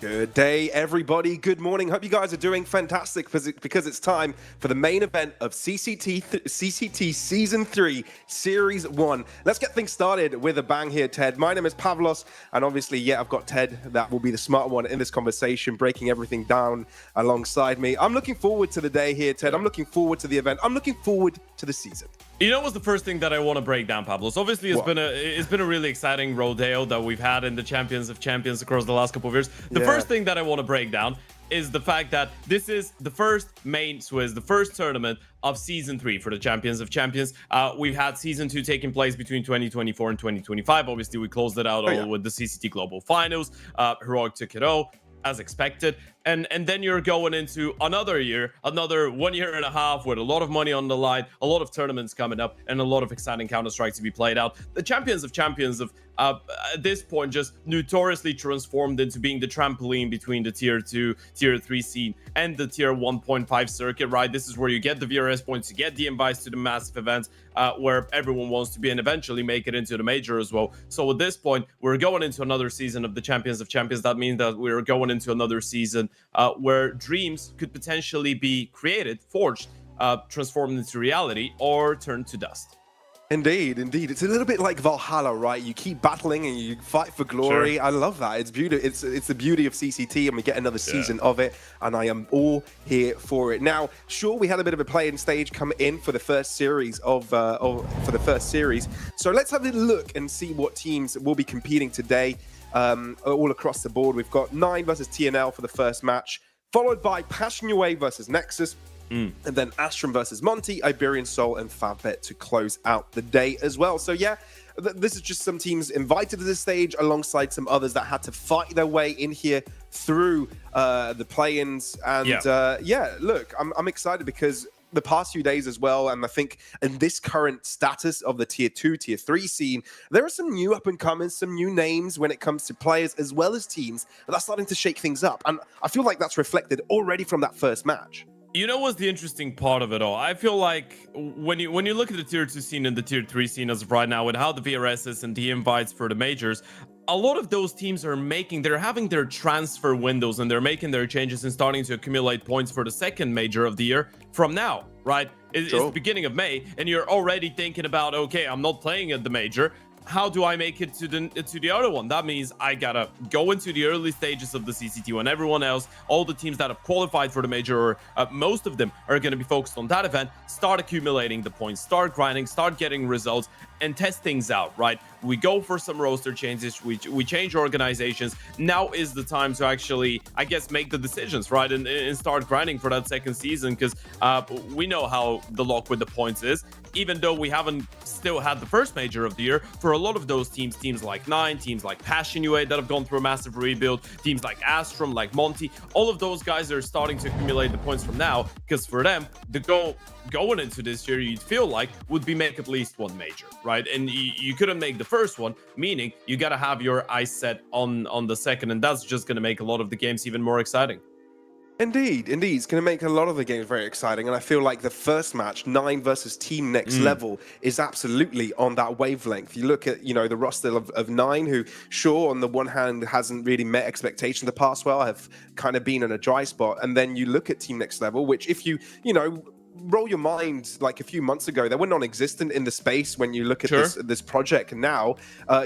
Good day, everybody. Good morning. Hope you guys are doing fantastic because it's time for the main event of CCT Season 3, Series 1. Let's get things started with a bang here, Ted. My name is Pavlos, and obviously, I've got Ted that will be the smart one in this conversation, breaking everything down alongside me. I'm looking forward to the day here, Ted. I'm looking forward to the event. I'm looking forward to the season. You know what's the first thing that I want to break down, Pablos? Obviously, it's been a really exciting rodeo that we've had in the Champions of Champions across the last couple of years. The first thing that I want to break down is the fact that this is the first main Swiss, the first tournament of Season 3 for the Champions of Champions. We've had Season 2 taking place between 2024 and 2025. Obviously, we closed it out with the CCT Global Finals. Heroic took it all, as expected. And then you're going into another year, another 1 year and a half with a lot of money on the line, a lot of tournaments coming up, and a lot of exciting Counter-Strike to be played out. The Champions of Champions of at this point just notoriously transformed into being the trampoline between the Tier 2, Tier 3 scene and the Tier 1.5 circuit, right? This is where you get the VRS points, you get the invites to the massive events where everyone wants to be and eventually make it into the major as well. So at this point, we're going into another season of the Champions of Champions. That means that we're going into another season where dreams could potentially be created, forged, transformed into reality, or turned to dust. Indeed. It's a little bit like Valhalla, right? You keep battling and you fight for glory. Sure. I love that. It's beautiful. It's the beauty of CCT, and we get another season of it, and I am all here for it. Now, sure, we had a bit of a playing stage come in for the first series So let's have a look and see what teams will be competing today. All across the board, we've got 9 versus TNL for the first match, followed by Passionue versus Nexus, and then Astrum versus Monte, Iberian Soul, and Favbet to close out the day as well. So this is just some teams invited to this stage alongside some others that had to fight their way in here through the play-ins. And look, I'm excited because the past few days as well, and I think in this current status of the Tier 2, Tier 3 scene, there are some new up-and-comers, some new names when it comes to players as well as teams that are starting to shake things up. And I feel like that's reflected already from that first match. You know what's the interesting part of it all? I feel like when you look at the Tier 2 scene and the Tier 3 scene as of right now, and how the VRSs and the invites for the majors, a lot of those teams they're having their transfer windows and they're making their changes and starting to accumulate points for the second major of the year from now, right? It's the beginning of May, and you're already thinking about, okay, I'm not playing at the major. How do I make it to the other one? That means I gotta go into the early stages of the CCT when everyone else, all the teams that have qualified for the major, or most of them are going to be focused on that event, start accumulating the points, start grinding, start getting results, and test things out, right? We go for some roster changes, we change organizations. Now is the time to actually, I guess, make the decisions, right? And start grinding for that second season, because we know how the lock with the points is. Even though we haven't still had the first major of the year, for a lot of those teams like 9, teams like Passionue that have gone through a massive rebuild, teams like Astrum, like Monte, all of those guys are starting to accumulate the points from now, because for them, the goal going into this year, you'd feel like, would be make at least one major, right? And you couldn't make the first one, meaning you gotta have your eyes set on the second, and that's just gonna make a lot of the games even more exciting. Indeed. It's going to make a lot of the games very exciting, and I feel like the first match, 9 versus Team Next Level, is absolutely on that wavelength. You look at, the roster of 9, who, sure, on the one hand, hasn't really met expectations the past well, have kind of been in a dry spot, and then you look at Team Next Level, which if you roll your mind like a few months ago, they were non-existent in the space when you look at this project. And now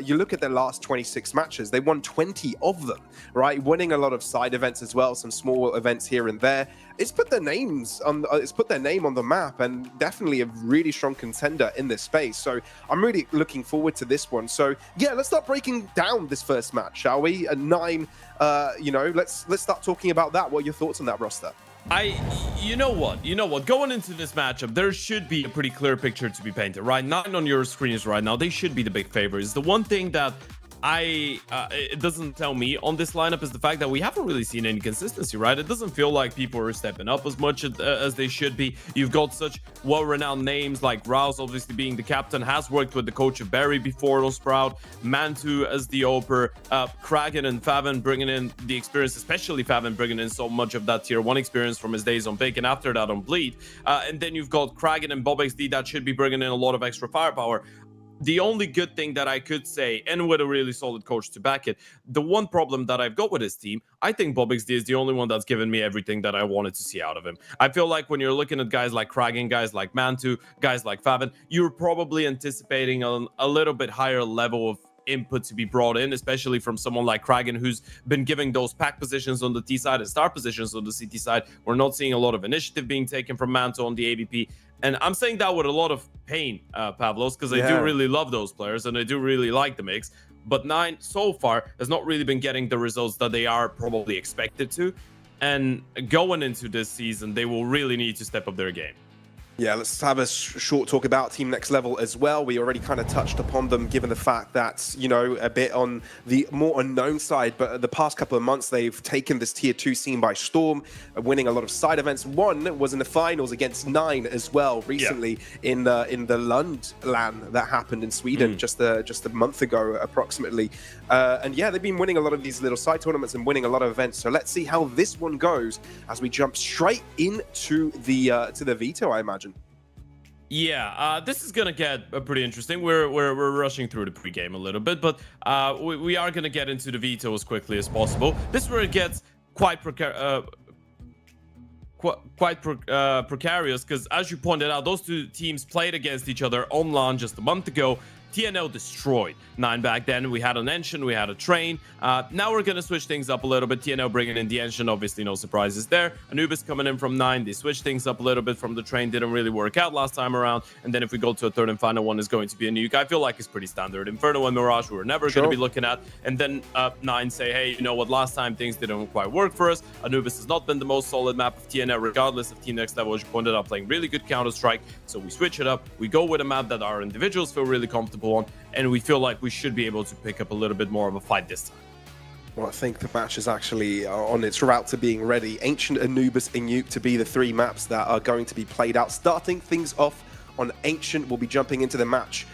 you look at their last 26 matches, they won 20 of them, right? Winning a lot of side events as well, some small events here and there. It's put their name on the map, and definitely a really strong contender in this space. So I'm really looking forward to this one. So let's start breaking down this first match, shall we? At 9, let's start talking about that. What are your thoughts on that roster? You know what? Going into this matchup, there should be a pretty clear picture to be painted, right? 9 on your screens right now, they should be the big favorites. The one thing that it doesn't tell me on this lineup is the fact that we haven't really seen any consistency, right? It doesn't feel like people are stepping up as much as they should be. You've got such well-renowned names like Rouse, obviously being the captain, has worked with the coach of Barry before on Sprout, Mantu as the oper, Kragan and Favin bringing in the experience, especially Favin bringing in so much of that tier 1 experience from his days on Big and after that on Bleed. And then you've got Kragan and Bob XD that should be bringing in a lot of extra firepower. the only good thing that I could say, and with a really solid coach to back it, the one problem that I've got with his team, I think BobXD is the only one that's given me everything that I wanted to see out of him. I feel like when you're looking at guys like Kragan, guys like Mantu, guys like Faven, you're probably anticipating a little bit higher level of input to be brought in, especially from someone like Kragan, who's been giving those pack positions on the T side and star positions on the CT side. We're not seeing a lot of initiative being taken from Manto on the AVP. And I'm saying that with a lot of pain, Pavlos, because I do really love those players and I do really like the mix. But Nine, so far, has not really been getting the results that they are probably expected to. And going into this season, they will really need to step up their game. Yeah, let's have a short talk about Team Next Level as well. We already kind of touched upon them, given the fact that, you know, a bit on the more unknown side, but the past couple of months, they've taken this Tier 2 scene by storm, winning a lot of side events. One was in the finals against Nine as well, recently in the Lund LAN that happened in Sweden just a month ago, approximately. And yeah, they've been winning a lot of these little side tournaments and winning a lot of events. So let's see how this one goes as we jump straight into the Veto, I imagine. Yeah, this is gonna get pretty interesting. We're rushing through the pregame a little bit, but we are gonna get into the Veto as quickly as possible. This is where it gets quite precarious, because as you pointed out, those two teams played against each other on LAN just a month ago. TNL destroyed Nine back then. We had an Engine, we had a Train. Now we're going to switch things up a little bit. TNL bringing in the Engine, obviously no surprises there. Anubis coming in from Nine. They switched things up a little bit from the Train. Didn't really work out last time around. And then if we go to a third and final one, is going to be a Nuke. I feel like it's pretty standard. Inferno and Mirage, we're never going to be looking at. And then Nine say, hey, you know what, last time things didn't quite work for us. Anubis has not been the most solid map of TNL, regardless of Team Next Level, as you pointed out, playing really good Counter-Strike. So we switch it up. We go with a map that our individuals feel really comfortable on, and we feel like we should be able to pick up a little bit more of a fight this time. Well, I think the match is actually on its route to being ready. Ancient, Anubis, and Nuke to be the three maps that are going to be played out. Starting things off on Ancient, we'll be jumping into the match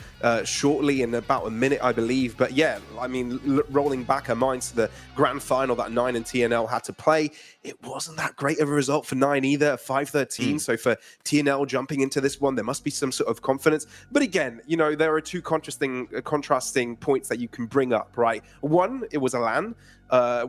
shortly in about a minute, I believe. But yeah, I mean, rolling back our minds to the grand final that Nine and TNL had to play, it wasn't that great of a result for Nine either, 5-13. So for TNL jumping into this one, there must be some sort of confidence. But again, you know, there are two contrasting points that you can bring up, right? One, it was a LAN,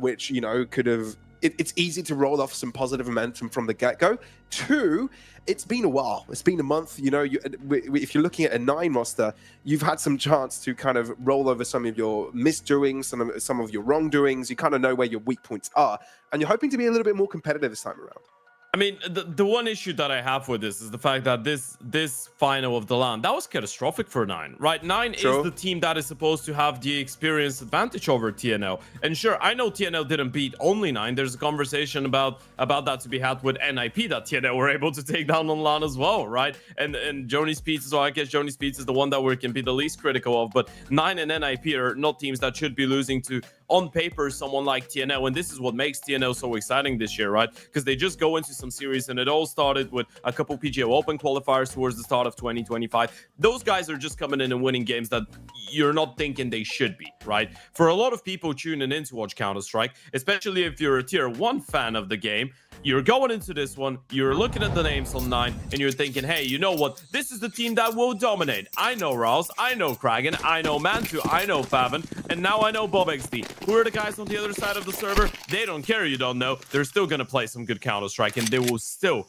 which, you know, could have... It's easy to roll off some positive momentum from the get-go. Two, it's been a while. It's been a month. You know, if you're looking at a Nine roster, you've had some chance to kind of roll over some of your misdoings, some of your wrongdoings. You kind of know where your weak points are, and you're hoping to be a little bit more competitive this time around. I mean, the one issue that I have with this is the fact that this final of the LAN, that was catastrophic for Nine, right? Nine is the team that is supposed to have the experience advantage over TNL. And sure, I know TNL didn't beat only Nine. There's a conversation about that to be had with NIP, that TNL were able to take down on LAN as well, right? And Joni Speeds, so I guess Joni Speeds is the one that we can be the least critical of. But Nine and NIP are not teams that should be losing to, on paper, someone like TNL. And this is what makes TNL so exciting this year, right? Because they just go into some series, and it all started with a couple PGO Open qualifiers towards the start of 2025. Those guys are just coming in and winning games that you're not thinking they should be, right? For a lot of people tuning in to watch Counter-Strike, especially if you're a tier 1 fan of the game, you're going into this one, you're looking at the names on Nine, and you're thinking, hey, you know what? This is the team that will dominate. I know Rouse, I know Kragan, I know Mantu, I know Faven, and now I know BobXD. Who are the guys on the other side of the server? They don't care, you don't know. They're still going to play some good Counter-Strike, and they will still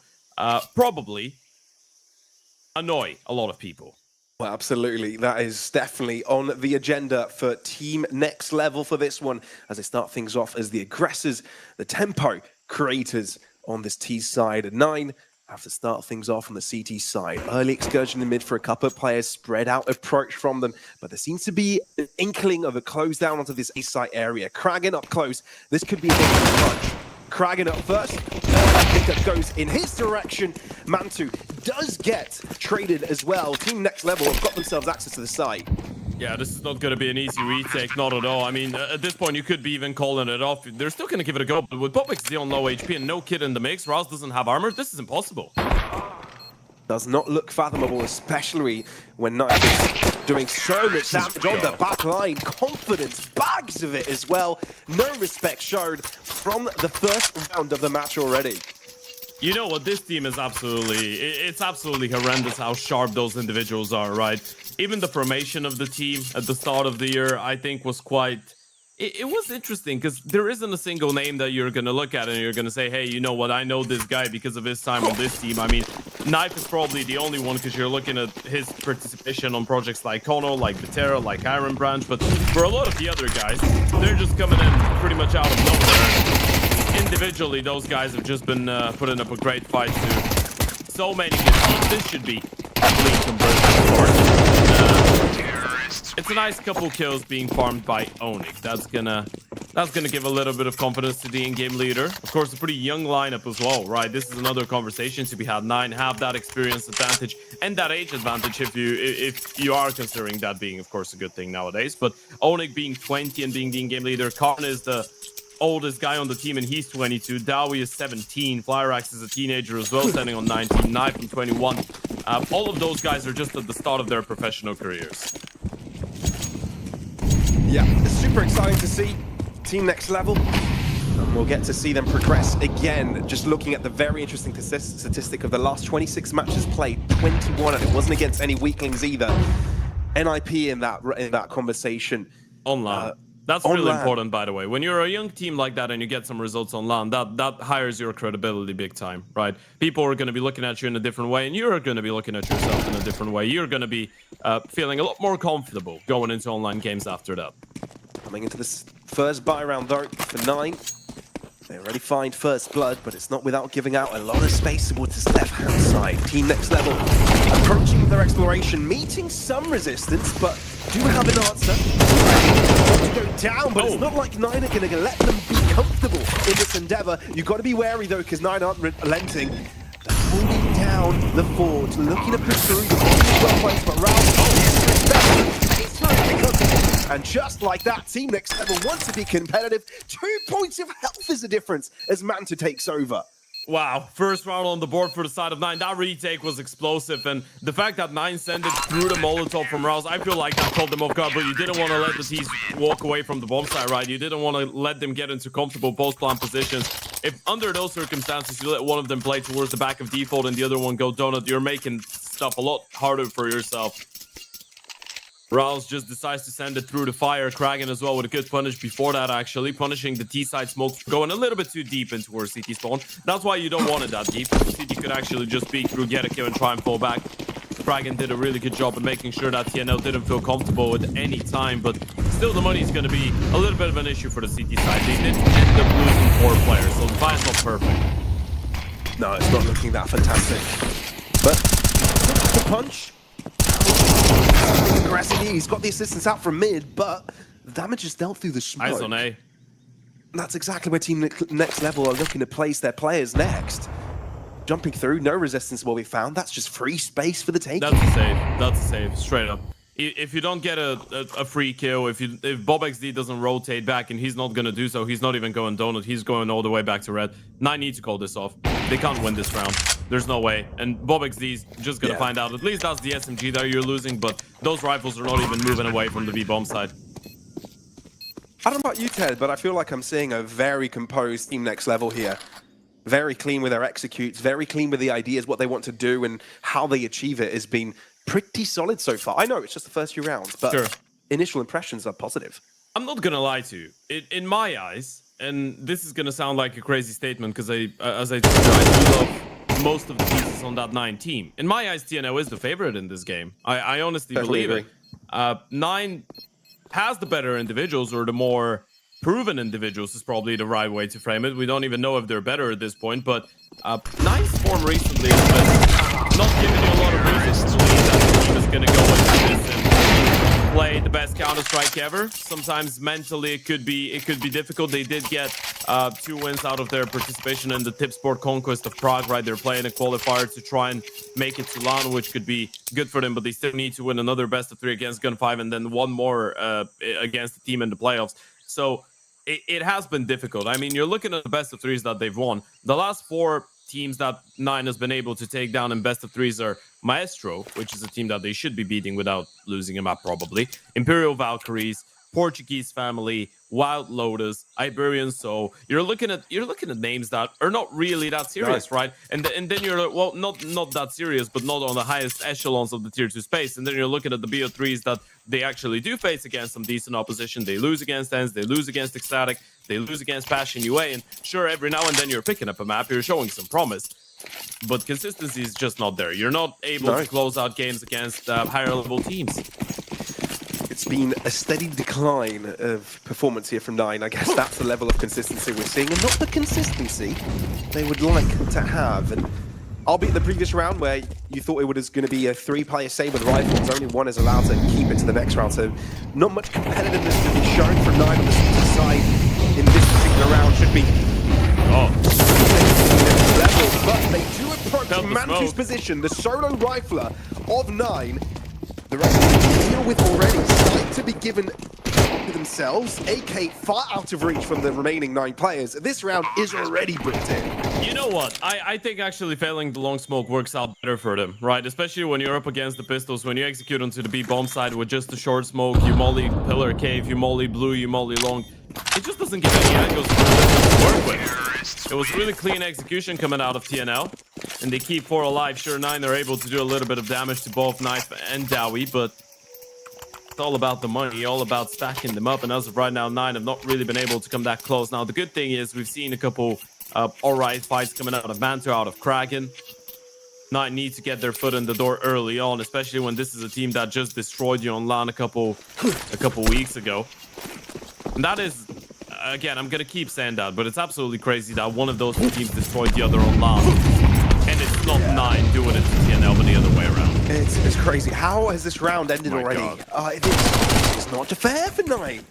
probably annoy a lot of people. Well, absolutely. That is definitely on the agenda for Team Next Level for this one, as they start things off as the aggressors, the tempo creators on this T side. Nine have to start things off on the CT side. Early excursion in mid for a couple of players, spread out approach from them, but there seems to be an inkling of a close down onto this A site area. Kragan up close. This could be a dangerous punch. Kragan up first. Pickup goes in his direction. Mantu does get traded as well. Team Next Level have got themselves access to the site. Yeah, this is not going to be an easy retake, not at all. I mean, at this point, you could be even calling it off. They're still going to give it a go, but with BobXD on low HP and no kid in the mix, Rouse doesn't have armor, this is impossible. Does not look fathomable, especially when Knight is doing so much damage on the back line. Confidence, bags of it as well. No respect showed from the first round of the match already. You know what, this team is absolutely horrendous how sharp those individuals are, right? even the formation of the team at the start of the year, I think was quite... It was interesting because there isn't a single name that you're going to look at and you're going to say, hey, you know what, I know this guy because of his time on this team. I mean, Knife is probably the only one because you're looking at his participation on projects like Kono, like Veto, like Iron Branch. But for a lot of the other guys, they're just coming in pretty much out of nowhere. Individually, those guys have just been putting up a great fight to so many good teams. This should be a clean conversion, of course. It's a nice couple kills being farmed by Onyx. That's gonna give a little bit of confidence to the in-game leader. Of course, a pretty young lineup as well, right? This is another conversation to be had. 9 have that experience advantage and that age advantage if you are considering that being, of course, a good thing nowadays. But Onyx being 20 and being the in-game leader, Karn is the oldest guy on the team and he's 22. Dowie is 17. Flyrax is a teenager as well, standing on 19. Knife from 21. All of those guys are just at the start of their professional careers. Yeah, it's super exciting to see Team Next Level. And we'll get to see them progress again. Just looking at the very interesting statistic of the last 26 matches played, 21, and it wasn't against any weaklings either. NIP in that conversation. On LAN. That's really important, by the way. When you're a young team like that and you get some results on LAN, that hires your credibility big time, right? People are going to be looking at you in a different way, and you're going to be looking at yourself in a different way. You're going to be feeling a lot more comfortable going into online games after that. Coming into this first buy round, though, for 9. They already find first blood, but it's not without giving out a lot of space towards this left-hand side. Team Next Level approaching with their exploration, meeting some resistance, but do have an answer. To go down, but it's not like 9 are going to let them be comfortable in this endeavor. You've got to be wary, though, because 9 aren't relenting. They're holding down the fort, looking to push through. The ball well placed, but Rouse and just like that, Team Next Level wants to be competitive. 2 points of health is the difference as Monte takes over. Wow, first round on the board for the side of 9. That retake was explosive, and the fact that 9 sent it through the Molotov from Rouse, I feel like that caught them off guard, but you didn't want to let the T's walk away from the bomb site, right? You didn't want to let them get into comfortable post-plant positions. If under those circumstances, you let one of them play towards the back of default and the other one go donut, you're making stuff a lot harder for yourself. Rouse just decides to send it through the fire. Kragan as well with a good punish before that, actually. Punishing the T-side smokes, going a little bit too deep into our CT spawn. That's why you don't want it that deep. The CT could actually just peek through, get a kill, and try and fall back. Kragan did a really good job of making sure that TNL didn't feel comfortable at any time, but still the money is going to be a little bit of an issue for the CT side. They did end up losing 4 players, so the fight's not perfect. No, it's not looking that fantastic. But the punch. Aggressively, he's got the assistance out from mid, but the damage is dealt through the smoke. Eyes on A. That's exactly where Team Next Level are looking to place their players next. Jumping through, no resistance will be found. That's just free space for the taking. That's a save. That's a save, straight up. If you don't get a free kill, if BobXD doesn't rotate back, and he's not going to do so, he's not even going donut, he's going all the way back to red. 9 need to call this off. They can't win this round. There's no way. And BobXD's just going to find out. At least that's the SMG that you're losing, but those rifles are not even moving away from the V-bomb side. I don't know about you, Ted, but I feel like I'm seeing a very composed Team Next Level here. Very clean with their executes, very clean with the ideas, what they want to do, and how they achieve it has been pretty solid so far. I know it's just the first few rounds, but initial impressions are positive. I'm not gonna lie to you. In my eyes, and this is gonna sound like a crazy statement because as I told you, I do love most of the pieces on that 9 team. In my eyes, TNO is the favorite in this game. I honestly believe it. 9 has the better individuals, or the more proven individuals is probably the right way to frame it. We don't even know if they're better at this point, but 9's form recently has been not giving you a lot of reasons to believe that the team is going to go into this and play the best Counter-Strike ever. Sometimes mentally it could be difficult. They did get 2 wins out of their participation in the Tip Sport Conquest of Prague, right? They're playing a qualifier to try and make it to LAN, which could be good for them, but they still need to win another best of 3 against Gun5 and then 1 more against the team in the playoffs. So it has been difficult. I mean, you're looking at the best of 3s that they've won. The last 4 teams that 9 has been able to take down in best of 3s are Maestro, which is a team that they should be beating without losing a map probably, Imperial Valkyries, Portuguese Family, Wild Lotus, Iberian Soul. You're looking at names that are not really that serious, right? And then you're like, well, not that serious, but not on the highest echelons of the tier 2 space. And then you're looking at the BO3s that they actually do face against some decent opposition. They lose against ENS, they lose against Ecstatic, they lose against Passion UA, and sure, every now and then you're picking up a map, you're showing some promise. But consistency is just not there. You're not able to close out games against higher level teams. It's been a steady decline of performance here from 9. I guess that's the level of consistency we're seeing, and not the consistency they would like to have. And I'll be at the previous round where you thought it was going to be a 3-player saber rifles. Only one is allowed to keep it to the next round, so not much competitiveness to be shown from 9 on the CT side in this particular round. Should be level, but they do approach Mantu's position. The solo rifler of 9. The rest of them deal with already. Sight to be given to themselves. AK far out of reach from the remaining 9 players. This round is already booked in. You know what? I think actually failing the long smoke works out better for them, right? Especially when you're up against the pistols, when you execute onto the B bomb side with just the short smoke, you molly pillar cave, you molly blue, you molly long. It just doesn't give any angles to work with. It was really clean execution coming out of TNL, and they keep 4 alive. Sure, 9 they're able to do a little bit of damage to both Knife and Dowie, but it's all about the money, all about stacking them up. And as of right now, 9 have not really been able to come that close. Now, the good thing is we've seen a couple alright fights coming out of Manto, out of Kraken. 9 need to get their foot in the door early on, especially when this is a team that just destroyed you on LAN a couple weeks ago. And that is, again, I'm going to keep saying that, but it's absolutely crazy that one of those two teams destroyed the other on LAN. And it's not 9 doing it to TNL, but the other way around. It's crazy. How has this round ended already? It's not fair for 9.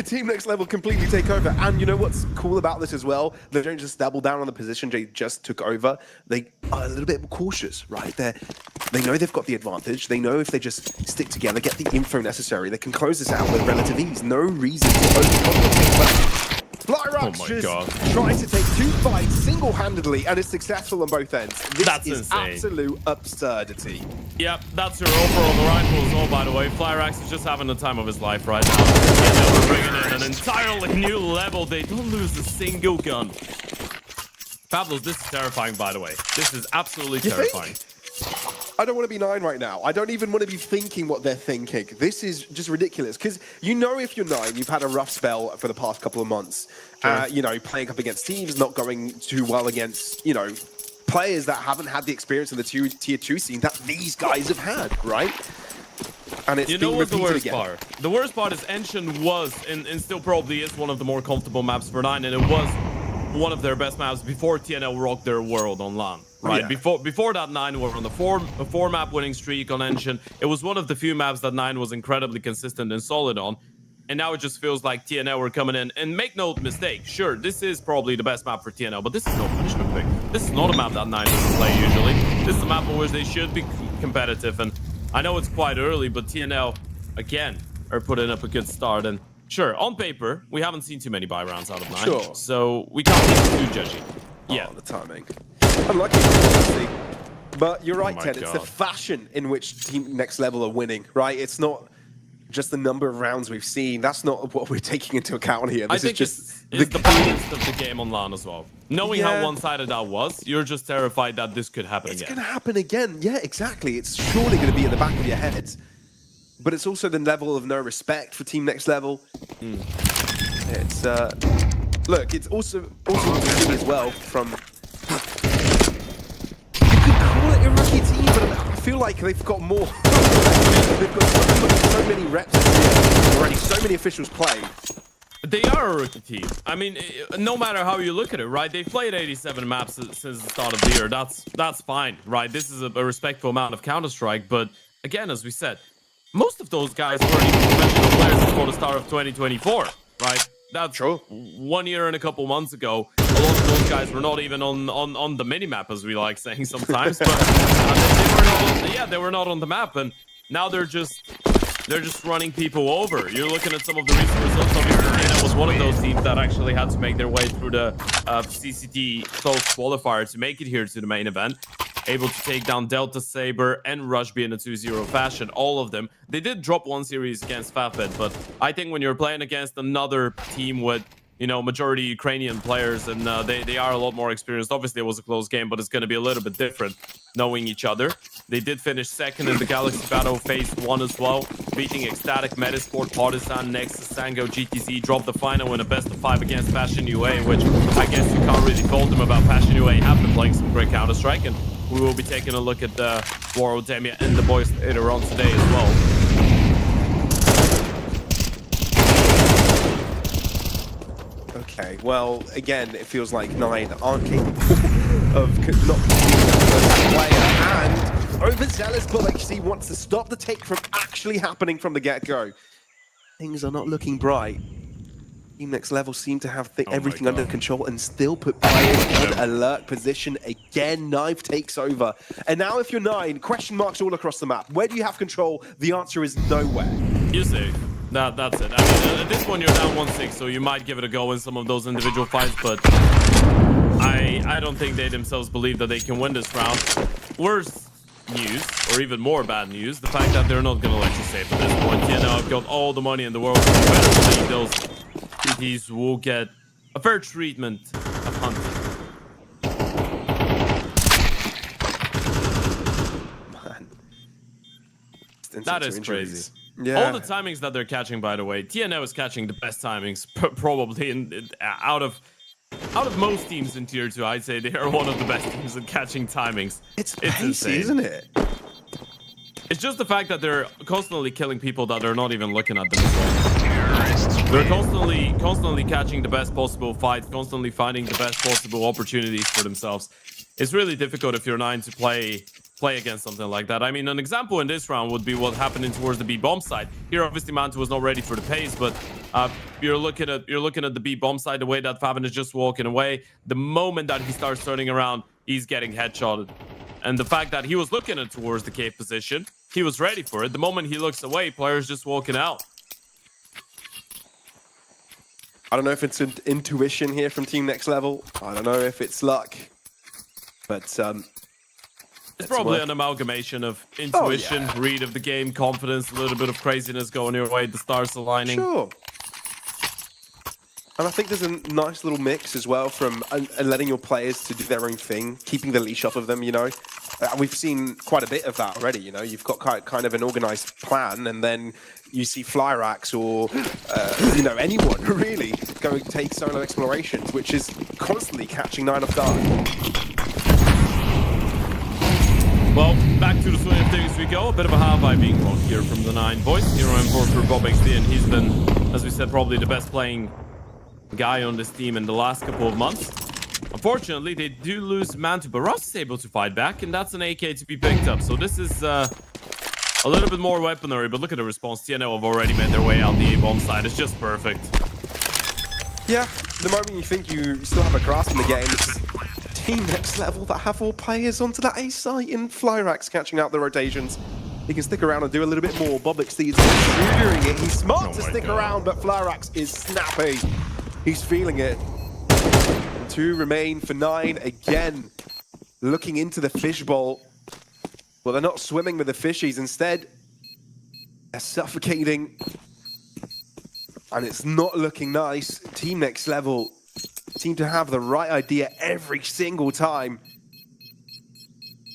Team Next Level completely take over. And you know what's cool about this as well? They don't just double down on the position they just took over. They are a little bit cautious, right? They know they've got the advantage. They know if they just stick together, get the info necessary, they can close this out with relative ease. No reason to overcomplicate. Flyrax just tries to take 2 fights single-handedly and is successful on both ends. This is insane. Absolute absurdity. Yep, that's your offer on the rifle as well, by the way. Flyrax is just having the time of his life right now. And we're bringing in an entirely new level. They don't lose a single gun. Pablos, this is terrifying, by the way. This is absolutely terrifying. I don't want to be 9 right now. I don't even want to be thinking what they're thinking. This is just ridiculous. Because you know if you're 9, you've had a rough spell for the past couple of months. Sure. You know, playing up against teams, not going too well against, you know, players that haven't had the experience in the tier 2 scene that these guys have had, right? And it's being repeated again. Part? The worst part is Enshin was, and still probably is, one of the more comfortable maps for 9, and it was one of their best maps before TNL rocked their world on LAN. Right, before that 9 were on a 4 map winning streak on Enshin. It was one of the few maps that 9 was incredibly consistent and solid on. And now it just feels like TNL were coming in. And make no mistake, sure, this is probably the best map for TNL, but this is no punishment pick. This is not a map that 9 doesn't play usually. This is a map where they should be competitive. And I know it's quite early, but TNL, again, are putting up a good start. And sure, on paper, we haven't seen too many buy rounds out of 9. Sure. So we can't be too judgy. Yeah, the timing. Unlucky, obviously. But you're right, Ted. It's the fashion in which Team Next Level are winning, right? It's not just the number of rounds we've seen. That's not what we're taking into account here. This is just it's the balance of the game on LAN as well. Knowing how one-sided that was, you're just terrified that this could happen again. It's going to happen again. Yeah, exactly. It's surely going to be at the back of your head. But it's also the level of no respect for Team Next Level. It's look, it's also interesting as well from. You could call it a rookie team, but I feel like they've got more. They've got so many reps already, so many officials playing. They are a rookie team. I mean, no matter how you look at it, right? They've played 87 maps since the start of the year. That's fine, right? This is a respectful amount of Counter-Strike, but again, as we said, most of those guys weren't even professional players before the start of 2024, right? That's true. 1 year and a couple months ago. A lot of those guys were not even on the mini-map, as we like saying sometimes, but they were not on the map, and now they're just running people over. You're looking at some of the recent results. Obviously, it was one of those teams that actually had to make their way through the CCT close qualifier to make it here to the main event. able to take down Delta Saber and Rush B in a 2-0 fashion. All of them. They did drop one series against Fafet, but I think when you're playing against another team with, you know, majority Ukrainian players, and they are a lot more experienced. Obviously, it was a close game, but it's going to be a little bit different knowing each other. They did finish second in the Galaxy Battle Phase 1 as well, beating Ecstatic, Metasport, Partisan, Nexus, Sango, GTZ, dropped the final in a best-of-5 against Fashion UA, which I guess you can't really fault them about. Fashion UA have been playing some great Counter-Strike, and we will be taking a look at the War Odemia and the boys later on today as well. Okay, well, again, it feels like Nine aren't capable of not being player, and overzealous Bullxc wants to stop the take from actually happening from the get-go. Things are not looking bright. Team Next Level seem to have everything under control and still put players on alert position. Again, Knife takes over. And now if you're Nine, question marks all across the map. Where do you have control? The answer is nowhere. You're safe. That's it. I mean, at this point, you're down 1-6, so you might give it a go in some of those individual fights, but I don't think they themselves believe that they can win this round. Worse news, or even more bad news, the fact that they're not going to let you save at this point. You know, I've got all the money in the world. You better believe those PTs will get a fair treatment of hunting. Man. That is crazy. Yeah. All the timings that they're catching, by the way, TNO is catching the best timings, probably out of most teams in Tier 2. I'd say they are one of the best teams at catching timings. It's pacey, insane, isn't it? It's just the fact that they're constantly killing people that they're not even looking at them as well. They're constantly catching the best possible fights, constantly finding the best possible opportunities for themselves. It's really difficult if you're Nine to play against something like that. I mean, an example in this round would be what happened in towards the B bomb side. Here, obviously, Monte was not ready for the pace, but you're looking at the B bomb side, the way that Fabian is just walking away. The moment that he starts turning around, he's getting headshotted. And the fact that he was looking at towards the cave position, he was ready for it. The moment he looks away, players just walking out. I don't know if it's intuition here from Team Next Level. I don't know if it's luck. But it's probably an amalgamation of intuition, read of the game, confidence, a little bit of craziness going your way, the stars aligning. Sure. And I think there's a nice little mix as well from letting your players to do their own thing, keeping the leash off of them, you know. We've seen quite a bit of that already, you know. You've got kind of an organized plan, and then you see Flyrax or, you know, anyone really going to take solo explorations, which is constantly catching Nine off guard. Well, back to the swing of things we go. A bit of a high being blocked here from the Nine boys. Hero M4 for Bobxd, and he's been, as we said, probably the best playing guy on this team in the last couple of months. Unfortunately, they do lose Monte, but Ross is able to fight back, and that's an AK to be picked up. So this is a little bit more weaponry, but look at the response. TNO have already made their way out the A-bomb side. It's just perfect. Yeah, the moment you think you still have a grasp in the game, it's Team Next Level that have all players onto that A site, and Flyrax catching out the rotations. He can stick around and do a little bit more. Bobxd is tutoring it. He's smart to stick around, but Flyrax is snappy. He's feeling it. 2 remain for Nine. Again, looking into the fishbowl. Well, they're not swimming with the fishies. Instead, they're suffocating. And it's not looking nice. Team Next Level seem to have the right idea every single time.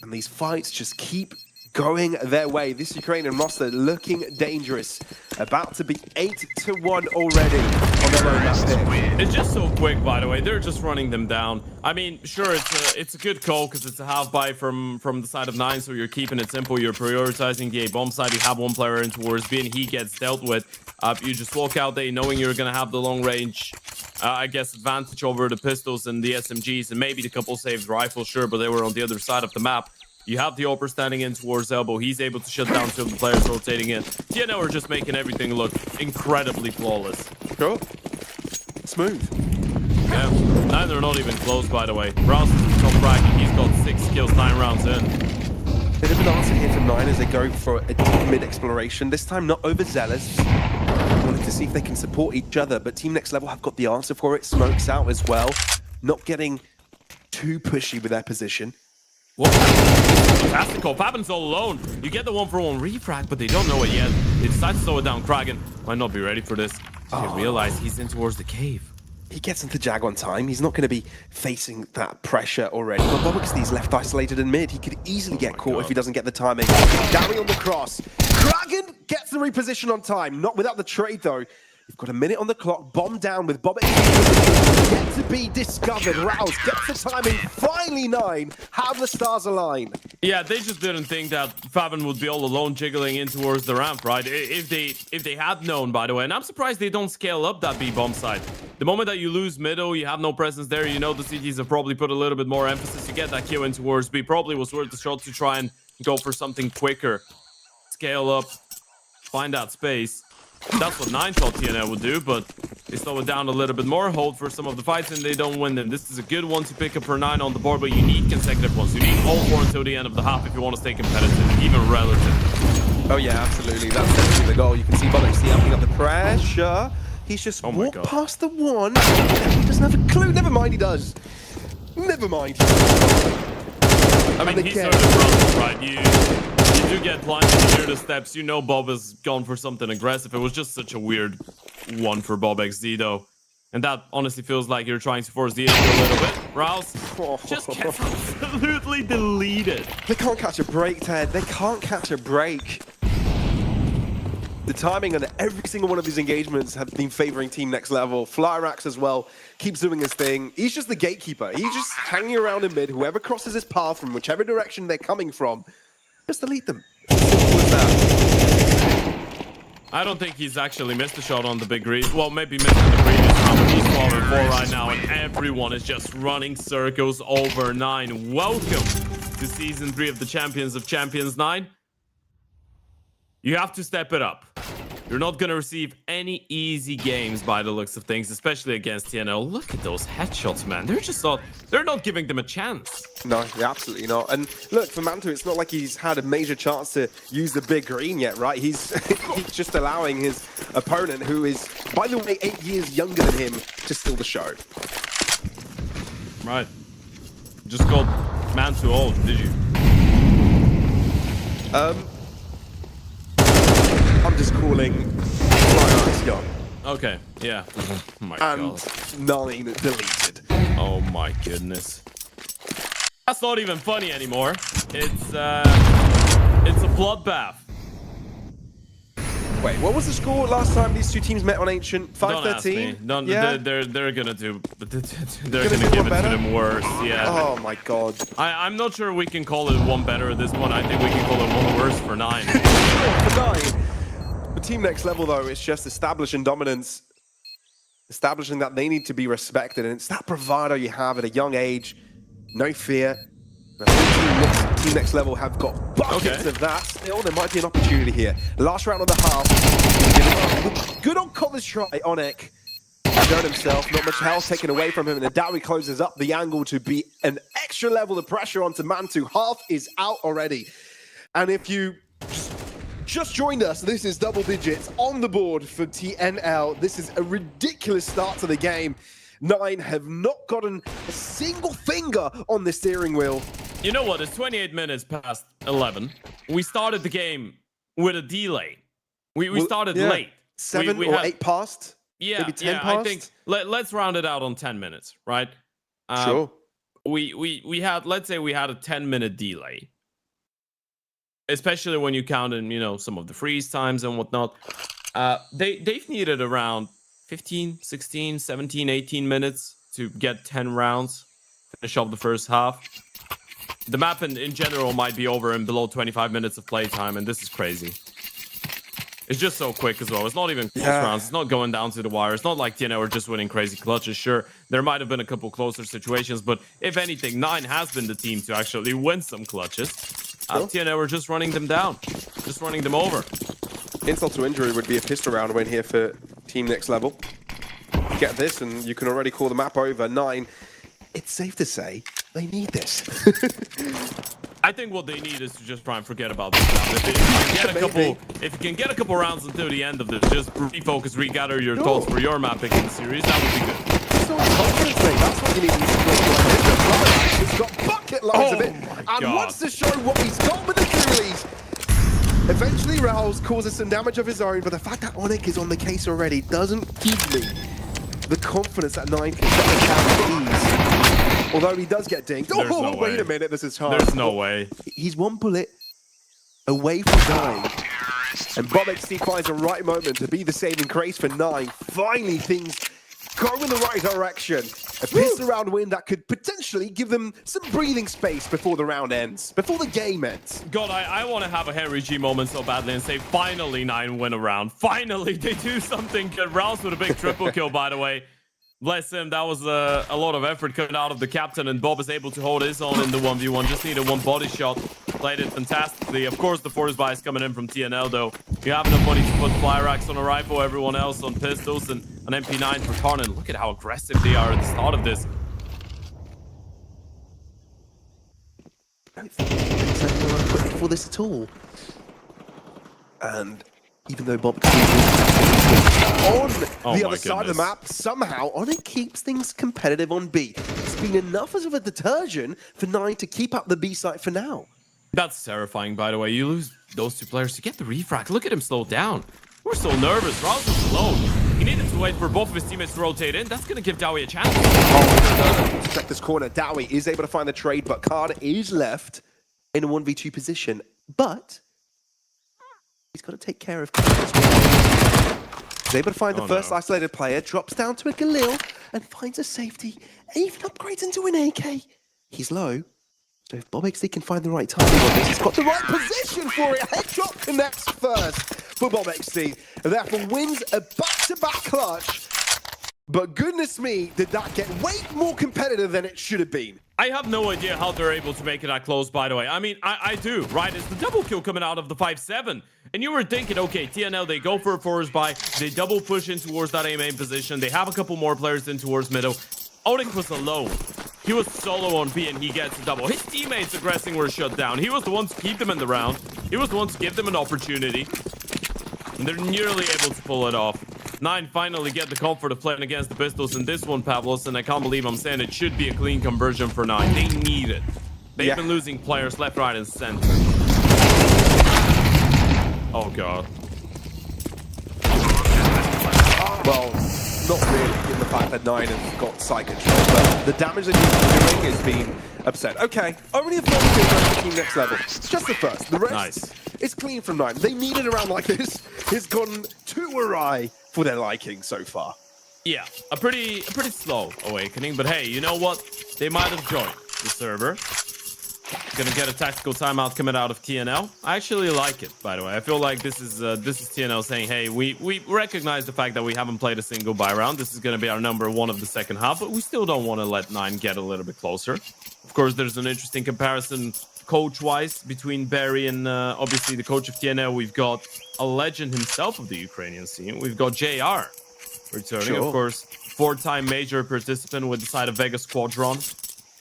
And these fights just keep going their way. This Ukrainian roster looking dangerous. About to be 8-1 already on their own map pick. It's just so quick, by the way. They're just running them down. I mean, sure, it's a good call because it's a half buy from the side of Nine, so you're keeping it simple. You're prioritizing the A-bomb side. You have one player in towards B, and he gets dealt with. You just walk out there knowing you're going to have the long range, I guess, advantage over the pistols and the SMGs, and maybe the couple saved rifles, sure, but they were on the other side of the map. You have the Opera standing in towards Elbow. He's able to shut down two of the players rotating in. TNO are just making everything look incredibly flawless. Cool. Smooth. Yeah. And they're not even close, by the way. Rouse is top bracket. He's got 6 kills, 9 rounds in. Bit of an answer here from Nine as they go for a deep mid-exploration. This time not overzealous. Wanted to see if they can support each other, but Team Next Level have got the answer for it. Smokes out as well. Not getting too pushy with their position. Whoa. Fantastical. Fabin's all alone. You get the 1-for-1 refrag, but they don't know it yet. They decide to slow it down. Kraken might not be ready for this. They realize he's in towards the cave. He gets into Jag on time. He's not going to be facing that pressure already. But Bobexy's left isolated in mid. He could easily get caught if he doesn't get the timing. Downey on the cross. Kraken gets the reposition on time. Not without the trade, though. You've got a minute on the clock. Bomb down with Bobexy. Yet to be discovered. Rouse gets the timing. Finally 9. How the stars align. Yeah, they just didn't think that Fabin would be all alone jiggling in towards the ramp, right? If they had known, by the way. And I'm surprised they don't scale up that B-bomb side. The moment that you lose middle, you have no presence there. You know the CTs have probably put a little bit more emphasis to get that Q in towards B. Probably was worth the shot to try and go for something quicker. Scale up. Find that space. That's what 9 thought TNL would do, but they slow it down a little bit more, hold for some of the fights, and they don't win them. This is a good one to pick up for 9 on the board, but you need consecutive ones. You need all 4 until the end of the half if you want to stay competitive, even relative. Oh yeah, absolutely. That's definitely the goal. You can see Bobexy upping up the pressure. He's just walked past the 1. He doesn't have a clue. Never mind, he does. Never mind. I mean, he's sort of runs, right? You do get blinded near the steps. You know Bob has gone for something aggressive. It was just such a weird one for BobXD, though. And that honestly feels like you're trying to force the issue a little bit. Rouse just gets absolutely deleted. They can't catch a break, Ted. They can't catch a break. The timing on every single one of these engagements have been favoring Team Next Level. Flyrax as well keeps doing his thing. He's just the gatekeeper. He's just hanging around in mid. Whoever crosses his path from whichever direction they're coming from, just delete them. Simple as that. I don't think he's actually missed a shot on the big green. Well, maybe missed in the previous round, but he's 12-4 right now, and everyone is just running circles over 9. Welcome to Season 3 of the Champions of Champions 9. You have to step it up. You're not going to receive any easy games by the looks of things, especially against TNL. Look at those headshots, man. They're not giving them a chance. No, absolutely not. And look, for Monte, it's not like he's had a major chance to use the big green yet, right? He's just allowing his opponent, who is, by the way, 8 years younger than him, to steal the show. Right. Just called man too old, did you? I'm just calling Flyrax young. Okay, yeah. Oh my and God. 9 deleted. Oh my goodness. That's not even funny anymore. It's a bloodbath. Wait, what was the score last time these two teams met on Ancient? 5-13? Don't yeah? They're gonna do. They're gonna give it to them worse. Yeah. Oh my God. I'm not sure we can call it one better at this point. I think we can call it one worse for 9. For 9. For Team Next Level, though, it's just establishing dominance, establishing that they need to be respected, and it's that bravado you have at a young age. No fear. Team Next Level have got buckets of that. Still, there might be an opportunity here. Last round of the half. Good old college try, Onek. Shown himself, not much health taken away from him, and Adawi closes up the angle to be an extra level of pressure onto Mantu. Half is out already. And if you just joined us, this is double digits on the board for TNL. This is a ridiculous start to the game. 9 have not gotten a single finger on the steering wheel. You know what? It's 28 minutes past 11. We started the game with a delay. We started late. 7 or 8 past? Yeah, maybe 10 past? I think let's round it out on 10 minutes, right? Sure. We had, let's say we had a 10-minute delay. Especially when you count in, you know, some of the freeze times and whatnot. They've needed around 15, 16, 17, 18 minutes to get 10 rounds, finish off the first half. The map in general might be over in below 25 minutes of playtime, and this is crazy. It's just so quick as well. It's not even close rounds. It's not going down to the wire. It's not like, you know, we're just winning crazy clutches. Sure, there might have been a couple closer situations, but if anything, 9 has been the team to actually win some clutches. TNL were just running them down, just running them over. Insult to injury would be a pistol round win here for Team Next Level. Get this, and you can already call the map over. 9. It's safe to say they need this. I think what they need is to just try and forget about this round. If you can get a couple rounds until the end of this, just refocus, regather your thoughts for your map picking series, that would be good. It's not confidence, mate. That's what you need in this situation. It's got buckets rocket loads of it my and God. wants to show what he's got with the coolies. Eventually, Raoul's causes some damage of his own, but the fact that Onyx is on the case already doesn't give me the confidence that 9 can set the count at ease. Although he does get dinged. There's Oh, no wait way. a minute, this is hard. There's no way. He's 1 bullet away from dying. And Bob XT finds the right moment to be the saving grace for 9. Finally, things go in the right direction. A pistol round win that could potentially give them some breathing space before the round ends, before the game ends. God, I want to have a Henry G moment so badly and say, finally 9 win a round. Finally, they do something good. Rouse with a big triple kill, by the way. Bless him. That was a lot of effort coming out of the captain, and Bob is able to hold his own in the 1v1. Just needed 1 body shot. Played it fantastically. Of course, the force buy is coming in from TNL, though. You have enough money to put fly racks on a rifle, everyone else on pistols, and an MP9 for Tarnan. Look at how aggressive they are at the start of this. I don't think there's anyone equipped for this at all. And even though Bob on the other side of the map, somehow Onyx keeps things competitive on B. It's been enough as of a detergent for 9 to keep up the B site for now. That's terrifying, by the way. You lose those 2 players to get the refract. Look at him slow down. We're so nervous. Rouse is alone. He needed to wait for both of his teammates to rotate in. That's going to give Dowie a chance. Oh, check this corner. Dowie is able to find the trade, but Card is left in a 1v2 position. But he's got to take care of Card as well. He's able to find the first isolated player, drops down to a Galil, and finds a safety, and even upgrades into an AK. He's low. So if Bob XT can find the right timing on this, he's got the right position for it. Headshot connects first for Bob XT. And therefore wins a back-to-back clutch. But goodness me, did that get way more competitive than it should have been. I have no idea how they're able to make it that close, by the way. I mean, I do, right? It's the double kill coming out of the 5-7. And you were thinking, okay, TNL, they go for a forest buy. They double push in towards that A main position. They have a couple more players in towards middle. Onyx was alone. He was solo on B and he gets a double. His teammates aggressing were shut down. He was the one to keep them in the round. He was the one to give them an opportunity. And they're nearly able to pull it off. 9 finally get the comfort of playing against the pistols in this one, Pavlos, and I can't believe I'm saying it should be a clean conversion for 9. They need it. They've been losing players left, right, and center. Oh, God. Well, not really, in the fact that 9 has got side control, but the damage that he's doing is being upset. Okay, only a 42 team next level. It's just the first. The rest is clean from 9. They needed a round like this. It's gone too awry for their liking so far. Yeah, a pretty slow awakening, but hey, you know what? They might have joined the server. Gonna get a tactical timeout coming out of TNL. I actually like it, by the way. I feel like this is TNL saying, hey, we recognize the fact that we haven't played a single buy round. This is gonna be our number 1 of the second half, but we still don't want to let 9 get a little bit closer. Of course, there's an interesting comparison coach-wise between Barry and obviously the coach of TNL. We've got a legend himself of the Ukrainian scene. We've got JR returning, of course, 4-time major participant with the side of Vega Squadron.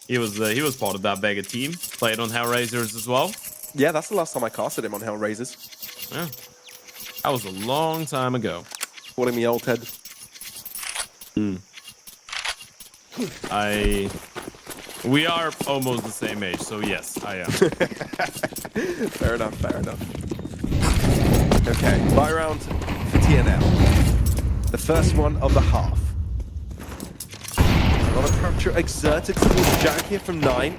He was part of that Vega team. Played on Hellraisers as well. Yeah, that's the last time I casted him on Hellraisers. Yeah, that was a long time ago. Calling me old head. We are almost the same age, so yes, I am. Fair enough, fair enough. Okay, buy round for TNL. The first one of the half. A lot of pressure exerted towards Jack here from 9.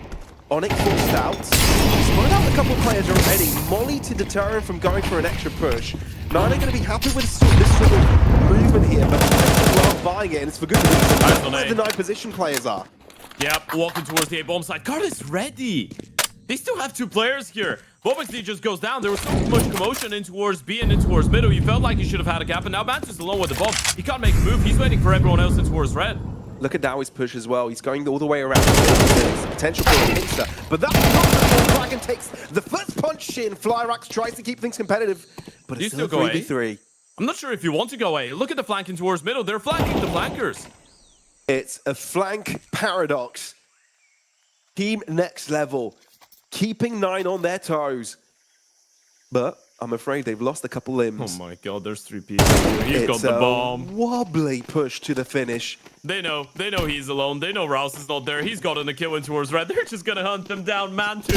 Onyx forced out. He's spotted out a couple of players already. Molly to deter him from going for an extra push. 9 are going to be happy with this sort of movement here, but they are buying it, and it's for good reason. Where the 9 position players are. Yep, walking towards the A-bomb side. Card is ready. They still have 2 players here. Bob XT just goes down. There was so much commotion in towards B and in towards middle. You felt like he should have had a gap, and now Mantis alone with the bomb. He can't make a move. He's waiting for everyone else in towards red. Look at Dowie's push as well. He's going all the way around. There's potential for a pincer, but that's not before Dragon takes the first punch in. Flyrax tries to keep things competitive, but it's still 3v3. I'm not sure if you want to go A. Look at the flanking towards middle. They're flanking the flankers. It's a flank paradox. Team next level, keeping 9 on their toes. But I'm afraid they've lost a couple limbs. Oh my god, there's 3 people here. He's got the bomb. Wobbly push to the finish. They know he's alone. They know Rouse is not there. He's gotten a kill in towards red. They're just gonna hunt him down. Monte,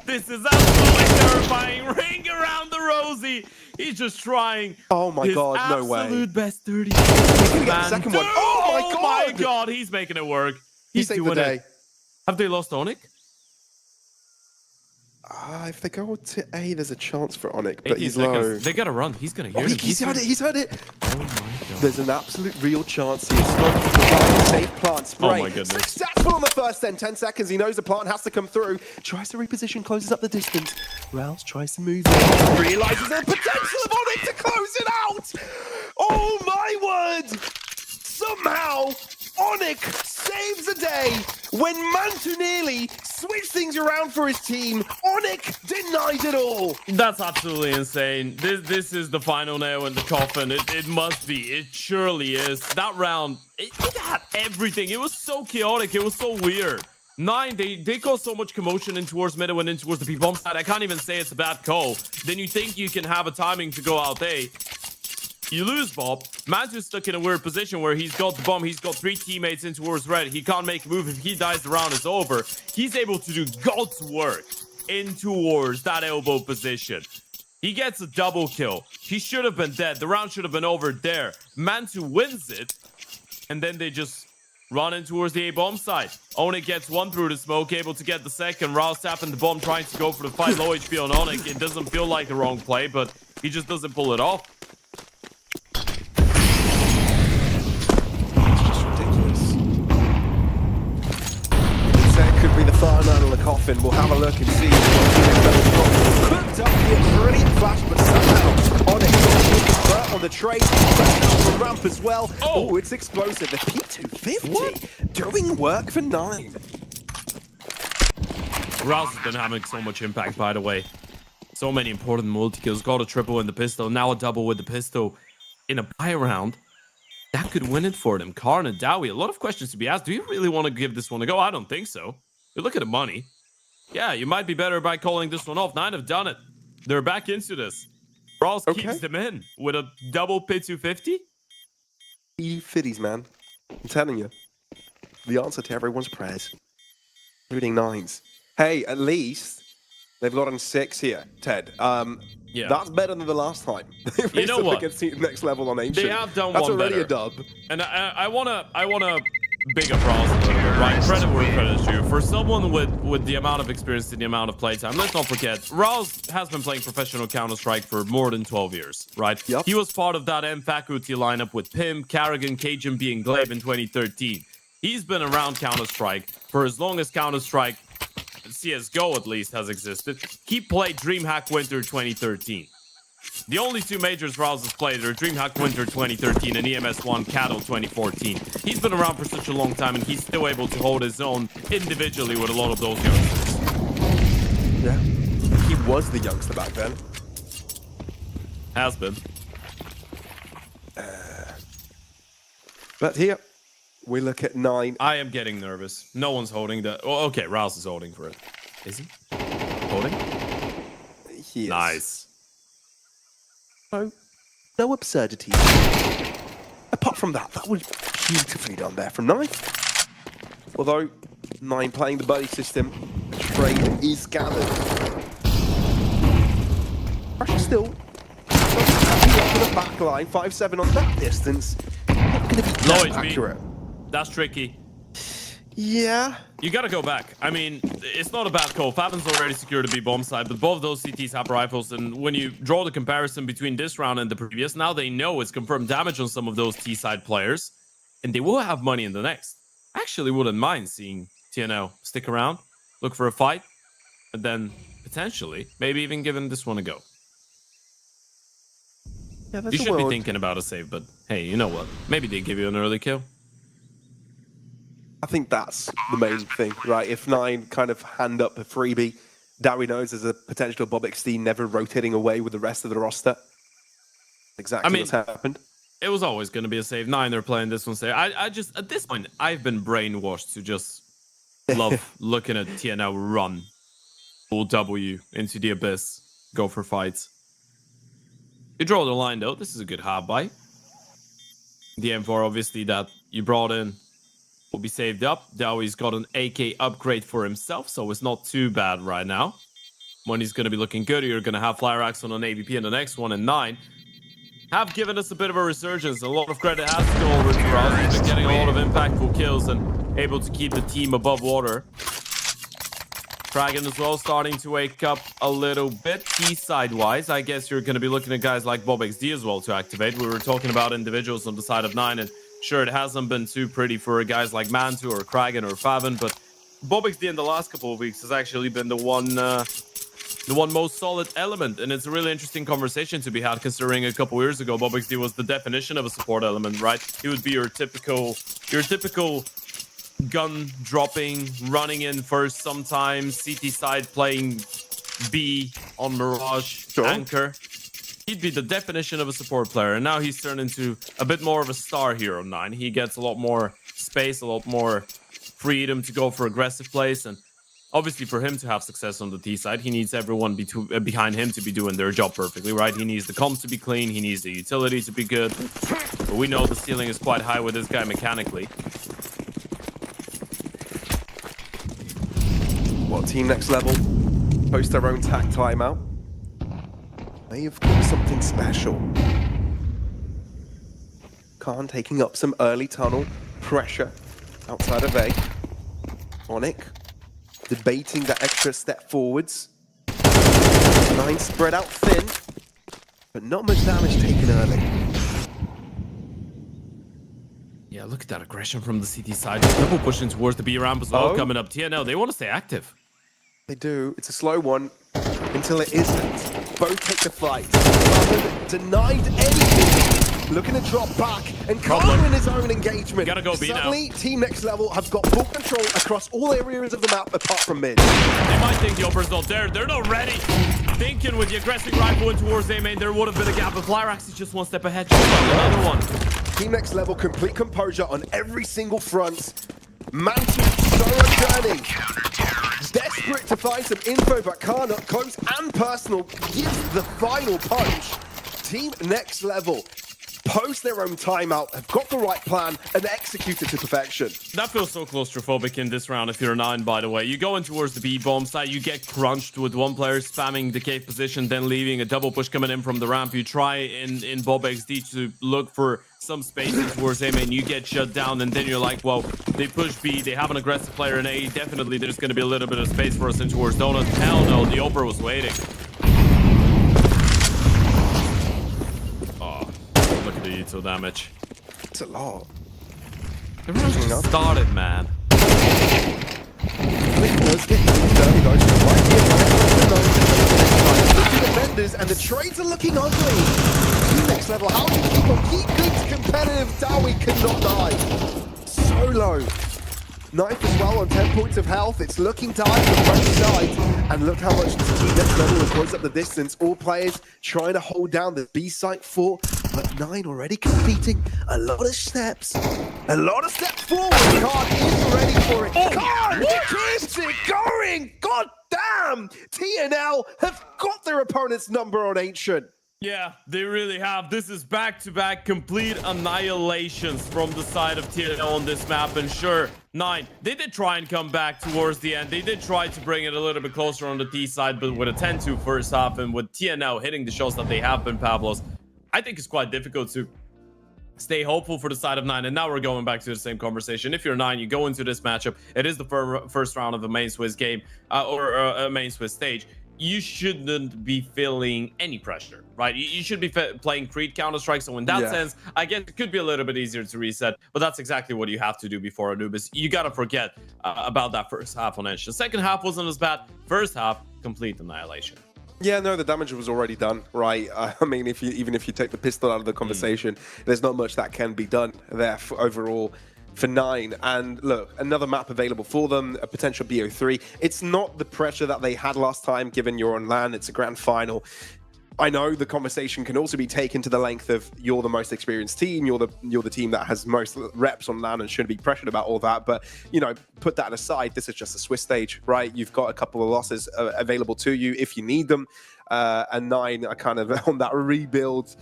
this is absolutely terrifying. Ring around the rosy. He's just trying. Oh my god, no way. Absolute best 30. He's gonna get the second one. Oh my god, he's making it work. He's saved doing the day. it. Have they lost Onyx? If they go to A, there's a chance for Onyx, but 18 he's seconds. low. They gotta run. He's gonna hear it. He's heard it. He's heard it. Oh my god. There's an absolute real chance here. Smoke, safe plant spray. Oh my goodness. Successful on the first 10 seconds. He knows the plant has to come through. Tries to reposition, closes up the distance. Rouse tries to move in. Realizes the potential of Onyx to close it out. Oh my word. Somehow, Onyx saves the day when Mantunili switched things around for his team. Onyx denies it all. That's absolutely insane. This is the final nail in the coffin. It must be. It surely is. That round, it had everything. It was so chaotic. It was so weird. 9, they caused so much commotion in towards mid and in towards the B-bomb side. I can't even say it's a bad call. Then you think you can have a timing to go out A. You lose Bob. Mantu's stuck in a weird position where he's got the bomb. He's got 3 teammates in towards red. He can't make a move. If he dies, the round is over. He's able to do God's work in towards that elbow position. He gets a double kill. He should have been dead. The round should have been over there. Mantu wins it. And then they just run in towards the A-bomb side. Onyx gets 1 through the smoke, able to get the second. Rouse tapping the bomb, trying to go for the fight. Low HP on Onyx. It doesn't feel like the wrong play, but he just doesn't pull it off. Could be the final nail in the coffin. We'll have a look and see. Cooked up here, brilliant flash, but somehow Onyx on the trade, on the ramp as well. Oh, it's explosive. The P250 doing work for 9. Rouse has been having so much impact, by the way. So many important multi-kills. Got a triple in the pistol, now a double with the pistol in a buy round. That could win it for them. Karn and Dowie, a lot of questions to be asked. Do you really want to give this one a go? I don't think so. You look at the money. Yeah, you might be better by calling this one off. 9 have done it. They're back into this. Rouse keeps them in with a double pit 250. Fitties, man. I'm telling you. The answer to everyone's prayers. Including 9s. Hey, at least they've gotten 6 here, Ted. Yeah. That's better than the last time. You know what? Against the next level on Ancient. They have done That's one already better. a dub. And I wanna big up Rouse a little bit, right? Credit where credit's due. For someone with the amount of experience and the amount of playtime, let's not forget, Rouse has been playing professional Counter-Strike for more than 12 years, right? Yep. He was part of that M faculty lineup with Pim, Carrigan, Cajun being Glaive in 2013. He's been around Counter-Strike for as long as Counter-Strike, CSGO at least, has existed. He played DreamHack Winter 2013. The only 2 majors Rouse has played are DreamHack Winter 2013 and EMS1 Cattle 2014. He's been around for such a long time, and he's still able to hold his own individually with a lot of those youngsters. Yeah. He was the youngster back then. Has been. But here, we look at 9. I am getting nervous. No one's holding the... Oh, okay, Rouse is holding for it. Is he? Holding? He is. Nice. No absurdity. Apart from that, that was beautifully done there from 9. Although, 9 playing the buddy system, the trade is gathered. Pressure still. For the back line, 5-7 on that distance. Not going to be Low that HP. accurate. That's tricky. Yeah. You gotta go back. I mean, it's not a bad call. Favin's already secured a B-bomb side, but both of those CTs have rifles, and when you draw the comparison between this round and the previous, now they know it's confirmed damage on some of those T-side players, and they will have money in the next. I actually wouldn't mind seeing TNL stick around, look for a fight, and then potentially, maybe even giving this one a go. Yeah, You should be thinking about a save, but hey, you know what? Maybe they give you an early kill. I think that's the main thing, right? If 9 kind of hand up a freebie, Dowie knows there's a potential Bob XD never rotating away with the rest of the roster. Exactly what's happened. It was always going to be a save. 9, they're playing this one save. I just, at this point, I've been brainwashed to just love looking at TNL run full W into the abyss, go for fights. You draw the line though. This is a good half buy. The M4 obviously that you brought in will be saved up. Dowie's got an AK upgrade for himself, so it's not too bad right now. Money's going to be looking good. You're going to have Flyer Axe on an AVP in the next one, and 9 have given us a bit of a resurgence. A lot of credit has to go over to Mirage. He's been getting a lot of impactful kills and able to keep the team above water. Kragan as well starting to wake up a little bit. T-side wise, I guess you're going to be looking at guys like BobXD as well to activate. We were talking about individuals on the side of 9, and sure, it hasn't been too pretty for guys like Mantu or Kragan or Faven, but BobXD in the last couple of weeks has actually been the one most solid element, and it's a really interesting conversation to be had, considering a couple years ago BobXD was the definition of a support element, right? He would be your typical gun dropping, running in first sometimes, CT side playing B on Mirage, sure. Anchor. He'd be the definition of a support player, and now he's turned into a bit more of a star here on 9. He gets a lot more space, a lot more freedom to go for aggressive plays, and obviously for him to have success on the T side, he needs everyone behind him to be doing their job perfectly, right? He needs the comms to be clean, he needs the utility to be good, but we know the ceiling is quite high with this guy mechanically. Well, Team Next Level post their own tack timeout. They've got something special. Khan taking up some early tunnel pressure outside of A. Onic debating that extra step forwards. 9 spread out thin, but not much damage taken early. Yeah, look at that aggression from the CT side. Double pushing towards the B ramp as well, coming up. TNL, they want to stay active. They do. It's a slow one until it isn't. Both take the fight. Faven denied anything. Looking to drop back and Khan in his own engagement. Gotta go B now. Suddenly, Team Next Level have got full control across all areas of the map apart from mid. They might think the Oper's not there. They're not ready. Thinking with the aggressive rifle in towards A main, there would have been a gap, but Flyrax is just one step ahead. Another one. Team Next Level, complete composure on every single front. Mantle, solo journey. Desperate to find some info, but Khan up close and personal gives the final punch. Team Next Level, post their own timeout, have got the right plan and execute it to perfection. That feels so claustrophobic in this round if you're 9, by the way. You go in towards the B bomb side, you get crunched with one player spamming the cave position, then leaving a double push coming in from the ramp. You try in BobXD to look for some spacing towards A main, you get shut down, and then you're like, well, they push B, they have an aggressive player in A, definitely there's going to be a little bit of space for us in towards Donut. Hell no, the Oper was waiting. Oh, look at the Util damage. It's a lot. The round just started, man. It does get used early though, so it might be a defenders, and the trades are looking ugly. Team Next Level, how do you keep good competitive? Dowie cannot die. So low. Knife as well on 10 points of health. It's looking dire from both sides. And look how much Team Next Level has closed up the distance. All players trying to hold down the B site 4, but 9 already completing a lot of steps. A lot of steps forward. Khan is ready for it. Khan keeps it going. God damn. TNL have got their opponent's number on Ancient. Yeah, they really have. This is back-to-back complete annihilations from the side of TNL on this map. And sure, 9, they did try and come back towards the end. They did try to bring it a little bit closer on the T side, but with a 10-2 first half and with TNL hitting the shots that they have been, Pavlos, I think it's quite difficult to stay hopeful for the side of 9. And now we're going back to the same conversation. If you're 9, you go into this matchup. It is the first round of a main Swiss game or a main Swiss stage. You shouldn't be feeling any pressure, right? You should be playing Creed Counter-Strike. So in that sense, I guess it could be a little bit easier to reset, but that's exactly what you have to do before Anubis. You got to forget about that first half on Edge. The second half wasn't as bad. First half, complete annihilation. Yeah, no, the damage was already done, right? I mean, even if you take the pistol out of the conversation, there's not much that can be done there overall for 9. And look, another map available for them, a potential BO3. It's not the pressure that they had last time, given you're on LAN. It's a grand final. I know the conversation can also be taken to the length of you're the most experienced team, you're the team that has most reps on LAN and shouldn't be pressured about all that. But put that aside. This is just a Swiss stage, right? You've got a couple of losses available to you if you need them. And 9 are kind of on that rebuild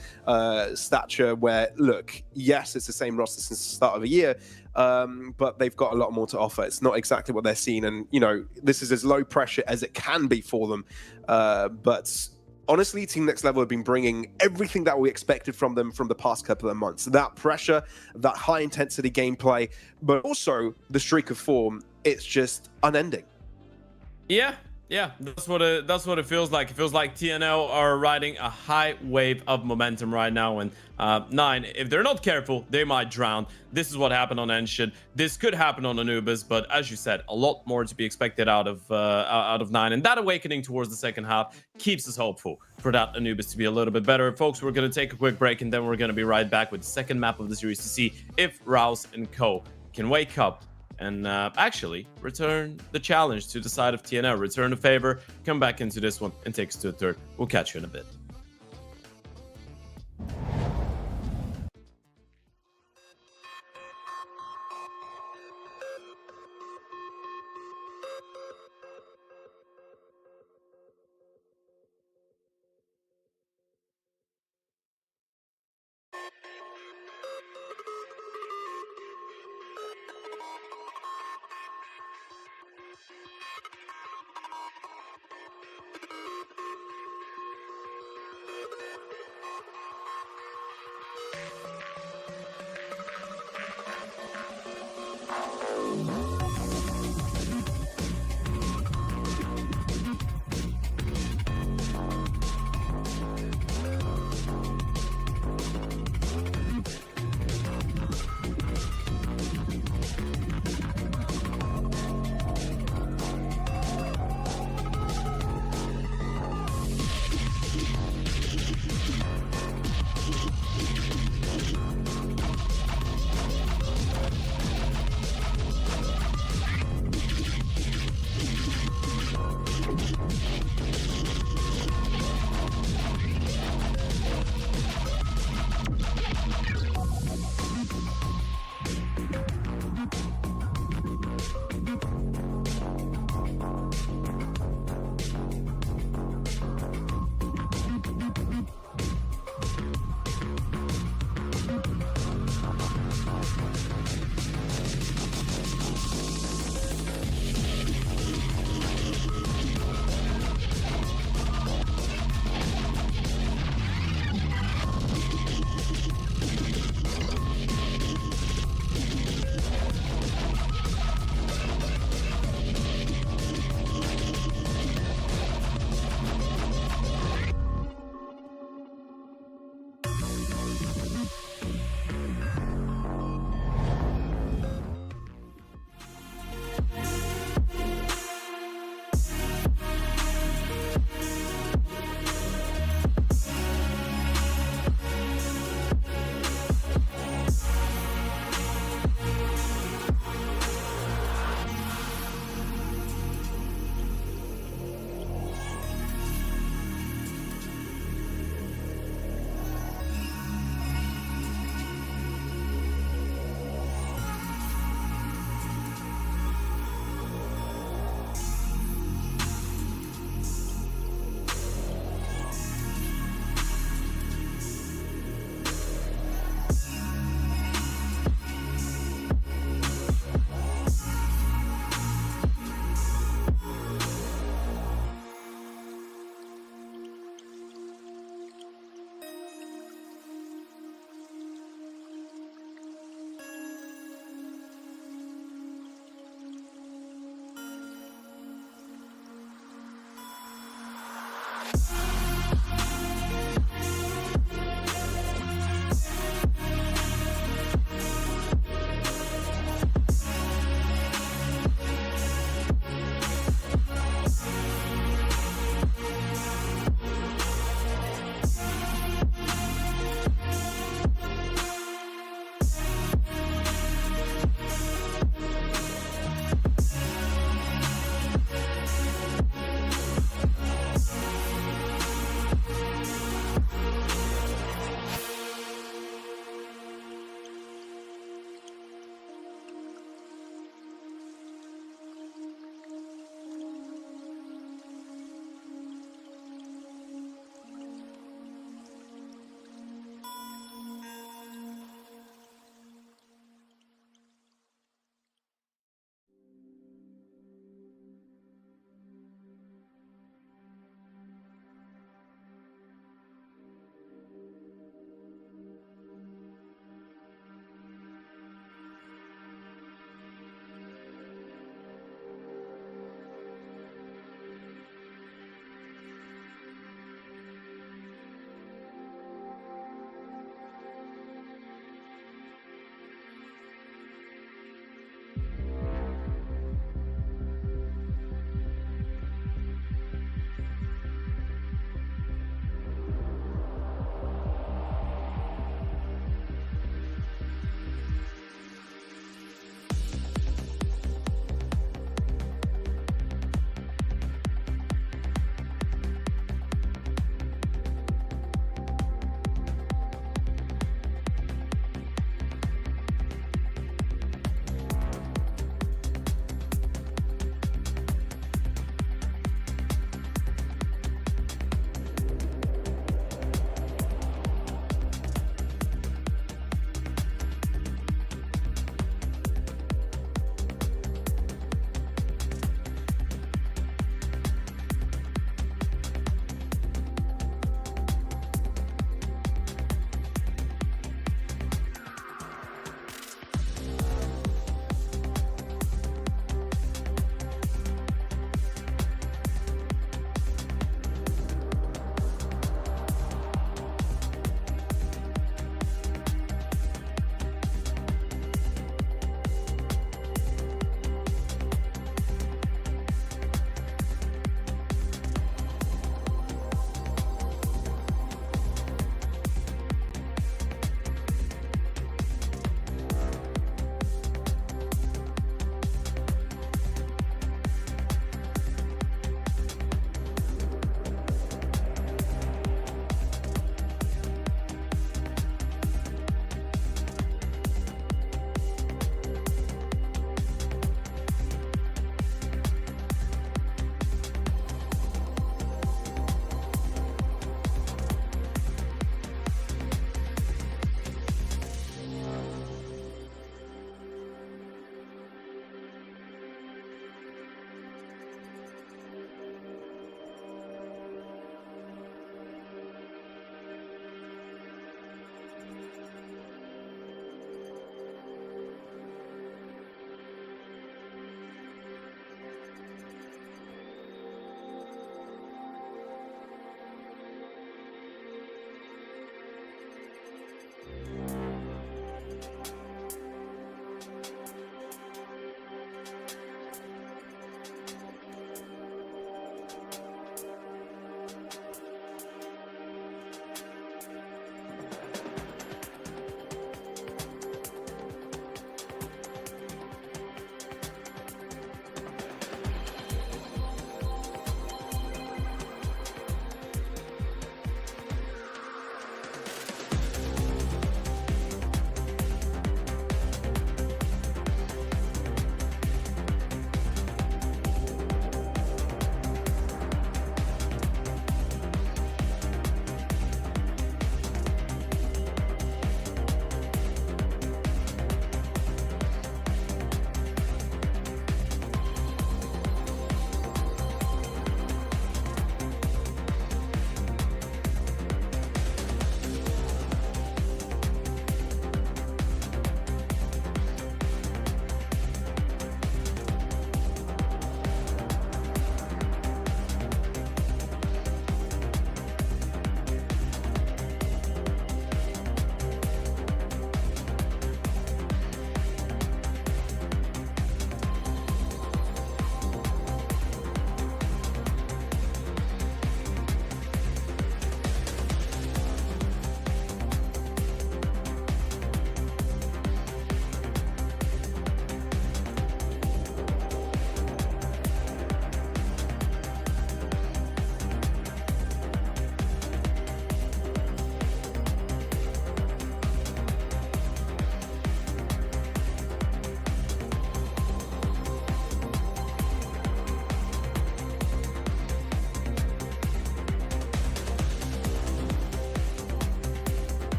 stature where, look, yes, it's the same roster since the start of the year, but they've got a lot more to offer. It's not exactly what they're seeing, and this is as low pressure as it can be for them. But honestly, Team Next Level have been bringing everything that we expected from them from the past couple of months. That pressure, that high-intensity gameplay, but also the streak of form. It's just unending. Yeah, that's what it feels like. It feels like TNL are riding a high wave of momentum right now, and 9, if they're not careful, they might drown. This is what happened on Ancient. This could happen on Anubis, but as you said, a lot more to be expected out of 9, and that awakening towards the second half keeps us hopeful for that Anubis to be a little bit better. Folks, we're going to take a quick break, and then we're going to be right back with the second map of the series to see if Rouse and Co can wake up and actually return the challenge to the side of TNL, return the favor, come back into this one, and take us to a third. We'll catch you in a bit.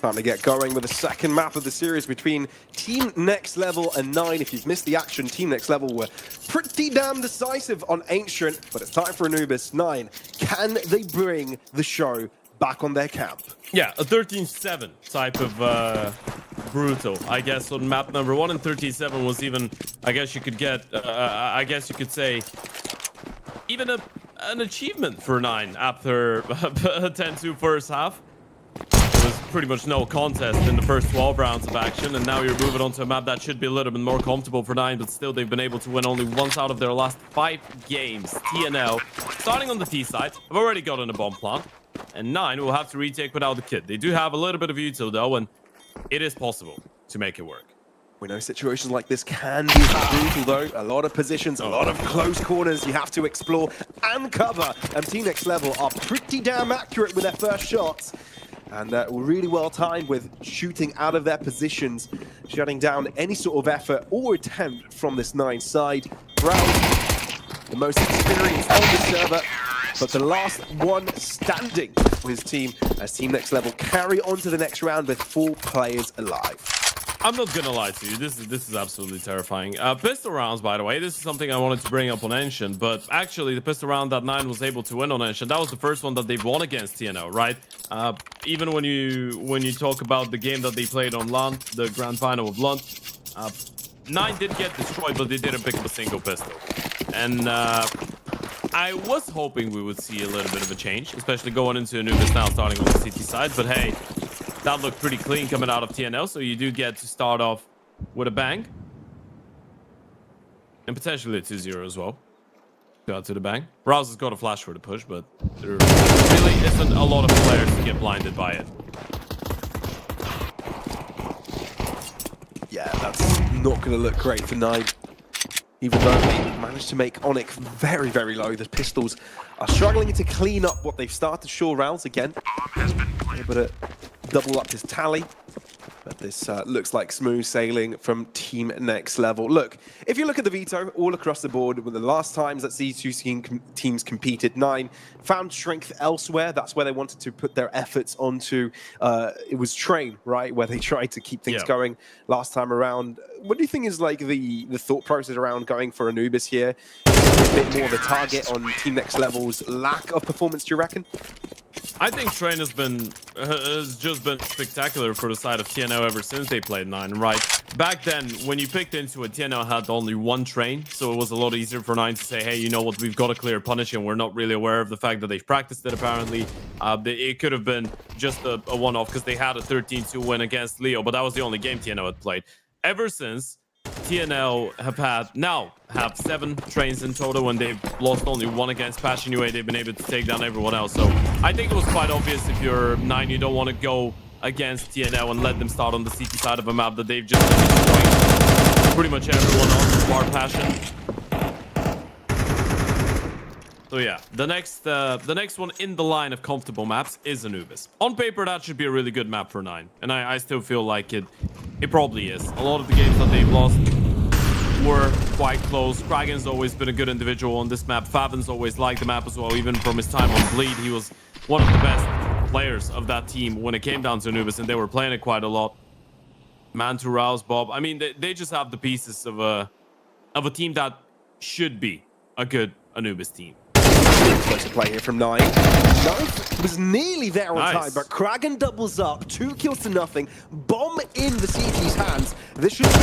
Time to get going with the second map of the series between Team Next Level and 9. If you've missed the action, Team Next Level were pretty damn decisive on Ancient, but it's time for Anubis. 9, can they bring the show back on their camp? Yeah, a 13-7 type of brutal, I guess, on map number 1, and 13-7 was even, I guess you could get, I guess you could say, even an achievement for 9 after a 10-2 first half. There was pretty much no contest in the first 12 rounds of action, and now you're moving on to a map that should be a little bit more comfortable for 9, but still they've been able to win only once out of their last 5 games. TNL, starting on the T side, have already gotten a bomb plant, and 9 will have to retake without the kit. They do have a little bit of util though, and it is possible to make it work. We know situations like this can be brutal though. A lot of positions, a lot of close corners you have to explore and cover. And Team Next Level are pretty damn accurate with their first shots. And really well timed with shooting out of their positions, shutting down any sort of effort or attempt from this 9 side. Brown, the most experienced on the server, but the last one standing for his team as Team Next Level carry on to the next round with 4 players alive. I'm not gonna lie to you, this is absolutely terrifying. Pistol rounds, by the way, this is something I wanted to bring up on Ancient, but actually the pistol round that 9 was able to win on Ancient, that was the first one that they've won against TNO, right? Even when you talk about the game that they played on Lunt, the grand final of Lunt, 9 did get destroyed, but they didn't pick up a single pistol. And I was hoping we would see a little bit of a change, especially going into Anubis now starting on the CT side, but hey, that looked pretty clean coming out of TNL, so you do get to start off with a bang. And potentially a 2-0 as well. Go out to the bang. Rouse has got a flash for the push, but there really isn't a lot of players to get blinded by it. Yeah, that's not going to look great for 9. Even though they managed to make Onyx very, very low, the Pistols are struggling to clean up what they've started. Sure, rounds again. Able to double up his tally. But this looks like smooth sailing from Team Next Level. Look, if you look at the Veto all across the board, with the last times that these two teams competed, 9 found strength elsewhere. That's where they wanted to put their efforts onto. It was Train, right, where they tried to keep things going last time around. What do you think is like the thought process around going for Anubis here? A bit more of a target on Team Next Level's lack of performance, do you reckon? I think Train has just been spectacular for the side of TNO ever since they played 9, right? Back then, when you picked into it, TNO had only 1 Train, so it was a lot easier for 9 to say, hey, you know what, we've got a clear punish, and we're not really aware of the fact that they've practiced it, apparently. It could have been just a one-off, because they had a 13-2 win against Leo, but that was the only game TNO had played. Ever since, TNL have 7 trains in total, and they've lost only 1 against Passion UA. They've been able to take down everyone else. So I think it was quite obvious if you're 9, you don't want to go against TNL and let them start on the CT side of a map that they've just been destroying pretty much everyone on bar Passion. So yeah, the next one in the line of comfortable maps is Anubis. On paper, that should be a really good map for 9, and I still feel like it probably is. A lot of the games that they've lost were quite close. Kragen's always been a good individual on this map. Favin's always liked the map as well. Even from his time on Bleed, he was one of the best players of that team when it came down to Anubis, and they were playing it quite a lot. Man to Rouse, Bob. I mean, they just have the pieces of a team that should be a good Anubis team. Close to play here from 9. Was nearly there on time, but Kragen doubles up. 2 kills to nothing. Bomb in the CT's hands. This should be a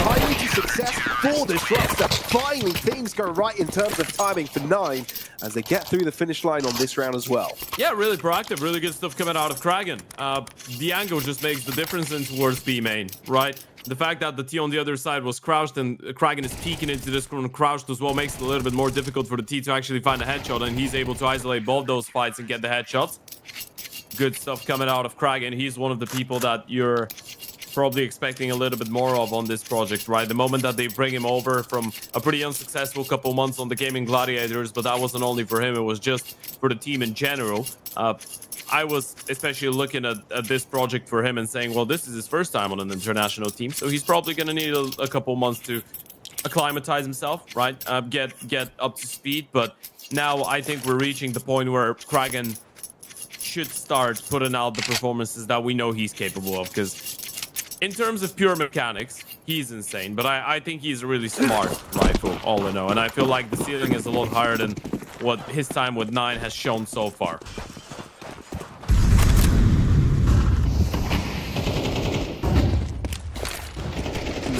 highly to success for this roster. Finally, things go right in terms of timing for 9 as they get through the finish line on this round as well. Yeah, really proactive. Really good stuff coming out of Kragen. The angle just makes the difference in towards B main, right? The fact that the T on the other side was crouched and Kragen is peeking into this one crouched as well makes it a little bit more difficult for the T to actually find a headshot, and he's able to isolate both those fights and get the headshots. Good stuff coming out of Kragen. He's one of the people that you're probably expecting a little bit more of on this project, right? The moment that they bring him over from a pretty unsuccessful couple months on the Gaming Gladiators, but that wasn't only for him, it was just for the team in general. I was especially looking at this project for him and saying, well, this is his first time on an international team, so he's probably going to need a couple months to acclimatize himself, right? Get up to speed. But now I think we're reaching the point where Kragen should start putting out the performances that we know he's capable of. Because in terms of pure mechanics, he's insane. But I think he's a really smart rifle, all in all. And I feel like the ceiling is a lot higher than what his time with 9 has shown so far.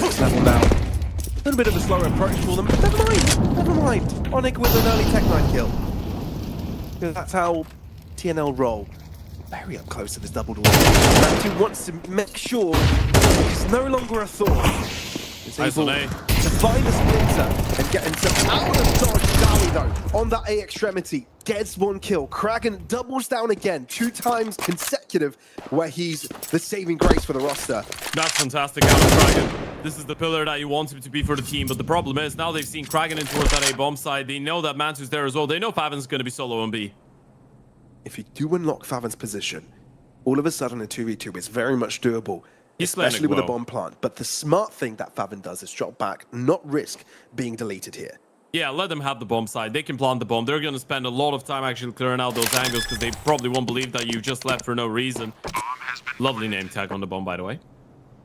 Next level now. A little bit of a slower approach for them. Never mind. Never mind. Onyx with an early Tech 9 kill. Because that's how TNL roll. Very up close to this double door. Mantu wants to make sure he's no longer a thought. He's able to find a splinter and get himself out of Dodge Valley though. On that A extremity, gets 1 kill. Kragan doubles down again, 2 times consecutive, where he's the saving grace for the roster. That's fantastic out of Kragan. This is the pillar that you want him to be for the team, but the problem is now they've seen Kragan in towards that A bomb side. They know that Mantu's there as well. They know Favin's going to be solo on B. If you do unlock Favin's position, all of a sudden a 2v2 is very much doable, especially with a bomb plant. But the smart thing that Favin does is drop back, not risk being deleted here. Yeah, let them have the bomb side. They can plant the bomb. They're going to spend a lot of time actually clearing out those angles because they probably won't believe that you just left for no reason. Lovely name tag on the bomb, by the way.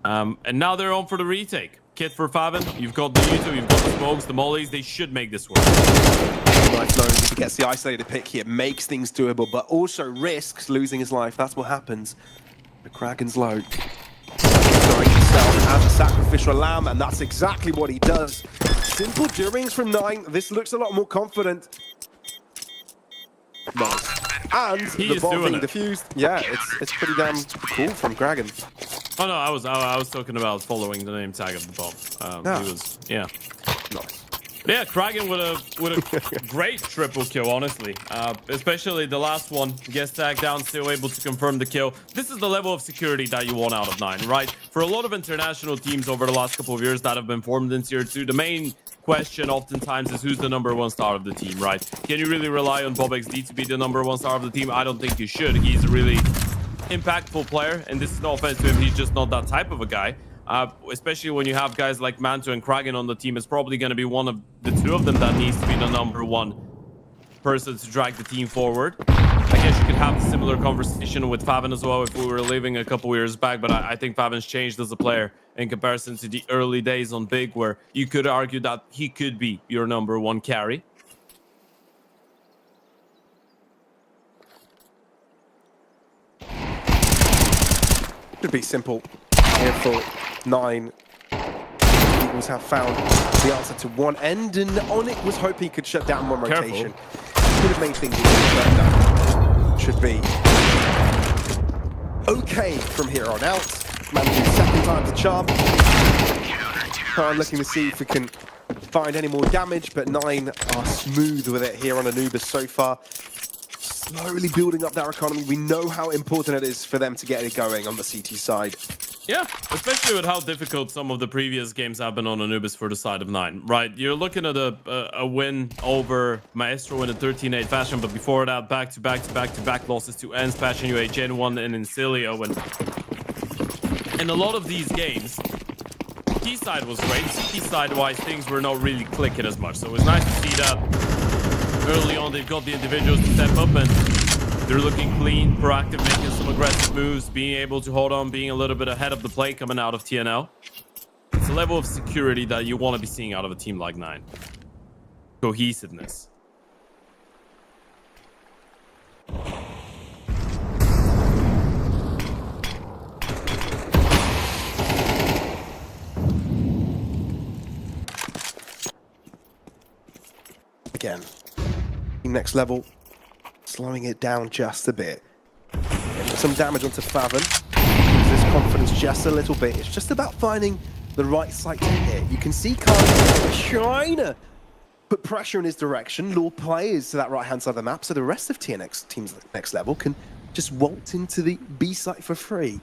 And now they're on for the retake. Kit for Favin. You've got the Veto, you've got the smokes, the mollies. They should make this work. Nice knows if he gets the isolated pick here, makes things doable, but also risks losing his life. That's what happens. The Kragan's low. Throwing himself as a sacrificial lamb, and that's exactly what he does. Simple doings from 9. This looks a lot more confident. Nice. And the bomb being defused. Yeah, it's pretty damn cool from Kragan. Oh no, I was talking about following the name tag of the bomb. He was, yeah. Nice. Yeah, Kragan with a great triple kill, honestly. Especially the last one. Gets tagged down, still able to confirm the kill. This is the level of security that you want out of 9, right? For a lot of international teams over the last couple of years that have been formed in Tier 2, the main question oftentimes is who's the #1 star of the team, right? Can you really rely on Bob XD to be the #1 star of the team? I don't think you should. He's a really impactful player, and this is no offense to him. He's just not that type of a guy. Especially when you have guys like Manto and Kragan on the team, it's probably going to be one of the 2 of them that needs to be the #1 person to drag the team forward. I guess you could have a similar conversation with Favin as well if we were living a couple years back, but I think Favin's changed as a player in comparison to the early days on Big, where you could argue that he could be your #1 carry. Should be simple here for 9. Eagles have found the answer to one end, and Onyx was hoping he could shut down one rotation. Could have made things easier, but that should be okay from here on out. Managing second time's a charm. Looking to see if we can find any more damage, but 9 are smooth with it here on Anubis so far. Slowly building up their economy. We know how important it is for them to get it going on the CT side. Yeah, especially with how difficult some of the previous games have been on Anubis for the side of 9, right? You're looking at a win over Maestro in a 13-8 fashion, but before that, back-to-back losses to Ens, Passion UA, Gen 1, and Incilio. And in a lot of these games, T side was great. CT side-wise, things were not really clicking as much. So it was nice to see that early on they've got the individuals to step up and they're looking clean, proactive, making some aggressive moves, being able to hold on, being a little bit ahead of the play coming out of TNL. It's a level of security that you want to be seeing out of a team like 9. Cohesiveness. Again, next level, slowing it down just a bit. Some damage onto Favin. His confidence just a little bit. It's just about finding the right site to hit. You can see Khan trying to put pressure in his direction, lure players to that right-hand side of the map, so the rest of TNX teams next level can just waltz into the B site for free.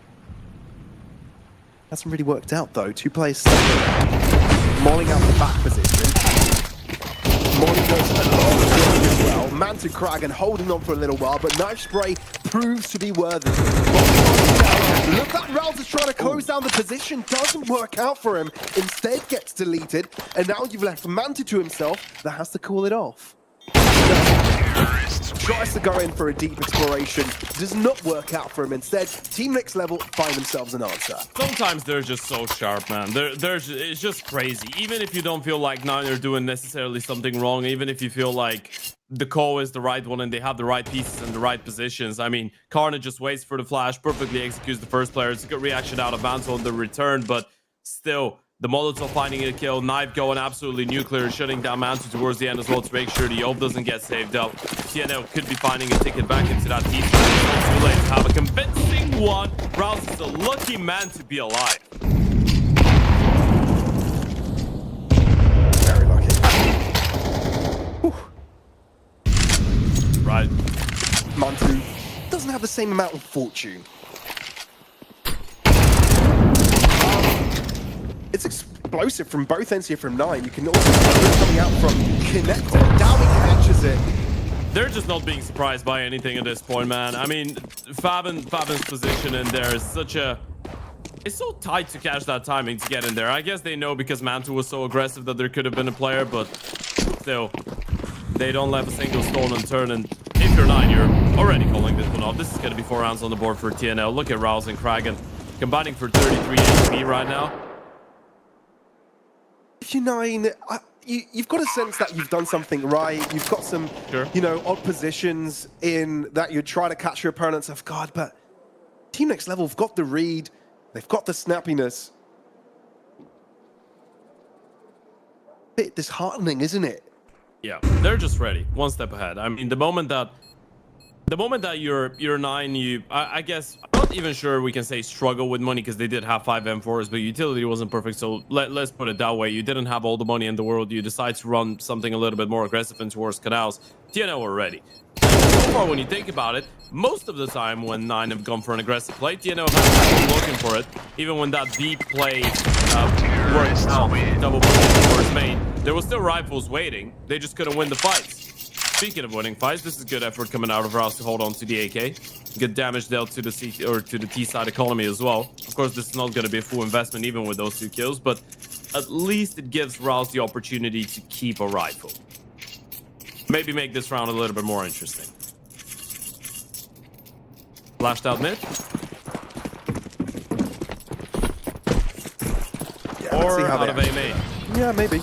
Hasn't really worked out though. 2 players stuck, mauling out the back position. Monte does a lot of damage as well. Monte Kragan holding on for a little while, but Knife Spray proves to be worthy. Look, that Rouser's trying to close down the position. Doesn't work out for him. Instead gets deleted. And now you've left Monte to himself that has to call it off. tries to go in for a deep exploration, does not work out for him. Instead, Team Next Level find themselves an answer. Sometimes they're just so sharp, man. It's just crazy. Even if you don't feel like Nine are doing necessarily something wrong, even if you feel like the call is the right one and they have the right pieces and the right positions. I mean, Karna just waits for the flash, perfectly executes the first player. It's a good reaction out of Vance on the return, but still, the Molotov finding a kill, Knife going absolutely nuclear, shutting down Monte towards the end as well to make sure the Ove doesn't get saved up. TNL could be finding a ticket back into that team. It's not too late to have a convincing one. Rouse is a lucky man to be alive. Very lucky. Whew. Right. Monte doesn't have the same amount of fortune. It's explosive from both ends here from 9. You can also see it coming out from Connector. Downing catches it. They're just not being surprised by anything at this point, man. I mean, Fabin's position in there is such a... It's so tight to catch that timing to get in there. I guess they know because Mantu was so aggressive that there could have been a player, but still, they don't let a single stone unturned. And if you're 9, you're already calling this one off. This is going to be 4 rounds on the board for TNL. Look at Rouse and Kragan combining for 33 HP right now. If you're 9, you've got a sense that you've done something right. You've got some, you know, odd positions in that you try to catch your opponents off guard, but Team Next Level have got the read. They've got the snappiness. Bit disheartening, isn't it? Yeah, they're just ready, one step ahead. I mean, the moment that you're 9, I guess I'm not even sure we can say struggle with money because they did have 5 M4s, but utility wasn't perfect. So let's put it that way. You didn't have all the money in the world. You decide to run something a little bit more aggressive and towards canals. TNL were ready. So far, when you think about it, most of the time when 9 have gone for an aggressive play, TNL have been looking for it. Even when that deep play worked out, double position towards main, there was still rifles waiting. They just couldn't win the fights. Speaking of winning fights, this is good effort coming out of Rouse to hold on to the AK. Good damage dealt to the C or to the T side economy as well. Of course, this is not going to be a full investment even with those 2 kills, but at least it gives Rouse the opportunity to keep a rifle. Maybe make this round a little bit more interesting. Flashed out mid. Yeah, or out of A main. Yeah, maybe.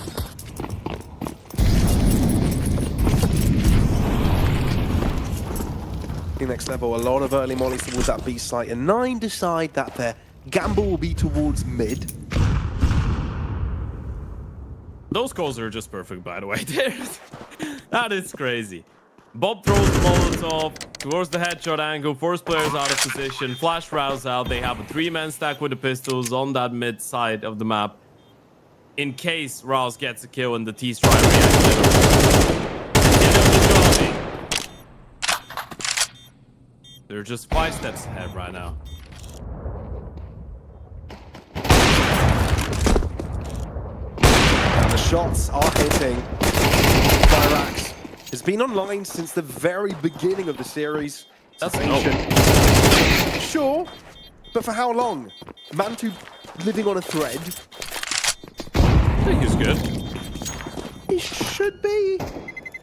Next Level, a lot of early mollies towards that B site, and 9 decide that their gamble will be towards mid. Those calls are just perfect, by the way. That is crazy. Bob throws the Molotov towards the headshot angle, force players out of position, flash Rouse out. They have a 3-man stack with the pistols on that mid side of the map. In case Rouse gets a kill and the T-strike reacts. They're just 5 steps ahead right now. And the shots are hitting. Mirage has been online since the very beginning of the series. That's ancient. Sure, but for how long? Mantu living on a thread. I think he's good. He should be.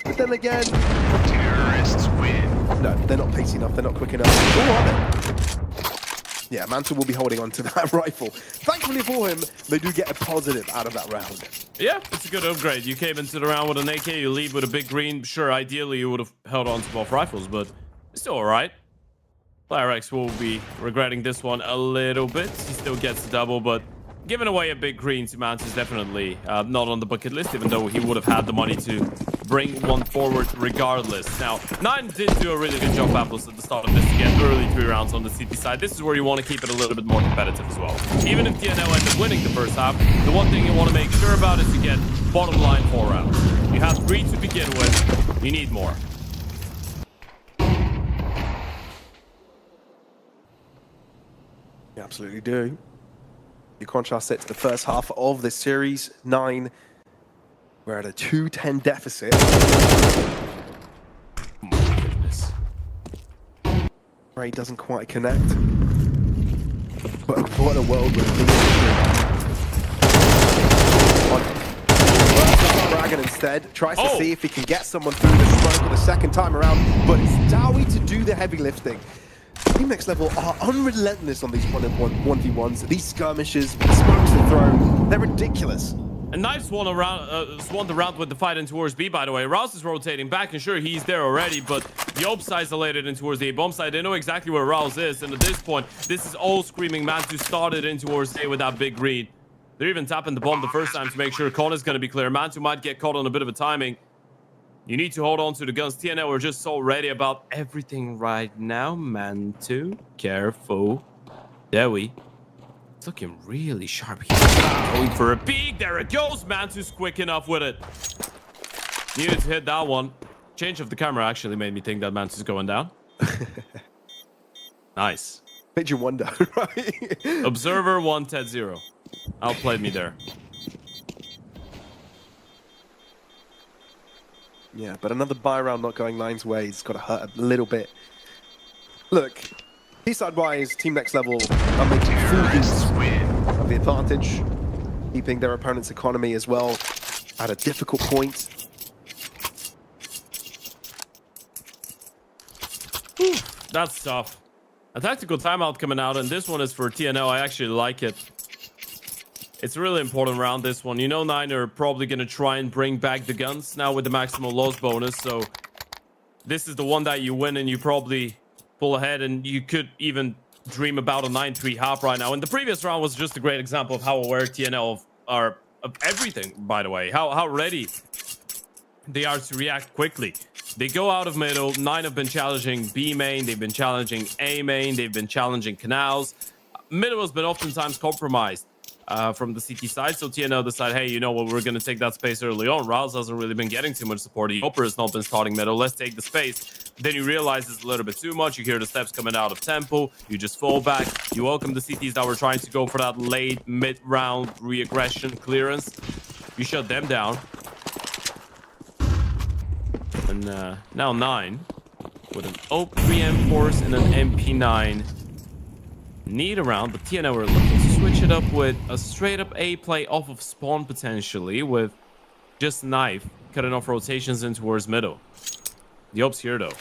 But then again... Terrorists win. No, they're not pacey enough. They're not quick enough. Or are they? Yeah, Mantle will be holding on to that rifle. Thankfully for him, they do get a positive out of that round. Yeah, it's a good upgrade. You came into the round with an AK, you leave with a big green. Sure, ideally you would have held on to both rifles, but it's still all right. PlayerX will be regretting this one a little bit. He still gets a double, but giving away a big green to Mount is definitely not on the bucket list, even though he would have had the money to bring one forward regardless. Now, 9 did do a really good job, Apples, at the start of this to get early 3 rounds on the CT side. This is where you want to keep it a little bit more competitive as well. Even if TNL ends up winning the first half, the one thing you want to make sure about is to get bottom line 4 rounds. You have 3 to begin with. You need more. You absolutely do. You contrast it to the first half of this series. 9, we're at a 2-10 deficit. Oh my goodness. Ray doesn't quite connect. But what a world we're living in. and instead tries to see if he can get someone through the smoke for the second time around, but it's Dowie to do the heavy lifting. Team Next Level are unrelentless on these 1v1s. These skirmishes, the smokes they throw, they're ridiculous. And Knife swung the round with the fight in towards B, by the way. Rouse is rotating back, and sure, he's there already, but the Ops isolated in towards the A bomb side. They know exactly where Rouse is, and at this point, this is all screaming Mantu started in towards A with that big green. They're even tapping the bomb the first time to make sure Con is going to be clear. Mantu might get caught on a bit of a timing. You need to hold on to the guns. TNL, we're just so ready about everything right now. Mantu, careful. Dewi. It's looking really sharp. He's going for a peek. There it goes. Mantu's quick enough with it. Needed to hit that one. Change of the camera actually made me think that Mantu's going down. Nice. Made you wonder, right? Observer 1, Ted 0. Outplayed me there. Yeah, but another buy round not going Nine's way. It's got to hurt a little bit. Look, P-side-wise, Team Next Level are making full use of the advantage, keeping their opponent's economy as well at a difficult point. Whew, that's tough. A tactical timeout coming out, and this one is for TNL. I actually like it. It's a really important round, this one. You know, Nine are probably going to try and bring back the guns now with the maximum loss bonus. So this is the one that you win and you probably pull ahead, and you could even dream about a 9-3 half right now. And the previous round was just a great example of how aware TNL are of everything, by the way. How ready they are to react quickly. They go out of middle. Nine have been challenging B main. They've been challenging A main. They've been challenging canals. Middle has been oftentimes compromised from the CT side. So TNL decide, hey, you know what? We're going to take that space early on. Rouse hasn't really been getting too much support. The Hopper has not been starting middle. Let's take the space. Then you realize it's a little bit too much. You hear the steps coming out of tempo. You just fall back. You welcome the CTs that were trying to go for that late mid-round re-aggression clearance. You shut them down. And now 9 with an OP3M force and an MP9. Need around, but TNL are looking to switch it up with a straight up A play off of spawn potentially with just Knife cutting off rotations in towards middle. The Ops here though.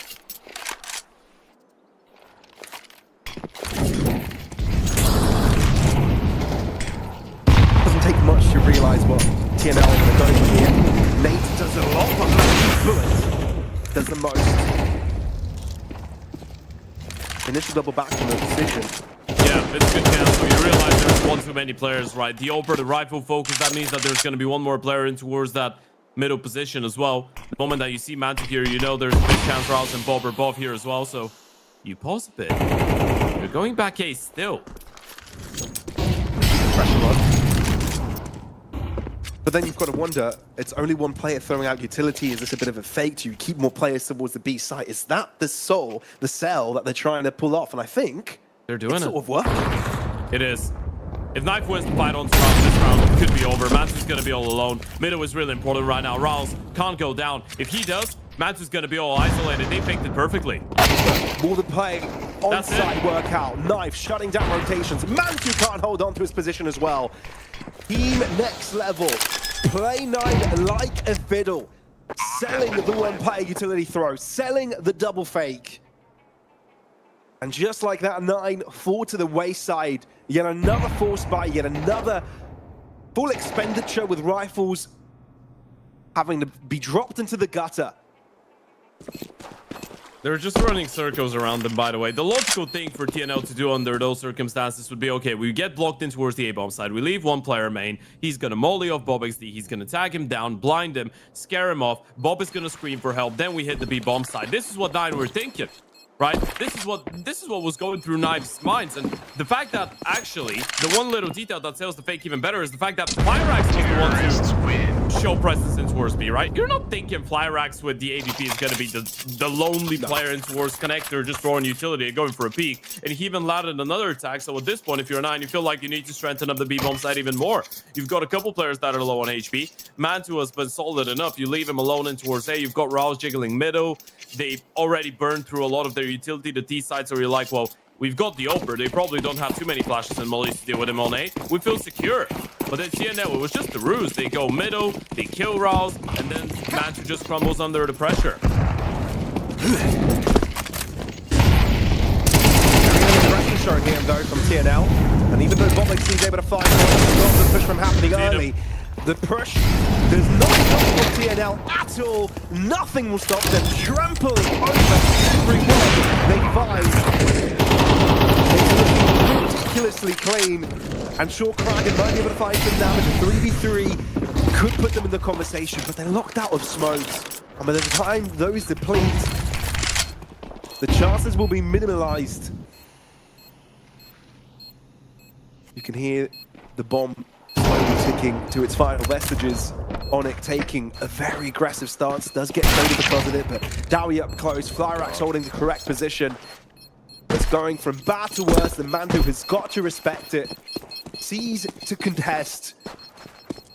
Doesn't take much to realize what TNL are going to go for here. Nate does a lot, but Bullet does the most. Initial double back on the decision. Yeah, it's a good chance. So you realize there's one too many players, right? The Oper, the rifle focus, that means that there's going to be one more player in towards that middle position as well. The moment that you see Mantic here, you know there's a big chance Rouse and Bob are above here as well. So you pause a bit. You're going back A still. Pressure run. But then you've got to wonder, it's only one player throwing out utility. Is this a bit of a fake? Do you keep more players towards the B site? Is that the sell that they're trying to pull off? And I think they're doing it's sort of working. It is. If Knife wins the fight on this round, it could be over. Mantu's going to be all alone. Middle is really important right now. Rouse can't go down. If he does, Mantu's going to be all isolated. They picked it perfectly. More than playing on-site workout. Knife shutting down rotations. Mantu can't hold on to his position as well. Team Next Level. Play 9 like a fiddle. Selling the one-player utility throw. Selling the double fake. And just like that, 9 fall to the wayside. Yet another force buy, yet another full expenditure with rifles having to be dropped into the gutter. They're just running circles around them, by the way. The logical thing for TNL to do under those circumstances would be, okay, we get blocked in towards the A-bomb side. We leave one player main. He's going to molly off Bob XD. He's going to tag him down, blind him, scare him off. Bob is going to scream for help. Then we hit the B-bomb side. This is what 9 were thinking. Right? This is what was going through Knife's minds. And the fact that actually the one little detail that sells the fake even better is the fact that Flyrax was the one to show presence in towards B, right? You're not thinking Flyrax with the AVP is gonna be the lonely player in towards connector just throwing utility and going for a peek. And he even landed another attack. So at this point, if you're 9, you feel like you need to strengthen up the B bomb side even more. You've got a couple players that are low on HP. Mantu has been solid enough. You leave him alone in towards A. You've got Rouse jiggling middle. They've already burned through a lot of their utility, the T side, so you're like, well, we've got the Oper. They probably don't have too many flashes and mollies to deal with him on A. We feel secure. But But then TNL, it was just the ruse. They go middle, they kill Rouse, and then Mantu just crumbles under the pressure. Pressure showing here though from TNL, and even though Bobbix seems able to find the push from happening early, the push does not stop from TNL at all. Nothing will stop them trampling over everyone they find. It's ridiculously clean, and sure, Kraken might be able to find some damage. A 3v3 could put them in the conversation, but they're locked out of smokes, and by the time those deplete, the chances will be minimalized. You can hear the bomb slowly ticking to its final vestiges. Onyx taking a very aggressive stance, does get traded because of it, but Dowie up close, Flyrax holding the correct position. It's going from bad to worse. The Mandu has got to respect it, sees to contest,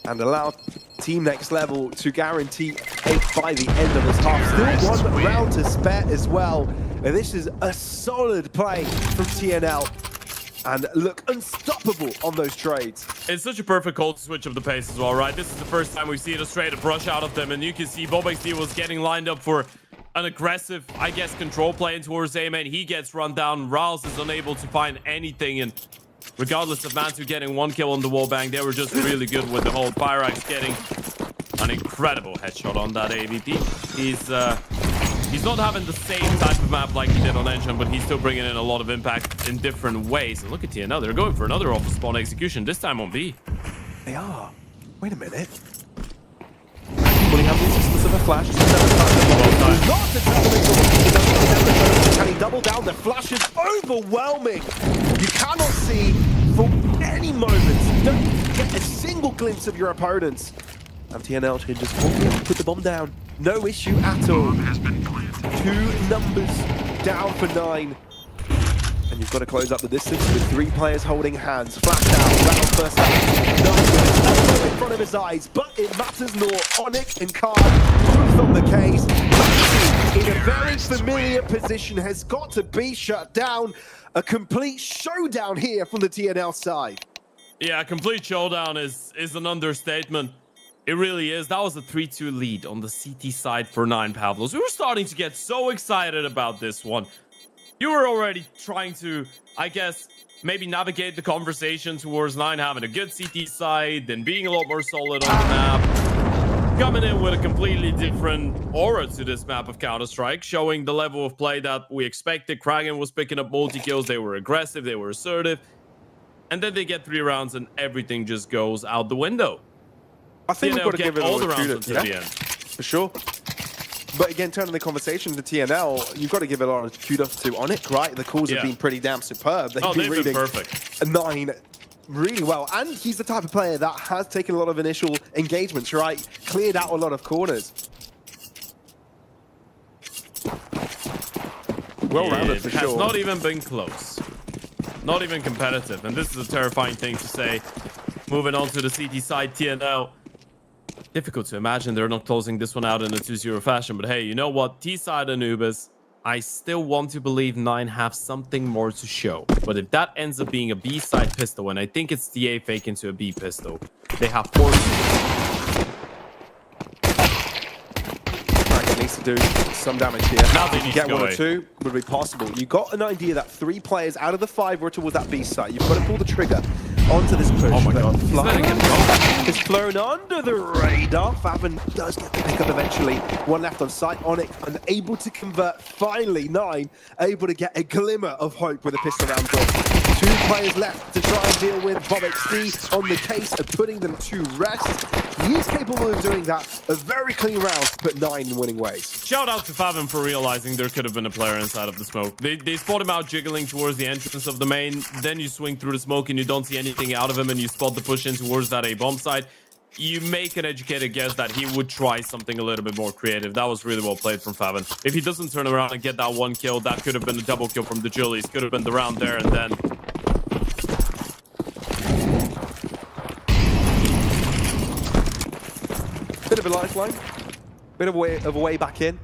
and allow Team Next Level to guarantee 8 by the end of this half. Still one round to spare as well. And this is a solid play from TNL. And look unstoppable on those trades. It's such a perfect cold switch of the pace as well, right? This is the first time we've seen a straight up rush out of them, and you can see Bobbix was getting lined up for an aggressive, I guess, control play towards A main. He gets run down. Rouse is unable to find anything, and regardless of Mantu getting 1 kill on the wallbang, they were just really good with the whole. Pyrax getting an incredible headshot on that AVP. He's not having the same type of map like he did on Engine, but he's still bringing in a lot of impact in different ways. And look at TNL, they're going for another off spawn execution, this time on B. They are. Wait a minute. Pulling out the assistance of a flash. Can he double down? The flash is overwhelming. You cannot see for any moment. You don't get a single glimpse of your opponents. And TNL can just put the bomb down. No issue at all. 2 numbers down for 9. And you've got to close up the distance with 3 players holding hands. Flash down, round first out. Numbers in front of his eyes, but it matters not. Onyx and Card both on the case. In a very familiar position, has got to be shut down. A complete showdown here from the TNL side. Yeah, complete showdown is an understatement. It really is. That was a 3-2 lead on the CT side for 9 Pavlos. We were starting to get so excited about this one. You were already trying to, I guess, maybe navigate the conversation towards 9 having a good CT side, then being a lot more solid on the map. Coming in with a completely different aura to this map of Counter-Strike, showing the level of play that we expected. Kraken was picking up multi-kills. They were aggressive. They were assertive. And then they get 3 rounds and everything just goes out the window. I think we've got to give it all the a rounds kudos, until the end. For sure. But again, turning the conversation to TNL, you've got to give a lot of kudos to Onyx, right? The calls have been pretty damn superb. They've been reading perfect. 9 really well. And he's the type of player that has taken a lot of initial engagements, right? Cleared out a lot of corners. Well-rounded for sure. It has not even been close. Not even competitive. And this is a terrifying thing to say. Moving on to the CT side, TNL. Difficult to imagine they're not closing this one out in a 2-0 fashion. But hey, you know what? T-side Anubis, I still want to believe 9 have something more to show. But if that ends up being a B-side pistol, and I think it's the A fake into a B pistol, they have 4. Kraken needs to do some damage here. Now they need get to go 1 or 2 would be possible. You got an idea that 3 players out of the 5 were towards that B site. You've got to pull the trigger onto this push. Oh my god. It's flown under the radar. Faven does get the pickup eventually. 1 left on site. Onyx unable to convert. Finally, 9 able to get a glimmer of hope with a pistol round drop. 2 players left to try and deal with. Bobbix on the case of putting them to rest. He is capable of doing that. A very clean round, but 9 in winning ways. Shout out to Faven for realizing there could have been a player inside of the smoke. They spot him out jiggling towards the entrance of the main. Then you swing through the smoke and you don't see anything out of him, and you spot the push in towards that A bomb side. You make an educated guess that he would try something a little bit more creative. That was really well played from Faven. If he doesn't turn around and get that 1 kill, that could have been a double kill from the Jullies. Could have been the round there and then. Bit of a lifeline. Bit of a way back in.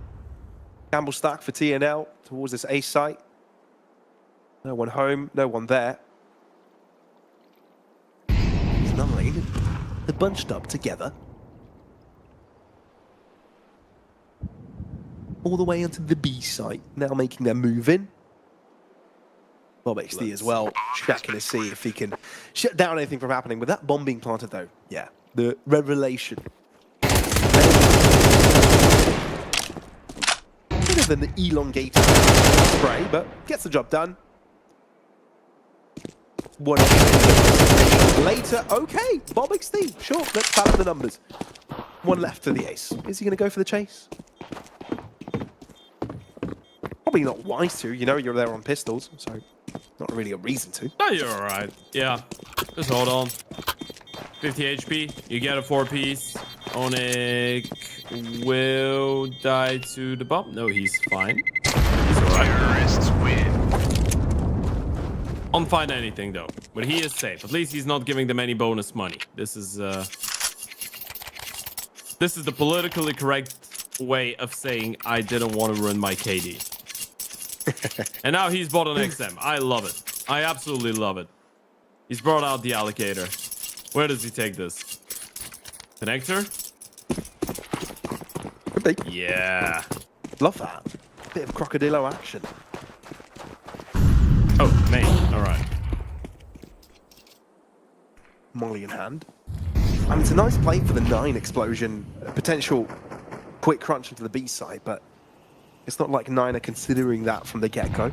Campbell stack for TNL towards this A site. No one home, no one there. It's 9. bunched up together. All the way onto the B site, now making their move in. Bob XD as well, checking to see if he can shut down anything from happening. With that bomb being planted though, yeah, the revelation. Better than the elongated spray, but gets the job done. One later, okay, Bob XD, sure, let's tally the numbers. One left for the ace. Is he going to go for the chase? Probably not wise to, you know, you're there on pistols, so not really a reason to. No, you're all right. Yeah, just hold on. 50 HP, you get a 4-piece. Onik will die to the bomb. No, he's fine. He's all right. Terrorists win. Won't find anything though, but he is safe. At least he's not giving them any bonus money. This is the politically correct way of saying I didn't want to ruin my KD. And now he's bought an XM. I love it. I absolutely love it. He's brought out the allocator. Where does he take this? Connector? Yeah. Love that. Bit of crocodilo action. Oh, main. All right. Molly in hand. I mean, it's a nice play for the 9 explosion. Potential quick crunch into the B side, but it's not like 9 are considering that from the get-go.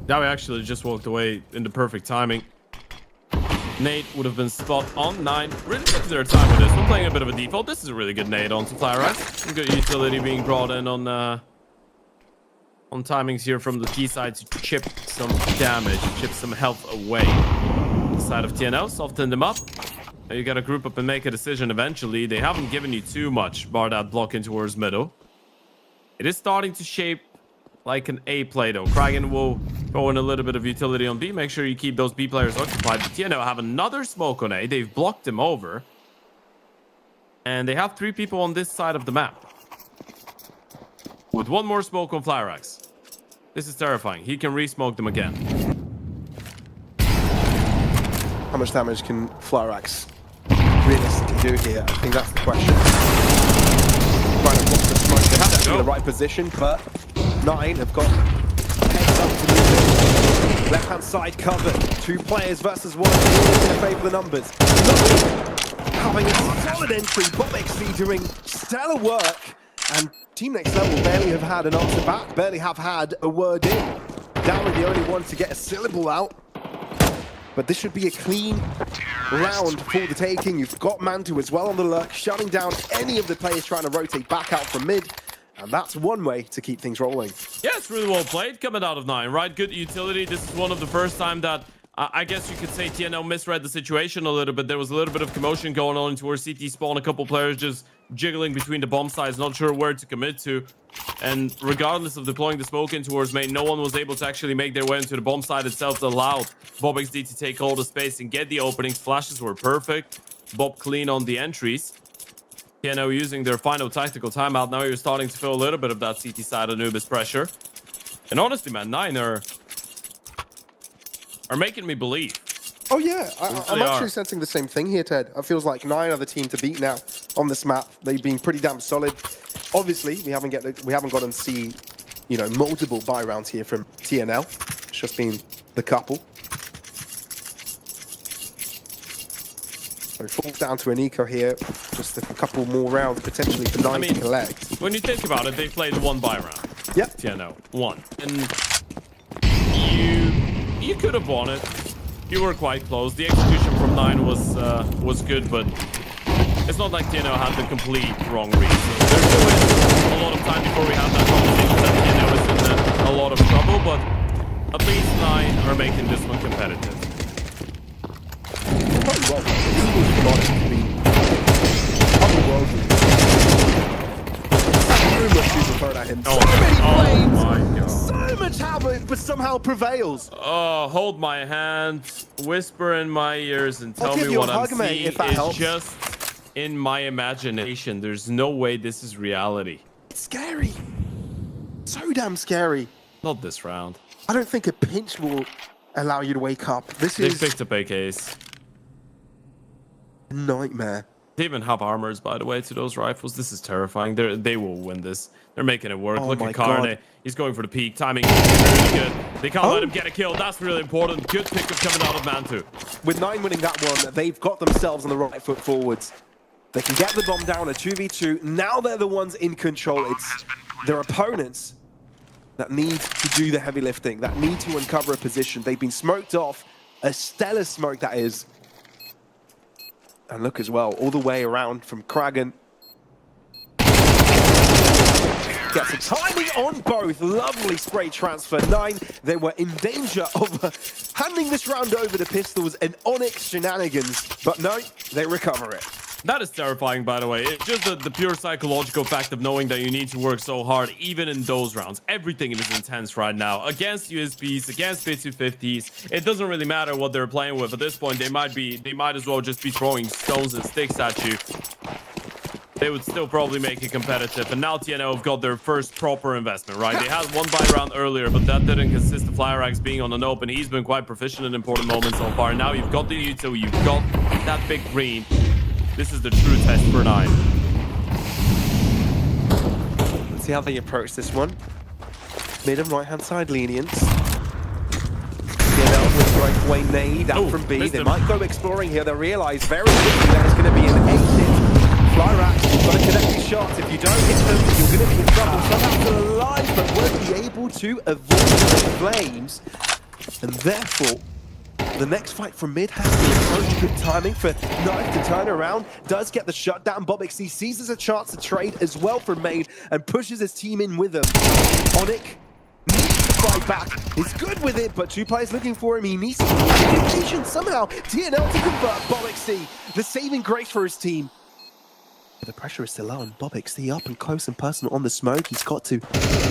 Now we actually just walked away in the perfect timing. Nade would have been spot on. 9 really took their time with this. We're playing a bit of a default. This is a really good nade onto Flyrise. Good utility being brought in on timings here from the T side to chip some damage, chip some health away. The side of TNL, soften them up. You got to group up and make a decision eventually. They haven't given you too much, bar that block in towards middle. It is starting to shape like an A play though. Kragan will throw in a little bit of utility on B. Make sure you keep those B players occupied. But TNL have another smoke on A. They've blocked him over. And they have 3 people on this side of the map. With 1 more smoke on Flyrax. This is terrifying. He can re-smoke them again. How much damage can Flyrax realistically do here? I think that's the question. Trying to block the smoke. They have to be in the right position, but 9 have got heads up to the left-hand side covered. 2 players versus 1. In favour of the numbers. Having a solid entry. Bob XD doing stellar work. And Team Next Level barely have had an answer back. Barely have had a word in. Downward the only one to get a syllable out. But this should be a clean round for the taking. You've got Mantu as well on the lurk, shutting down any of the players trying to rotate back out from mid. And that's one way to keep things rolling. Yeah, it's really well played coming out of 9, right? Good utility. This is one of the first time that I guess you could say TNL misread the situation a little bit. There was a little bit of commotion going on towards CT spawn. A couple players just jiggling between the bomb sides, not sure where to commit to. And regardless of deploying the smoke in towards main, no one was able to actually make their way into the bomb side itself. That allowed Bob XD to take all the space and get the openings. Flashes were perfect. Bob clean on the entries. TNL using their final tactical timeout. Now you're starting to feel a little bit of that CT side Anubis pressure. And honestly, man, 9 are making me believe. Oh yeah, I'm actually sensing the same thing here, Ted. It feels like 9 are the team to beat now on this map. They've been pretty damn solid. Obviously, we haven't gotten to see, you know, multiple buy rounds here from TNL. It's just been the couple. So it falls down to an eco here. Just a couple more rounds potentially for 9 to collect. When you think about it, they played 1 buy round. Yep. TNL, 1. And you could have won it. You were quite close. The execution from 9 was good, but it's not like TNL had the complete wrong read. So there's always a lot of time before we have that conversation that TNL is in a lot of trouble, but at least 9 are making this one competitive. So much havoc, but somehow prevails. Oh, hold my hand, whisper in my ears, and tell me what I'm seeing is just in my imagination. There's no way this is reality. It's scary. So damn scary. Not this round. I don't think a pinch will allow you to wake up. This They is picked up AKs. a nightmare. They even have armors, by the way, to those rifles. This is terrifying. They will win this. They're making it work. Oh Look my at Carne. God. He's going for the peak. Timing is really good. They can't let Oh. him get a kill. That's really important. Good pickup coming out of Mantu. With 9 winning that one, they've got themselves on the right foot forwards. They can get the bomb down at 2v2. Now they're the ones in control. It's their opponents that need to do the heavy lifting, that need to uncover a position. They've been smoked off. A stellar smoke, that is. And look as well, all the way around from Kragan. Gets a timing on both. Lovely spray transfer. 9, they were in danger of handing this round over to Pistols and Onyx shenanigans. But no, they recover it. That is terrifying, by the way. It's just the pure psychological fact of knowing that you need to work so hard, even in those rounds. Everything is intense right now. Against USBs, against P250s, it doesn't really matter what they're playing with. At this point, they might as well just be throwing stones and sticks at you. They would still probably make it competitive. And now TNO have got their first proper investment, right? They had one buy round earlier, but that didn't consist of Flyrax being on an open. He's been quite proficient in important moments so far. Now you've got the Uto, you've got that big green. This is the true test for 9. Let's see how they approach this one. Mid and right-hand side lenience. TNL with breakaway nade out from B. They might go exploring here. They realize very quickly that it's going to be an 8-hit. Flyrax, you've got to connect these shots. If you don't hit them, you're going to be in trouble. Somehow still alive, but won't be able to avoid the flames. And therefore, the next fight from mid has to be good timing for Knife to turn around. Does get the shutdown. Bobixy seizes a chance to trade as well from Maid and pushes his team in with him. Onyx needs to fight back. He's good with it, but 2 players looking for him. He needs to be patient somehow. TNL to convert Bobixy. The saving grace for his team. But the pressure is still on. Bobixy up and close and personal on the smoke. He's got to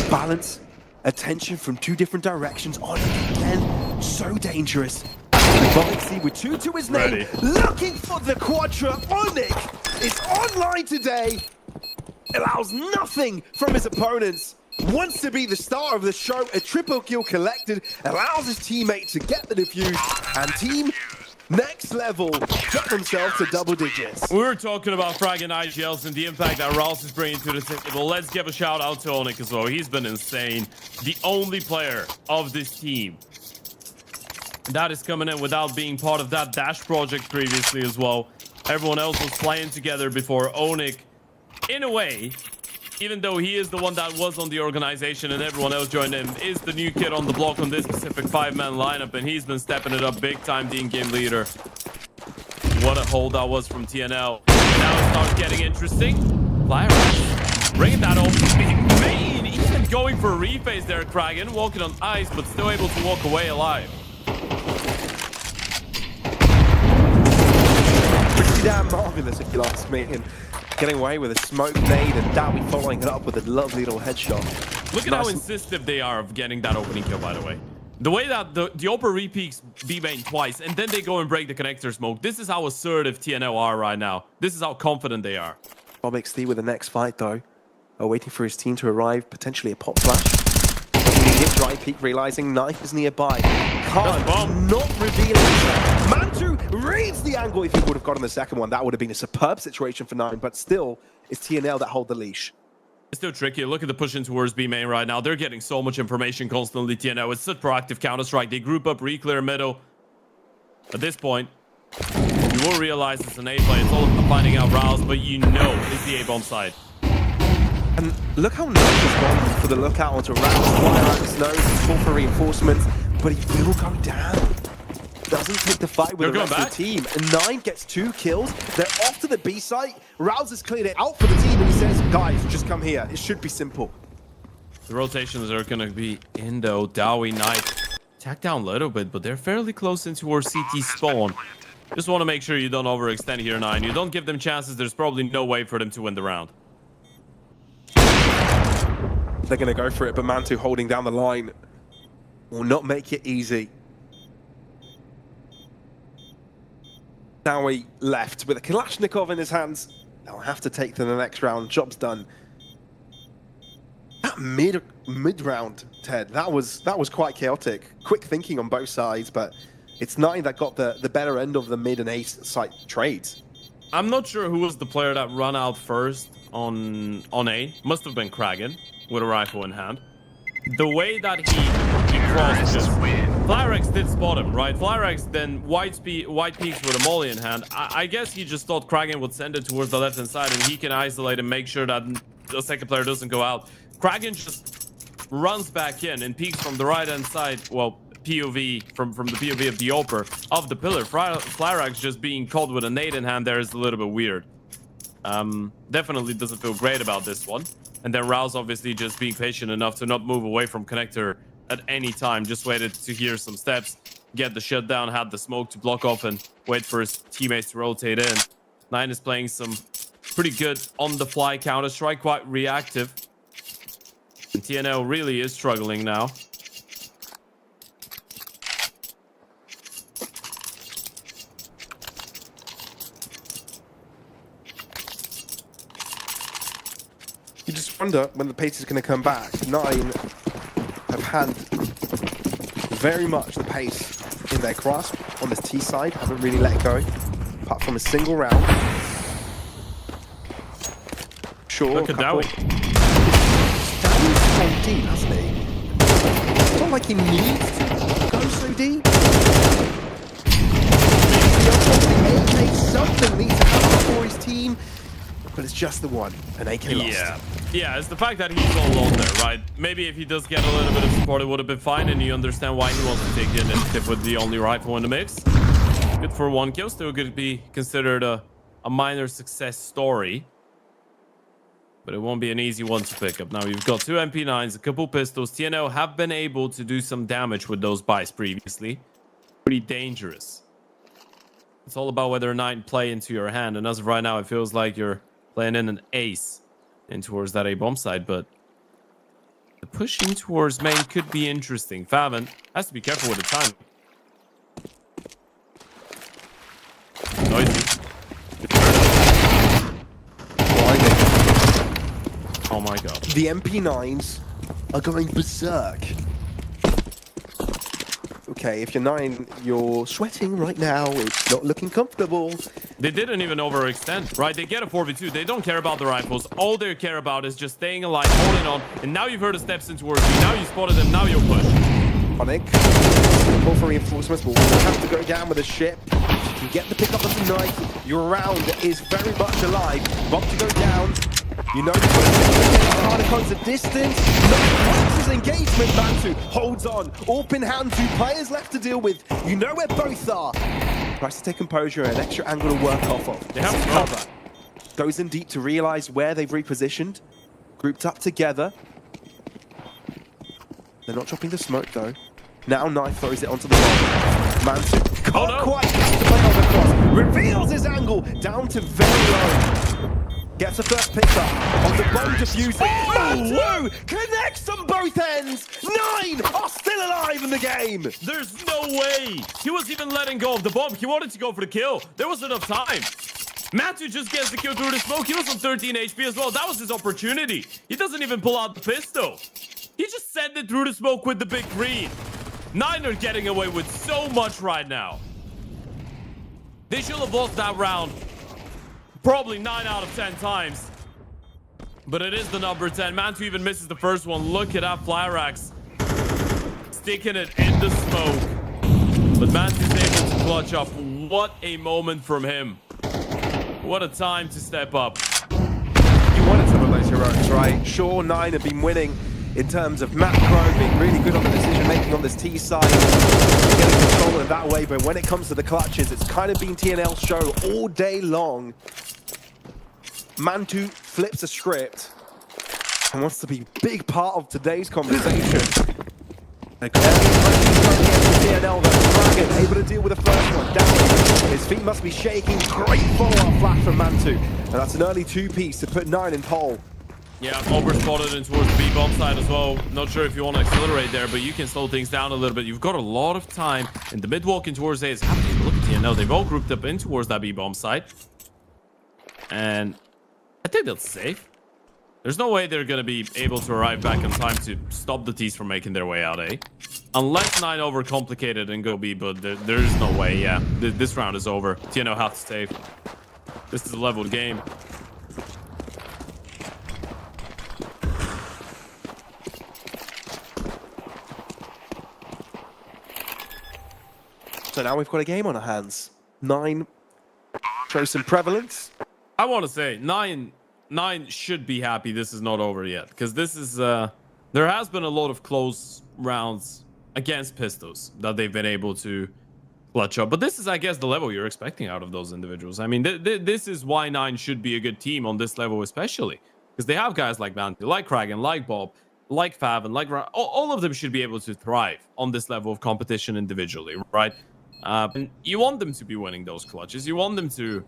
balance attention from 2 different directions. Onyx again, so dangerous. Bobixy with 2 to his name, looking for the Quadra. Onyx is online today. Allows nothing from his opponents. Wants to be the star of the show. A triple kill collected. Allows his teammate to get the defuse. And team next level get themselves to double digits. We were talking about frag and IGLs and the impact that Rouse is bringing to the table. Let's give a shout out to Onyx as well. He's been insane. The only player of this team that is coming in without being part of that Dash project previously as well. Everyone else was playing together before. Onyx, in a way, even though he is the one that was on the organization and everyone else joined him, is the new kid on the block on this specific 5-man lineup, and he's been stepping it up big time, being game leader. What a hold that was from TNL. Now it starts getting interesting. Flyrax bringing that off. Main even going for a rephase there, Kragan, walking on ice, but still able to walk away alive. Pretty damn marvelous, if you ask me. And getting away with a smoke nade and Dowie following it up with a lovely little headshot. Look at how insistent they are of getting that opening kill, by the way. The way that the Opa repeaks B main twice and then they go and break the connector smoke. This is how assertive TNO are right now. This is how confident they are. Bobixy with the next fight, though. Waiting for his team to arrive, potentially a pop flash. He hit dry peak, realizing Knife is nearby. Can't, not revealing himself. Mantu reads the angle. If he would have gotten the second one, that would have been a superb situation for 9, but still, it's TNL that hold the leash. It's still tricky. Look at the push in towards B main right now. They're getting so much information constantly, TNO. It's such proactive Counter-Strike. They group up, re-clear middle. At this point, you will realize it's an A-play. It's all about finding out Rouse, but you know it's the A-bomb side. And look how Nuke has gone for the lookout onto Rouse. Flyrax knows he's full for reinforcements, but he will go down. Doesn't take the fight with the rest of the team. And 9 gets 2 kills. They're off to the B site. Rouse has cleared it out for the team, and he says, guys, just come here. It should be simple. The rotations are going to be in, though. Dowie, Knight, tack down a little bit, but they're fairly close into our CT spawn. Just want to make sure you don't overextend here, 9. You don't give them chances. There's probably no way for them to win the round. They're going to go for it, but Mantu holding down the line will not make it easy. Now he left with a Kalashnikov in his hands. They'll have to take to the next round. Job's done. That mid round, Ted, that was quite chaotic. Quick thinking on both sides, but it's Nine that got the better end of the mid and A site trades. I'm not sure who was the player that ran out first on A. Must have been Kragan with a rifle in hand. The way that he crossed just... Flyrex did spot him, right? Flyrex then white peaks with a molly in hand. I guess he just thought Kragan would send it towards the left-hand side and he can isolate and make sure that the second player doesn't go out. Kragan just runs back in and peeks from the right-hand side. Well, POV, from the POV of the Oper, of the pillar. Flyrex just being caught with a nade in hand there is a little bit weird. Definitely doesn't feel great about this one. And then Rouse obviously just being patient enough to not move away from connector at any time. Just waited to hear some steps, get the shutdown, had the smoke to block off and wait for his teammates to rotate in. Nine is playing some pretty good on-the-fly Counter-Strike, quite reactive. And TNL really is struggling now. You just wonder when the pace is going to come back. Nine have had very much the pace in their grasp on this T side, haven't really let go, apart from a single round. Sure, look at that one. He's so deep, hasn't he? It's not like he needs to go so deep. Something needs to happen for his team, but it's just the one, an AK lost. Yeah, it's the fact that he's all alone there, right? Maybe if he does get a little bit of support, it would have been fine, and you understand why he wants to take the initiative with the only rifle in the mix. Good for 1 kill, still could be considered a minor success story. But it won't be an easy one to pick up. Now you've got 2 MP9s, a couple pistols. TNO have been able to do some damage with those buys previously. Pretty dangerous. It's all about whether or not you play into your hand, and as of right now, it feels like you're playing in an ace in towards that A bomb side, but the pushing towards main could be interesting. Favin has to be careful with the time. Noisy. Oh my god. The MP9s are going berserk. Okay, if you're 9, you're sweating right now. It's not looking comfortable. They didn't even overextend, right? They get a 4v2. They don't care about the rifles. All they care about is just staying alive, holding on. And now you've heard the steps in towards you. Now you spotted them. Now you'll push. Panic. Call for reinforcements, but we'll have to go down with a ship. If you can get the pickup of the night, your round is very much alive. Bomb to go down. You know, Hardicon's a distance. No, his engagement. Mantu holds on. AWP in hand. 2 players left to deal with. You know where both are. Tries to take composure and an extra angle to work off of. They have to cover. Goes in deep to realize where they've repositioned. Grouped up together. They're not dropping the smoke though. Now Knife throws it onto the wall. Mantu can't quite catch the play on the cross. Reveals his angle down to very low. Gets a first pickup on the bomb diffusing. Mantu connects on both ends. 9 are still alive in the game. There's no way. He was even letting go of the bomb. He wanted to go for the kill. There was enough time. Mantu just gets the kill through the smoke. He was on 13 HP as well. That was his opportunity. He doesn't even pull out the pistol. He just sent it through the smoke with the big green. 9 are getting away with so much right now. They should have lost that round probably 9 out of 10 times. But it is the number 10. Mantu even misses the first one. Look at that Flyrax sticking it in the smoke. But Mantu's able to clutch up. What a moment from him. What a time to step up. You wanted some of those heroics, right? Sure, 9 have been winning in terms of macro, being really good on the decision making on this T side, getting control in that way, but when it comes to the clutches, it's kind of been TNL's show all day long. Mantu flips a script and wants to be a big part of today's conversation. TNL, Dragon able to deal with the first one. Down. His feet must be shaking. Great follow-up flash from Mantu. And that's an early 2-piece to put 9 in pole. Yeah, Ober spotted in towards the B-bomb side as well. Not sure if you want to accelerate there, but you can slow things down a little bit. You've got a lot of time. And the mid-walk in towards A is happening. Look at TNL. They've all grouped up in towards that B-bomb side. And I think that's safe. There's no way they're gonna be able to arrive back in time to stop the T's from making their way out A. Unless 9 overcomplicated and go B, but there's no way, yeah. This round is over. TNO have to save. This is a leveled game. So now we've got a game on our hands. 9 shows some prevalence. I want to say 9 should be happy this is not over yet, because this is there has been a lot of close rounds against Pistols that they've been able to clutch up, but this is, I guess, the level you're expecting out of those individuals. I mean, this is why 9 should be a good team on this level, especially because they have guys like Monte, like Kragan, like Bob, like Fav, and like all of them should be able to thrive on this level of competition individually, right? And you want them to be winning those clutches. You want them to,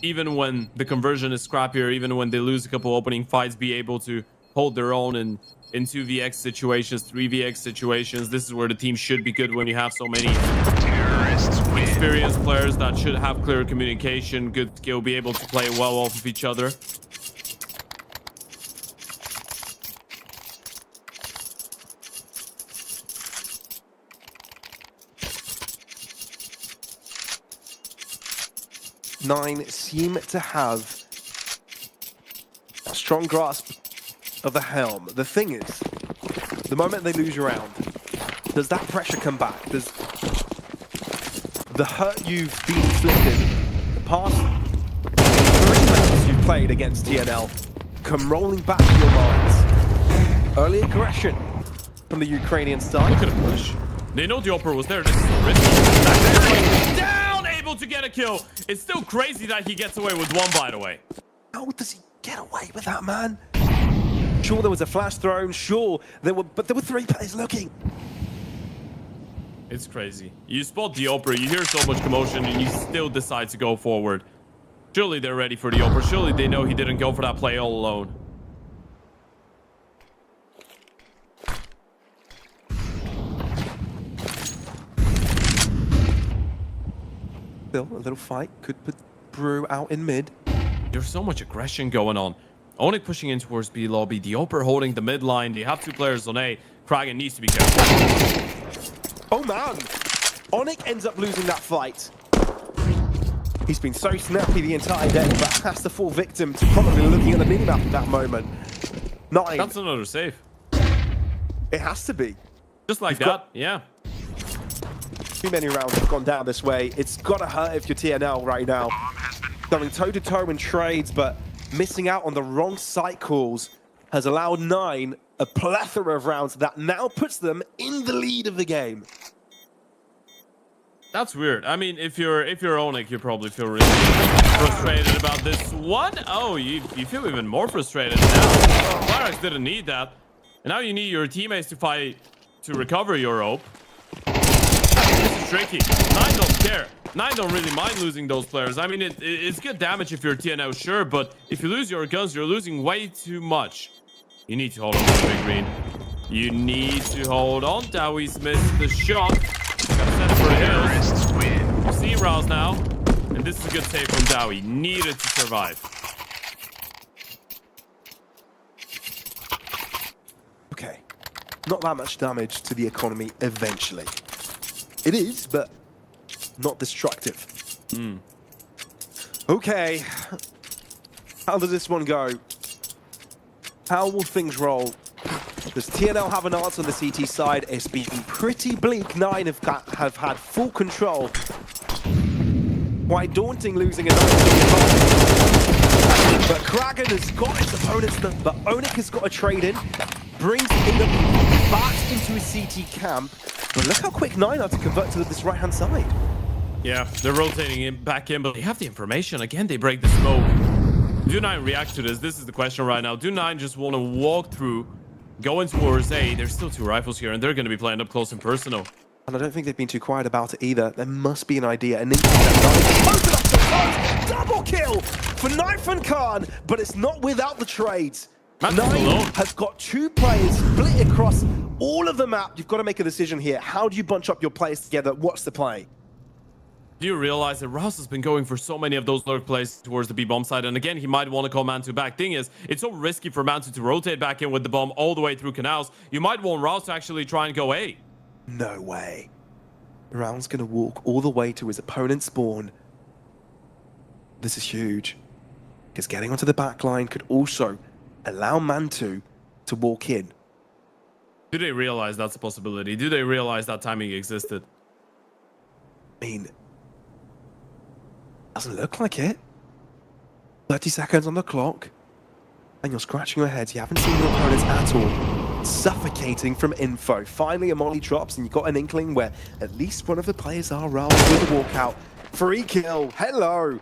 even when the conversion is scrappier, even when they lose a couple opening fights, be able to hold their own in 2vx situations, 3vx situations. This is where the team should be good, when you have so many experienced players that should have clear communication, good skill, be able to play well off of each other. Nine seem to have a strong grasp of the helm. The thing is, the moment they lose your round, does that pressure come back? Does the hurt you've been inflicted the past 3 matches you've played against TNL come rolling back to your minds? Early aggression from the Ukrainian side. Look at the push. They know the Opera was there. This is risky. Down, able to get a kill. It's still crazy that he gets away with 1, by the way. How does he get away with that, man? Sure, there was a flash thrown. Sure, there were 3 players looking. It's crazy. You spot the Opera, you hear so much commotion, and you still decide to go forward. Surely they're ready for the Opera. Surely they know he didn't go for that play all alone. Still, a little fight could put Brew out in mid. There's so much aggression going on. Onyx pushing in towards B lobby. The Opera holding the mid line. They have 2 players on A. Kragan needs to be careful. Oh man! Onyx ends up losing that fight. He's been so snappy the entire day, but has to fall victim to probably looking at the minimap at that moment. 9. That's another save. It has to be. Just like that, yeah. Too many rounds have gone down this way. It's gotta hurt if you're TNL right now. Going toe-to-toe in trades, but missing out on the wrong site calls has allowed 9 a plethora of rounds that now puts them in the lead of the game. That's weird. I mean, if you're Onyx, you probably feel really frustrated about this one. Oh, you feel even more frustrated now. Mirage didn't need that. And now you need your teammates to fight to recover your rope. This is tricky. 9 don't care. 9 don't really mind losing those players. I mean, it's good damage if you're TNO, sure, but if you lose your guns, you're losing way too much. You need to hold on to the big green. You need to hold on. Dowie's missed the shot. Got set for the hills. You see Rouse now. And this is a good save from Dowie. Needed to survive. Okay. Not that much damage to the economy eventually. It is, but not destructive. Okay. How does this one go? How will things roll? Does TNL have an answer on the CT side? It's been pretty bleak. 9 have had full control. Quite daunting losing a 9. But Kragan has got his opponents, but Onyx has got a trade in. Brings him back into his CT camp. But look how quick 9 are to convert to this right-hand side. Yeah, they're rotating him back in, but they have the information. Again, they break the smoke. Do 9 react to this? This is the question right now. Do 9 just want to walk through, go in towards A? There's still 2 rifles here, and they're going to be playing up close and personal. And I don't think they've been too quiet about it either. There must be an idea. An double kill for Knife and Khan, but it's not without the trades. 9 has got 2 players split across all of the map. You've got to make a decision here. How do you bunch up your players together? What's the play? Do you realize that Rouse has been going for so many of those lurk plays towards the B bomb side? And again, he might want to call Mantu back. Thing is, it's so risky for Mantu to rotate back in with the bomb all the way through canals. You might want Rouse to actually try and go A. No way. Round's gonna walk all the way to his opponent's spawn. This is huge. Because getting onto the back line could also allow Mantu to walk in. Do they realize that's a possibility? Do they realize that timing existed? I mean, doesn't look like it. 30 seconds on the clock. And you're scratching your heads. You haven't seen your opponents at all. Suffocating from info. Finally, a molly drops, and you've got an inkling where at least one of the players are rolled with a walkout. Free kill. Hello.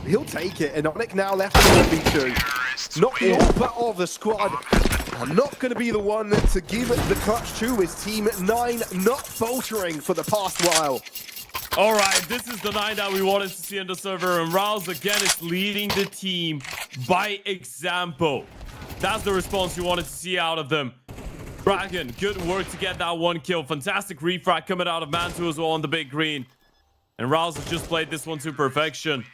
He'll take it. And Onyx now left with the V2. Not all but of the squad. I'm not going to be the one to give the clutch to his team. 9 not faltering for the past while. All right, this is the 9 that we wanted to see in the server, and Rouse again is leading the team by example. That's the response you wanted to see out of them. Dragon, good work to get that 1 kill. Fantastic refract coming out of Mantu as well on the big green. And Rouse has just played this one to perfection.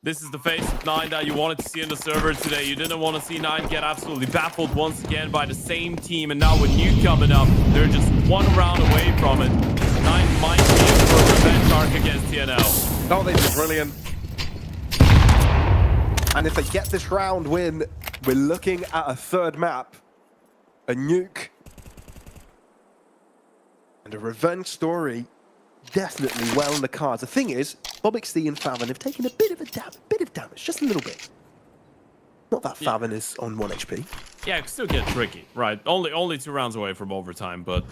This is the face of 9 that you wanted to see in the server today. You didn't want to see 9 get absolutely baffled once again by the same team. And now with Nuke coming up, they're just 1 round away from it. 9 might be in for a revenge arc against TNL. Oh, they did brilliant. And if they get this round win, we're looking at a 3rd map. A Nuke. And a revenge story. Definitely well in the cards. The thing is, Bobixty and Favin have taken a bit of damage, just a little bit. Not that Favin is on 1 HP. Yeah, it can still get tricky, right? Only 2 rounds away from overtime, but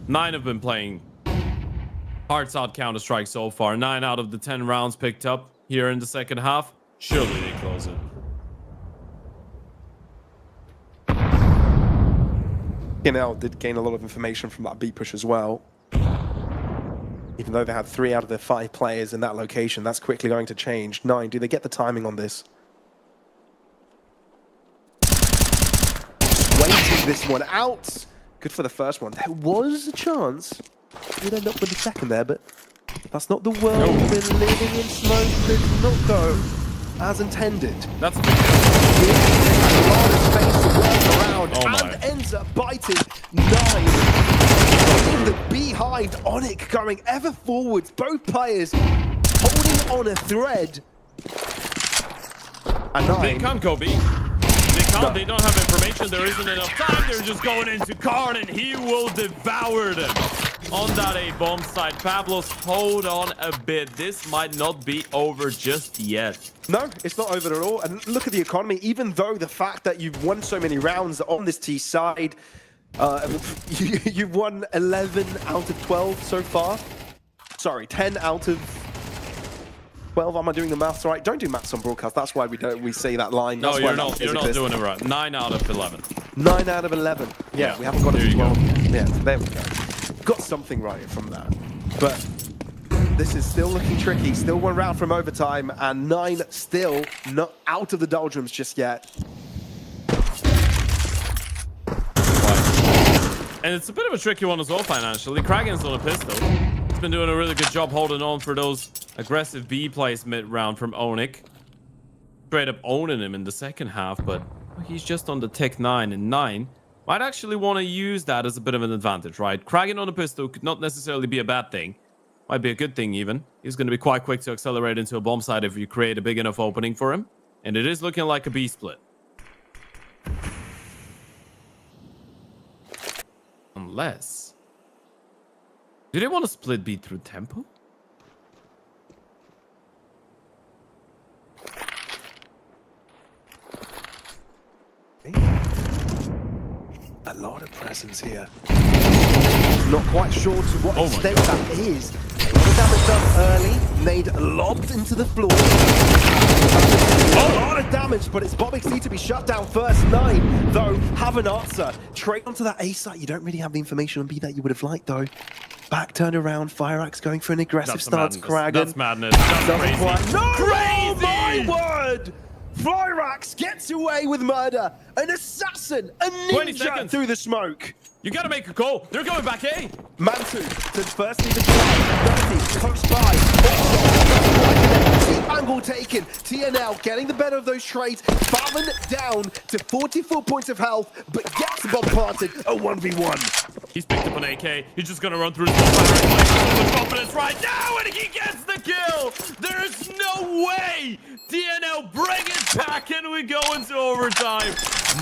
9 have been playing hearts out Counter-Strike so far. 9 out of the 10 rounds picked up here in the second half. Surely they close it. TNL did gain a lot of information from that B push as well. Even though they had 3 out of their 5 players in that location, that's quickly going to change. 9, do they get the timing on this? Waiting this one out. Good for the first one. There was a chance. You'd end up with the second there, but that's not the world we've been living in. Smoke did not go as intended. That's a big deal. A lot of space to walk around, Oh my. and ends up biting 9. In the behind, Onyx going ever forwards. Both players holding on a thread. And 9. They can't go B. They can't. No. They don't have information. There isn't enough time. They're just going into Karn, and he will devour them. On that A bomb side, Pablos, hold on a bit. This might not be over just yet. No, it's not over at all. And look at the economy. Even though the fact that you've won so many rounds on this T side, you've won 11 out of 12 so far. Sorry, 10 out of 12. Am I doing the maths right? Don't do maths on broadcast. That's why we say that line. No, That's you're not doing it right. 9 out of 11. 9 out of 11. Yeah, we haven't got it to 12 yet. Yeah, there we go. Got something right from that. But this is still looking tricky. Still 1 round from overtime, and 9 still not out of the doldrums just yet. And it's a bit of a tricky one as well financially. Kraken's on a pistol. He's been doing a really good job holding on for those aggressive B plays mid-round from Onyx. Straight up owning him in the second half, but he's just on the Tech 9, and 9 might actually want to use that as a bit of an advantage, right? Kraken on a pistol could not necessarily be a bad thing. Might be a good thing even. He's going to be quite quick to accelerate into a bomb site if you create a big enough opening for him. And it is looking like a B split. Unless... do they want to split B through tempo? A lot of presence here. Not quite sure to what extent that is. A lot of damage done early. Nade lobbed into the floor. A lot of damage, but it's Bobixty to be shut down first. 9, though, have an answer. Straight onto that A site. You don't really have the information on B that you would have liked, though. Back turned around. Fireaxe going for an aggressive stance. Kraken. That's madness. That's crazy. No! Crazy! Oh my word! Flyrax gets away with murder. An assassin, a 20 ninja seconds. through the smoke. You gotta make a call. They're going back A. Monte to firstly the try. 30 close by. Deep angle taken. TNL getting the better of those trades. Fallen down to 44 points of health, but gets the bomb planted. A 1v1. He's picked up an AK. He's just gonna run through his fire with confidence right now, and he gets the kill. There's no way. TNL bring it back, and we go into overtime.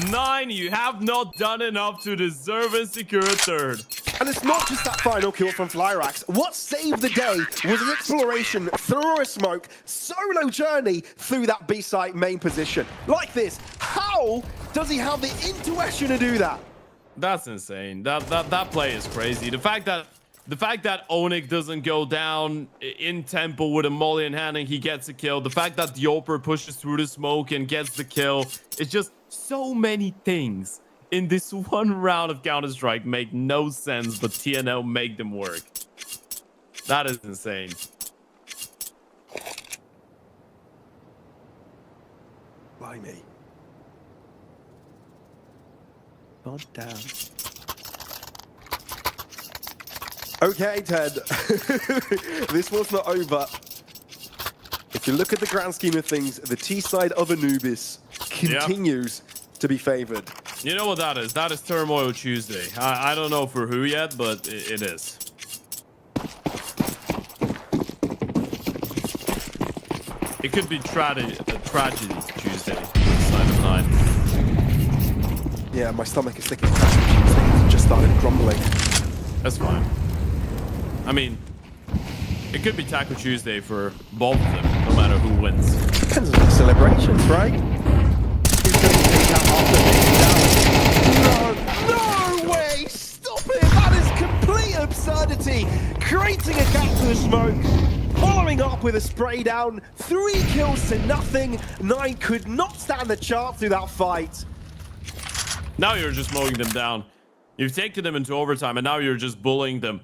9, you have not done enough to deserve and secure a third. And it's not just that final kill from Flyrax. What saved the day was an exploration through a smoke, solo journey through that B-site main position. Like this, how does he have the intuition to do that? That's insane. That play is crazy. The fact that Onyx doesn't go down in tempo with a molly in hand and he gets a kill. The fact that the Oper pushes through the smoke and gets the kill. It's just so many things in this one round of Counter-Strike make no sense, but TNL make them work. That is insane. Blimey. God damn. Okay, Ted. This was not over. If you look at the grand scheme of things, the T side of Anubis continues to be favored. You know what that is? That is Turmoil Tuesday. I don't know for who yet, but it is. It could be Tragedy Tuesday. Side of 9. Yeah, my stomach is thinking it just started grumbling. That's fine. I mean, it could be Taco Tuesday for both of them, no matter who wins. Depends on the celebrations, right? Who's going to take out after No way! Stop it! That is complete absurdity! Creating a gap to the smoke, following up with a spray down, 3 kills to nothing. 9 could not stand a chance through that fight. Now you're just mowing them down. You've taken them into overtime, and now you're just bullying them.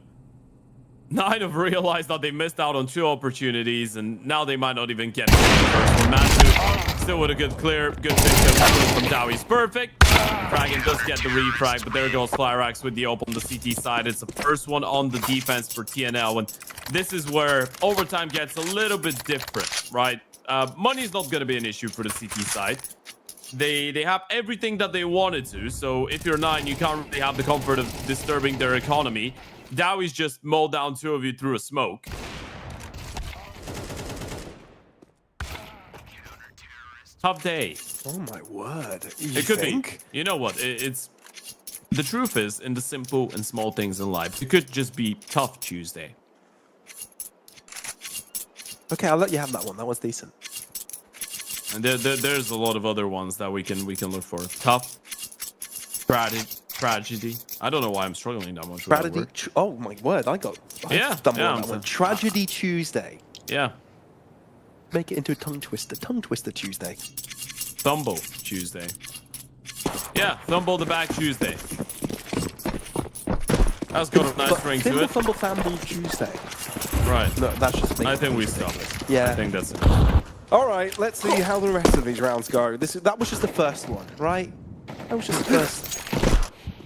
9 have realized that they missed out on 2 opportunities, and now they might not even get the first one. Matthew still with a good clear, good pick from Dowie's perfect. Dragon does get the refrag, but there goes Flyrax with the open on the CT side. It's the first one on the defense for TNL, and this is where overtime gets a little bit different, right? Money's not going to be an issue for the CT side. They have everything that they wanted to, so if you're 9, you can't really have the comfort of disturbing their economy. Dowie's just mowed down 2 of you through a smoke. Tough day. Oh my word. It could be. You know what? It's the truth is in the simple and small things in life. It could just be tough Tuesday. Okay, I'll let you have that one. That was decent. And there's a lot of other ones that we can look for. Tough, tragedy. I don't know why I'm struggling that much with that word. Oh my word! I stumbled on that one. Tragedy Tuesday. Yeah. Make it into a tongue twister. Tongue twister Tuesday. Thumble Tuesday. Yeah, Thumble the back Tuesday. That's got a nice ring to it. Thumble Family Tuesday. Right. No, that's just me. I think we stop it. Yeah. I think that's it. All right, let's see how the rest of these rounds go. That was just the first one, right? That was just the first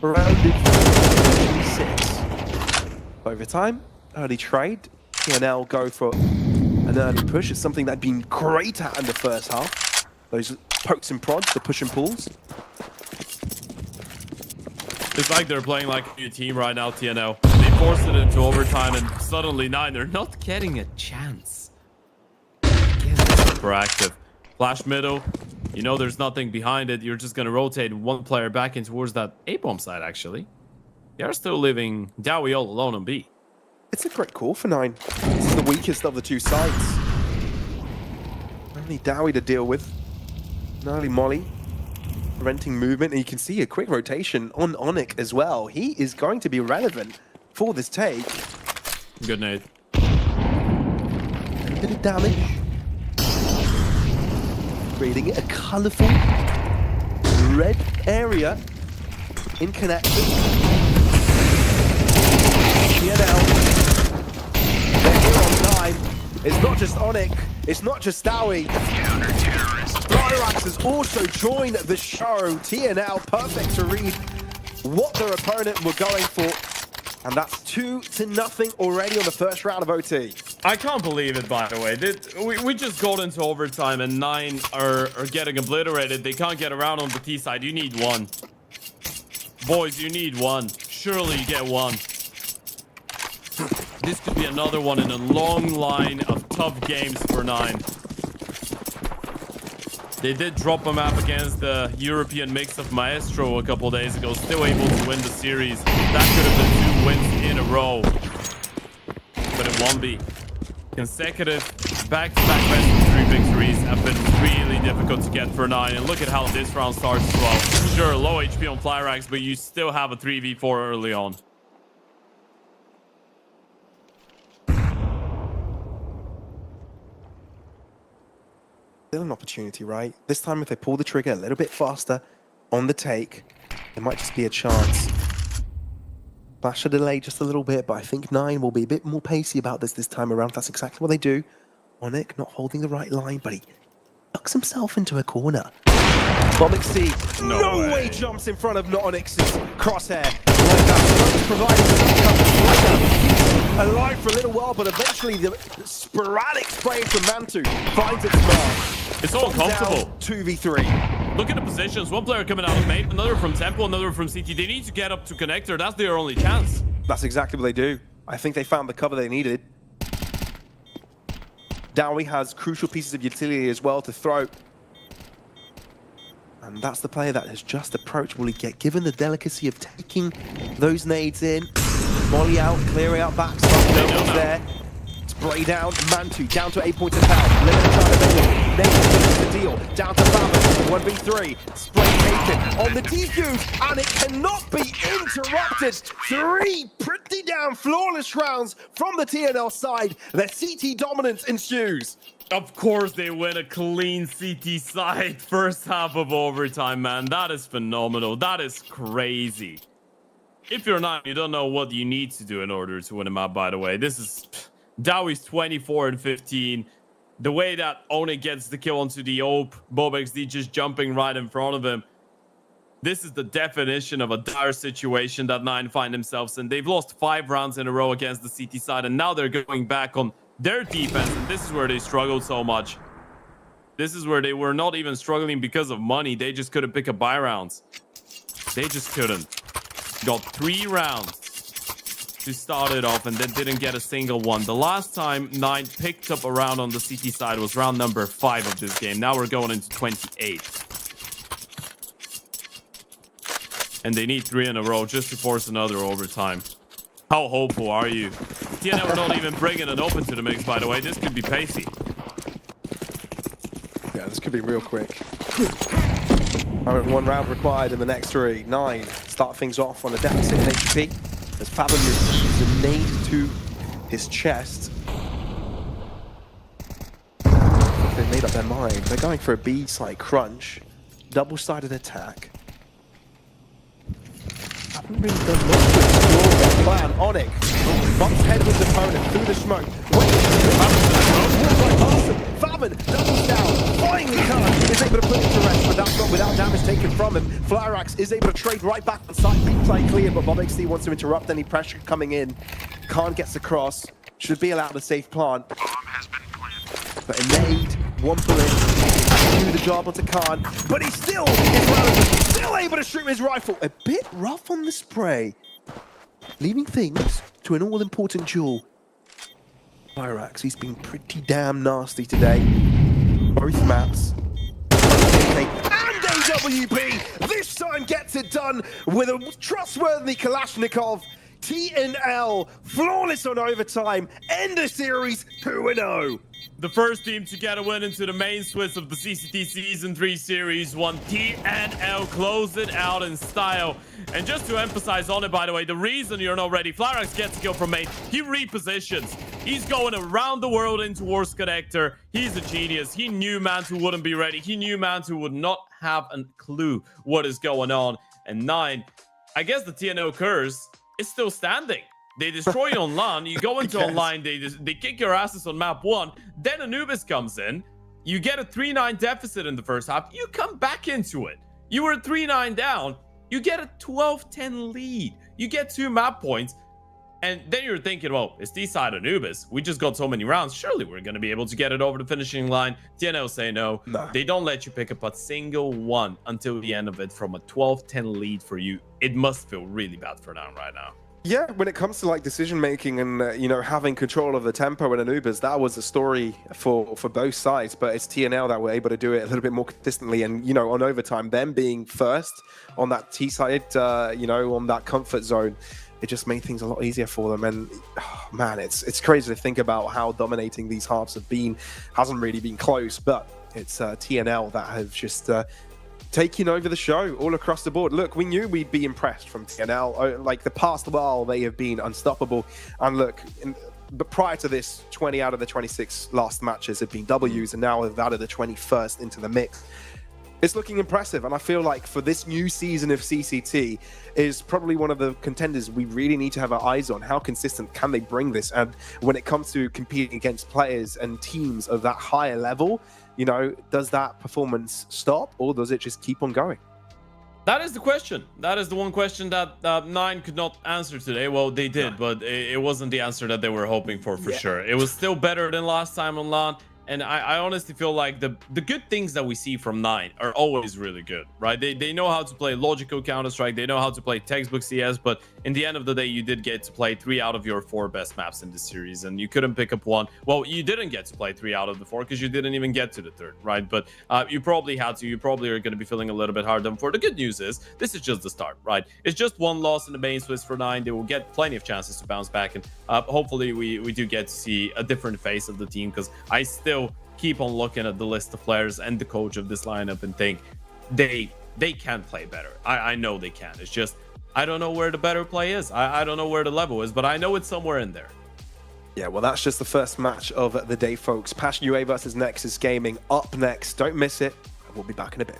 round of 6. Overtime, early trade. TNL go for an early push. It's something they'd been great at in the first half. Those pokes and prods, the push and pulls. It's like they're playing like a new team right now, TNL. They forced it into overtime, and suddenly 9, they're not getting a chance. Proactive. Flash middle. You know there's nothing behind it. You're just going to rotate one player back in towards that A-bomb side, actually. They are still leaving Dowie all alone on B. It's a great call for 9. This is the weakest of the 2 sides. Only Dowie to deal with. An early molly. Preventing movement. And you can see a quick rotation on Onyx as well. He is going to be relevant for this take. Good nade. A bit of damage. Creating a colourful red area in connection. TNL. They're here on time. It's not just Onyx. It's not just Dowie. Counter-terrorist. Flyrax Firax has also joined the show. TNL perfect to read what their opponent were going for. And that's 2-0 already on the first round of OT. I can't believe it, by the way. We just got into overtime and 9 are getting obliterated. They can't get around on the T side. You need one. Boys, you need one. Surely you get one. This could be another one in a long line of tough games for 9. They did drop a map against the European mix of Maestro a couple days ago. Still able to win the series. That could have been 2 wins in a row. But it won't be. Consecutive back-to-back best-of-3 victories have been really difficult to get for 9. And look at how this round starts as well. Sure, low HP on Flyrax, but you still have a 3v4 early on. Still an opportunity, right? This time if they pull the trigger a little bit faster on the take, it might just be a chance. Flash a delay just a little bit, but I think 9 will be a bit more pacey about this time around. That's exactly what they do. Onyx not holding the right line, but he ducks himself into a corner. Bombixy, no way jumps in front of Onyx's crosshair. Like that, providing some alive for a little while, but eventually the sporadic spray from Mantu finds its mark. It's all comfortable. 2v3. Look at the positions. One player coming out of main, another from Temple, another from CT. They need to get up to connector. That's their only chance. That's exactly what they do. I think they found the cover they needed. Dowie has crucial pieces of utility as well to throw. And that's the player that has just approached. Will he get given the delicacy of taking those nades in? Molly out, clearing out back. No. There. Spray down, Mantu down to 8 points of power. Limit trying to make it. Nades the deal. Down to Fabus. 1v3. Spray taken on the defuse, and it cannot be interrupted. 3 pretty damn flawless rounds from the TNL side. The CT dominance ensues. Of course they win a clean CT side first half of overtime, man. That is phenomenal. That is crazy. If you're not, you don't know what you need to do in order to win a map, by the way. This is... Dowie's 24 and 15. The way that One gets the kill onto the Ope, BobXD just jumping right in front of him. This is the definition of a dire situation that 9 find themselves in. They've lost 5 rounds in a row against the CT side, and now they're going back on their defense, and this is where they struggled so much. This is where they were not even struggling because of money. They just couldn't pick up buy rounds. They just couldn't. Got 3 rounds to start it off and then didn't get a single one. The last time 9 picked up a round on the CT side was round number 5 of this game. Now we're going into 28. And they need 3 in a row just to force another overtime. How hopeful are you? TNL are not even bringing an open to the mix, by the way. This could be pacey. Yeah, this could be real quick. 1 round required in the next 3. 9 start things off on a deficit in HP. As Fathom receives a nade to his chest. They've made up their mind. They're going for a B-side crunch. Double-sided attack. Haven't really done much to explore their plan. Onyx bumps head with his opponent through the smoke. Favon doubles down. Finally Khan is able to put it to rest, but that's not without damage taken from him. Flyrax is able to trade right back on site. Play clear, but BobXD wants to interrupt any pressure coming in. Khan gets across. Should be allowed a safe plant. Bomb has been planted. But a nade, 1 pull in, do the job onto Khan, but he still is relevant, still able to shoot his rifle. A bit rough on the spray, leaving things to an all-important duel. Firax, he's been pretty damn nasty today. Both maps. And AWP, this time gets it done with a trustworthy Kalashnikov. TNL, flawless on overtime, end the series 2-0. The first team to get a win into the main switch of the CCT Season 3 Series 1. TNL close it out in style. And just to emphasize on it, by the way, the reason you're not ready, Flyrax gets a kill from main. He repositions. He's going around the world in towards connector. He's a genius. He knew Mantu wouldn't be ready. He knew Mantu would not have a clue what is going on. And 9, I guess the TNL curse is still standing. They destroy online. You go into online. They kick your asses on map 1. Then Anubis comes in. You get a 3-9 deficit in the first half. You come back into it. You were 3-9 down. You get a 12-10 lead. You get 2 map points. And then you're thinking, well, it's D-side Anubis. We just got so many rounds. Surely we're going to be able to get it over the finishing line. TNL say no. They don't let you pick up a single one until the end of it from a 12-10 lead for you. It must feel really bad for them right now. Yeah, when it comes to like decision making and you know, having control of the tempo in Anubis, that was a story for both sides. But it's TNL that were able to do it a little bit more consistently, and you know, on overtime, them being first on that T side, you know, on that comfort zone, it just made things a lot easier for them. And oh, man, it's crazy to think about how dominating these halves have been. Hasn't really been close, but it's TNL that have just taking over the show all across the board. Look, we knew we'd be impressed from TNL. Like the past while, they have been unstoppable. And look, but prior to this, 20 out of the 26 last matches have been W's, and now they've added the 21st into the mix. It's looking impressive, and I feel like for this new season of CCT is probably one of the contenders we really need to have our eyes on. How consistent can they bring this? And when it comes to competing against players and teams of that higher level, you know, does that performance stop, or does it just keep on going? That is the question. That is the one question that Nine could not answer today. Well, they did, but it wasn't the answer that they were hoping for sure. It was still better than last time on LAN. And I honestly feel like the good things that we see from Nine are always really good, right? They know how to play logical Counter-Strike. They know how to play textbook CS. But in the end of the day, you did get to play 3 out of your 4 best maps in this series. And you couldn't pick up one. Well, you didn't get to play 3 out of the 4 because you didn't even get to the 3rd, right? But you probably had to. You probably are going to be feeling a little bit hard done for. The good news is this is just the start, right? It's just 1 loss in the main Swiss for Nine. They will get plenty of chances to bounce back. And hopefully we do get to see a different face of the team, because I still keep on looking at the list of players and the coach of this lineup and think they can play better. I know they can. It's just I don't know where the better play is. I don't know where the level is, but I know it's somewhere in there. Yeah, well, that's just the first match of the day, folks. Passion UA versus Nexus Gaming up next. Don't miss it. We'll be back in a bit.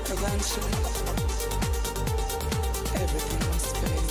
Eventually, everything must fade.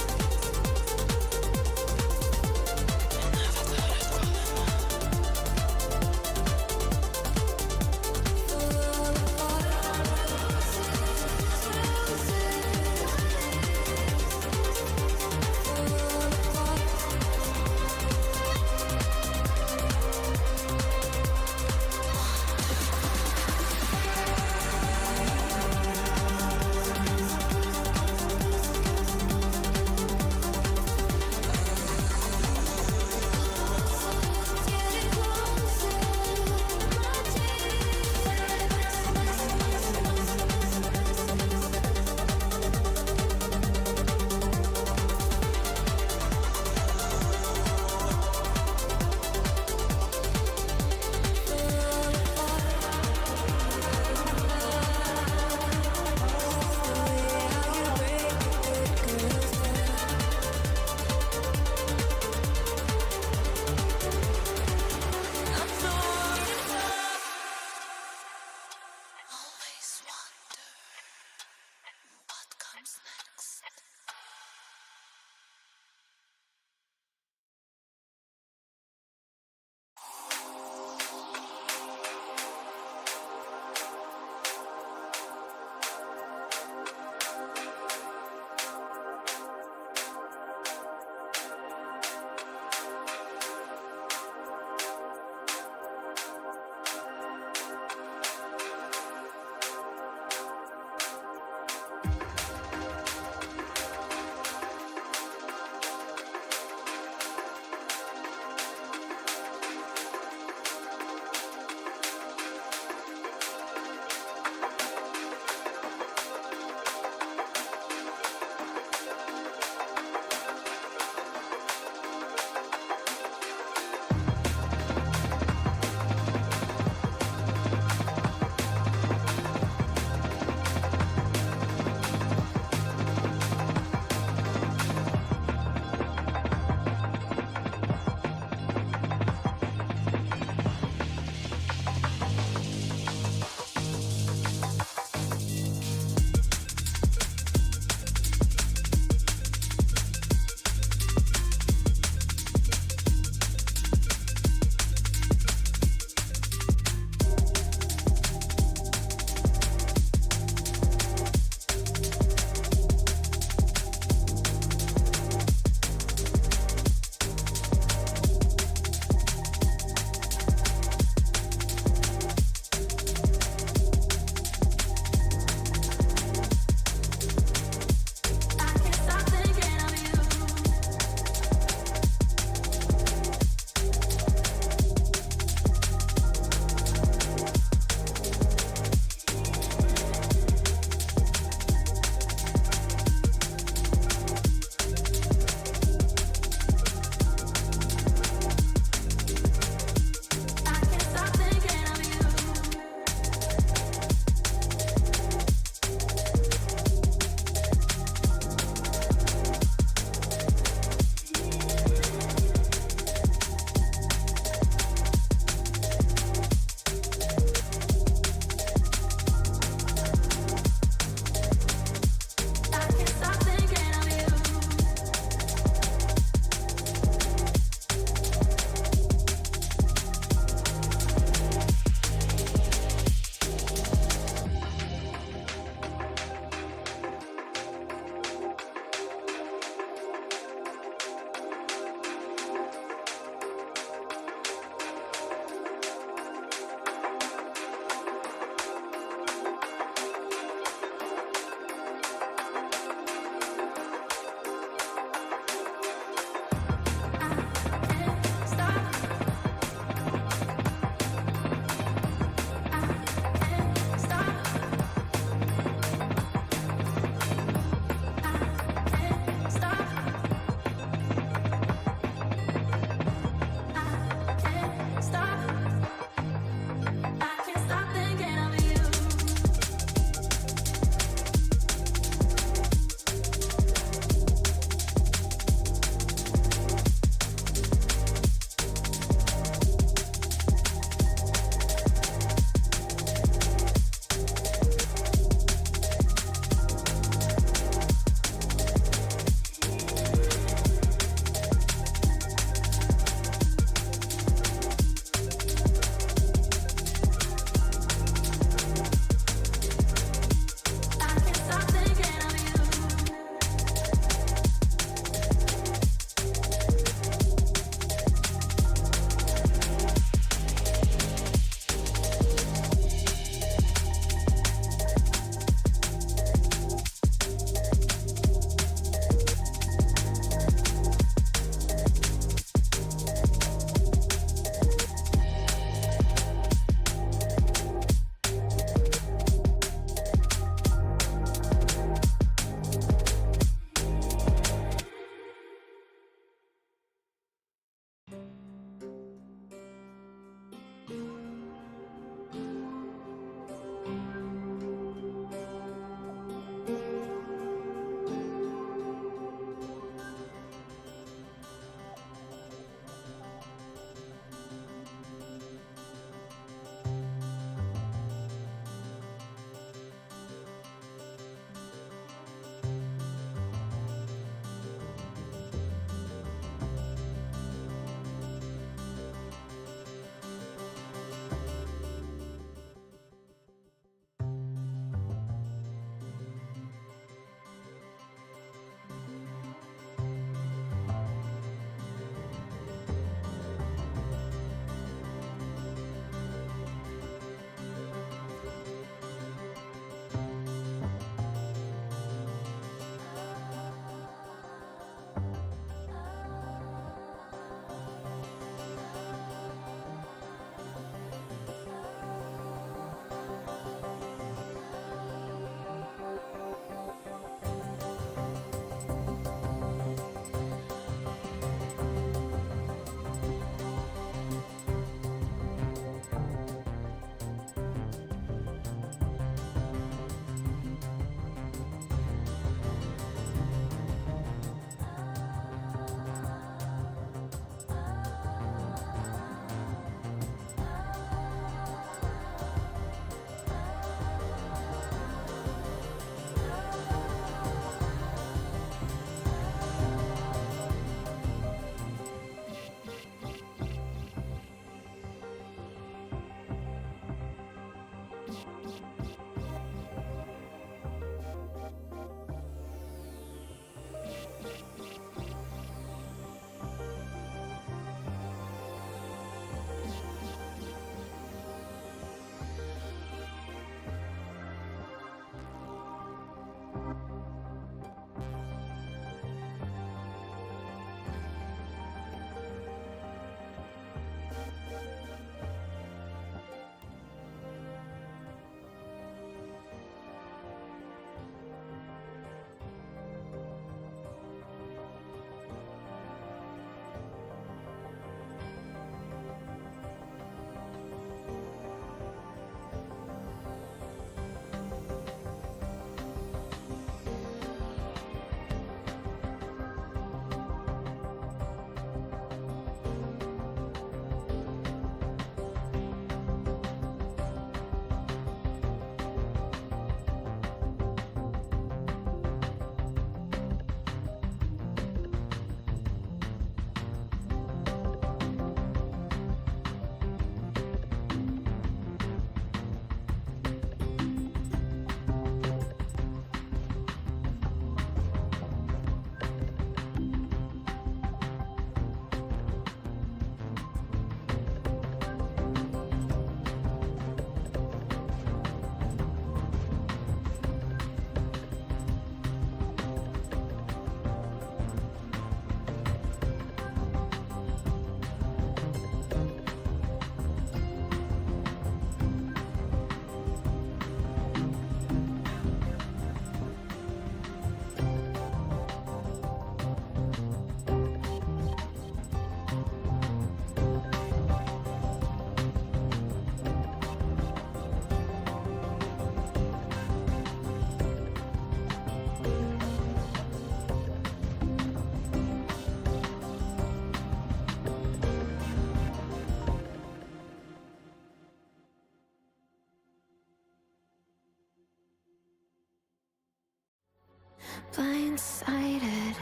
Blindsided,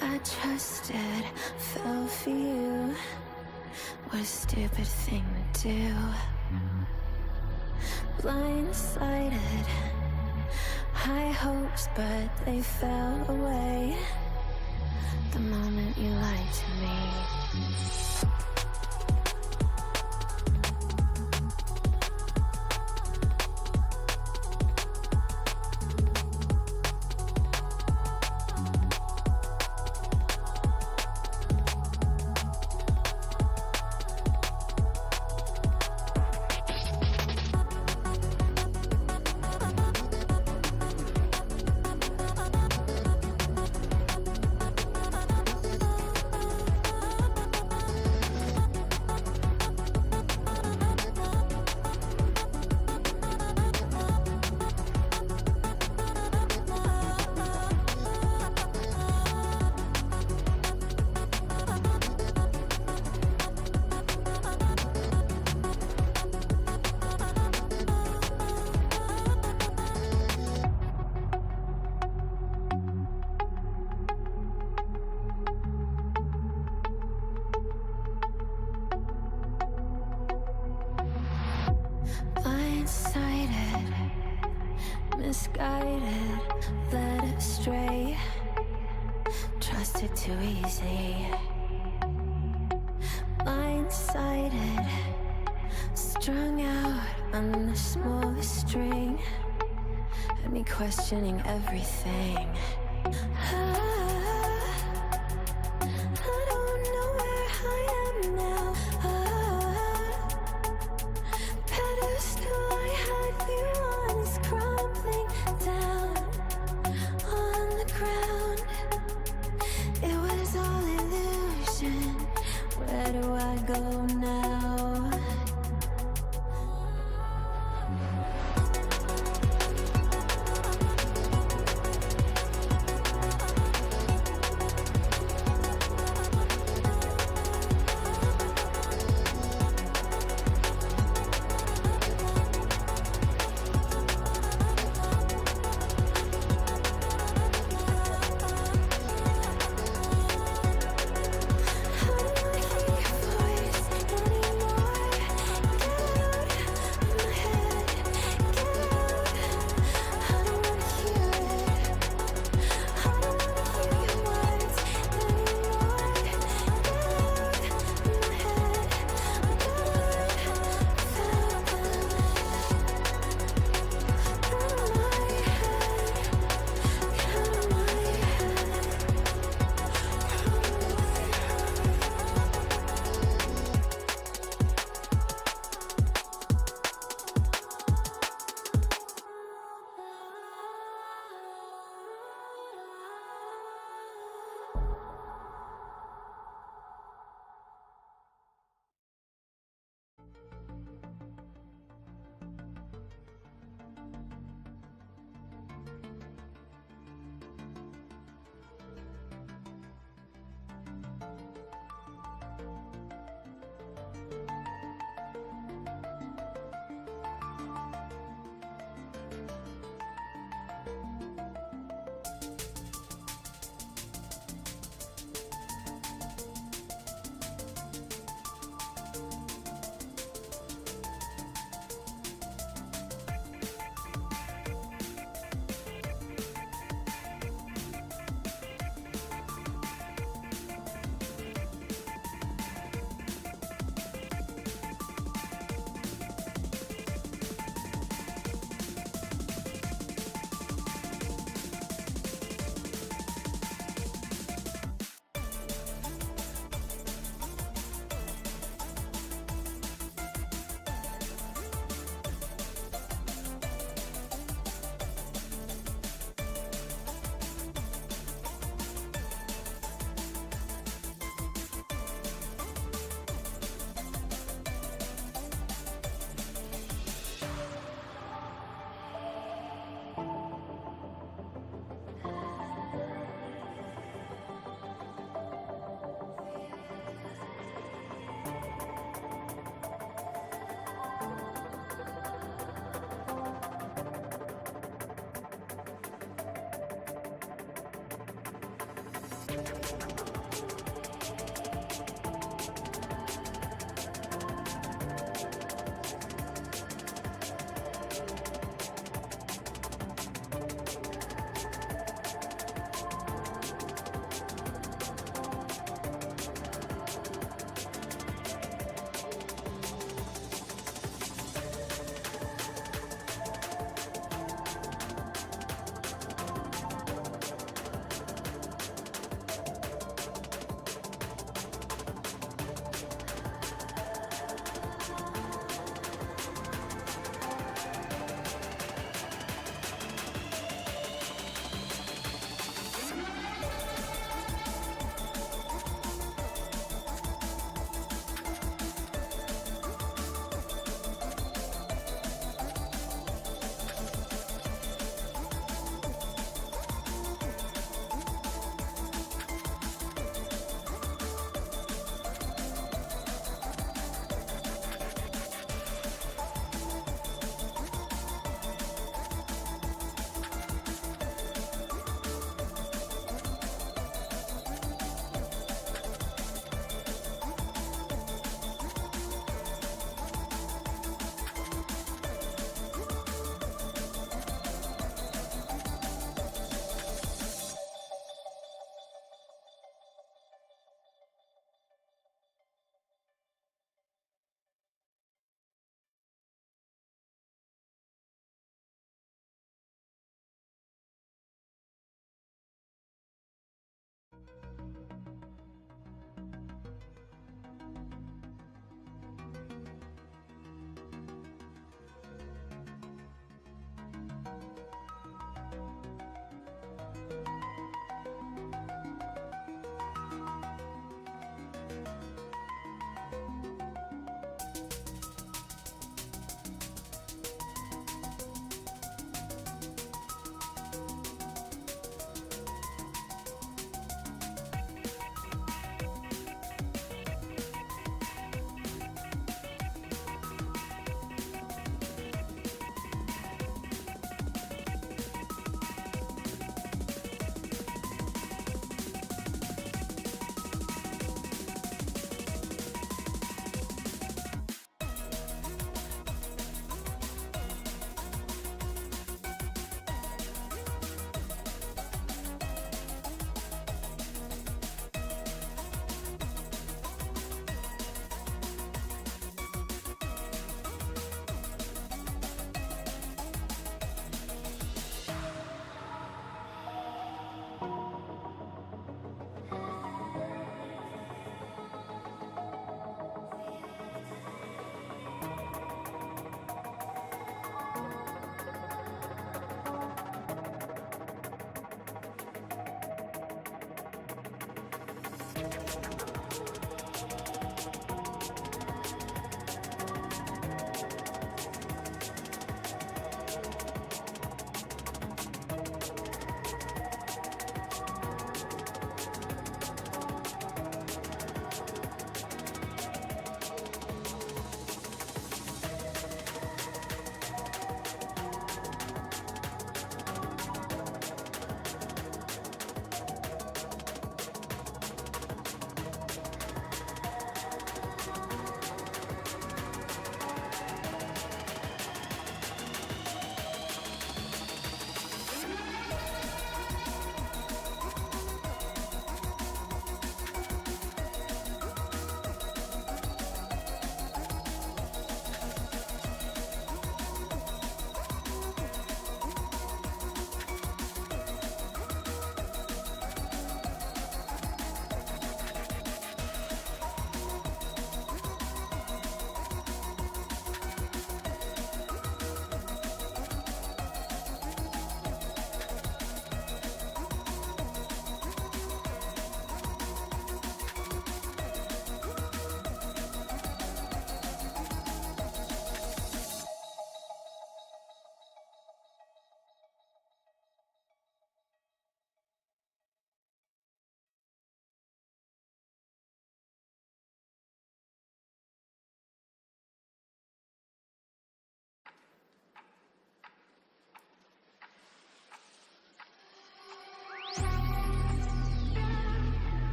I trusted, fell for you. What a stupid thing to do. Blindsided, high hopes, but they fell away the moment you lied to me. Blindsided, misguided, led astray, trusted too easy. Blindsided, strung out on the smallest string, had me questioning everything. I don't know where I am now. Pedestal I had you on is crumbling down on the ground. It was all illusion. Where do I go now?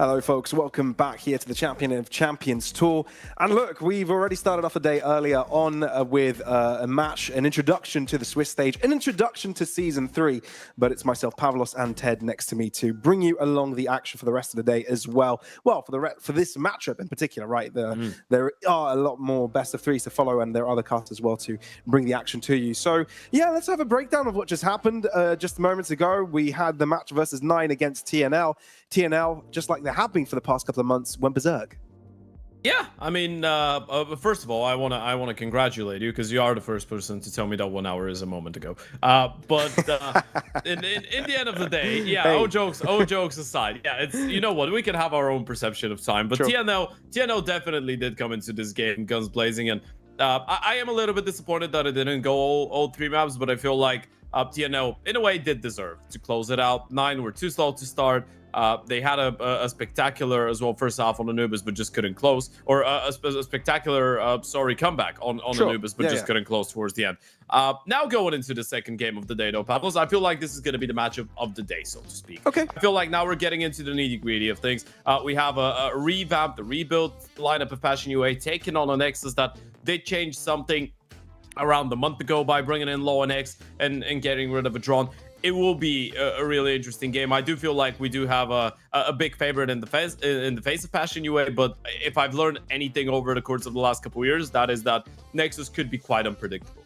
Hello, folks. Welcome back here to the Champion of Champions Tour. And look, we've already started off a day earlier on with a match, an introduction to the Swiss stage, an introduction to Season 3. But it's myself, Pavlos, and Ted next to me to bring you along the action for the rest of the day as well. Well, for this matchup in particular, right? There are a lot more best of threes to follow, and there are other cards as well to bring the action to you. So, yeah, let's have a breakdown of what just happened. Just moments ago, we had the match versus 9 against TNL. TNL, just like they have been for the past couple of months, went berserk. Yeah, I mean, first of all, I wanna congratulate you because you are the first person to tell me that 1 hour is a moment ago. But in the end of the day, yeah, Hey. all jokes aside, yeah, it's, you know what, we can have our own perception of time. But Sure. TNL definitely did come into this game guns blazing, and I am a little bit disappointed that it didn't go all 3 maps, but I feel like TNL in a way did deserve to close it out. 9 were too slow to start. They had a spectacular as well first half on Anubis, but just couldn't close, or a spectacular comeback on Sure. Anubis, but just couldn't close towards the end. Now going into the second game of the day, though, Pavlos, I feel like this is going to be the matchup of the day, so to speak. Okay. I feel like now we're getting into the nitty-gritty of things. We have a revamped, the rebuilt lineup of Passion UA taking on a Nexus that did change something around a month ago by bringing in Low and X and getting rid of a Drone. It will be a really interesting game. I do feel like we do have a big favorite in the face of Passion UA, but if I've learned anything over the course of the last couple of years, that is that Nexus could be quite unpredictable.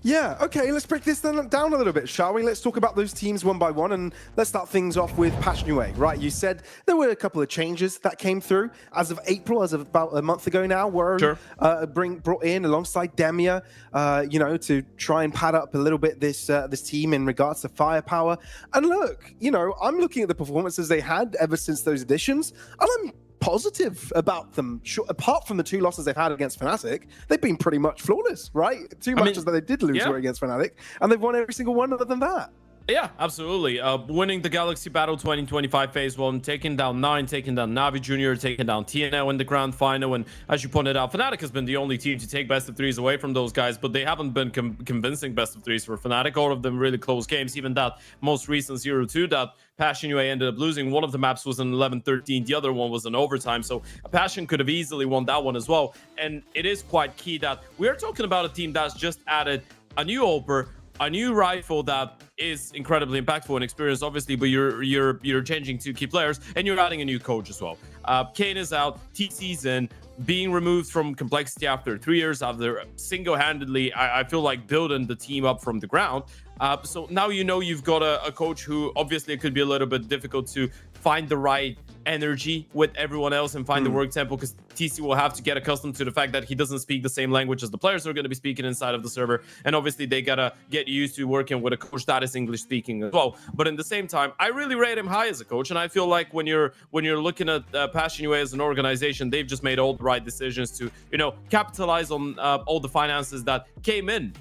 Yeah, okay, let's break this down a little bit, shall we? Let's talk about those teams one by one, and let's start things off with Passion UA, right? You said there were a couple of changes that came through as of April, as of about a month ago now, were Sure. brought in alongside Demia, to try and pad up a little bit this team in regards to firepower. And look, I'm looking at the performances they had ever since those additions, and I'm positive about them. Sure, apart from the 2 losses they've had against Fnatic, they've been pretty much flawless, right? 2 matches that they did lose were against Fnatic, and they've won every single one other than that. Yeah, absolutely. Winning the Galaxy Battle 2025 Phase 1, taking down 9, taking down Navi Jr., taking down TNL in the grand final. And as you pointed out, Fnatic has been the only team to take best of threes away from those guys, but they haven't been convincing best of threes for Fnatic. All of them really close games. Even that most recent 0-2 that Passion UA ended up losing. One of the maps was an 11-13. The other one was an overtime. So Passion could have easily won that one as well. And it is quite key that we're talking about a team that's just added a new AWPer, a new rifle that is incredibly impactful and experienced, obviously, but you're changing 2 key players, and you're adding a new coach as well. Kane is out, TC's in, being removed from complexity after 3 years, after single-handedly, I feel like building the team up from the ground. So now you've got a coach who obviously it could be a little bit difficult to find the right energy with everyone else and find the work tempo, because TC will have to get accustomed to the fact that he doesn't speak the same language as the players are going to be speaking inside of the server, and obviously they gotta get used to working with a coach that is English speaking as well. But in the same time, I really rate him high as a coach, and I feel like when you're looking at Passion UA as an organization, they've just made all the right decisions to capitalize on all the finances that came in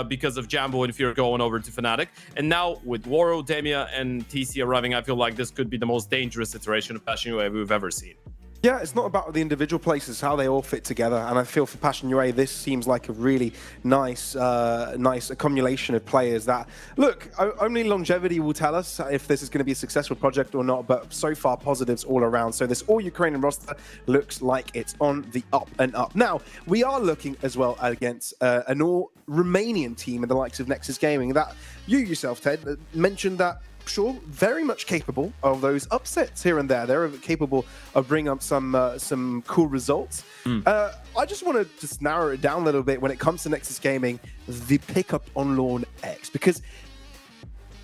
because of Jambo and Fear going over to Fnatic, and now with Waro, Demia, and TC arriving, I feel like this could be the most dangerous iteration of Passion UA we've ever seen. Yeah, it's not about the individual places, how they all fit together. And I feel for Passion UA, this seems like a really nice accumulation of players that, look, only longevity will tell us if this is going to be a successful project or not, but so far positives all around. So this all-Ukrainian roster looks like it's on the up and up. Now, we are looking as well against an all-Romanian team in the likes of Nexus Gaming that you yourself, Ted, mentioned that sure, very much capable of those upsets here and there. They're capable of bringing up some cool results. I just want to just narrow it down a little bit when it comes to Nexus Gaming, the pickup on Lawn X, because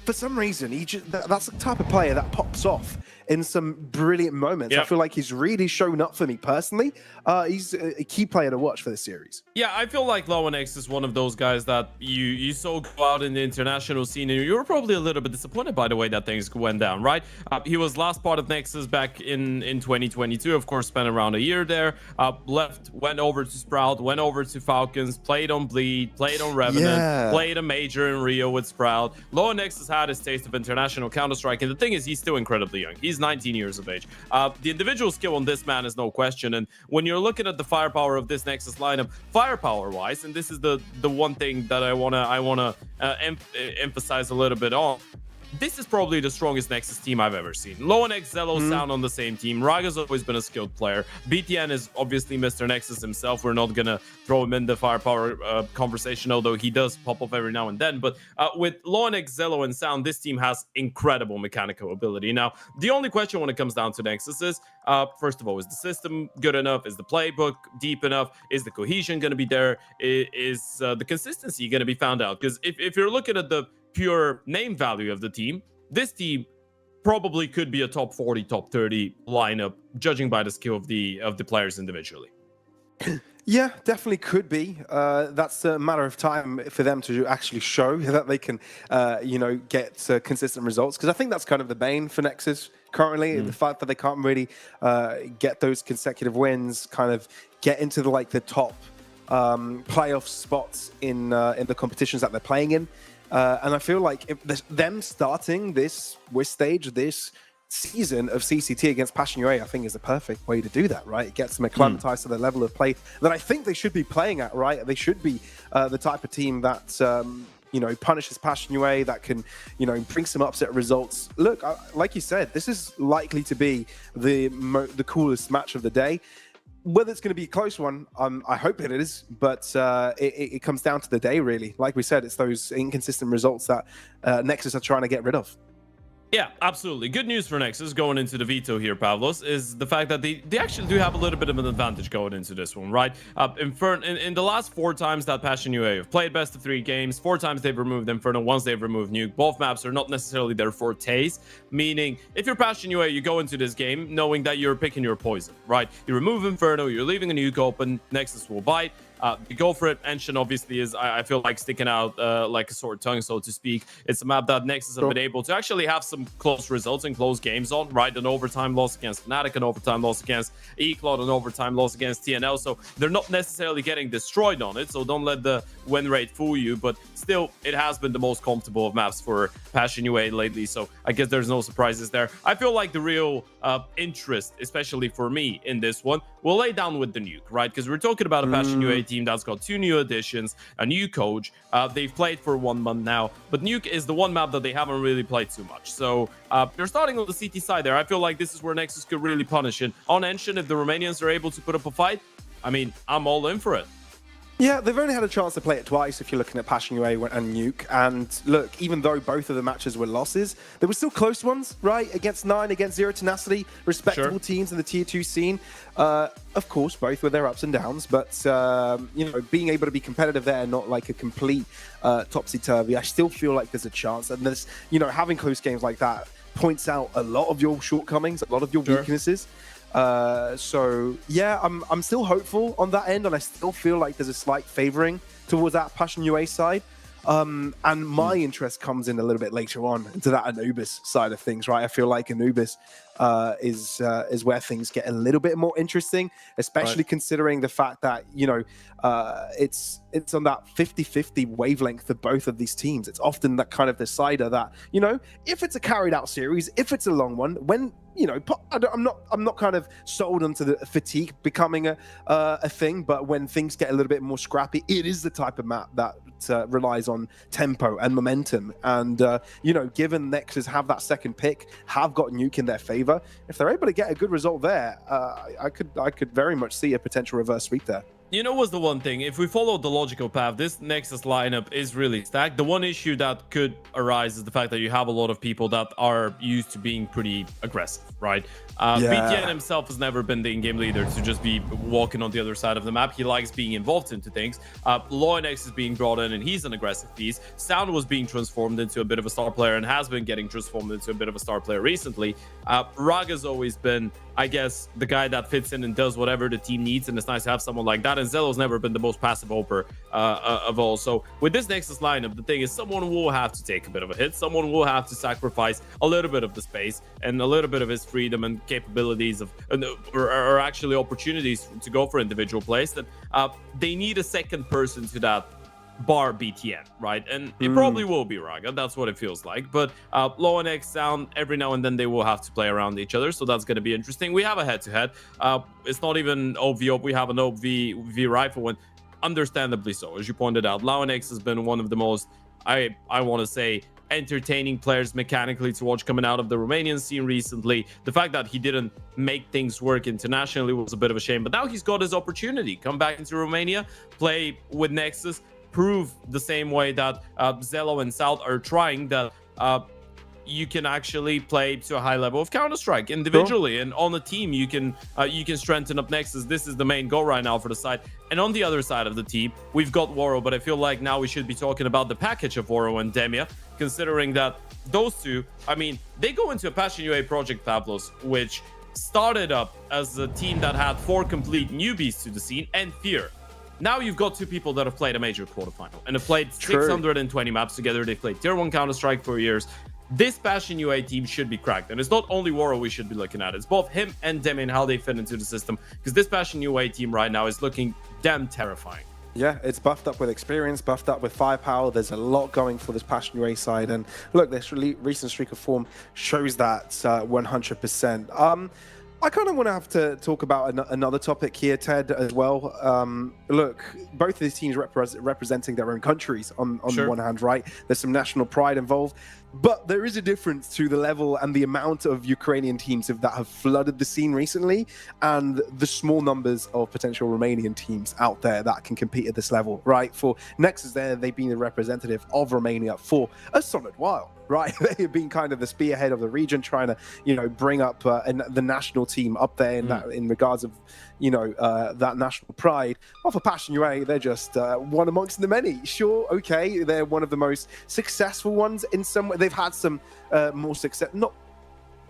for some reason, that's the type of player that pops off in some brilliant moments. Yep. I feel like he's really shown up for me personally. He's a key player to watch for this series. Yeah, I feel like Low and X is one of those guys that you saw go out in the international scene, and you were probably a little bit disappointed by the way that things went down, right? He was last part of Nexus back in 2022, of course, spent around a year there, left, went over to Sprout, went over to Falcons, played on Bleed, played on Revenant, played a major in Rio with Sprout. Low and X has had his taste of international Counter-Strike, and the thing is, he's still incredibly young. He's 19 years of age. The individual skill on this man is no question, and when you're looking at the firepower of this Nexus lineup, firepower-wise, and this is the one thing that I wanna emphasize a little bit on. this is probably the strongest Nexus team I've ever seen. Lonex, Zello, Sound on the same team. Raga's always been a skilled player. BTN is obviously Mr. Nexus himself. We're not gonna throw him in the firepower conversation, although he does pop up every now and then. But with Lonex, Zello, and Sound, this team has incredible mechanical ability. Now, the only question when it comes down to Nexus is, first of all, is the system good enough? Is the playbook deep enough? Is the cohesion going to be there? Is the consistency going to be found out? Because if you're looking at the pure name value of the team, this team probably could be a top 40, top 30 lineup, judging by the skill of the players individually. Yeah, definitely could be. That's a matter of time for them to actually show that they can, get consistent results. Because I think that's kind of the bane for Nexus currently, the fact that they can't really get those consecutive wins, kind of get into the top playoff spots in the competitions that they're playing in. And I feel like them starting this stage, this season of CCT against Passion UA, I think is the perfect way to do that, right? It gets them acclimatized to the level of play that I think they should be playing at, right? They should be the type of team that, punishes Passion UA, that can, bring some upset results. Look, like you said, this is likely to be the coolest match of the day. Whether it's going to be a close one, I hope that it is, but it comes down to the day, really. Like we said, it's those inconsistent results that Nexus are trying to get rid of. Yeah, absolutely. Good news for Nexus going into the Veto here, Pavlos, is the fact that they actually do have a little bit of an advantage going into this one, right? In the last 4 times that Passion UA have played best of 3 games, 4 times they've removed Inferno, once they've removed Nuke. Both maps are not necessarily their fortes, meaning if you're Passion UA, you go into this game knowing that you're picking your poison, right? You remove Inferno, you're leaving a Nuke open, Nexus will bite. You go for it. Enshin obviously is, I feel like, sticking out like a sore tongue, so to speak. It's a map that Nexus have been able to actually have some close results and close games on, right? An overtime loss against Fnatic, an overtime loss against Eclod, an overtime loss against TNL. So they're not necessarily getting destroyed on it, so don't let the win rate fool you. But still, it has been the most comfortable of maps for Passion UA lately, so I guess there's no surprises there. I feel like the real interest, especially for me in this one, will lay down with the Nuke, right? Because we're talking about a Passion UA team that's got 2 new additions, a new coach. They've played for 1 month now, but Nuke is the one map that they haven't really played too much. So they're starting on the CT side there. I feel like this is where Nexus could really punish it. On Enshin, if the Romanians are able to put up a fight, I mean, I'm all in for it. Yeah, they've only had a chance to play it twice if you're looking at Passion UA and Nuke. And look, even though both of the matches were losses, there were still close ones, right? Against 9, against Zero Tenacity, respectable teams in the Tier 2 scene. Of course, both with their ups and downs, but, being able to be competitive there, not like a complete topsy-turvy, I still feel like there's a chance. And there's, having close games like that points out a lot of your shortcomings, a lot of your weaknesses. So yeah, I'm still hopeful on that end, and I still feel like there's a slight favoring towards that Passion UA side. And my interest comes in a little bit later on into that Anubis side of things, right? I feel like Anubis is where things get a little bit more interesting, especially considering the fact that it's on that 50-50 wavelength of both of these teams. It's often that kind of decider that if it's a carried out series, if it's a long one, when I'm not kind of sold onto the fatigue becoming a thing, but when things get a little bit more scrappy, it is the type of map that relies on tempo and momentum. And given Nexus have that second pick, have got Nuke in their favor, if they're able to get a good result there, I could very much see a potential reverse sweep there. Was the one thing, if we follow the logical path, this Nexus lineup is really stacked. The one issue that could arise is the fact that you have a lot of people that are used to being pretty aggressive, right? BTN himself has never been the in-game leader to just be walking on the other side of the map. He likes being involved into things. Lonex is being brought in, and he's an aggressive piece. Sound was being transformed into a bit of a star player and has been getting transformed into a bit of a star player recently. Raga's always been, I guess, the guy that fits in and does whatever the team needs, and it's nice to have someone like that. And Zello's never been the most passive oper of all. So with this Nexus lineup, the thing is, someone will have to take a bit of a hit. Someone will have to sacrifice a little bit of the space and a little bit of his freedom and capabilities of, or actually opportunities to go for individual plays. That they need a second person to that bar BTN, right? And it probably will be Raga. That's what it feels like. But Lonex, Sound, every now and then they will have to play around each other. So that's going to be interesting. We have a head-to-head. It's not even OV. We have an OV rifle one. Understandably so. As you pointed out, Lonex has been one of the most, I want to say, entertaining players mechanically to watch coming out of the Romanian scene recently. The fact that he didn't make things work internationally was a bit of a shame, but now he's got his opportunity. Come back into Romania, play with Nexus, prove the same way that Zelo and South are trying, that you can actually play to a high level of Counter-Strike individually, and on a team you can strengthen up Nexus. This is the main goal right now for the side. And on the other side of the team, we've got Woro, but I feel like now we should be talking about the package of Woro and Demia, considering that those two, I mean, they go into a Passion UA project, Pavlos, which started up as a team that had 4 complete newbies to the scene and Fear. Now you've got 2 people that have played a major quarterfinal and have played 620 maps together. They've played Tier 1 Counter-Strike for years. This Passion UA team should be cracked. And it's not only Woro we should be looking at. It's both him and Demi and how they fit into the system. Because this Passion UA team right now is looking damn terrifying. Yeah, it's buffed up with experience, buffed up with firepower. There's a lot going for this Passion UA side. And look, this recent streak of form shows that 100%. I kind of want to have to talk about another topic here, Ted, as well. Look, both of these teams representing their own countries on the one hand, right? There's some national pride involved, but there is a difference to the level and the amount of Ukrainian teams that have flooded the scene recently and the small numbers of potential Romanian teams out there that can compete at this level, right? For Nexus there, they've been the representative of Romania for a solid while. Right, they've been kind of the spearhead of the region, trying to, bring up the national team up there in regards of, that national pride. Well, for Passion UA, they're just one amongst the many. Sure, okay, they're one of the most successful ones in some way. They've had some more success, not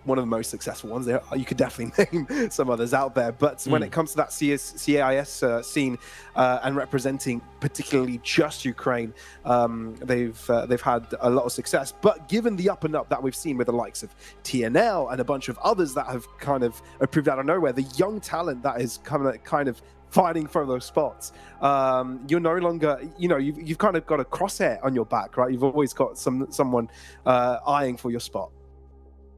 one of the most successful ones. There, you could definitely name some others out there, but when it comes to that CIS scene and representing particularly just Ukraine, they've had a lot of success. But given the up and up that we've seen with the likes of TNL and a bunch of others that have kind of approved out of nowhere, the young talent that is kind of fighting for those spots, you're no longer, you've kind of got a crosshair on your back, right? You've always got someone eyeing for your spot.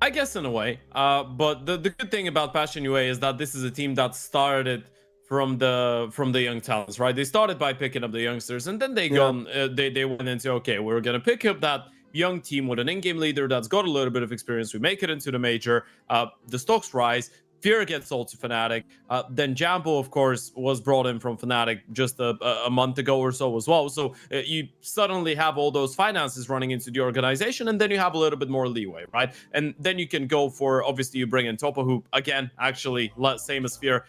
I guess in a way, but the good thing about Passion UA is that this is a team that started from the young talents, right? They started by picking up the youngsters, and then they went into, okay, we're gonna pick up that young team with an in-game leader that's got a little bit of experience. We make it into the major, the stocks rise. Fear gets sold to Fnatic. Then Jambo, of course, was brought in from Fnatic just a month ago or so as well. So you suddenly have all those finances running into the organization, and then you have a little bit more leeway, right? And then you can go for, obviously, you bring in Topo, who, again, actually, same as Fear,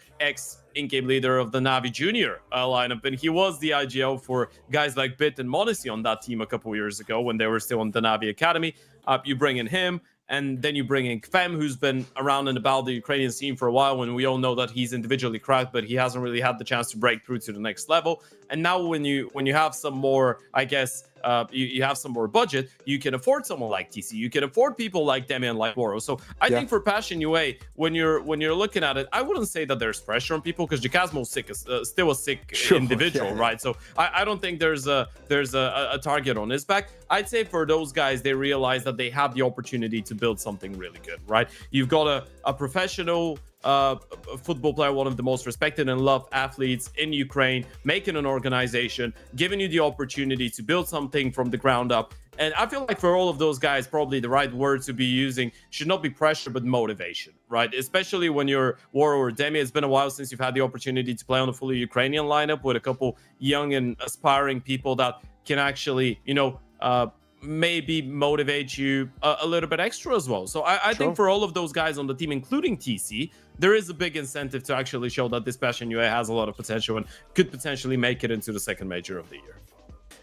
in-game leader of the Navi Junior lineup. And he was the IGL for guys like Bit and Modesty on that team a couple years ago when they were still on the Navi Academy. You bring in him. And then you bring in Kfem, who's been around and about the Ukrainian scene for a while, when we all know that he's individually cracked, but he hasn't really had the chance to break through to the next level. And now when you have some more, I guess, you have some more budget, you can afford someone like TC. You can afford people like Demi and like Woro. So I think for Passion UA, when you're looking at it, I wouldn't say that there's pressure on people, because Jacasmo's still a sick individual, right? So I don't think there's a target on his back. I'd say for those guys, they realize that they have the opportunity to build something really good, right? You've got a professional football player, one of the most respected and loved athletes in Ukraine, making an organization, giving you the opportunity to build something from the ground up. And I feel like for all of those guys, probably the right word to be using should not be pressure, but motivation, right? Especially when you're Woro or Demi. It's been a while since you've had the opportunity to play on a fully Ukrainian lineup with a couple young and aspiring people that can actually, maybe motivate you a little bit extra as well. So I think for all of those guys on the team, including TC, there is a big incentive to actually show that this Passion UA has a lot of potential and could potentially make it into the second major of the year.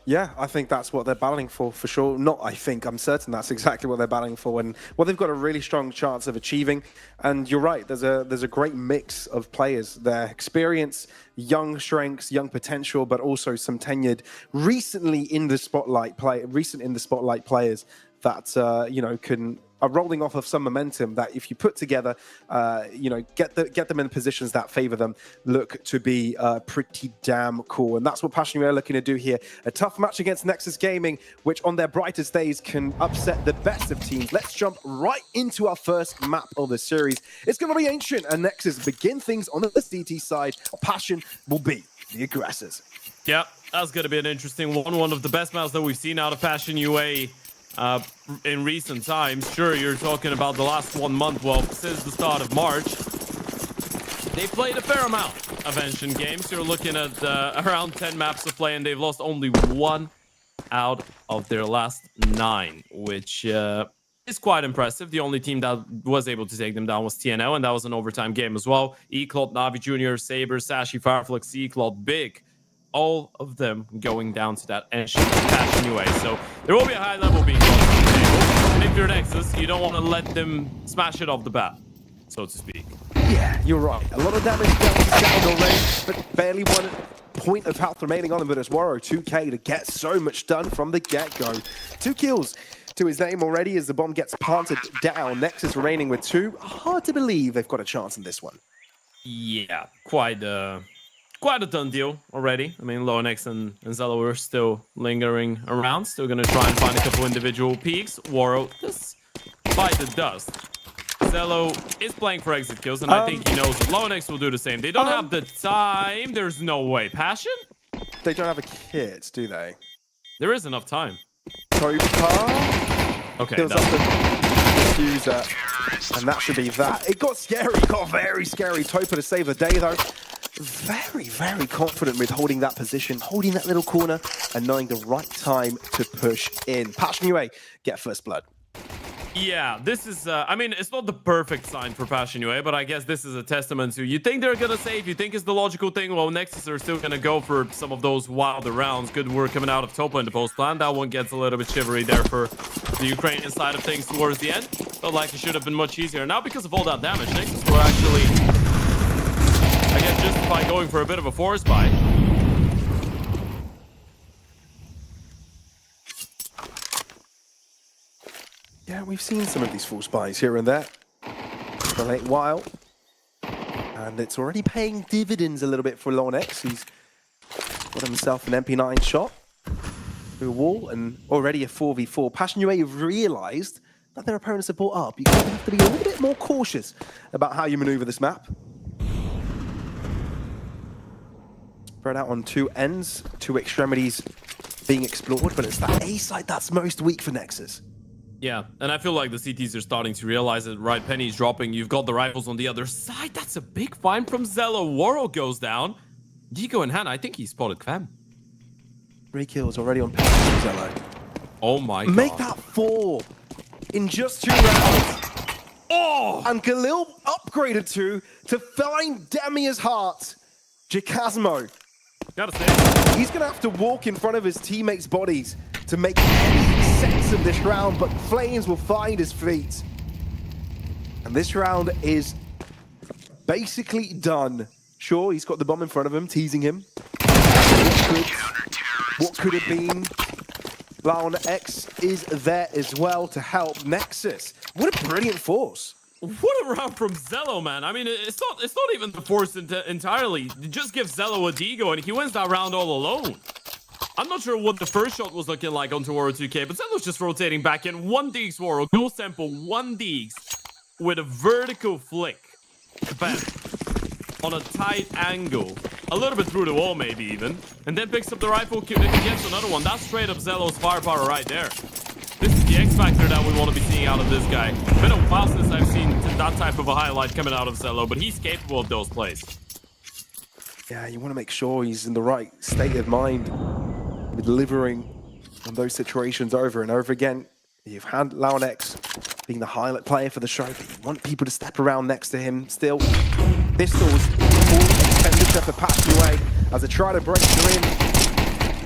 Yeah, I think that's what they're battling for sure. I'm certain that's exactly what they're battling for, and what they've got a really strong chance of achieving. And you're right, there's a great mix of players there. Experience, young strengths, young potential, but also some tenured, recent in the spotlight players that are rolling off of some momentum that, if you put together, get them in positions that favor them, look to be pretty damn cool. And that's what Passion UA are looking to do here. A tough match against Nexus Gaming, which on their brightest days can upset the best of teams. Let's jump right into our first map of the series. It's going to be Ancient and Nexus begin things on the CT side. Passion will be the aggressors. Yeah, that's going to be an interesting one. One of the best maps that we've seen out of Passion UA in recent times. Sure, you're talking about the last 1 month. Well, since the start of March, they played a fair amount of Ancient games. You're looking at around 10 maps of play, and they've lost only 1 out of their last 9, which is quite impressive. The only team that was able to take them down was TNO, and that was an overtime game as well. Eclot, Navi Jr., Saber, Sashi, Fireflux, Eclot, Big. All of them going down to that Ancient Passion UA. So there will be a high level being brought to the table. And if you're Nexus, you don't want to let them smash it off the bat, so to speak. Yeah, you're right. A lot of damage down to sound already, but barely 1 point of health remaining on him. But it's Waro 2K to get so much done from the get-go. 2 kills to his name already as the bomb gets planted down. Nexus remaining with 2. Hard to believe they've got a chance in this one. Yeah, quite a done deal already. I mean, Lonex and Zello are still lingering around, still going to try and find a couple individual peaks. Waro, just bite the dust. Zello is playing for exit kills, and I think he knows that Lonex will do the same. They don't have the time. There's no way. Passion? They don't have a kit, do they? There is enough time. Topa. Okay, Kills up the user, and that should be that. It got scary, got very scary. Topa to save the day, though. Very, very confident with holding that position, holding that little corner, and knowing the right time to push in. Passion UA get first blood. Yeah, this is, I mean, it's not the perfect sign for Passion UA, but I guess this is a testament to, you think they're going to save, you think it's the logical thing, well, Nexus are still going to go for some of those wilder rounds. Good work coming out of Topa in the post plan. That one gets a little bit shivery there for the Ukrainian side of things towards the end. Felt like it should have been much easier. Now, because of all that damage, Nexus were actually, I guess, justify going for a bit of a force buy. Yeah, we've seen some of these full spies here and there for a late while. And it's already paying dividends a little bit for Lonex. He's got himself an MP9 shot through a wall and already a 4v4. Passion UA have realized that their opponents are brought up. You're going to have to be a little bit more cautious about how you maneuver this map. Spread out on 2 ends, 2 extremities being explored, but it's that A side that's most weak for Nexus. Yeah, and I feel like the CTs are starting to realize it, right? Penny's dropping, you've got the rifles on the other side. That's a big find from Zello. Waro goes down. Digo and Hannah, I think he spotted Kvem. 3 kills already on Passion Zello. Oh my god. Make that 4 in just 2 rounds. Oh! And Galil upgraded to find Demia's heart. Jacasmo. Gotta say. He's going to have to walk in front of his teammates' bodies to make any sense of this round, but Flames will find his feet. And this round is basically done. Sure, he's got the bomb in front of him, teasing him. What could have been? Laon X is there as well to help Nexus. What a brilliant force. What a round from Zello, man. I mean, it's not even the force entirely. Just give Zello a Digo, and he wins that round all alone. I'm not sure what the first shot was looking like onto Waro 2K, but Zello's just rotating back in. 1 Deeks Waro, go sample 1 Deeks with a vertical flick. Bam. On a tight angle. A little bit through the wall, maybe even. And then picks up the rifle, gets another one. That's straight up Zello's firepower right there. This is the X factor that we want to be seeing out of this guy. Been a while since I've seen that type of a highlight coming out of Zello, but he's capable of those plays. Yeah, you want to make sure he's in the right state of mind with delivering on those situations over and over again. You've had Laon X being the highlight player for the show, but you want people to step around next to him still. Pistols all expenditure for Passion UA as they try to break through in.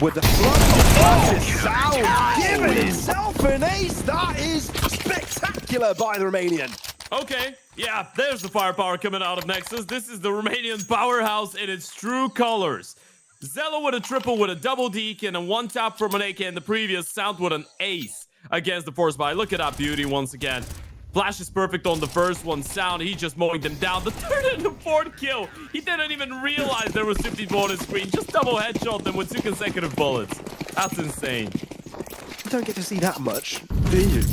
With the flood of flashes, Sound giving himself an ace. That is spectacular by the Romanian. Okay, yeah, there's the firepower coming out of Nexus. This is the Romanian powerhouse in its true colors. Zello with a triple with a double deke and a 1 tap from an AK in the previous. Sound with an ace against the force buy. Look at that beauty once again. Flash is perfect on the first one. Sound, he just mowing them down. The 3rd and the 4th kill. He didn't even realize there was 50 on his screen. Just double headshot them with 2 consecutive bullets. That's insane. You don't get to see that much, do you?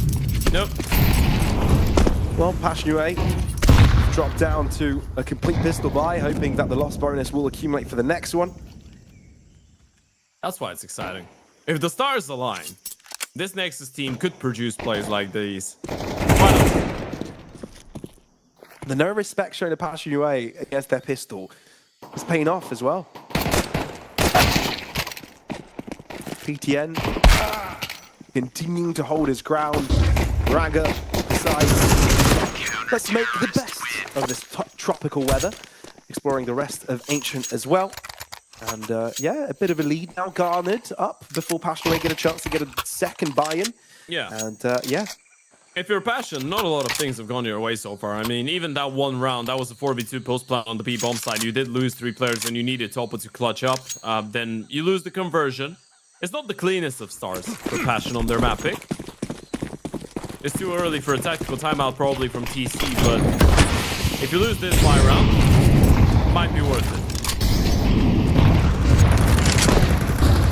Nope. Well, Passion UA dropped down to a complete pistol buy, hoping that the loss bonus will accumulate for the next one. That's why it's exciting. If the stars align, this Nexus team could produce plays like these. Why not? The no respect shown to Passion UA against their pistol is paying off as well. PTN continuing to hold his ground. Raga decides, let's make the best of this tropical weather. Exploring the rest of Ancient as well. And yeah, a bit of a lead now garnered up before Passion UA get a chance to get a second buy-in. Yeah. And yeah. If you're Passion, not a lot of things have gone your way so far. I mean, even that one round, that was a 4v2 post plant on the B-bomb side. You did lose 3 players and you needed Topa to clutch up. Then you lose the conversion. It's not the cleanest of starts for Passion on their map pick. It's too early for a tactical timeout probably from TC, but if you lose this buy round, it might be worth it.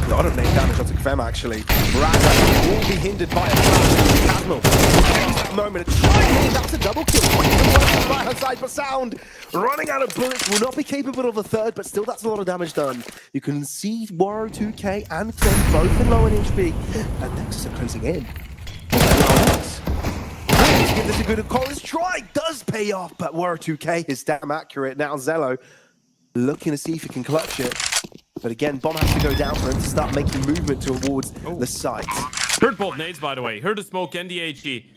A lot of name damage onto Kvem actually. Raga will be hindered by a flash. Admiral that moment and trying, that's a double kill. Right hand side for Sound. Running out of bullets, will not be capable of a third, but still that's a lot of damage done. You can see Waro 2K and Kvem both in low in HP. And Nexus are closing in. To give this a good call. His try does pay off, but Waro 2K is damn accurate. Now Zello looking to see if he can clutch it. But again, bomb has to go down for him to start making movement towards the site. Heard both nades, by the way. Heard the smoke and the HE.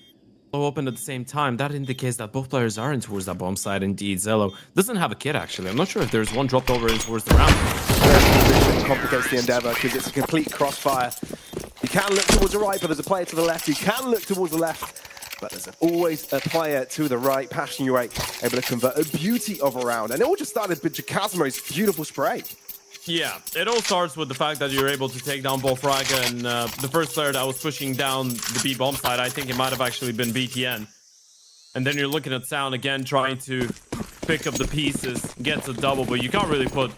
Zello opened at the same time. That indicates that both players are in towards that bomb side. Indeed, Zello doesn't have a kit, actually. I'm not sure if there's one dropped over in towards the round. It complicates the endeavor because it's a complete crossfire. You can look towards the right, but there's a player to the left. You can look towards the left, but there's always a player to the right. Passion UA able to convert a beauty of a round. And it all just started with Jacasmo's beautiful spray. Yeah, it all starts with the fact that you're able to take down both Raga and the first player that was pushing down the B-bomb side. I think it might have actually been BTN. And then you're looking at Sound again, trying to pick up the pieces, gets a double, but you can't really put,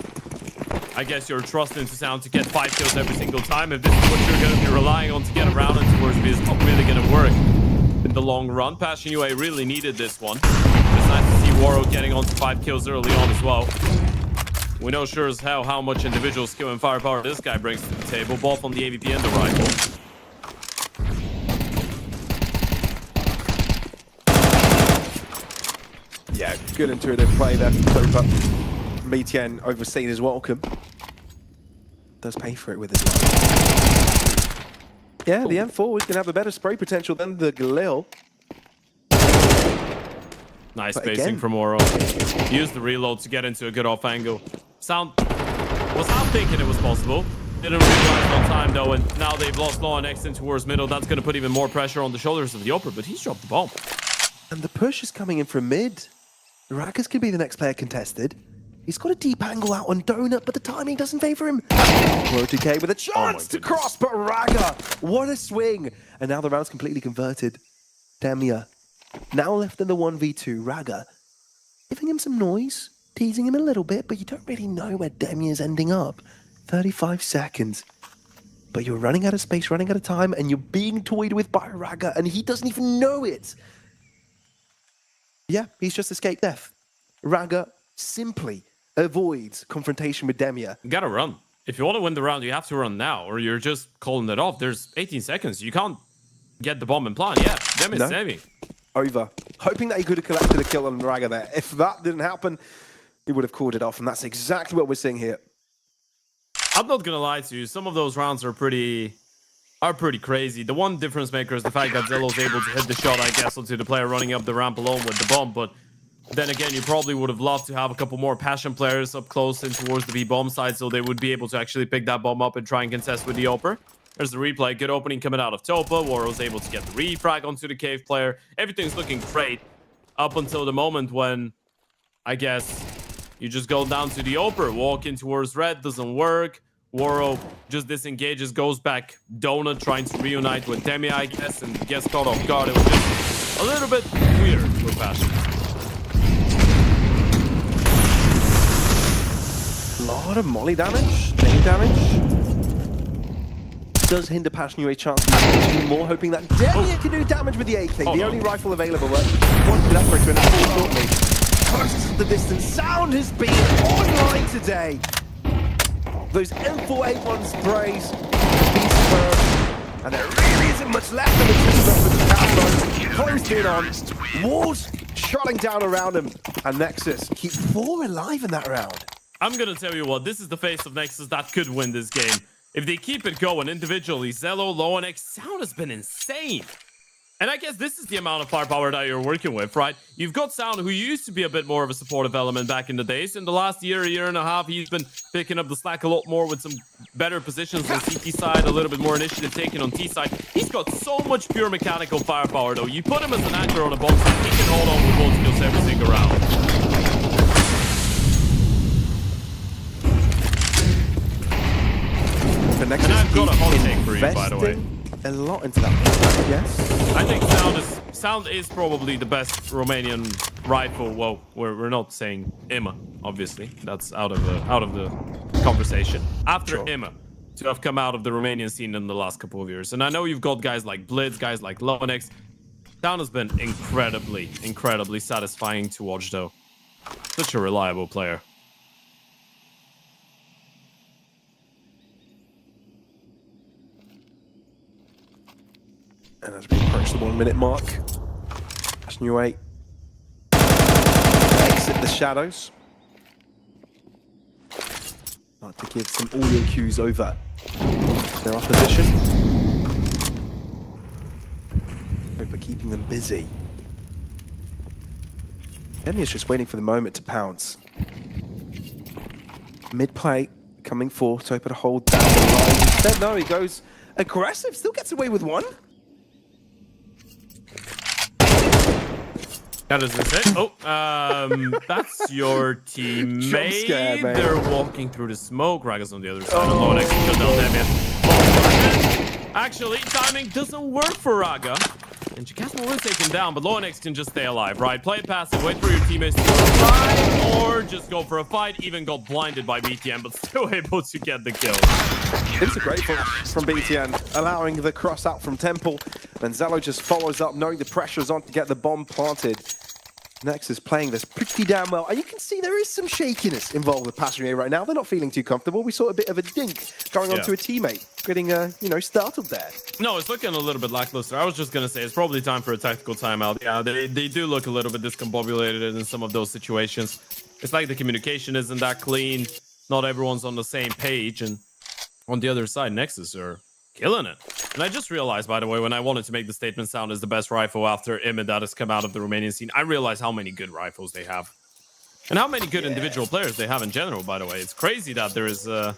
I guess, your trust into Sound to get 5 kills every single time. If this is what you're going to be relying on to get around and towards me, it's not really going to work in the long run. Passion UA really needed this one. It's nice to see Waro getting on to 5 kills early on as well. We know sure as hell how much individual skill and firepower this guy brings to the table, both on the AVP and the rifle. Yeah, good intuitive play there from Topa. BTN overseeing his welcome. Does pay for it with his life. Yeah, the M4 is going to have a better spray potential than the Galil. Nice But spacing again, from Oro. Use the reload to get into a good off angle. Sound was not thinking it was possible. Didn't realize on time though, and now they've lost low on X in towards middle. That's going to put even more pressure on the shoulders of the Oper, but he's dropped the bomb. And the push is coming in from mid. Rakas could be the next player contested. He's got a deep angle out on Donut, but the timing doesn't favor him. Waro 2K with a chance to cross, but Raga, what a swing. And now the round's completely converted. Demia, now left in the 1v2, Raga, giving him some noise, teasing him a little bit, but you don't really know where Demia's ending up. 35 seconds. But you're running out of space, running out of time, and you're being toyed with by Raga, and he doesn't even know it. Yeah, he's just escaped death. Raga simply avoids confrontation with Demia. You gotta run. If you want to win the round, you have to run now, or you're just calling it off. There's 18 seconds. You can't get the bomb and plant. Yeah, Demia's saving. Over. Hoping that he could have collected a kill on Raga there. If that didn't happen, he would have called it off, and that's exactly what we're seeing here. I'm not gonna lie to you. Some of those rounds are pretty crazy. The one difference maker is the fact that Zello's able to hit the shot, I guess, onto the player running up the ramp alone with the bomb. But then again, you probably would have loved to have a couple more Passion players up close and towards the B-bomb side, so they would be able to actually pick that bomb up and try and contest with the Oper. There's the replay. Good opening coming out of Topa. Waro's able to get the refrag onto the cave player. Everything's looking great up until the moment when, I guess, you just go down to the Oper. Walk in towards red. Doesn't work. Waro just disengages, goes back. Donut trying to reunite with Demi, I guess, and gets caught off guard. It was just a little bit weird for Passion. A lot of molly damage, name damage. Does hinder Passion UA chance of more, hoping that Demia can do damage with the AK, the only rifle available. But one for that break, unfortunately. Close the distance. Sound has been online today. Those M4A1 sprays, And there really isn't much left of the system with the Cowboys closed in on. Walls shutting down around him. And Nexus keep 4 alive in that round. I'm gonna tell you what, this is the face of Nexus that could win this game. If they keep it going individually, Zello, Loanex, Sound has been insane. And I guess this is the amount of firepower that you're working with, right? You've got Sound, who used to be a bit more of a supportive element back in the days. In the last year and a half, he's been picking up the slack a lot more with some better positions on CT side, a little bit more initiative taken on T side. He's got so much pure mechanical firepower, though. You put him as an anchor on a bomb site, he can hold on with both skills every single round. The Nexus And I've got a hot keep take for you, by the way. investing a lot into that. Yes. I think Sound is probably the best Romanian rifle. Well, we're not saying Ima, obviously. That's out of the conversation. After Sure. Ima, to have come out of the Romanian scene in the last couple of years. And I know you've got guys like Blitz, guys like Lonex. Sound has been incredibly satisfying to watch, though. Such a reliable player. And as we approach the 1 minute mark, Nuke exit the shadows. Start to give some audio cues over their opposition. Hope keeping them busy. Demi is just waiting for the moment to pounce. Mid-play, coming forth, Topa to hold down the line. Instead, no, he goes aggressive, still gets away with one. That is it. Oh, that's your teammate. Jump scare, man. They're walking through the smoke. Raga's on the other side. Oh. Lonex killed down Demian. Actually, timing doesn't work for Raga. And Jacasmo will take him down, but Lonex can just stay alive, right? Play it passive, wait for your teammates to survive, or just go for a fight. Even got blinded by BTN, but still able to get the kill. It's a great flash from BTN, allowing the cross out from Temple. And Zello just follows up, knowing the pressure's on to get the bomb planted. Nexus playing this pretty damn well. And you can see there is some shakiness involved with Passionate right now. They're not feeling too comfortable. We saw a bit of a dink going on to a teammate, getting, startled there. No, it's looking a little bit lackluster. I was just going to say it's probably time for a tactical timeout. Yeah, they do look a little bit discombobulated in some of those situations. It's like the communication isn't that clean. Not everyone's on the same page. And on the other side, Nexus are killing it. And I just realized, by the way, when I wanted to make the statement Sound is the best rifle after Imid that has come out of the Romanian scene, I realized how many good rifles they have. And how many good individual players they have in general, by the way. It's crazy that there's no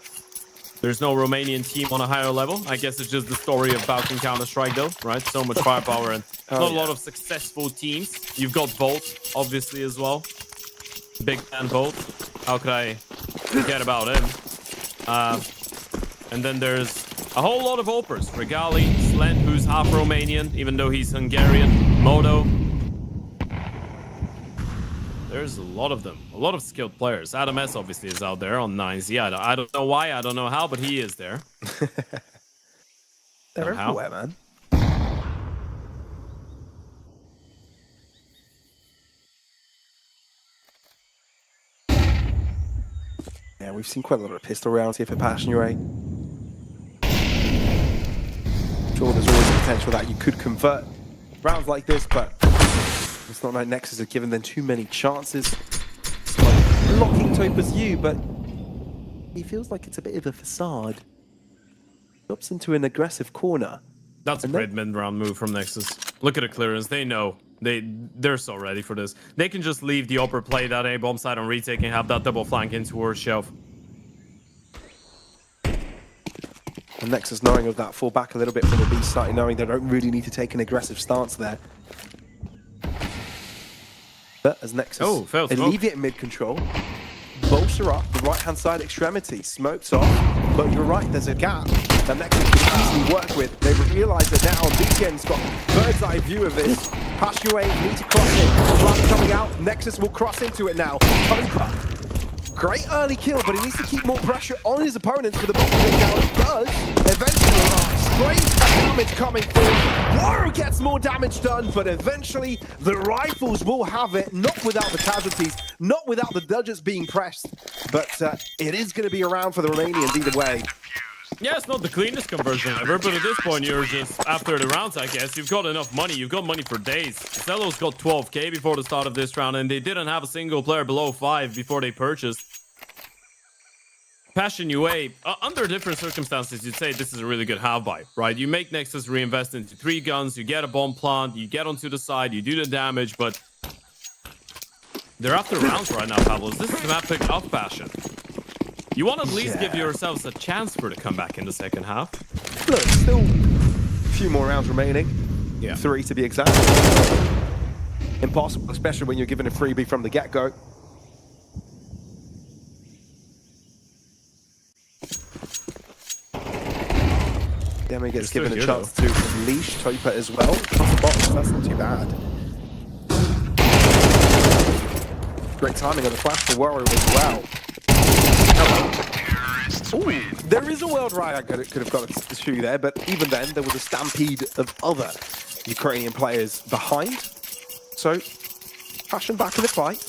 Romanian team on a higher level. I guess it's just the story of Balkan Counter-Strike, though, right? So much firepower and not a lot of successful teams. You've got Bolt, obviously, as well. Big man Bolt. How could I forget about him? And then there's a whole lot of Opers. Regali, Slent, who's half Romanian, even though he's Hungarian. Moto. There's a lot of them. A lot of skilled players. Adam S obviously is out there on 9Z. I don't know why, I don't know how, but he is there. They're everywhere, man. Yeah, we've seen quite a lot of pistol rounds here for Passionate. Sure, there's always the potential that you could convert rounds like this, but it's not like Nexus have given them too many chances. It's like locking Topa's view, but he feels like it's a bit of a facade. Drops into an aggressive corner. That's a great mid-round move from Nexus. Look at the clearance. They know. They're so ready for this. They can just leave the upper play that A bomb side on retake and have that double flank in towards Shelf. And Nexus knowing of that, fall back a little bit from the B side, knowing they don't really need to take an aggressive stance there. But as Nexus alleviate mid-control, bolster up the right-hand side extremity, smokes off, but you're right, there's a gap that Nexus can easily work with. They realise that now BTN's got bird's eye view of this. Passionate need to cross it. Flash coming out, Nexus will cross into it now. Topa. Great early kill, but he needs to keep more pressure on his opponents for the bomb to take down. It does. Eventually, great damage coming through. Waru gets more damage done, but eventually the rifles will have it. Not without the casualties, not without the dodgers being pressed. But it is going to be around for the Romanians either way. Yeah, it's not the cleanest conversion ever, but at this point, you're just, after the rounds, I guess, you've got enough money. You've got money for days. Zelo's got 12k before the start of this round, and they didn't have a single player below 5 before they purchased. Passion UA, under different circumstances, you'd say this is a really good half-buy, right? You make Nexus reinvest into 3 guns, you get a bomb plant, you get onto the side, you do the damage, but they're after rounds right now, Pablos. This is the map pick of Passion. You want to at least give yourselves a chance for the comeback in the second half. Look, still a few more rounds remaining. Yeah. 3 to be exact. Impossible, especially when you're given a freebie from the get-go. Demi gets given a chance to unleash Topa as well. Box, that's not too bad. Great timing on the flash for Warrior as well. Ooh, there is a world riot could have got a shoe there, but even then there was a stampede of other Ukrainian players behind. So, Passion back in the fight.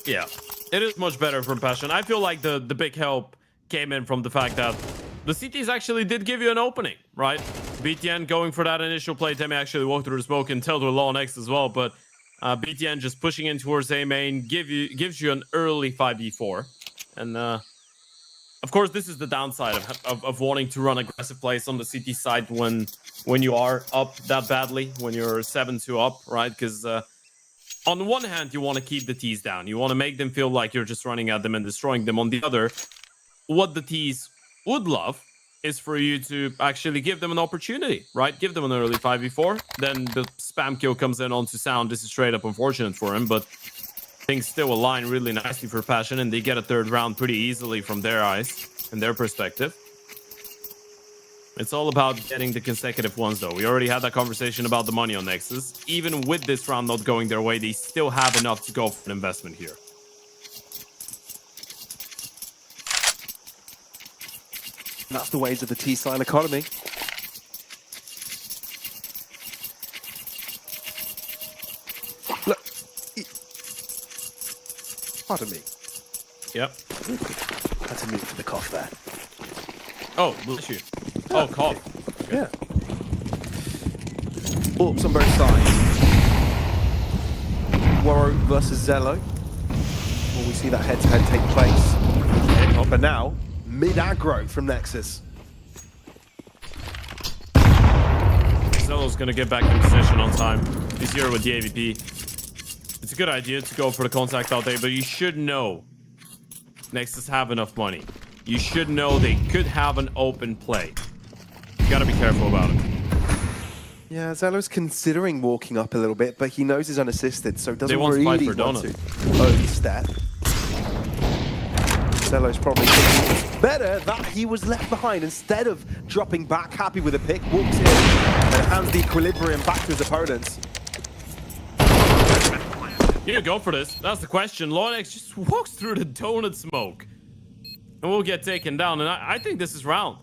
Yeah, it is much better from Passion. I feel like the big help came in from the fact that the CTs actually did give you an opening, right? BTN going for that initial play. Demi actually walked through the smoke and tilted low next as well, but BTN just pushing in towards A main gives you an early 5v4. And of course, this is the downside of wanting to run aggressive plays on the CT side when you are up that badly, when you're 7-2 up, right? Because on the one hand, you want to keep the T's down. You want to make them feel like you're just running at them and destroying them. On the other, what the T's would love is for you to actually give them an opportunity, right? Give them an early 5v4. Then the spam kill comes in onto Sound. This is straight up unfortunate for him, but things still align really nicely for Passion, and they get a 3rd round pretty easily from their eyes and their perspective. It's all about getting the consecutive ones, though. We already had that conversation about the money on Nexus. Even with this round not going their way, they still have enough to go for an investment here. And that's the ways of the T-Sign economy. Look. Pardon me. Yep. Had to mute for the cough there. Oh, bless you. Oh, cough. Okay. Yeah. Orps on both sides. Waro versus Zelo. Will we see that head-to-head take place? But now, mid-aggro from Nexus. Zelo's gonna get back in position on time. He's here with the AVP. It's a good idea to go for the contact out there, but you should know Nexus have enough money. You should know they could have an open play. You gotta be careful about it. Yeah, Zelo's considering walking up a little bit, but he knows he's unassisted, so doesn't want to really fight for want Donut. to overstep. Zelo's probably thinking better that he was left behind instead of dropping back, happy with a pick, walks in and hands the equilibrium back to his opponents. You go for this. That's the question. Lonex just walks through the donut smoke. And we'll get taken down. And I think this is round.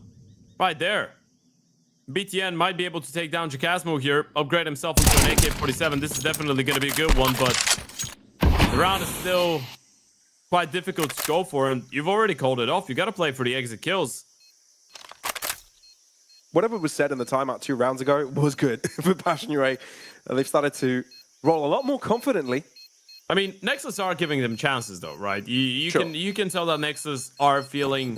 Right there. BTN might be able to take down Jacasmo here. Upgrade himself into an AK-47. This is definitely going to be a good one. But the round is still quite difficult to go for. And you've already called it off. You got to play for the exit kills. Whatever was said in the timeout 2 rounds ago was good for Passion UA. They've started to roll a lot more confidently. I mean, Nexus are giving them chances, though, right? You Sure. can tell that Nexus are feeling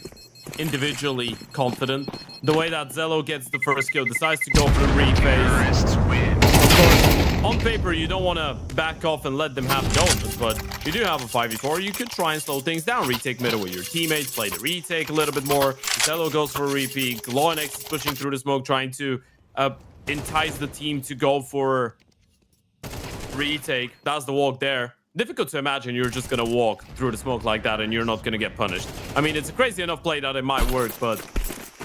individually confident. The way that Zelo gets the first kill, decides to go for the rephase. Of course, on paper, you don't want to back off and let them have donuts, but you do have a 5v4. You could try and slow things down. Retake middle with your teammates, play the retake a little bit more. Zelo goes for a repeat. Gloinex is pushing through the smoke, trying to entice the team to go for retake. That's the walk there. Difficult to imagine you're just gonna walk through the smoke like that and you're not gonna get punished. I mean, it's a crazy enough play that it might work, but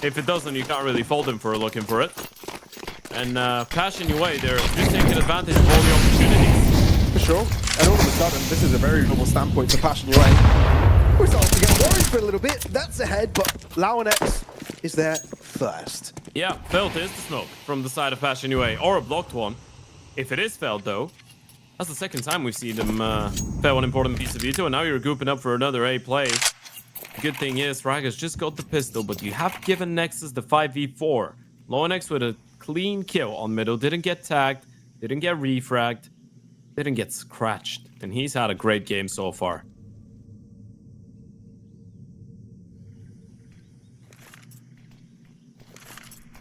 if it doesn't, you can't really fault him for looking for it. And Passion UA, they're just taking advantage of all the opportunities. For sure. And all of a sudden, this is a very normal standpoint for Passion UA. We're starting to get worried for a little bit. That's ahead, but Launex is there first. Yeah, Felt is the smoke from the side of Passion UA, or a blocked one. If it is Felt, though, that's the second time we've seen them fail an important piece of Veto, and now you're gooping up for another A play. Good thing is, Raga's just got the pistol, but you have given Nexus the 5v4. Lonex with a clean kill on middle. Didn't get tagged, didn't get refragged, didn't get scratched. And he's had a great game so far.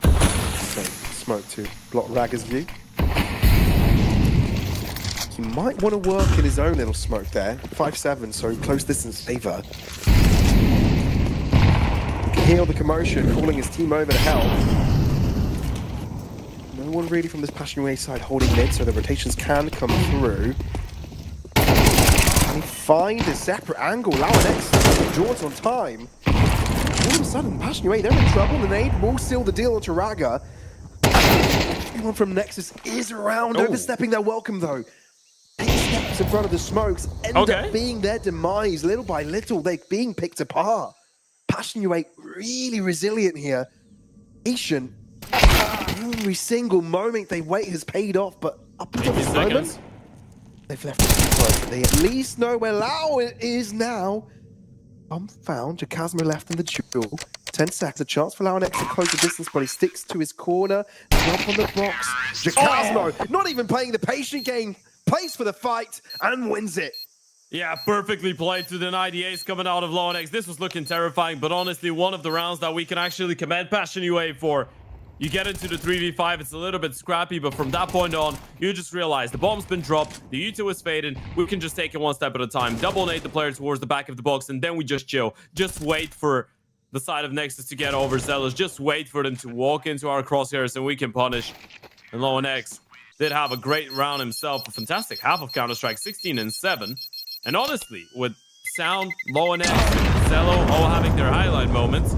Smoke to block Raga's view. He might want to work in his own little smoke there. 5-7, so close distance favor. Hear the commotion, calling his team over to help. No one really from this Passionate side holding mid, so the rotations can come through. Can he find a separate angle? Lauernex draws on time. All of a sudden, Passionate, they're in trouble. The nade will seal the deal to Raga. Everyone from Nexus is around, overstepping their welcome though. 8 steps in front of the smokes end up being their demise. Little by little, they're being picked apart. Passionate really resilient here. Patient. Every single moment they wait has paid off, but up until this moment, they've left it too close. They at least know where Lau is now. Found Jacasmo left in the duel. 10 seconds, a chance for Lauernex to close the distance, but he sticks to his corner. Jump on the box. Jacasmo, not even playing the patient game, plays for the fight and wins it. Yeah, perfectly played to deny the ace coming out of Lonex. This was looking terrifying, but honestly, one of the rounds that we can actually commend Passionate for. You get into the 3v5, it's a little bit scrappy, but from that point on, you just realize the bomb's been dropped, the U2 is faded, we can just take it one step at a time, double nade the player towards the back of the box, and then we just chill. Just wait for the side of Nexus to get overzealous, just wait for them to walk into our crosshairs and we can punish. And Lonex did have a great round himself, a fantastic half of Counter-Strike, 16-7. And honestly, with Sound, Lonex, Zello all having their highlight moments,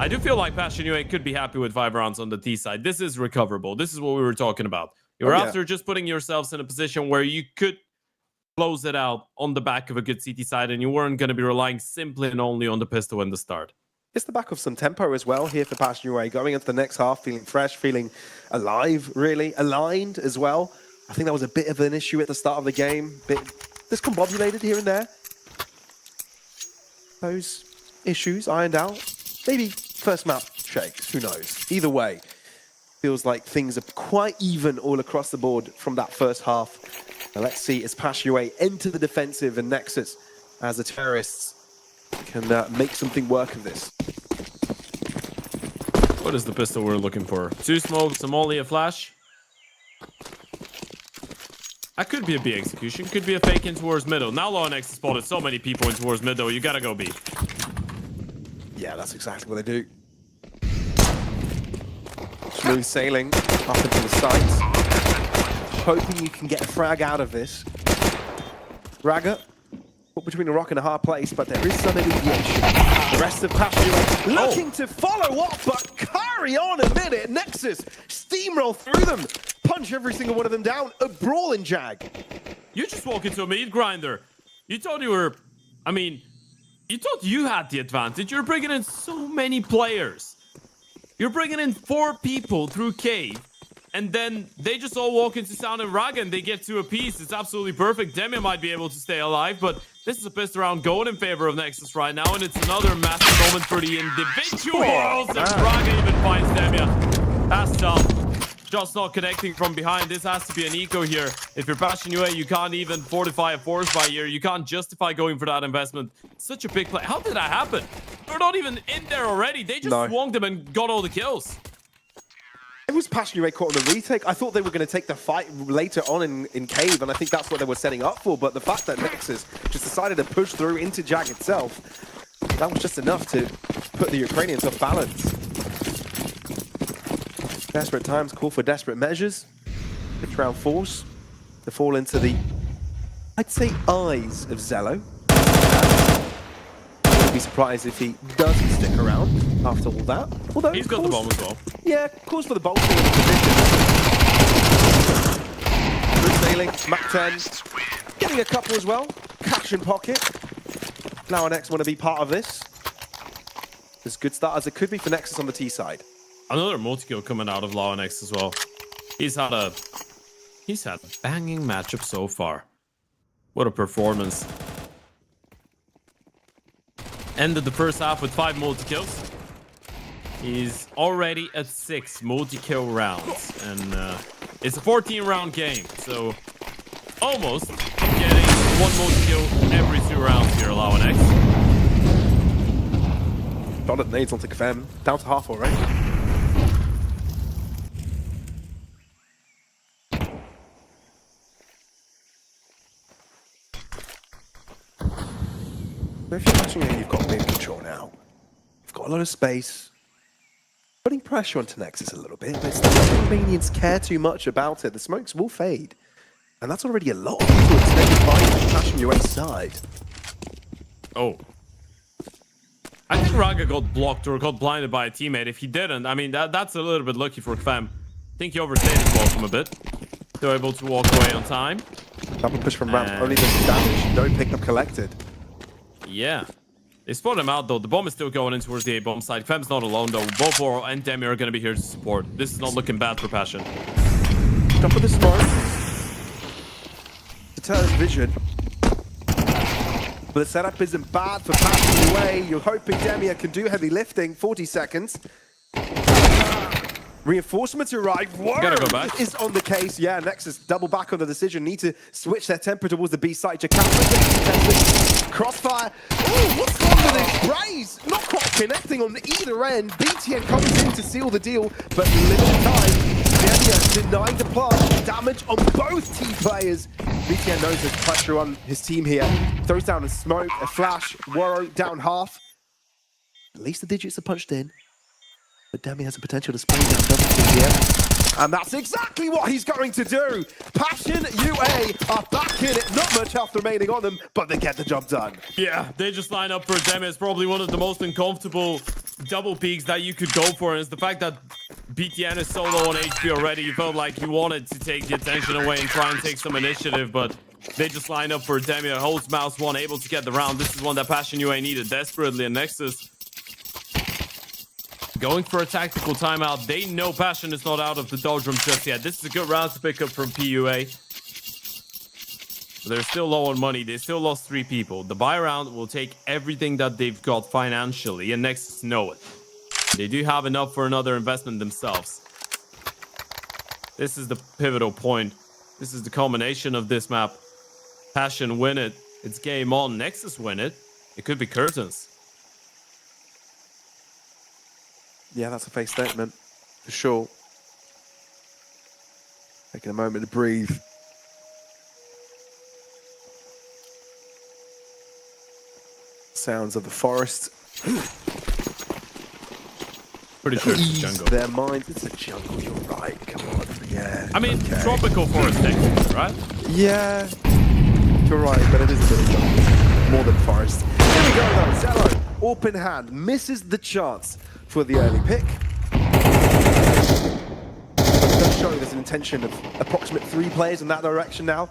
I do feel like Passionate could be happy with 5 rounds on the T side. This is recoverable. This is what we were talking about. You're after just putting yourselves in a position where you could close it out on the back of a good CT side, and you weren't going to be relying simply and only on the pistol in the start. It's the back of some tempo as well here for Passionate, going into the next half, feeling fresh, feeling alive, really, aligned as well. I think that was a bit of an issue at the start of the game, bit discombobulated here and there. Those issues ironed out. Maybe first map shakes, who knows? Either way, feels like things are quite even all across the board from that first half. Now let's see as Passionate enter the defensive and Nexus as the terrorists can make something work of this. What is the pistol we're looking for? 2 smokes, a molly, a flash. That could be a B execution, could be a fake in towards middle. Now Lonex spotted so many people in towards middle, you gotta go B. Yeah, that's exactly what they do. Smooth sailing up into the sights. Hoping you can get a frag out of this. Raga, put between a rock and a hard place, but there is some alleviation. The rest of Passionate looking to follow up, but carry on a minute. Nexus steamroll through them, punch every single one of them down. A brawling Jag. You just walk into a meat grinder. You thought you were, you thought you had the advantage. You're bringing in so many players. You're bringing in 4 people through cave, and then they just all walk into Sound and Raga and they get 2 apiece. It's absolutely perfect. Demi might be able to stay alive, but this is a pistol round going in favor of Nexus right now, and it's another massive moment for the individuals. And Raga even finds Demia. That's tough. Just not connecting from behind. This has to be an eco here. If you're Passionate, you can't even fortify a force by here. You can't justify going for that investment. Such a big play. How did that happen? They're not even in there already. They just swung them and got all the kills. It was Passionate caught on the retake. I thought they were going to take the fight later on in cave, and I think that's what they were setting up for. But the fact that Nexus just decided to push through into Jag itself, that was just enough to put the Ukrainians off balance. Desperate times call for desperate measures. It's round force to fall into the, I'd say, eyes of Zello. I wouldn't be surprised if he doesn't stick around after all that. Although he's got the bomb as well. Yeah, calls for the bolting of the position. Good sailing, Mach 10. Getting a couple as well. Cash in pocket. Lauernex want to be part of this. As good start as it could be for Nexus on the T side. Another multi-kill coming out of Lauernex as well. He's had a banging matchup so far. What a performance. ended the first half with 5 multi-kills. He's already at 6 multi-kill rounds. And it's a 14-round game. So almost getting 1 multi-kill every 2 rounds here, allowing X. Solid nades onto Kvem. Down to half already. So if you're watching it, you've got mid control now. You've got a lot of space. Putting pressure onto Nexus a little bit, but it's not like the Romanians care too much about it. The smokes will fade. And that's already a lot of people expected by Passion UA side. Oh. I think Raga got blocked or got blinded by a teammate. If he didn't, I mean, that's a little bit lucky for Kvem. I think he overstayed his welcome a bit. Still able to walk away on time. Double push from ramp, only does damage, no pickup collected. Yeah. They spot him out though. The bomb is still going in towards the A-bomb side. Kvem's not alone though. Both Oro and Demi are going to be here to support. This is not looking bad for Passion. Jump with the smoke. To turn his vision. But the setup isn't bad for Passion away. You're hoping Demia can do heavy lifting. 40 seconds. Reinforcements arrive. Whoa! Gotta go back. Is on the case. Yeah, Nexus double back on the decision. Need to switch their temper towards the B side. Jackal crossfire. Oh, what's wrong with this? Braze not quite connecting on either end. BTN comes in to seal the deal, but limited time. Demia denied the plunge. Damage on both team players. BTN knows there's pressure on his team here. Throws down a smoke, a flash. Woro down half. At least the digits are punched in. But Demi has the potential to spray down, doesn't he? Yeah. And that's exactly what he's going to do. Passion UA are back in it. Not much health remaining on them, but they get the job done. Yeah, they just line up for Demi. It's probably one of the most uncomfortable double peaks that you could go for. And it's the fact that BTN is so low on HP already. You felt like you wanted to take the attention away and try and take some initiative, but they just line up for Demi. Holds mouse one, able to get the round. This is one that Passion UA needed desperately. And Nexus going for a tactical timeout. They know Passion is not out of the doldrum just yet. This is a good round to pick up from PUA. They're still low on money. They still lost 3 people. The buy round will take everything that they've got financially, and Nexus know it. They do have enough for another investment themselves. This is the pivotal point. This is the culmination of this map. Passion win it. It's game on. Nexus win it. It could be curtains. Yeah, that's a face statement, for sure. Taking a moment to breathe. Sounds of the forest. Pretty sure it's Ease jungle. their minds. It's a jungle, you're right. Come on. Yeah. I mean, okay. tropical forest technically, right? Yeah. You're right, but it is a bit of jungle. More than forest. Here we go, though. Zello, open hand, misses the chance for the early pick. Does show there's an intention of approximate 3 players in that direction now.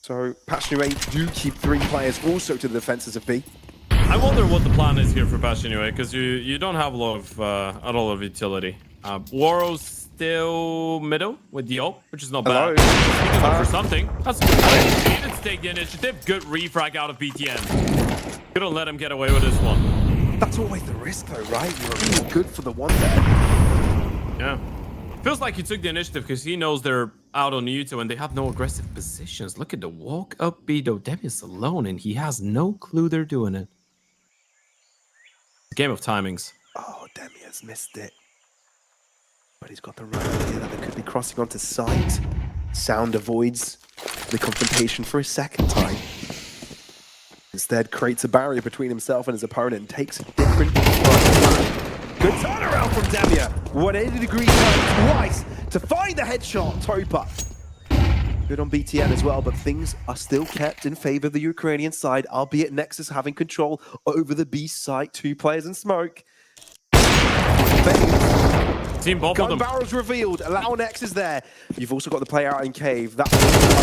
So Passion UA do keep 3 players also to the defenses of B. I wonder what the plan is here for Passion UA, because you don't have a lot of utility. Woro's still middle with the ult, which is not bad. He can look for something. That's good. He needed to take the initiative. Good refrag out of BTN. Couldn't let him get away with this one. That's always the risk, though, right? You're really good for the one there. Yeah. Feels like he took the initiative because he knows they're out on Yuto and they have no aggressive positions. Look at the walk up B, though. Demi's alone and he has no clue they're doing it. Game of timings. Oh, Demi has missed it. But he's got the round here that could be crossing onto site. Sound avoids the confrontation for a second time. Instead, creates a barrier between himself and his opponent and takes a different approach. Good turnaround from Demia. 180-degree turn twice to find the headshot. Topa. Good on BTN as well, but things are still kept in favor of the Ukrainian side, albeit Nexus having control over the B site. 2 players in smoke. Team both of Gun them. barrels revealed. Allow Nexus there. You've also got the player out in cave. That's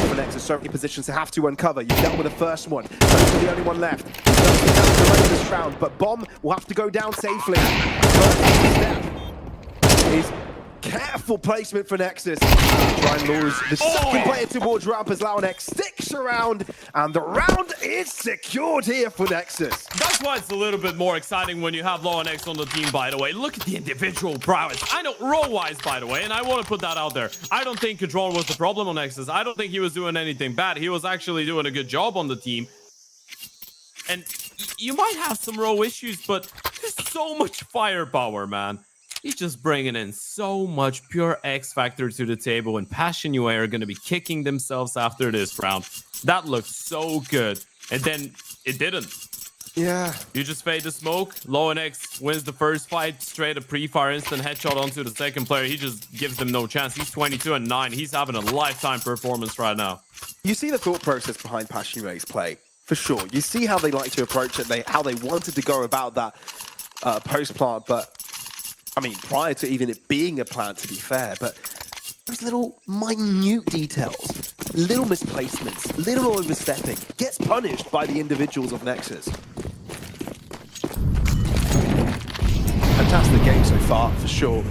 for Nexus. So many positions to have to uncover. You've dealt with the first one. That's the only one left. That's this round, but Bomb will have to go down safely. First step is careful placement for Nexus. Try and lure the second player towards ramp as Launex sticks around, and the round is secured here for Nexus. That's why it's a little bit more exciting when you have Launex on the team, by the way. Look at the individual prowess. I know role-wise, by the way, and I want to put that out there. I don't think Control was the problem on Nexus. I don't think he was doing anything bad. He was actually doing a good job on the team. And you might have some row issues, but there's so much firepower, man. He's just bringing in so much pure X factor to the table, and Passion UA are going to be kicking themselves after this round. That looked so good, and then it didn't. Yeah. You just fade the smoke. Launex wins the first fight, straight a pre-fire instant headshot onto the second player. He just gives them no chance. He's 22-9. He's having a lifetime performance right now. You see the thought process behind Passion UA's play, for sure. You see how they like to approach it, how they wanted to go about that post-plant, but I mean, prior to even it being a plant, to be fair, but those little minute details, little misplacements, little overstepping, gets punished by the individuals of Nexus. Fantastic game so far, for sure.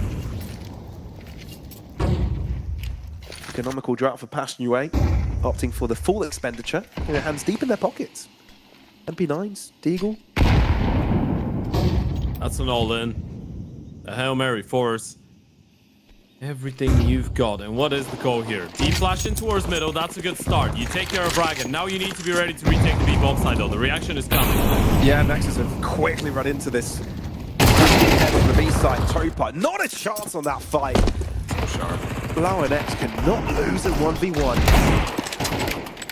Economical drought for Passion UA, opting for the full expenditure, getting their hands deep in their pockets. MP9s, Deagle. That's an all-in. A Hail Mary force. Everything you've got. And what is the call here? Deep flash in towards middle. That's a good start. You take care of Bragan. Now you need to be ready to retake the B-bomb side, though. The reaction is coming. Yeah, Nexus have quickly run into this. Head on the B side, Topa. Not a chance on that fight. Sharp. Launex cannot lose at 1v1.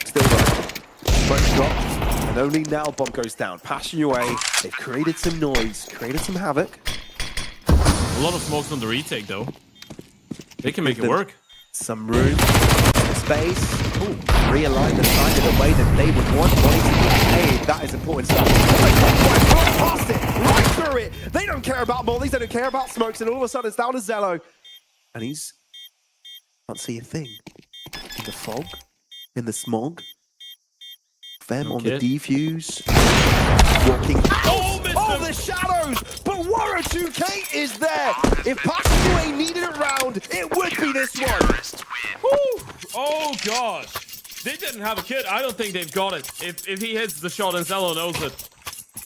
Still though. Smoke dropped. And only now bomb goes down. Passion UA, they've created some noise, created some havoc. A lot of smokes on the retake, though. They can make it work. Some room, some space. Ooh, realign the side in a way that they would want Monte to be paid. That is important stuff. Right past it, right through it. They don't care about mollies, they don't care about smokes, and all of a sudden it's down to Zello. And he's can't see a thing. In the fog, in the smog. Fem on the defuse. Walking. Oh, the shadows! But Warren 2K is there! If Passion UA needed a round, it would be this one! Woo. Oh, gosh. They didn't have a kit. I don't think they've got it. If he hits the shot, and Zello knows it.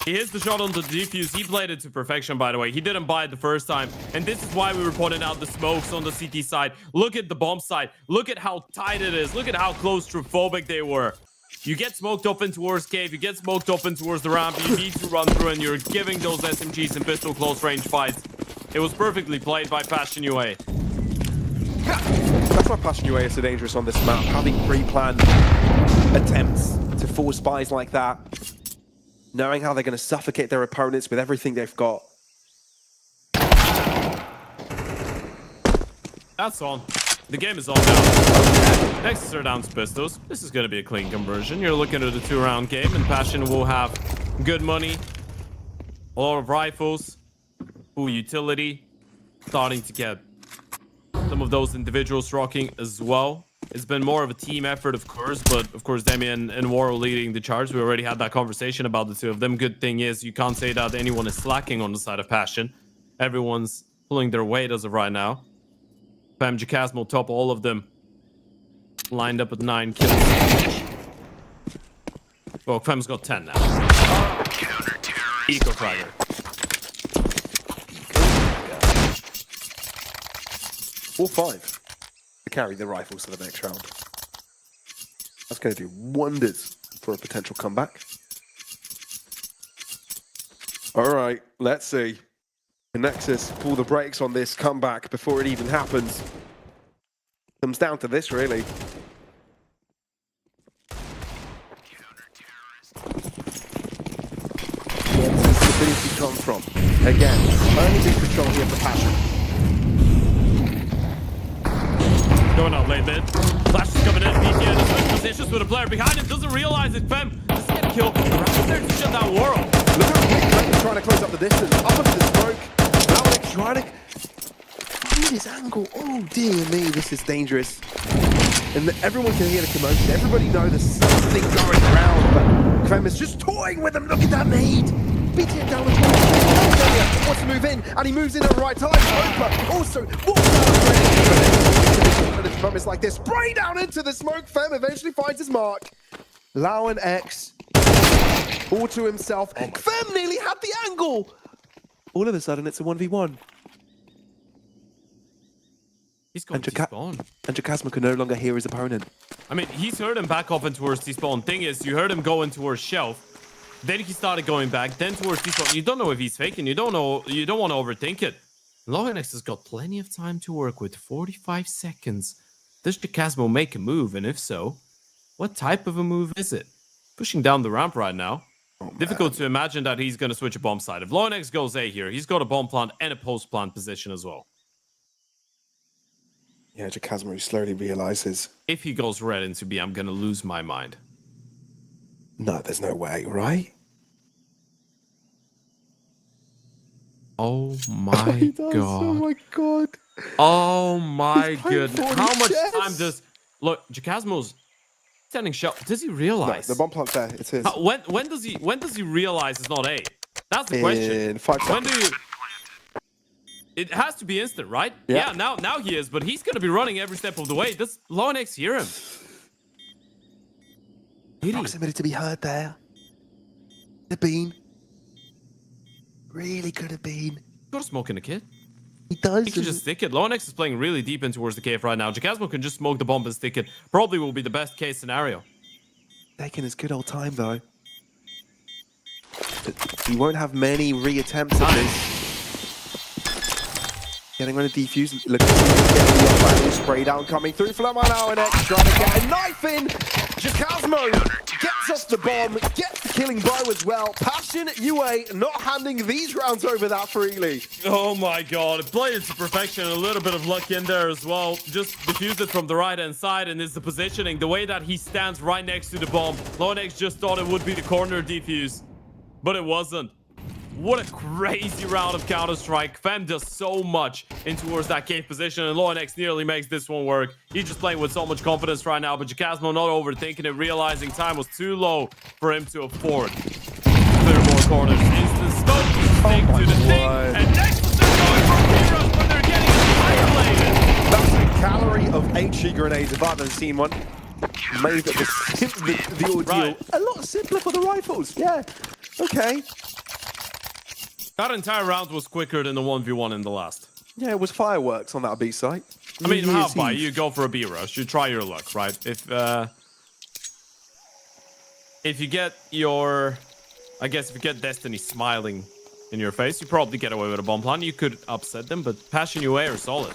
He hits the shot on the defuse. He played it to perfection, by the way. He didn't buy it the first time. And this is why we were pointing out the smokes on the CT side. Look at the bomb side. Look at how tight it is. Look at how claustrophobic they were. You get smoked up in towards cave, you get smoked up in towards the ramp, you need to run through, and you're giving those SMGs and pistol close range fights. It was perfectly played by Passion UA. That's why Passion UA is so dangerous on this map, having pre-planned attempts to force spies like that, knowing how they're going to suffocate their opponents with everything they've got. That's on. The game is all down. Nexus are down to pistols. This is going to be a clean conversion. You're looking at a 2-round game, and Passion will have good money, a lot of rifles, full utility, starting to get some of those individuals rocking as well. It's been more of a team effort, of course, but of course, Damian and Waro leading the charge. We already had that conversation about the two of them. Good thing is, you can't say that anyone is slacking on the side of Passion. Everyone's pulling their weight as of right now. Fem, Jacasmo top all of them. Lined up with 9 kills. Well, Fem's got 10 now. Eco Fragger. 4-5 to carry the rifles to the next round. That's going to do wonders for a potential comeback. All right, let's see. The Nexus pull the brakes on this comeback before it even happens. Comes down to this, really. Where does the stability come from? Again, only big control here for Passion. Going out late mid. Flash is coming in. BTN is in positions with a player behind him. Doesn't realize it. Fem just get a kill. Right there to shut down World. Look how quick Fem trying to close up the distance. Up into the smoke. Launex trying to find his angle. Oh dear me, this is dangerous. And everyone can hear the commotion. Everybody knows there's something going around, but Fem is just toying with him. Look at that nade. BTN down the 20. Wants to move in, and he moves in at the right time. Opa also walks out of moments like this. Spray down into the smoke. Fem eventually finds his mark. Lau and X all to himself. Fem nearly had the angle. All of a sudden, it's a 1v1. He's going to spawn. And Jacasmo can no longer hear his opponent. I mean, he's heard him back off in towards T-spawn. Thing is, you heard him going towards Shelf. Then he started going back, then towards T-spawn. You don't know if he's faking. You don't know. You don't want to overthink it. Lonex has got plenty of time to work with. 45 seconds. Does Jacasmo make a move? And if so, what type of a move is it? Pushing down the ramp right now. Difficult to imagine that he's going to switch a bomb side. If Lonex goes A here, he's got a bomb plant and a post plant position as well. Yeah, Jacasmo slowly realizes. If he goes red into B, I'm going to lose my mind. No, there's no way, right? Oh my god. Oh my god. Oh my goodness. How much chess. time does... Look, Jacasmo's standing shot. Does he realize? No, the bomb plant's there. It's his. When does he realize it's not A? That's the question. In 5 seconds. When do you... It has to be instant, right? Yeah. Now he is, but he's going to be running every step of the way. Does Lonex hear him? Did he? Proximity to be heard there. Could have been. Really could have been. Got a smoke in the kid. He does. He can just stick it. Lonex is playing really deep in towards the cave right now. Jacasmo can just smoke the bomb and stick it. Probably will be the best case scenario. Taking his good old time though. But he won't have many re-attempts at this. Getting ready to defuse. Looking to get the spray down coming through. Flamma now and X trying to get a knife in. Jacasmo gets off the bomb, gets the killing blow as well. Passion UA not handing these rounds over that freely. Oh my god, played it to perfection. A little bit of luck in there as well. Just defused it from the right hand side, and it's the positioning. The way that he stands right next to the bomb. Lonex just thought it would be the corner defuse, but it wasn't. What a crazy round of Counter-Strike. Fem does so much in towards that cave position, and Lonex nearly makes this one work. He's just playing with so much confidence right now, but Jacasmo not overthinking it, realizing time was too low for him to afford. Clear more corners. Instant smoke. Thing to the thing. And next they're going for Mirage, but they're getting annihilated. That's a calorie of HE grenades if I've ever seen one. Made the ordeal Right. a lot simpler for the rifles. Yeah. Okay. That entire round was quicker than the 1v1 in the last. Yeah, it was fireworks on that B site. I mean, how about you go for a B rush? You try your luck, right? If you get your... I guess if you get Destiny smiling in your face, you probably get away with a bomb plan. You could upset them, but Passion UA are solid.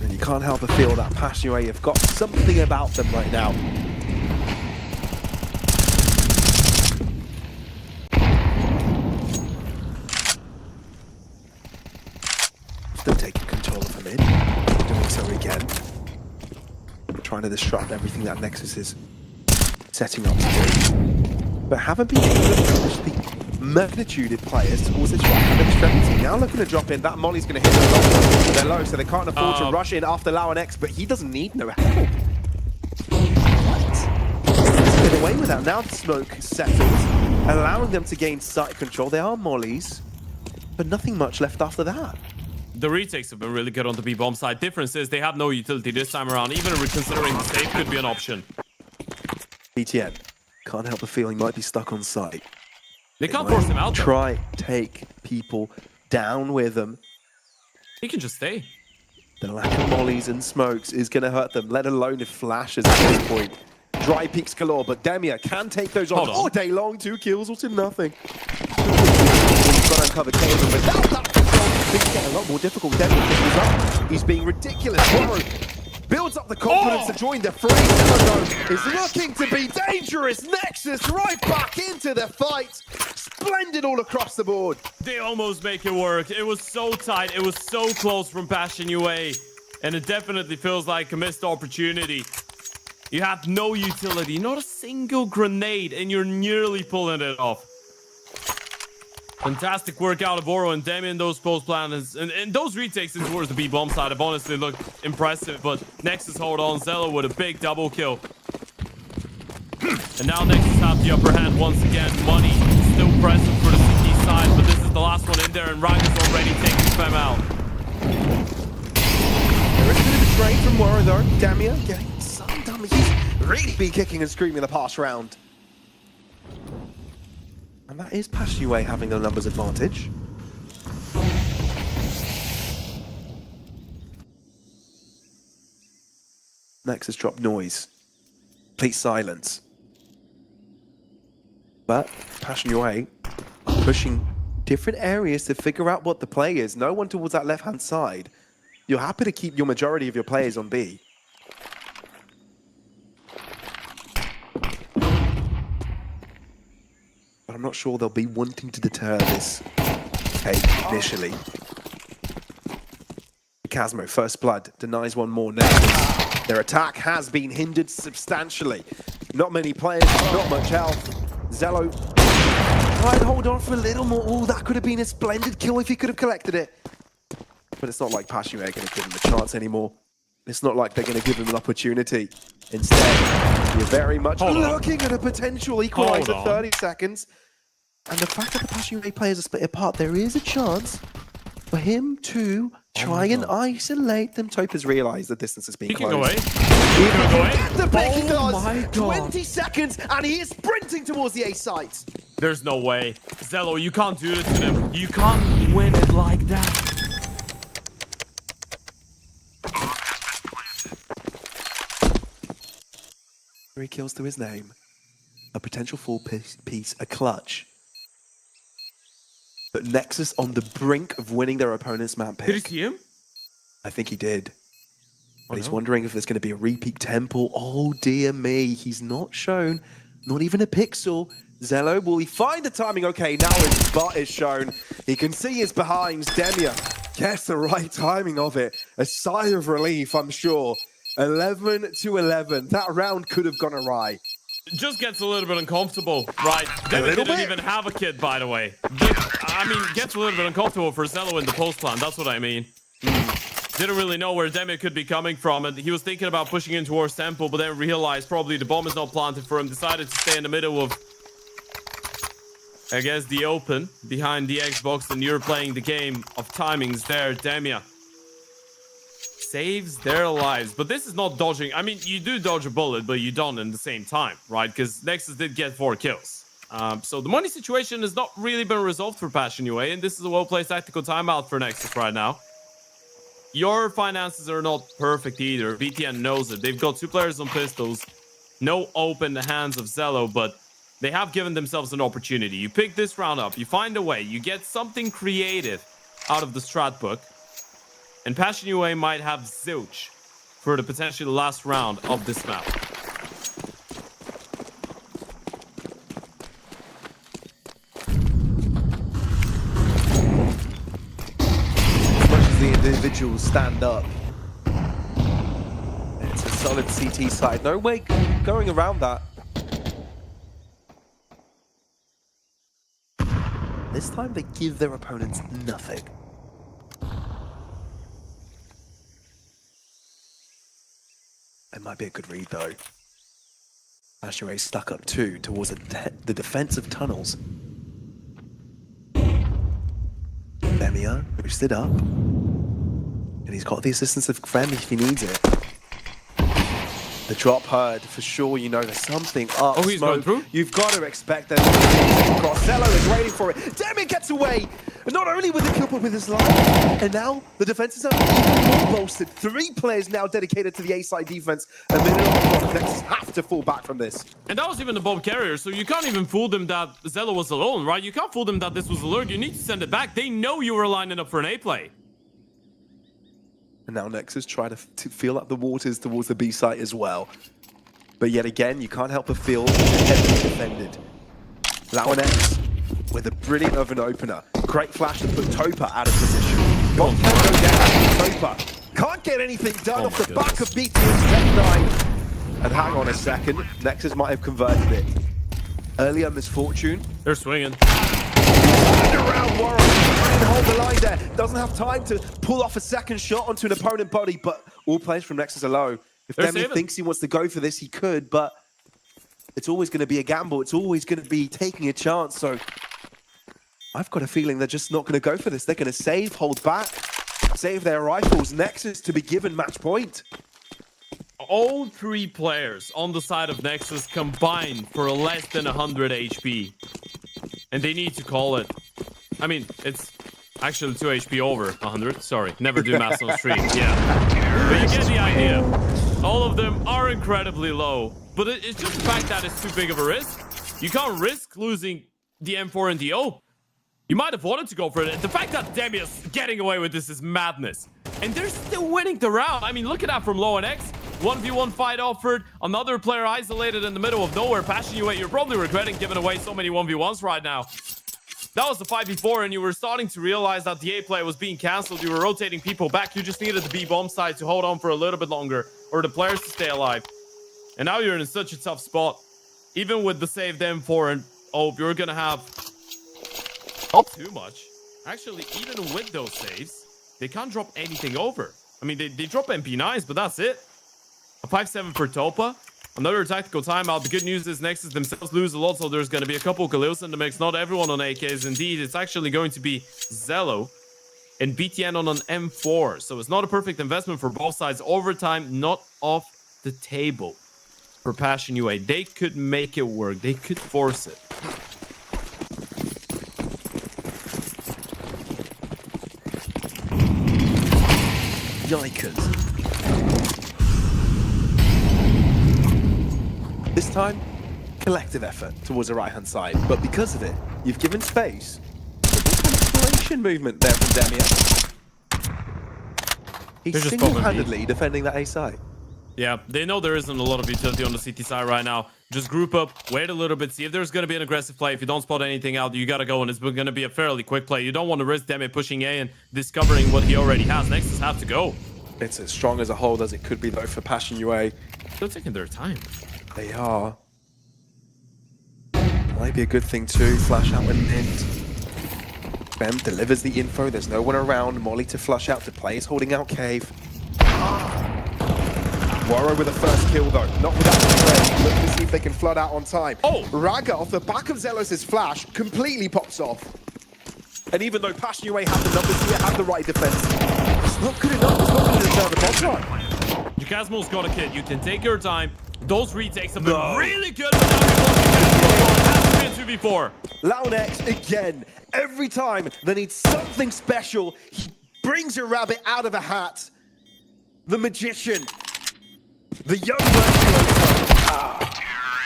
And you can't help but feel that Passion UA have got something about them right now. Still taking control of the mid. Doing so again. Trying to disrupt everything that Nexus is setting up to do. But haven't been able to push the magnitude of players towards its right hand extremity. Now looking to drop in. That Molly's going to hit them. They're low, so they can't afford to rush in after Lau and X, but he doesn't need no help. What? Get away with that. Now the smoke settled, allowing them to gain site control. They are Mollies, but nothing much left after that. The retakes have been really good on the B-bomb side. Difference is they have no utility this time around. Even considering the save could be an option. BTN can't help the feeling might be stuck on site. They can't force him out though. Try take people down with them. He can just stay. The lack of mollies and smokes is going to hurt them, let alone if flashes at this point. Dry peaks galore, but Demia can take those on all day long. 2 kills or to nothing. He's got to uncover Cave, but without that control, things get a lot more difficult. Demia picks up. He's being ridiculous. Warren builds up the confidence to join the free. Demago is looking to be dangerous. Nexus right back into the fight. Splendid all across the board. They almost make it work. It was so tight. It was so close from Passion UA. And it definitely feels like a missed opportunity. You have no utility, not a single grenade, and you're nearly pulling it off. Fantastic work out of Oro and Damien, those post plans and those retakes in towards the B bomb side have honestly looked impressive, but Nexus hold on. Zello with a big double kill. And now Nexus have the upper hand once again. Money still present for the CT side, but this is the last one in there, and Rang is already taking Fem out. There is a bit of a trade from Woro though. Damia getting some damage. He's really been kicking and screaming the past round. And that is Passionue having the numbers advantage. Nexus drop noise. Complete silence. But Passionue are pushing different areas to figure out what the play is. No one towards that left-hand side. You're happy to keep your majority of your players on B. But I'm not sure they'll be wanting to deter this take initially. Casmo, first blood, denies one more now. Their attack has been hindered substantially. Not many players, not much health. Zello tried to hold on for a little more. Oh, that could have been a splendid kill if he could have collected it. But it's not like Passionue are going to give him a chance anymore. It's not like they're going to give him an opportunity. Instead, you're very much looking at a potential equalizer 30 seconds. And the fact that the Passionue players are split apart, there is a chance for him to try and isolate them. Tope has realized the distance has been closed. He can go away. He can go away. The pick he does. My God. 20 seconds, and he is sprinting towards the A site. There's no way. Zello, you can't do this to them. You can't win it like that. 3 kills to his name. A potential 4-piece, a clutch. But Nexus on the brink of winning their opponent's map pick. Did he see him? I think he did. But he's wondering if there's going to be a repeat temple. Oh dear me, he's not shown. Not even a pixel. Zello, will he find the timing? Okay, now his spot is shown. He can see his behinds. Demia gets the right timing of it. A sigh of relief, I'm sure. 11 to 11. That round could have gone awry. It just gets a little bit uncomfortable, right? Demia didn't even have a kid, by the way. I mean, gets a little bit uncomfortable for Zello in the post plan. That's what I mean. Didn't really know where Demia could be coming from, and he was thinking about pushing in towards Temple, but then realized probably the bomb is not planted for him. Decided to stay in the middle of, I guess, the open behind the Xbox, and you're playing the game of timings there. Demia saves their lives, but this is not dodging. I mean, you do dodge a bullet, but you don't in the same time, right? Because Nexus did get 4 kills. So the money situation has not really been resolved for Passionue, and this is a well-placed tactical timeout for Nexus right now. Your finances are not perfect either. VTN knows it. They've got 2 players on pistols, no open the hands of Zello, but they have given themselves an opportunity. You pick this round up, you find a way, you get something creative out of the strat book, and Passionue might have zilch for the potentially last round of this map. The individuals stand up. It's a solid CT side. No way going around that. This time they give their opponents nothing. It might be a good read though. Passionue stuck up 2 towards the defensive tunnels. Demia boosted up. And he's got the assistance of Fem if he needs it. The drop heard, for sure, you know there's something up. Oh, he's going through? You've got to expect that. Crossello is waiting for it. Demia gets away! Not only with the kill, but with his life. And now the defenses are even more bolstered. 3 players now dedicated to the A-side defense. A minute on the clock. Nexus have to fall back from this. And that was even the bomb carrier, so you can't even fool them that Zello was alone, right? You can't fool them that this was a lurk. You need to send it back. They know you were lining up for an A play. And now Nexus try to feel up the waters towards the B site as well. But yet again, you can't help but feel heavily defended. Laonex with a brilliant of an opener. Great flash to put Topa out of position. Bomb can't go down. Topa can't get anything done off the back of BT's Tech 9. And hang on a second, Nexus might have converted it. Earlier misfortune. They're swinging. Turned around Warren, trying to hold the line there. Doesn't have time to pull off a second shot onto an opponent body, but all players from Nexus are low. If They're Demi saving. thinks he wants to go for this, he could, but it's always going to be a gamble. It's always going to be taking a chance. So I've got a feeling they're just not going to go for this. They're going to save, hold back, save their rifles. Nexus to be given match point. All 3 players on the side of Nexus combined for less than 100 HP. And they need to call it. I mean, it's actually 2 HP over 100. Sorry, never do maths on stream. Yeah. But you get the idea. All of them are incredibly low. But it's just the fact that it's too big of a risk. You can't risk losing the M4 and the O. You might have wanted to go for it. The fact that Demi is getting away with this is madness. And they're still winning the round. I mean, look at that from Low and X. 1v1 fight offered. Another player isolated in the middle of nowhere. Passion UA, you're probably regretting giving away so many 1v1s right now. That was the fight before, and you were starting to realize that the A play was being cancelled. You were rotating people back. You just needed the B bomb side to hold on for a little bit longer, or the players to stay alive. And now you're in such a tough spot. Even with the saved M4 and you're gonna have not too much. Actually, even with those saves, they can't drop anything over. I mean, they drop MP9s, but that's it. A 5-7 for Topa. Another tactical timeout. The good news is Nexus themselves lose a lot, so there's going to be a couple Khalils in the mix. Not everyone on AKs. Indeed, it's actually going to be Zello and BTN on an M4. So it's not a perfect investment for both sides. Overtime, not off the table for Passion UA. They could make it work. They could force it. Yikers. This time, collective effort towards the right-hand side. But because of it, you've given space. Exploration movement there from Demia. He's just single-handedly defending that A side. Yeah, they know there isn't a lot of utility on the CT side right now. Just group up, wait a little bit, see if there's going to be an aggressive play. If you don't spot anything out, you got to go, and it's going to be a fairly quick play. You don't want to risk Demi pushing A and discovering what he already has. Nexus have to go. It's as strong as a hold as it could be, though, for Passion UA. They're taking their time. They are. Might be a good thing, too. Flash out and mint. Bem delivers the info. There's no one around. Molly to flush out to play. He's holding out cave. Warrow with a first kill, though. Not without the spray. Look to see if they can flood out on time. Oh! Raga, off the back of Zelos' flash, completely pops off. And even though Passion UA have the numbers here, have the right defense, it's not good enough. It's not going to deter the bomb run. Jacasmo's got a kit. You can take your time. Those retakes have been really good, but now it has to be a 2v4. Launex again. Every time they need something special, he brings a rabbit out of a hat. The magician. The young virtuoso.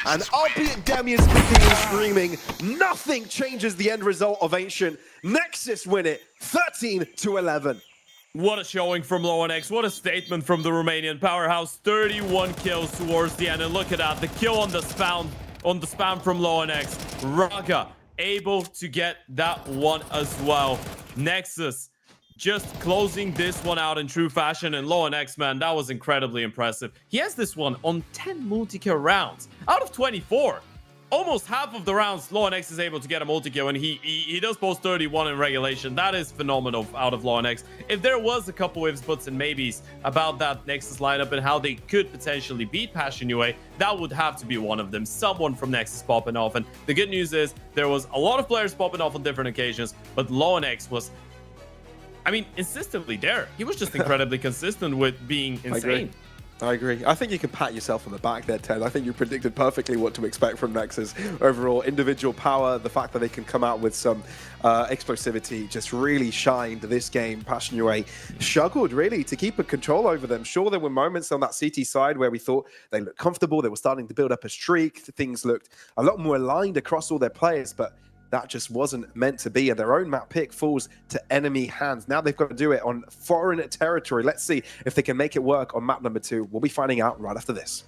And albeit Damian's kicking and screaming, nothing changes the end result of Ancient. Nexus win it 13-11. What a showing from Low and X. What a statement from the Romanian powerhouse. 31 kills towards the end. And look at that. The kill on the spam from Low and X. Raga able to get that one as well. Nexus just closing this one out in true fashion. And Low and X, man, that was incredibly impressive. He has this one on 10 multi-kill rounds out of 24. Almost half of the rounds, Low and X is able to get a multi-kill, and he does post 31 in regulation. That is phenomenal out of Low and X. If there was a couple ifs, buts, and maybes about that Nexus lineup and how they could potentially beat Passion UA, that would have to be one of them. Someone from Nexus popping off. And the good news is there was a lot of players popping off on different occasions, but Low and X was, I mean, insistently there. He was just incredibly consistent with being insane. I agree. I think you can pat yourself on the back there, Ted. I think you predicted perfectly what to expect from Nexus. Overall, individual power, the fact that they can come out with some explosivity just really shined this game. Passion UA struggled really to keep a control over them. Sure, there were moments on that CT side where we thought they looked comfortable. They were starting to build up a streak. Things looked a lot more aligned across all their players, but that just wasn't meant to be, and their own map pick falls to enemy hands. Now they've got to do it on foreign territory. Let's see if they can make it work on map number 2. We'll be finding out right after this.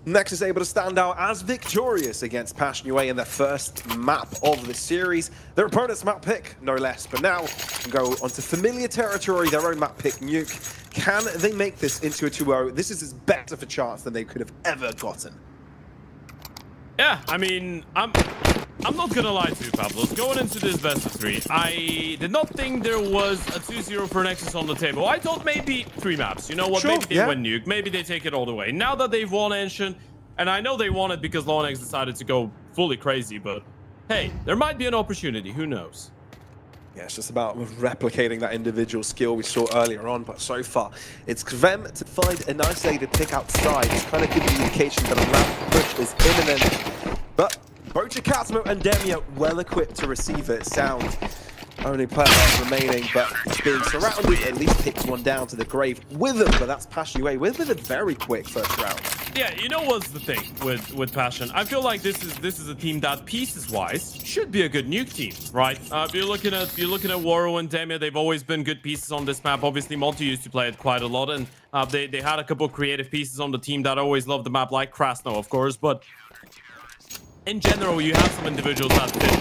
Next is able to stand out as victorious against Passion UA in their first map of the series. Their opponent's map pick, no less. But now, go onto familiar territory, their own map pick, Nuke. Can they make this into a 2-0? This is as best of a chance than they could have ever gotten. Yeah, I mean, I'm not gonna lie to you, Pablos. Going into this best of 3, I did not think there was a 2-0 for Nexus on the table. I thought maybe 3 maps. You know what? Sure, maybe they yeah. win Nuke. Maybe they take it all the way. Now that they've won Ancient, and I know they won it because Lonex decided to go fully crazy, but hey, there might be an opportunity. Who knows? Yeah, it's just about replicating that individual skill we saw earlier on, but so far, it's Kvem to find an isolated pick outside. It's kind of giving the indication that a map push is imminent. But both Chasmo and Demia well equipped to receive it. Sound only player remaining, but being surrounded, at least picks one down to the grave with them, but that's Passion UA with a very quick first round. Yeah, you know what's the thing with Passion? I feel like this is a team that pieces-wise should be a good Nuke team, right? If you're looking at Waro and Demia, they've always been good pieces on this map. Obviously, Monte used to play it quite a lot, and they had a couple creative pieces on the team that always loved the map, like Krasno, of course. But in general, you have some individuals that fit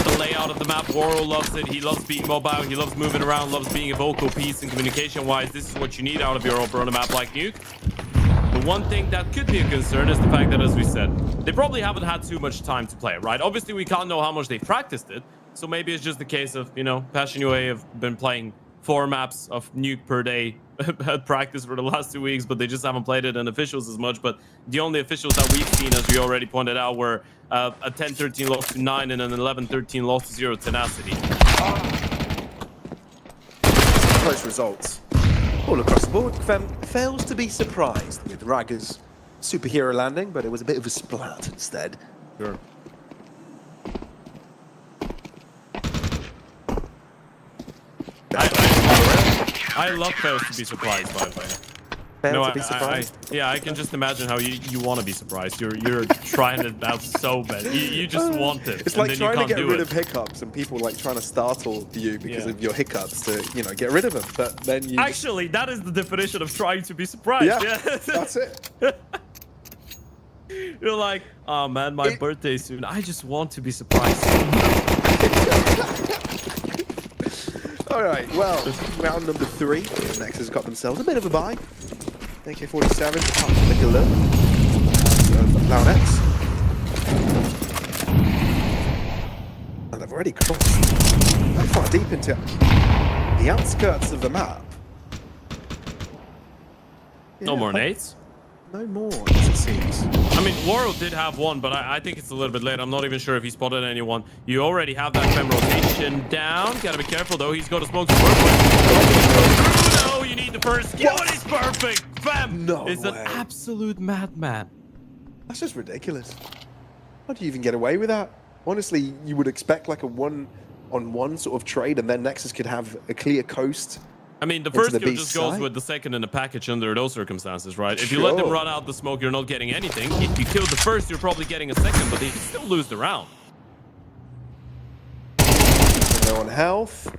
the layout of the map. Waro loves it. He loves being mobile. He loves moving around. Loves being a vocal piece. And communication-wise, this is what you need out of your opera on a map like Nuke. The one thing that could be a concern is the fact that, as we said, they probably haven't had too much time to play, right? Obviously, we can't know how much they've practiced it. So maybe it's just the case of, you know, Passion UA have been playing 4 maps of Nuke per day at practice for the last 2 weeks, but they just haven't played it in officials as much. But the only officials that we've seen, as we already pointed out, were a 10-13 loss to 9 and an 11-13 loss to 0 Tenacity. Close results. All across the board, Kvem fails to be surprised with Ragger's superhero landing, but it was a bit of a splat instead. Sure. I love fails to be surprised, by the way. Fail to be surprised? Yeah, I can just imagine how you want to be surprised. You're trying it out so bad. You just want it. It's and like then you trying to can't get rid do of hiccups and people like trying to startle you because of your hiccups to, you know, get rid of them. But then you Actually, that is the definition of trying to be surprised. Yeah, that's it. You're like, oh man, my birthday's soon. I just want to be surprised. All right, well, round number 3. Next has got themselves a bit of a bye. AK-47, up to the Galil. Loudnets. And they've already crossed that far deep into the outskirts of the map. No more nades? No more, as it seems. I mean, Waro did have one, but I think it's a little bit late. I'm not even sure if he spotted anyone. You already have that Fem rotation down. Gotta be careful, though. He's got a smoke to work with. No, you need the first kill, and he's perfect. Fem is an absolute madman. That's just ridiculous. How do you even get away with that? Honestly, you would expect like a 1-on-1 sort of trade, and then Nexus could have a clear coast. I mean, the first kill just goes with the second in the package under those circumstances, right? If you let them run out the smoke, you're not getting anything. If you kill the first, you're probably getting a second, but they still lose the round. No on health.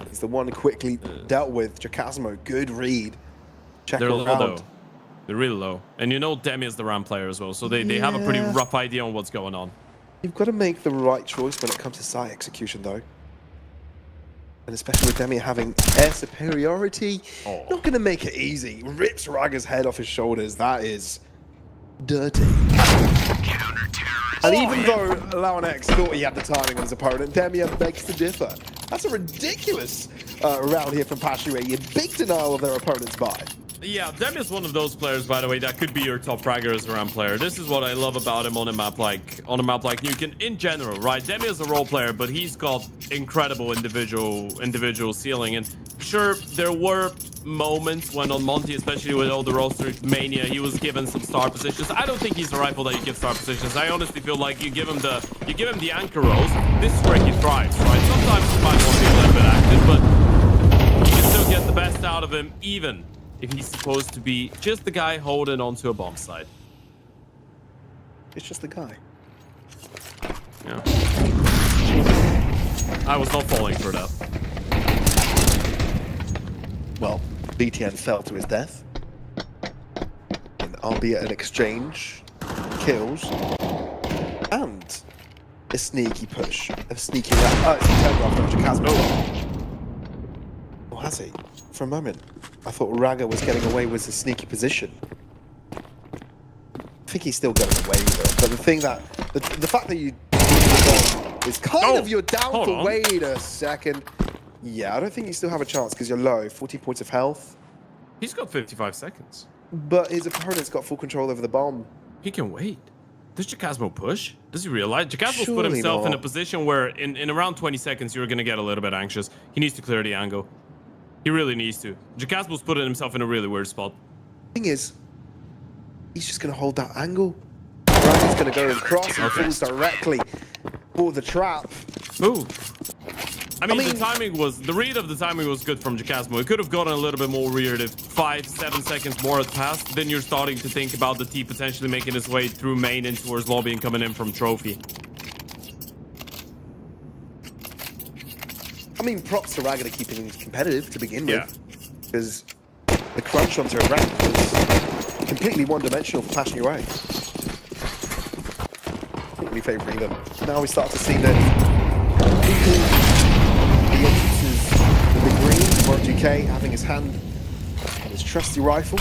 He's the one quickly dealt with. Jacasmo, good read. Check They're low, around. though. They're really low. And you know Demi is the round player as well, so they have a pretty rough idea on what's going on. You've got to make the right choice when it comes to site execution, though. And especially with Demi having air superiority, not going to make it easy. Rips Ragger's head off his shoulders. That is dirty. And even though Launex thought he had the timing on his opponent, Demia begs to differ. That's a ridiculous round here from Passion UA. Big denial of their opponent's buy. Yeah, Dem is one of those players, by the way, that could be your top fragger as a round player. This is what I love about him on a map like Nuke. And in general, right? Dem is a role player, but he's got incredible individual ceiling. And sure, there were moments when on Monte, especially with all the roster mania, he was given some star positions. I don't think he's the rifle that you give star positions. I honestly feel like you give him the anchor roles. This is where he thrives, right? Sometimes he might want to be a little bit active, but you can still get the best out of him, even if he's supposed to be just the guy holding onto a bomb site. It's just the guy. Yeah. I was not falling for that. Well, BTN fell to his death in albeit an exchange, kills, and a sneaky push, a sneaky round. Oh, it's a turn off Jacasmo. Or has he? For a moment, I thought Raga was getting away with a sneaky position. I think he's still getting away with it, but the thing that, the fact that you is kind of your downfall. Wait a second. Yeah, I don't think you still have a chance because you're low, 40 points of health. He's got 55 seconds. But his opponent's got full control over the bomb. He can wait. Does Jacasmo push? Does he realize? Jacasmo's put Surely himself in a not. position where in around 20 seconds, you're going to get a little bit anxious. He needs to clear the angle. He really needs to. Jacasmo's putting himself in a really weird spot. Thing is, he's just going to hold that angle. Ryan's going to go and cross and falls directly for the trap. Ooh. I mean, the read of the timing was good from Jacasmo. It could have gotten a little bit more weird if 5-7 seconds more had passed. Then you're starting to think about the T potentially making his way through main in towards lobby and coming in from trophy. I mean, props to Raga to keeping things competitive to begin with. Yeah. Because the crunch onto a rank was completely one-dimensional for passing your way. Completely favouring them. Now we start to see the entrances in the green. Monte having his hand on his trusty rifle.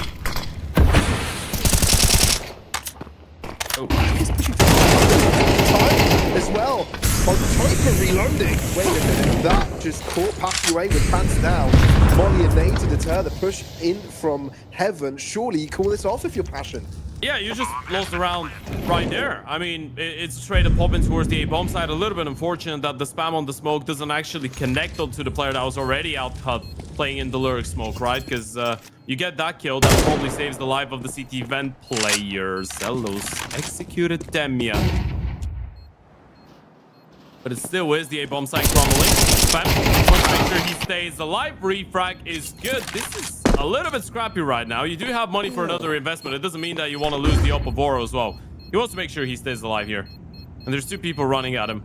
Oh. He's pushing for time as well. Montoya reloading. Wait a minute, that just caught past your way with pants down. Molly and Nate to deter the push in from heaven. Surely you call this off if you're passion. Yeah, you just lost a round right there. I mean, it's straight up popping towards the A-bomb side. A little bit unfortunate that the spam on the smoke doesn't actually connect onto the player that was already out cut playing in the lyric smoke, right? Because you get that kill, that probably saves the life of the CT vent players. Zelos executed Demia. But it still is the A-bomb side crumbling. Spam wants to make sure he stays alive. Refrag is good. This is a little bit scrappy right now. You do have money for another investment. It doesn't mean that you want to lose the Opavoro as well. He wants to make sure he stays alive here. And there's two people running at him.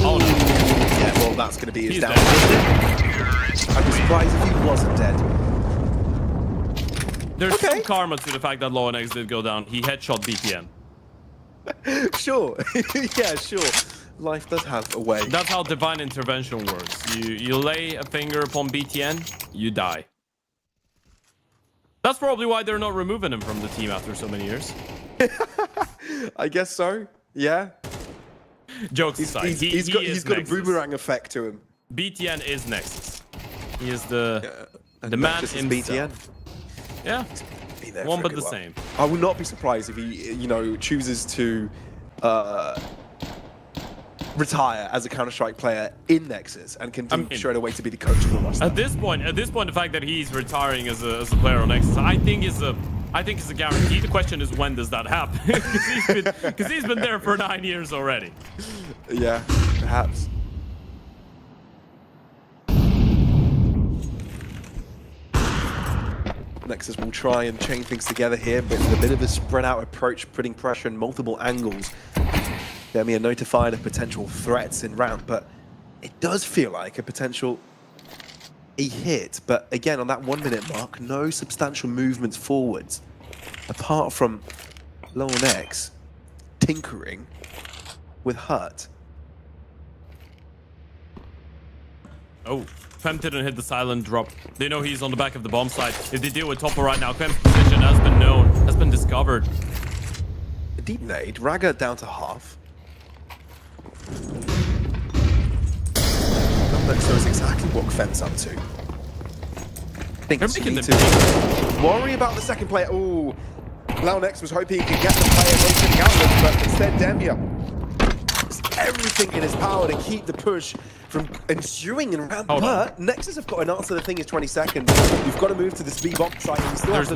Oh no. Yeah, well, that's going to be his downfall. I'd be surprised if he wasn't dead. There's some karma to the fact that Low and X did go down. He headshot BPN. Sure. Yeah, sure. Life does have a way. That's how divine intervention works. You lay a finger upon BTN, you die. That's probably why they're not removing him from the team after so many years. I guess so. Yeah. Jokes aside, He's got a boomerang effect to him. BTN is Nexus. He is the man Nexus is himself. BTN. Yeah. Be there One for a but good the while. same. I would not be surprised if he, chooses to retire as a Counter-Strike player in Nexus and continue straight away to be the coach of the roster. At this point, the fact that he's retiring as a player on Nexus, I think is a guarantee. The question is, when does that happen? Because he's been there for 9 years already. Yeah, perhaps. Nexus will try and chain things together here, but with a bit of a spread out approach, putting pressure in multiple angles. Demia notified of potential threats in ramp, but it does feel like a potential hit. But again, on that 1 minute mark, no substantial movements forwards, apart from Lone X tinkering with Hurt. Oh, Fem didn't hit the silent drop. They know he's on the back of the bomb site. If they deal with Topper right now, Fem's position has been known, has been discovered. A deep nade, Raga down to half. Numbers knows exactly what Fem's up to. Thinks you need to worry about the second player. Ooh, Launex was hoping he could get the player rotating outwards, but instead Demia does everything in his power to keep the push from ensuing in round. But Nexus have got an answer. The thing is 20 seconds. You've got to move to this B bomb site. And you still have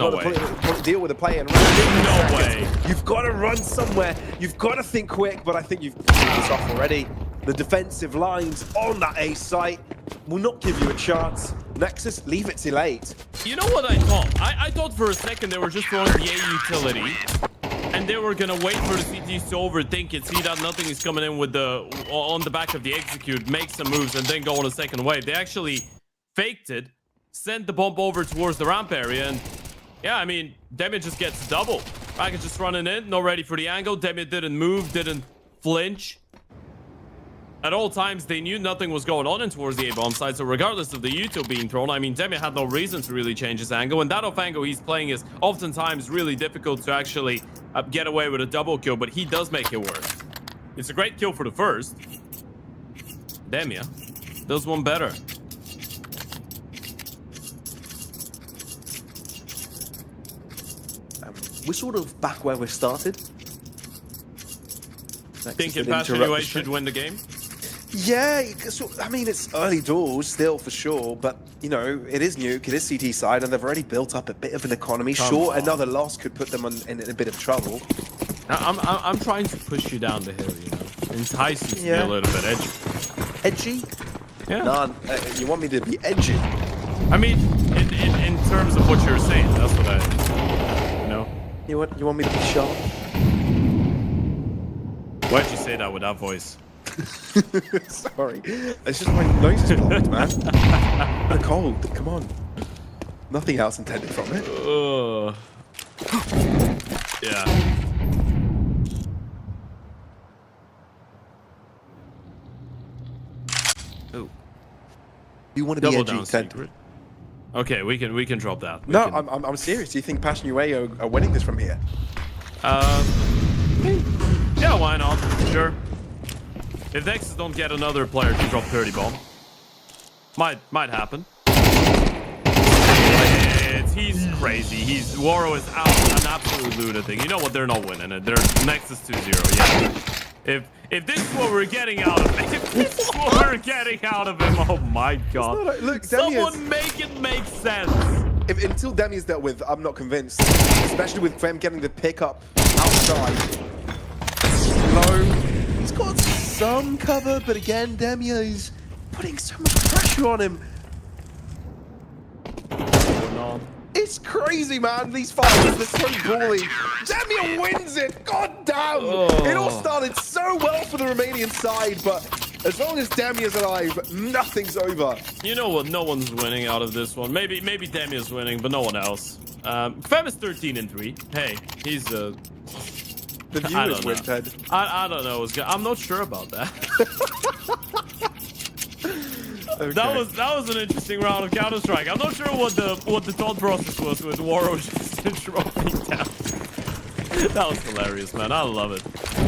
to deal with the player. No way. You've got to run somewhere. You've got to think quick. But I think you've pulled this off already. The defensive lines on that A site will not give you a chance. Nexus, leave it till late. You know what I thought? I thought for a second they were just throwing the A utility. And they were gonna wait for the CTs to overthink it, see that nothing is coming in with on the back of the execute, make some moves, and then go on a second wave. They actually faked it, sent the bomb over towards the ramp area, and Yeah, I mean, Demi just gets double. Raga just running in, not ready for the angle. Demi didn't move, didn't flinch. At all times, they knew nothing was going on in towards the A-bomb side, so regardless of the Util being thrown, I mean, Demi had no reason to really change his angle, and that off angle he's playing is oftentimes really difficult to actually get away with a double kill, but he does make it work. It's a great kill for the first. Demi does one better. We're sort of back where we started. Thinking Passion UA should win the game? Yeah, I mean, it's early doors still for sure, but, you know, it is Nuke, it is CT side, and they've already built up a bit of an economy. Sure, another loss could put them in a bit of trouble. I'm trying to push you down the hill, you know, entice you to be a little bit edgy. Edgy? Yeah. None. You want me to be edgy? I mean, in terms of what you're saying, that's what I, you know. You want me to be sharp? Why'd you say that with that voice? Sorry, it's just my nose is blocked, man. The cold. Come on. Nothing else intended from it. Yeah. Oh. You want to be edgy, Ted? Okay, we can drop that. No, I'm serious. Do you think Passion UA are winning this from here? Yeah, why not? Sure. If Nexus don't get another player to drop 30 bomb, might happen. He's crazy. Waro is out, an absolute lunatic. You know what? They're not winning it. They're Nexus 2-0. Yeah. If this is what we're getting out of him, oh my god! Look, someone make it make sense. Until Demi is dealt with, I'm not convinced. Especially with Fem getting the pickup outside. Low. He's got some cover, but again, Demia is putting so much pressure on him. It's crazy, man. These fights, they're so brawly. Demia wins it. God damn. It all started so well for the Romanian side, but as long as Demia's alive, nothing's over. You know what? No one's winning out of this one. Maybe Demia's winning, but no one else. Fem is 13-3. Hey, he's The viewers win, Ted. I don't know. I'm not sure about that. Okay. That was an interesting round of Counter-Strike. I'm not sure what the thought process was with Waro just dropping down. That was hilarious, man. I love it.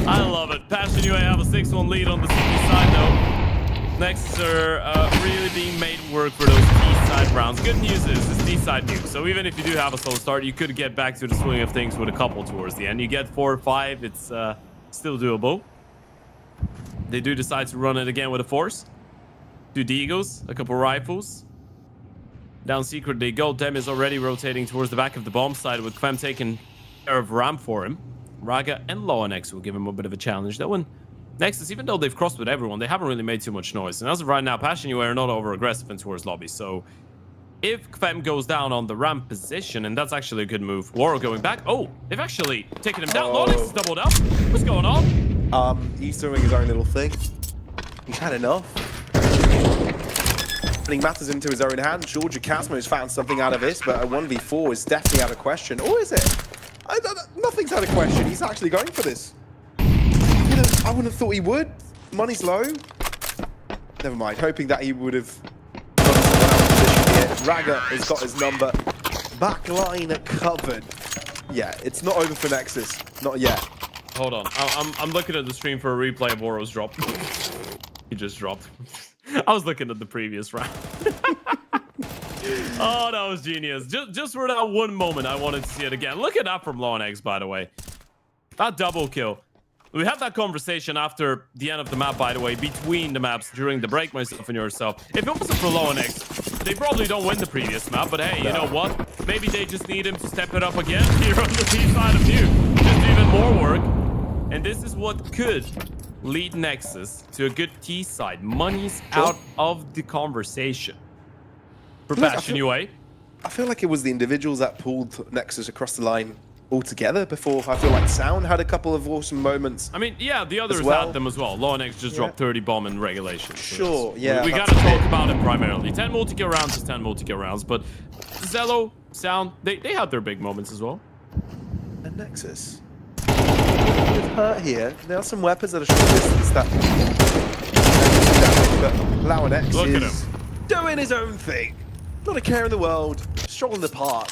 I love it. Passion UA have a 6-1 lead on the CT side, though. Nexus are really being made work for those T-side rounds. Good news is it's T-side Nuke, so even if you do have a slow start, you could get back to the swing of things with a couple towards the end. You get 4 or 5, it's still doable. They do decide to run it again with a force. 2 Deagles, a couple rifles. Down secret they go. Dem is already rotating towards the back of the bomb side with Clem taking care of ramp for him. Raga and Loanex will give him a bit of a challenge. That one, Nexus, even though they've crossed with everyone, they haven't really made too much noise. And as of right now, Passion UA are not over-aggressive in towards lobby. So if Clem goes down on the ramp position, and that's actually a good move. Waro going back. Oh, they've actually taken him down. Loanex is doubled up. What's going on? He's doing his own little thing. He's had enough. Putting matters into his own hand. Georgia Casmo has found something out of this, but a 1v4 is definitely out of question. Or is it? Nothing's out of question. He's actually going for this. I wouldn't have thought he would. Money's low. Never mind. Hoping that he would have got someone out of position here. Raga has got his number. Backline covered. Yeah, it's not over for Nexus. Not yet. Hold on. I'm looking at the stream for a replay of Waro's drop. He just dropped. I was looking at the previous round. Oh, that was genius. Just for that one moment, I wanted to see it again. Look at that from Loanex, by the way. That double kill. We had that conversation after the end of the map, by the way, between the maps during the break, myself and yourself. If it wasn't for Loanex, they probably don't win the previous map. But hey, you know what? Maybe they just need him to step it up again here on the T side of Nuke. Just even more work. And this is what could lead Nexus to a good T side. Money's out of the conversation. For Passion UA. I feel like it was the individuals that pulled Nexus across the line altogether before I feel like Sound had a couple of awesome moments. I mean, yeah, the others well. had them as well. Lonex just dropped 30 bomb in regulation. So Sure, yeah. we that's gotta talk it. about it primarily. 10 multi-kill rounds is 10 multi-kill rounds, but Zello, Sound, they had their big moments as well. And Nexus. With hurt here. There are some weapons that are short distance that but Launex Look at is doing his own thing. Not a care in the world. Stroll in the park.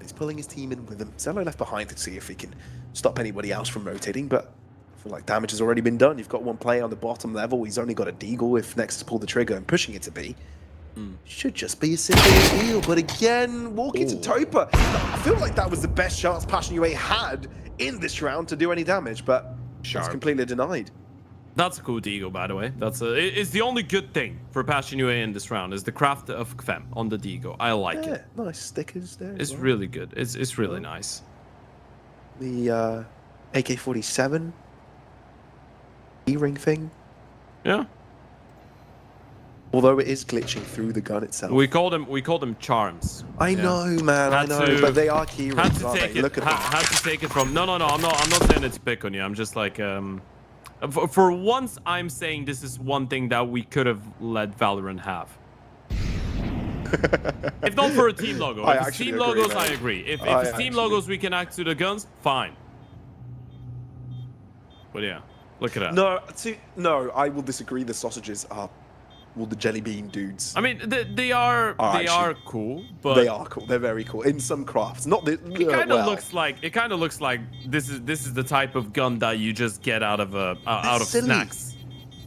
He's pulling his team in with him. Zello left behind to see if he can stop anybody else from rotating, but I feel like damage has already been done. You've got one player on the bottom level. He's only got a deagle if Nexus pulled the trigger and pushing it to B. Should just be a simple deal, but again, walking to Topa. I feel like that was the best chance Passion UA had in this round to do any damage, but that's completely denied. That's a cool deagle, by the way. It's the only good thing for Passion UA in this round is the craft of Kfem on the deagle. I like it. Nice stickers there. It's really good. It's really nice. The AK-47 E-ring thing. Yeah. Although it is glitching through the gun itself. We called them charms. I know, man. I know, but they are key Had rings, to aren't take they? it. Look at them. Had to take it from. No. I'm not saying it to pick on you. I'm just like, for once, I'm saying this is one thing that we could have let Valorant have. If not for a team logo. If it's team logos, I agree. If it's team logos, we can act to the guns. Fine. But yeah, look at that. No, I will disagree. The sausages are. Well, the jelly bean dudes. I mean, they are cool, but they are cool. They're very cool in some crafts. Not the. It kind of looks like this is the type of gun that you just get out of snacks.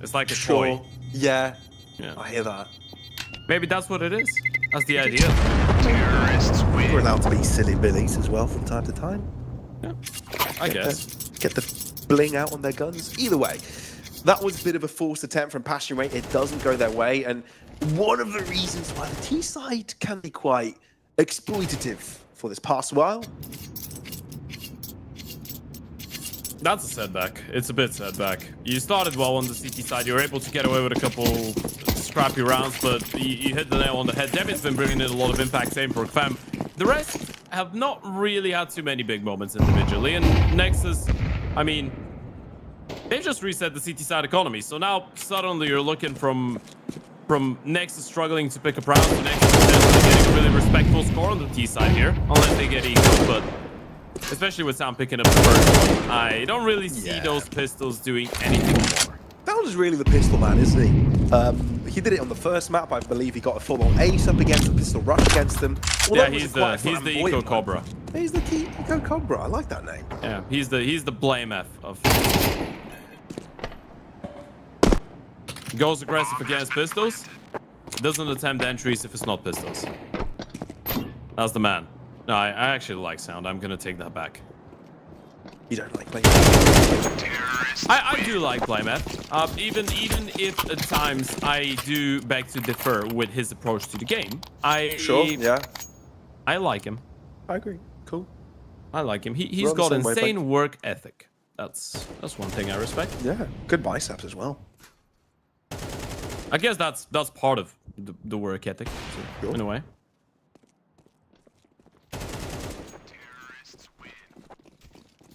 It's like a toy. Yeah. Yeah. I hear that. Maybe that's what it is. That's the idea. Terrorists win. We're allowed to be silly billies as well from time to time. Yeah. I guess. Get the bling out on their guns. Either way. That was a bit of a forced attempt from Passion UA. It doesn't go their way, and one of the reasons why the T side can be quite exploitative for this past while. That's a setback. It's a bit setback. You started well on the CT side. You were able to get away with a couple scrappy rounds, but you hit the nail on the head. Devin's been bringing in a lot of impact, same for Kfem. The rest have not really had too many big moments individually, and Nexus, I mean, they've just reset the CT side economy, so now suddenly you're looking from Nexus struggling to pick up rounds to Nexus potentially getting a really respectable score on the T side here, unless they get equal, but especially with Sound picking up the first one, I don't really see those pistols doing anything more. Sound is really the pistol man, isn't he? He did it on the first map. I believe he got a full-on ace up against the pistol rush against them. Yeah, he's the Eco Cobra. He's the Eco Cobra. I like that name. Yeah, he's the blame F of. Goes aggressive against pistols. Doesn't attempt entries if it's not pistols. That's the man. No, I actually like Sound. I'm gonna take that back. You don't like playing. I do like Blame F. Even if at times I do beg to differ with his approach to the game. Yeah. I like him. I agree. Cool. I like him. He's got insane work ethic. That's one thing I respect. Yeah. Good biceps as well. I guess that's part of the work ethic, in a way.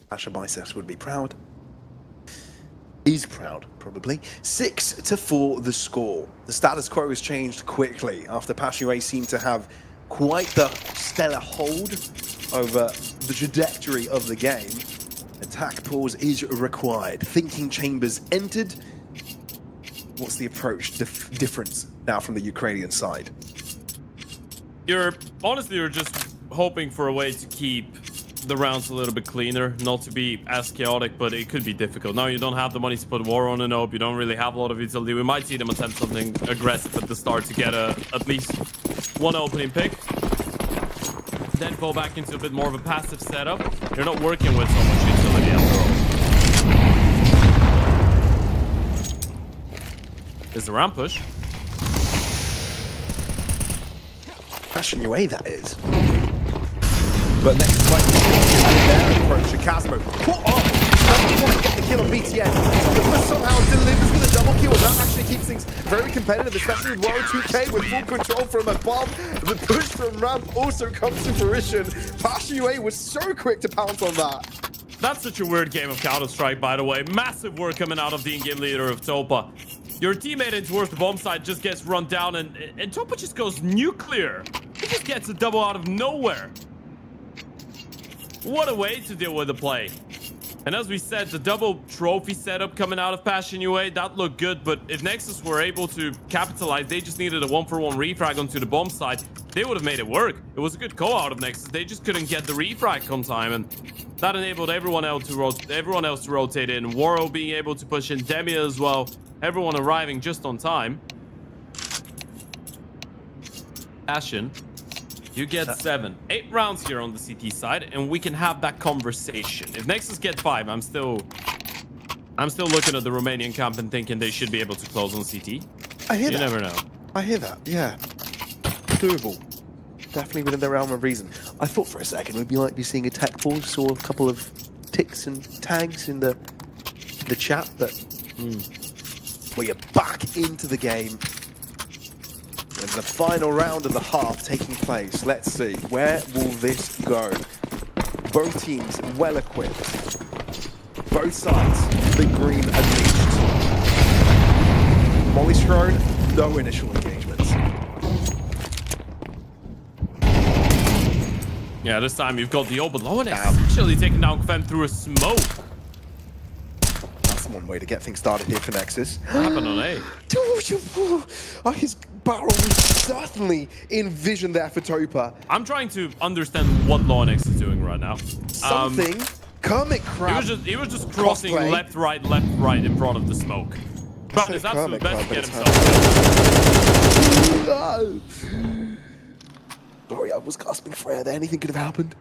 Asher Biceps would be proud. He's proud, probably. 6-4 the score. The status quo has changed quickly after Passion UA seemed to have quite the stellar hold over the trajectory of the game. Attack pause is required. Thinking chambers entered. What's the approach difference now from the Ukrainian side? You're just hoping for a way to keep the rounds a little bit cleaner, not to be as chaotic, but it could be difficult. Now you don't have the money to put War on Anubis, you don't really have a lot of utility. We might see them attempt something aggressive at the start to get at least one opening pick. Then fall back into a bit more of a passive setup. You're not working with so much utility after all. Is the round push? Passion UA, that is. But next fight is their approach to Casmo. Put on! Get the kill on BTN. But somehow delivers with a double kill. That actually keeps things very competitive, especially with Waro 2K with full control from above. The push from ramp also comes to fruition. Passionue was so quick to pounce on that. That's such a weird game of Counter-Strike, by the way. Massive work coming out of the in-game leader of Topa. Your teammate in towards the bomb site just gets run down, and Topa just goes nuclear. He just gets a double out of nowhere. What a way to deal with the play. And as we said, the double trophy setup coming out of Passionue, that looked good, but if Nexus were able to capitalize, they just needed a 1-for-1 refrag onto the bomb site, they would have made it work. It was a good call out of Nexus. They just couldn't get the refrag on time, and that enabled everyone else to rotate in. Waro being able to push in, Demia as well. Everyone arriving just on time. Ashen, you get 8 rounds here on the CT side, and we can have that conversation. If Nexus get 5, I'm still looking at the Romanian camp and thinking they should be able to close on CT. I hear that. You never know. I hear that, yeah. Doable. Definitely within the realm of reason. I thought for a second we'd be seeing a tech pause, saw a couple of ticks and tags in the chat, but we are back into the game. And the final round of the half taking place. Let's see, where will this go? Both teams well equipped. Both sides, the green unleashed. Molly's thrown, no initial engagements. Yeah, this time you've got the open low, and it's actually taking down Fem through a smoke. That's one way to get things started here for Nexus. What happened on A? His barrel was certainly in vision there for Topa. I'm trying to understand what Lonex is doing right now. Something. Kermit Crab. He was just crossing Crossplay. left, right in front of the smoke. Trying his absolute best to get himself. No. Sorry, I was gasping for air there. Anything could have happened.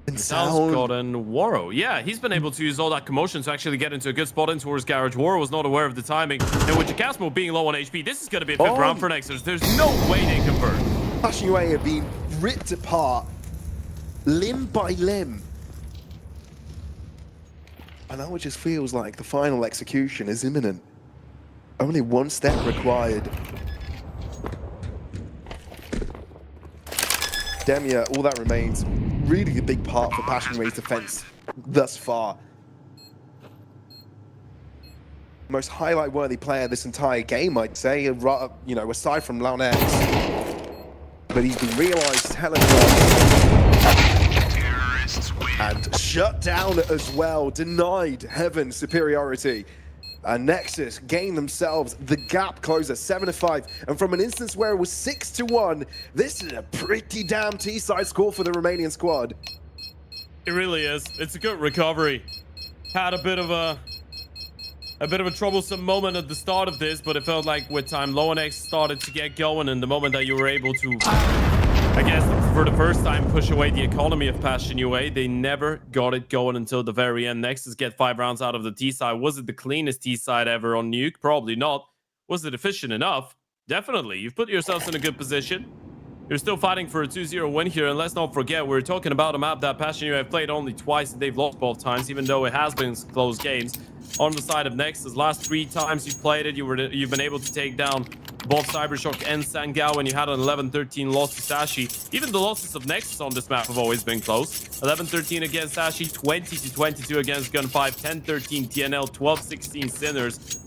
And Sal's gotten Waro. Yeah, he's been able to use all that commotion to actually get into a good spot in towards Garage. Waro was not aware of the timing. And with Jacasmo being low on HP, this is going to be a 5th round for Nexus. There's no way they convert. Passionue have been ripped apart, limb by limb. And now it just feels like the final execution is imminent. Only one step required. Demia, all that remains, really a big part for Passionue's defense thus far. Most highlight-worthy player this entire game, I'd say, you know, aside from Launex. But he's been realized, and shut down as well, denied Heaven's superiority. And Nexus gain themselves the gap closer, 7-5. And from an instance where it was 6-1, this is a pretty damn T-side score for the Romanian squad. It really is. It's a good recovery. Had a bit of a troublesome moment at the start of this, but it felt like with time, Lonex started to get going, and the moment that you were able to, I guess, for the first time, push away the economy of Passionue, they never got it going until the very end. Nexus get 5 rounds out of the T-side. Was it the cleanest T-side ever on Nuke? Probably not. Was it efficient enough? Definitely. You've put yourselves in a good position. You're still fighting for a 2-0 win here, and let's not forget, we're talking about a map that Passionue have played only twice, and they've lost both times, even though it has been close games. On the side of Nexus, last 3 times you've played it, you've been able to take down both Cybershock and Sangao, and you had an 11-13 loss to Sashi. Even the losses of Nexus on this map have always been close. 11-13 against Sashi, 20-22 against Gun5, 10-13 TNL, 12-16 Sinners.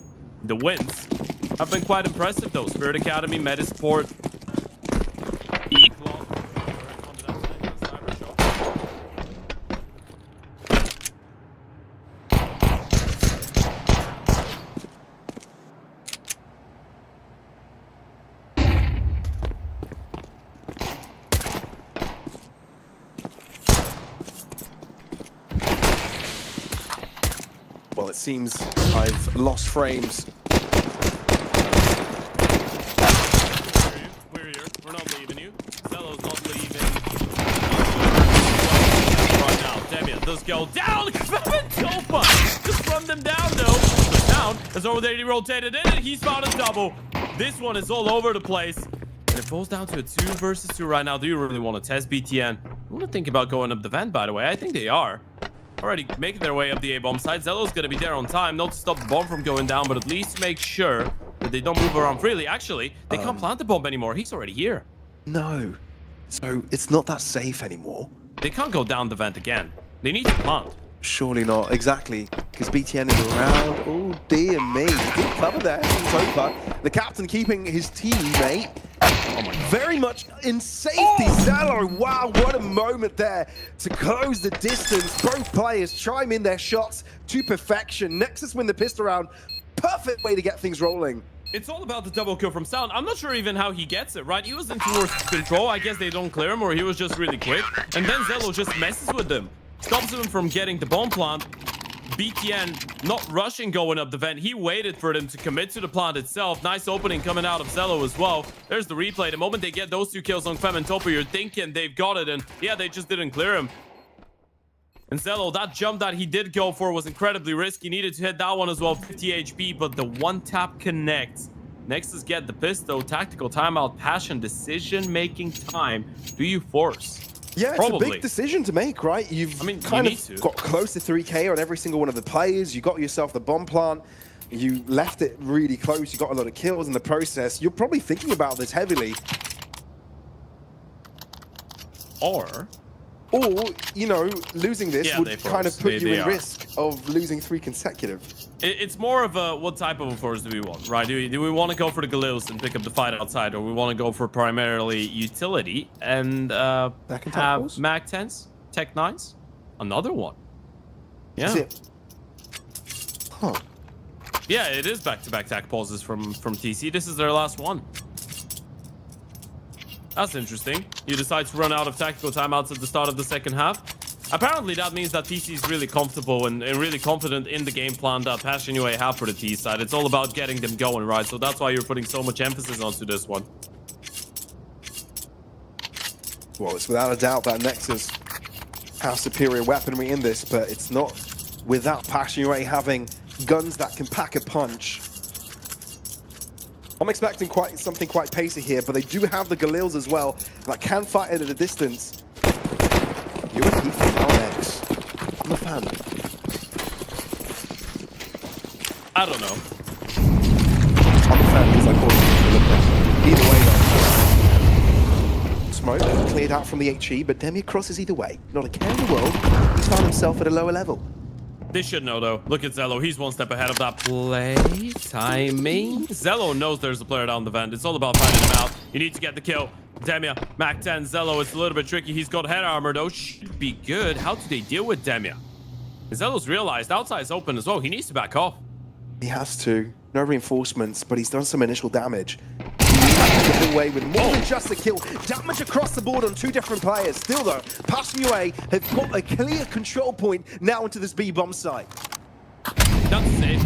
The wins have been quite impressive though. Spirit Academy, Metasport, Eclon. Well, it seems I've lost frames. We're here. We're not leaving you. Zello's not leaving. Right now, Demian does go down. Topa just run them down though. But down has already rotated in, and he's found a double. This one is all over the place, and it falls down to a 2 versus 2 right now. Do you really want to test BTN? I want to think about going up the vent, by the way. I think they are. Already making their way up the A-bomb side. Zelo's going to be there on time, not to stop the bomb from going down, but at least make sure that they don't move around freely. Actually, they can't plant the bomb anymore. He's already here. No. So it's not that safe anymore. They can't go down the vent again. They need to plant. Surely not. Exactly. Because BTN is around. Oh, dear me. Good cover there from Topa. The captain keeping his teammate very much in safety. Zelo, wow, what a moment there to close the distance. Both players chime in their shots to perfection. Nexus win the pistol round. Perfect way to get things rolling. It's all about the double kill from Sound. I'm not sure even how he gets it, right? He was in towards control. I guess they don't clear him, or he was just really quick. And then Zelo just messes with them. Stops him from getting the bomb plant. BTN not rushing going up the vent. He waited for them to commit to the plant itself. Nice opening coming out of Zelo as well. There's the replay. The moment they get those 2 kills on Fem and Topa, you're thinking they've got it. And yeah, they just didn't clear him. And Zelo, that jump that he did go for was incredibly risky. Needed to hit that one as well, 50 HP, but the one tap connects. Nexus get the pistol, tactical timeout, passion, decision-making time. Do you force? Yeah, it's Probably. a big decision to make, right? You've kind of got close to 3K on every single one of the players. You got yourself the bomb plant. You left it really close. You got a lot of kills in the process. You're probably thinking about this heavily. Or, you know, losing this Yeah, would they kind of force. put you They in are. risk of losing 3 consecutive. it's more of a, what type of a force do we want, right? Do we want to go for the Galils and pick up the fight outside, or we want to go for primarily utility and Back in have tackles? Mag 10s, Tech 9s? Another one. Yeah. Is it? Huh. Yeah, it is back-to-back tack pauses from TC. This is their last one. That's interesting. You decide to run out of tactical timeouts at the start of the second half. Apparently, that means that TC is really comfortable and really confident in the game plan that Passion UA have for the T side. It's all about getting them going, right? So that's why you're putting so much emphasis onto this one. Well, it's without a doubt that Nexus have superior weaponry in this, but it's not without Passion UA having guns that can pack a punch. I'm expecting something quite pacey here, but they do have the Galils as well that can fight it at a distance. You're a keep Alex. I'm a fan. I don't know. I'm a fan because I call it. Either way, though. Smoke cleared out from the HE, but Demi crosses either way. Not a care in the world. He's found himself at a lower level. They should know, though. Look at Zelo. He's one step ahead of that play. Timing. Zelo knows there's a player down the vent. It's all about finding him out. You need to get the kill. Demia, Mac 10, Zelo. It's a little bit tricky. He's got head armor, though. Should be good. How do they deal with Demia? Zelo's realized outside's open as well. He needs to back off. He has to. No reinforcements, but he's done some initial damage. He has to get away with more than just a kill. Damage across the board on 2 different players. Still, though, Passion UA have got a clear control point now into this B-bomb site. That's safe.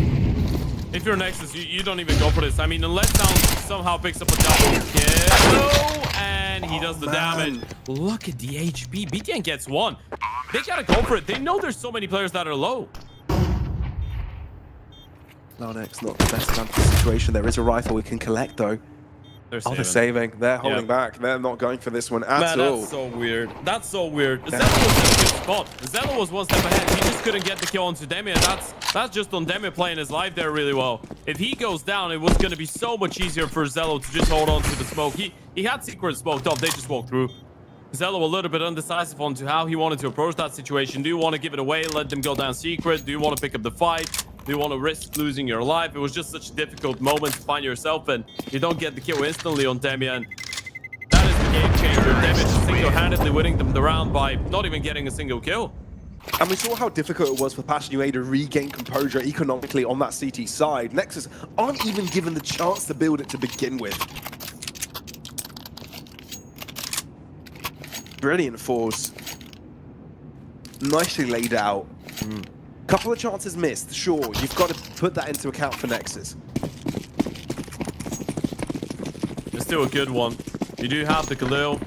If you're Nexus, you don't even go for this. I mean, unless Sound somehow picks up a double kill, and he does the damage. Look at the HP. BTN gets 1. They gotta go for it. They know there's so many players that are low. Lonex, not the best time for the situation. There is a rifle we can collect, though. They're They're saving. They're holding back. They're not going for this one at all. That's so weird. That's so weird. Zelo was in a good spot. Zelo was one step ahead. He just couldn't get the kill onto Demi, and that's just on Demi playing his life there really well. If he goes down, it was going to be so much easier for Zelo to just hold on to the smoke. He had secret smoked up. They just walked through. Zelo a little bit undecisive onto how he wanted to approach that situation. Do you want to give it away, let them go down secret? Do you want to pick up the fight? Do you want to risk losing your life? It was just such a difficult moment to find yourself, and you don't get the kill instantly on Demi, and that is the game changer. Demi just single-handedly winning them the round by not even getting a single kill. And we saw how difficult it was for Passion UA to regain composure economically on that CT side. Nexus aren't even given the chance to build it to begin with. Brilliant force. Nicely laid out. Couple of chances missed, sure. You've got to put that into account for Nexus. It's still a good one. You do have the Galil,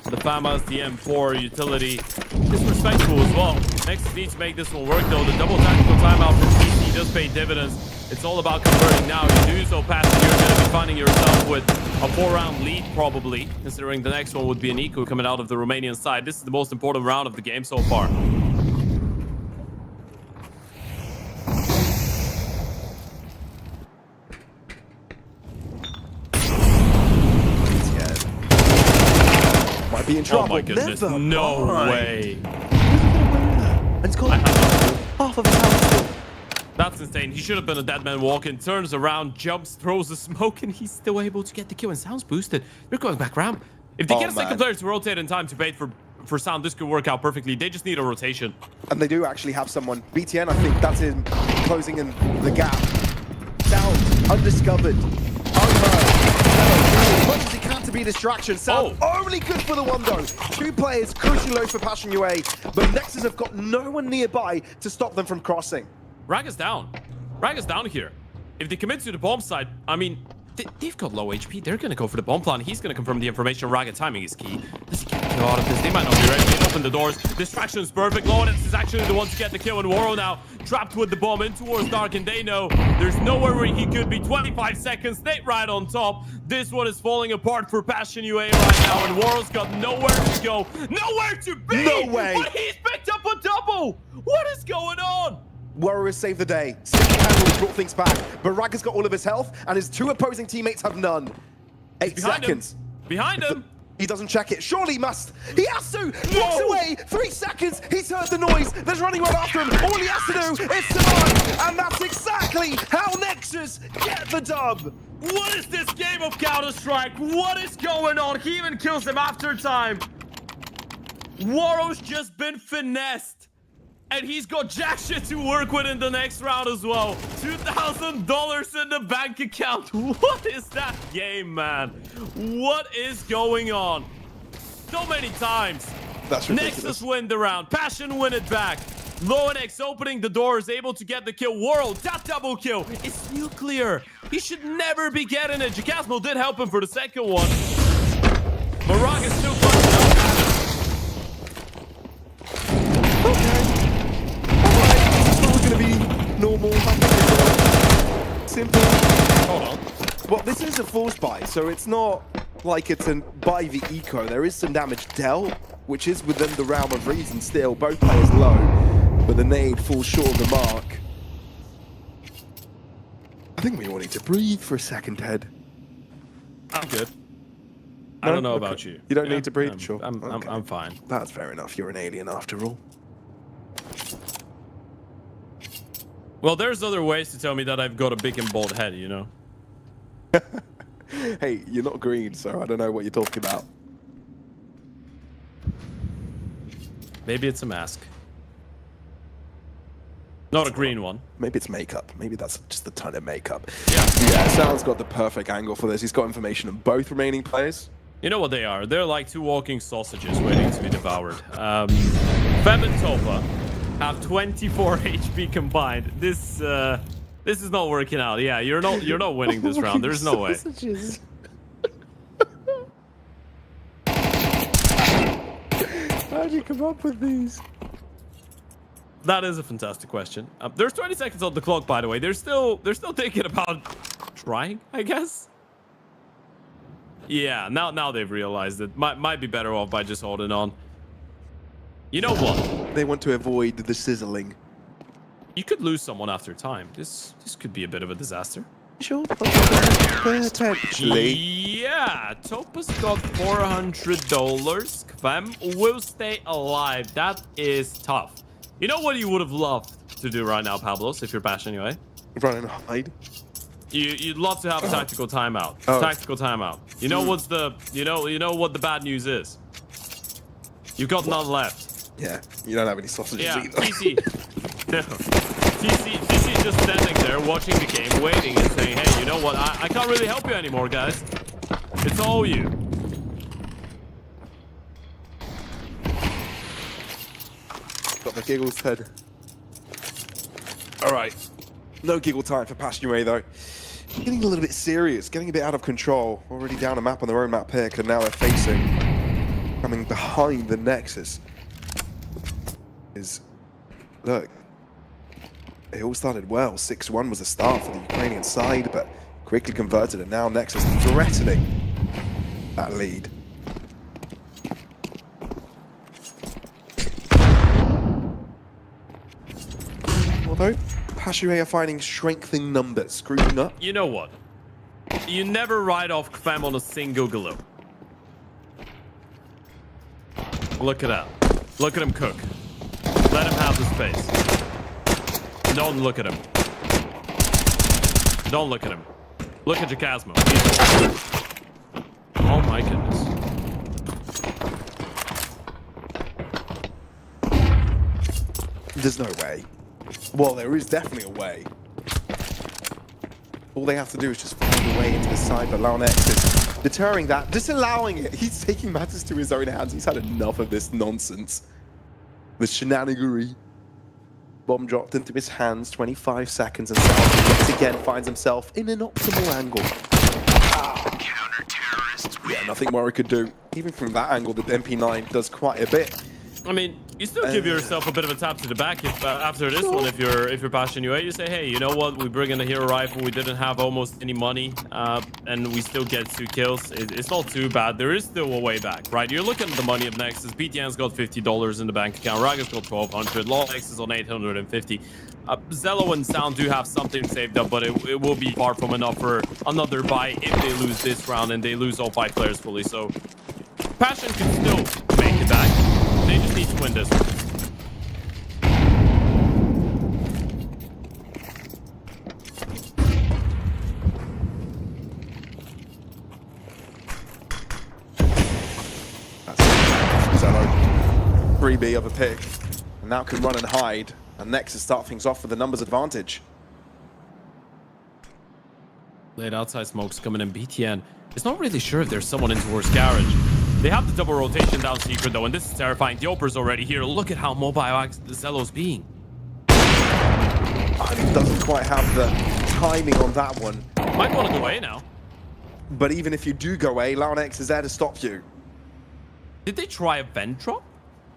the FAMAS, the M4 utility. It's respectable as well. Nexus needs to make this one work, though. The double tactical timeout from TC does pay dividends. It's all about converting now. You do so fast, you're going to be finding yourself with a 4-round lead, probably, considering the next one would be an eco coming out of the Romanian side. This is the most important round of the game so far. Might be in trouble. Oh my goodness, Never no mind. way. And it's got half of his health. That's insane. He should have been a dead man walking. Turns around, jumps, throws a smoke, and he's still able to get the kill. And Sound's boosted. They're going back round. If they get a second player to rotate in time to bait for Sound, this could work out perfectly. They just need a rotation. And they do actually have someone. BTN, I think that's him closing in the gap. Sound undiscovered. As much as he can to be a distraction. Sound only good for the one though. 2 players, crucially low for Passion UA, but Nexus have got no one nearby to stop them from crossing. Rag is down. Rag is down here. If they commit to the bomb side, I mean, they've got low HP. They're going to go for the bomb plan. He's going to confirm the information. Rag, timing is key. Does he get the kill out of this? They might not be ready. They open the doors. Distraction is perfect. Lawrence is actually the one to get the kill. And Waro now trapped with the bomb in towards Dark. And they know there's nowhere where he could be. 25 seconds. They right on top. This one is falling apart for Passion UA right now. And Waro's got nowhere to go. Nowhere to be. No way. But he's picked up a double. What is going on? Warriors saved the day. Single-handedly brought things back. But Rag has got all of his health, and his 2 opposing teammates have none. 8 seconds. Behind him. He doesn't check it. Surely he must. He has to. Walks away. 3 seconds. He's heard the noise. There's running right after him. All he has to do is survive. And that's exactly how Nexus get the dub. What is this game of Counter-Strike? What is going on? He even kills him after time. Waro's just been finessed. And he's got jack shit to work with in the next round as well. $2,000 in the bank account. What is that game, man? What is going on? So many times. That's ridiculous. Nexus win the round. Passion win it back. Lowenex opening the door is able to get the kill. World, that double kill. It's nuclear. He should never be getting it. Jacasmo did help him for the second one. Mirage is still close. Gonna be normal, simple. Hold on. Well, this is a force buy, so it's not like it's an buy the eco. There is some damage dealt, which is within the realm of reason still. Both players low, but the nade falls short of the mark. I think we all need to breathe for a second, Ted. I'm good. I No? don't know Okay. about you. You don't need to breathe? Sure. I'm fine. That's fair enough. You're an alien after all. Well, there's other ways to tell me that I've got a big and bald head, you know? Hey, you're not green, so I don't know what you're talking about. Maybe it's a mask. Not a green one. Maybe it's makeup. Maybe that's just a ton of makeup. Yeah. Sound's got the perfect angle for this. He's got information on both remaining players. You know what they are? They're like 2 walking sausages waiting to be devoured. Feb and Topa have 24 HP combined. This is not working out. Yeah, you're not winning this round. There's no way. How'd you come up with these? That is a fantastic question. There's 20 seconds on the clock, by the way. They're still thinking about trying, I guess. Yeah, now they've realized it. Might be better off by just holding on. You know what? They want to avoid the sizzling. You could lose someone after time. This could be a bit of a disaster. Sure. Potentially. Yeah, Topa's got $400. Kvem will stay alive. That is tough. You know what you would have loved to do right now, Pablos, if you're Passion UA? Run and hide. You'd love to have a tactical timeout. Oh. Tactical timeout. You know what's the you know what the bad news is? You've got none left. Yeah, you don't have any sausages Yeah, either. TC. No. TC's just standing there watching the game, waiting and saying, hey, you know what? I can't really help you anymore, guys. It's all you. Got the giggles, Ted. All right. No giggle time for Passion UA, though. Getting a little bit serious, getting a bit out of control. Already down a map on their own map pick, and now they're facing, coming behind the Nexus. Look, it all started well. 6-1 was the start for the Ukrainian side, but quickly converted, and now Nexus threatening that lead. Although, Pashure are finding strength in numbers, grouping up. You know what? You never ride off Kvem on a single galoo. Look at that. Look at him cook. Let him have the space. Don't look at him. Don't look at him. Look at Jacasmo. Oh my goodness. There's no way. Well, there is definitely a way. All they have to do is just find a way into the side, but Laonex is deterring that, disallowing it. He's taking matters to his own hands. He's had enough of this nonsense. The shenanigery. Bomb dropped into his hands, 25 seconds, and South once again finds himself in an optimal angle. Counter-terrorists win. Yeah, nothing more he could do. Even from that angle, the MP9 does quite a bit. I mean, you still give yourself a bit of a tap to the back if after this one, if you're Passion UA, you say, hey, you know what? We bring in a hero rifle. We didn't have almost any money, and we still get 2 kills. It's not too bad. There is still a way back, right? You're looking at the money of Nexus. BTN's got $50 in the bank account. Raga's got 1,200. Lawlex is on 850. Zello and Sound do have something saved up, but it will be far from enough for another buy if they lose this round and they lose all 5 players fully. So Passion can still make it back. They just need to win this one. That's Zello. 3B of a pick. And now can run and hide. And Nexus start things off with the numbers advantage. Late outside smokes coming in. BTN is not really sure if there's someone in towards Garage. They have the double rotation down secret though, and this is terrifying. The Oper's already here. Look at how mobile Zello's being. Doesn't quite have the timing on that one. Might want to go away now. But even if you do go away, Laonex is there to stop you. Did they try a vent drop?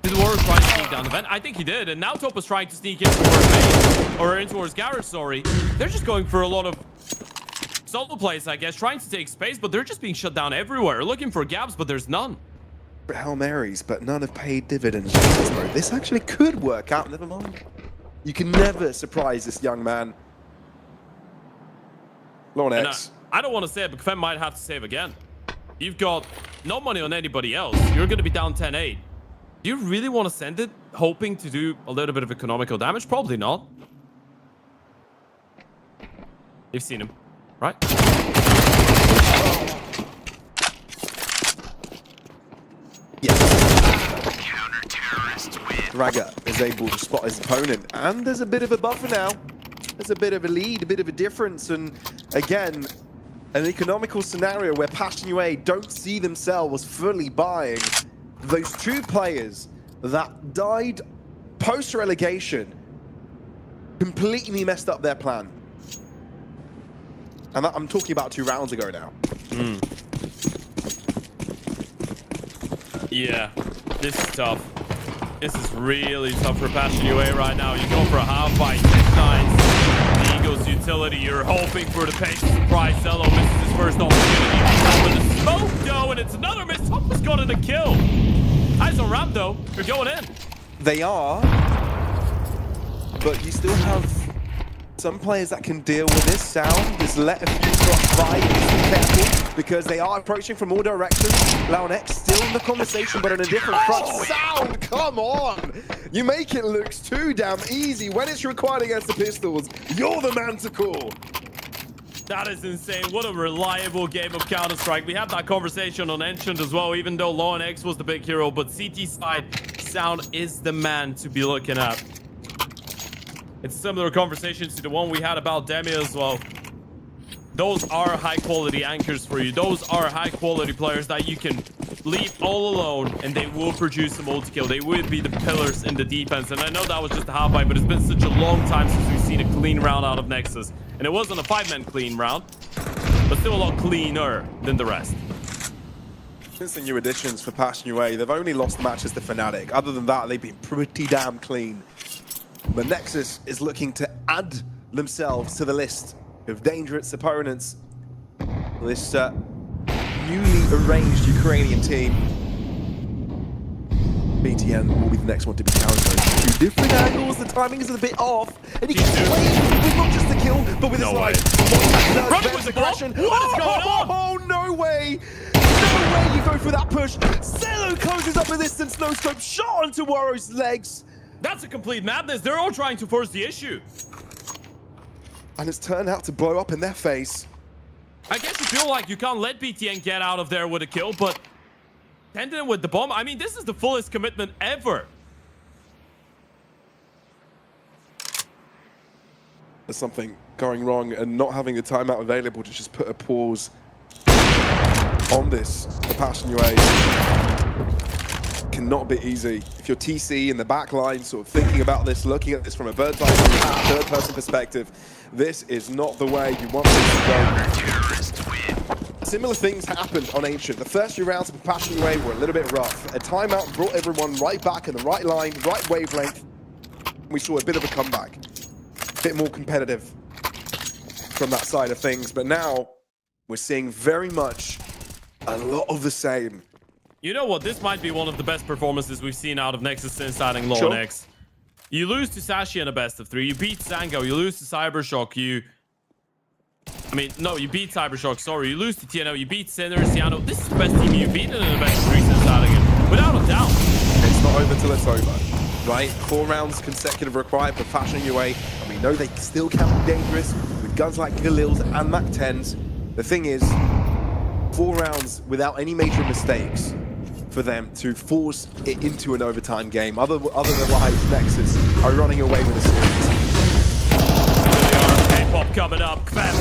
Did Warrior try to sneak down the vent? I think he did. And now Topa's trying to sneak in in towards Garage, sorry. They're just going for a lot of solo plays, I guess, trying to take space, but they're just being shut down everywhere. Looking for gaps, but there's none. Hail Marys, but none have paid dividends. This actually could work out, never mind. You can never surprise this young man. Laonex. I don't want to say it, but Kvem might have to save again. You've got no money on anybody else. You're going to be down 10-8. Do you really want to send it, hoping to do a little bit of economical damage? Probably not. You've seen him, right? Yes. Counter-terrorists win. Raga is able to spot his opponent, and there's a bit of a buffer now. There's a bit of a lead, a bit of a difference, and again, an economical scenario where Passion UA don't see themselves fully buying those 2 players that died post-relegation completely messed up their plan. And that, I'm talking about 2 rounds ago now. Yeah, this is tough. This is really tough for Passion UA right now. You go for a half by 6-9. Eagle's utility. You're hoping for the pace surprise. Zello misses his first opportunity. With the smoke though, and it's another miss. Topa's got in a kill. Eyes on ramp though. They're going in. They are, but you still have some players that can deal with this. Sound just let a few shots by. Be careful because they are approaching from all directions. Laonex still in the conversation, but on a different front. Sound, come on! You make it look too damn easy when it's required against the pistols. You're the man to call. That is insane. What a reliable game of Counter-Strike. We had that conversation on Ancient as well, even though Laonex was the big hero, but CT side, Sound is the man to be looking at. It's similar conversations to the one we had about Demi as well. Those are high-quality anchors for you. Those are high-quality players that you can leave all alone, and they will produce a multi-kill. They will be the pillars in the defense. And I know that was just a half-fight, but it's been such a long time since we've seen a clean round out of Nexus. And it wasn't a 5-man clean round, but still a lot cleaner than the rest. Since the new additions for Passion UA, they've only lost matches to Fnatic. Other than that, they've been pretty damn clean. But Nexus is looking to add themselves to the list of dangerous opponents. This newly arranged Ukrainian team. BTN will be the next one to be countered. Two different angles, the timing is a bit off, and he gets away with not just the kill, but with his life. Running with the passion. What is going on? Oh, no way! No way you go for that push. Zelo closes up a distance, no scope, shot onto Warrow's legs. That's a complete madness. They're all trying to force the issue. And it's turned out to blow up in their face. I guess you feel like you can't let BTN get out of there with a kill, but ending with the bomb, I mean, this is the fullest commitment ever. There's something going wrong, and not having the timeout available to just put a pause on this. The Passion UA cannot be easy. If you're TC in the back line, sort of thinking about this, looking at this from a bird's eye view, third-person perspective, this is not the way you want this to go. Similar things happened on Ancient. The first few rounds of Passion UA were a little bit rough. A timeout brought everyone right back in the right line, right wavelength. We saw a bit of a comeback. A bit more competitive from that side of things. But now, we're seeing very much a lot of the same. You know what? This might be one of the best performances we've seen out of Nexus since adding Low Sure. X. You lose to Sashi in a best of 3. You beat Zango. You lose to Cybershock. You beat Cybershock, sorry. You lose to TNO. You beat Sinners, Ciano. This is the best team you've beaten in a best of 3 since adding it. Without a doubt. It's not over till it's over, right? 4 rounds consecutive required for Passion UA, and we know they still can be dangerous with guns like Galils and Mac-10s. The thing is, 4 rounds without any major mistakes for them to force it into an overtime game. Otherwise, Nexus are running away with the series. K-pop coming up. Kvep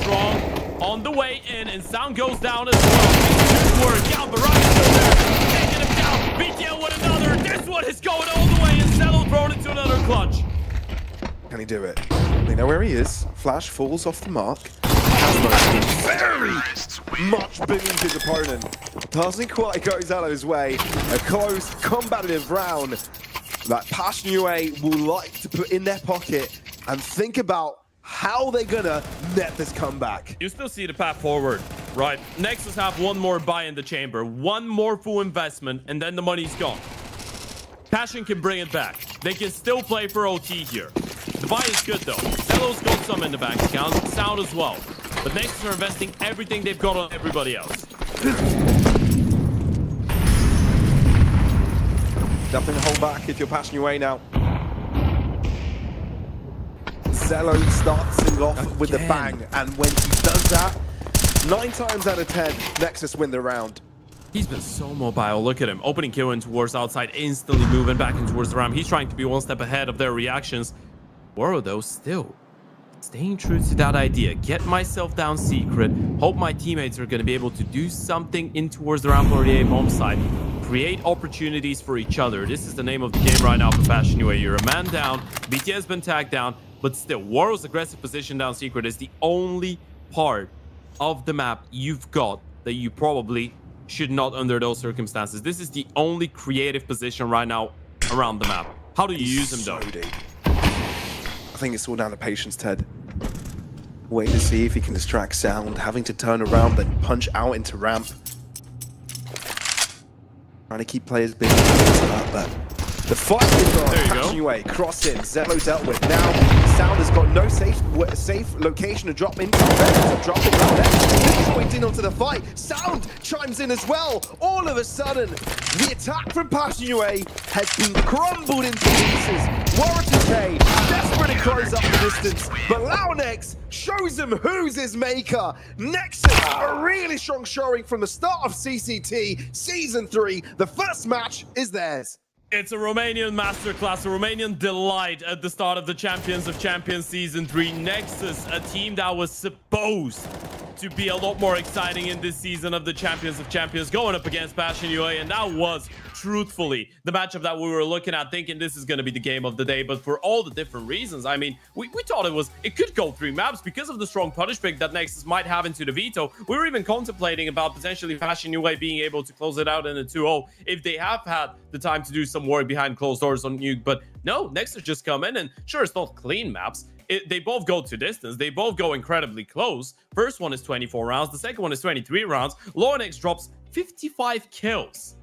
strong on the way in, and Sound goes down as well. Good work. Down Mirage is there. Taking him down. BTL with another. This one is going all the way, and Zelo thrown into another clutch. Can he do it? They know where he is. Flash falls off the mark. Very much believes his opponent. Doesn't quite go Zelo's way. A close, combative round that Passion UA will like to put in their pocket and think about how they're gonna net this comeback. You still see the path forward, right? Nexus have one more buy in the chamber, one more full investment, and then the money's gone. Passion can bring it back. They can still play for OT here. The buy is good though. Zelo's got some in the bank account, Sound as well. But Nexus are investing everything they've got on everybody else. Nothing to hold back if you're Passion UA now. Zelo starts things off with a bang, and when he does that, 9 times out of 10, Nexus win the round. He's been so mobile. Look at him. Opening kill in towards outside, instantly moving back in towards the ramp. He's trying to be one step ahead of their reactions. Warrow, though, still staying true to that idea. Get myself down secret. Hope my teammates are going to be able to do something in towards the ramp or the A bomb side. Create opportunities for each other. This is the name of the game right now for Passion UA. You're a man down. BT has been tagged down. But still, Warrow's aggressive position down secret is the only part of the map you've got that you probably should not under those circumstances. This is the only creative position right now around the map. How do you use him though? I think it's all down to patience, Ted. Waiting to see if he can distract Sound, having to turn around then punch out into ramp. Trying to keep players busy, but the fight is on. Passion UA, cross in, Zelo dealt with. Now, Sound has got no safe location to drop into. Dropping down there. Pointing onto the fight. Sound chimes in as well. All of a sudden, the attack from Passion UA has been crumbled into pieces. Warren desperate to close up the distance, but Launex shows him who's his maker. Nexus, a really strong showing from the start of CCT Season 3. The first match is theirs. It's a Romanian masterclass, a Romanian delight at the start of the Champions of Champions Season 3. Nexus, a team that was supposed to be a lot more exciting in this season of the Champions of Champions, going up against Passion UA, and that was truthfully the matchup that we were looking at, thinking this is going to be the game of the day. But for all the different reasons, I mean, we thought it could go 3 maps because of the strong punish pick that Nexus might have into the Veto. We were even contemplating about potentially Passion UA being able to close it out in a 2-0 if they have had the time to do some work behind closed doors on Nuke. But no, Nexus just come in, and sure, it's not clean maps. they both go to distance. They both go incredibly close. First one is 24 rounds. The second one is 23 rounds. Lornex drops 55 kills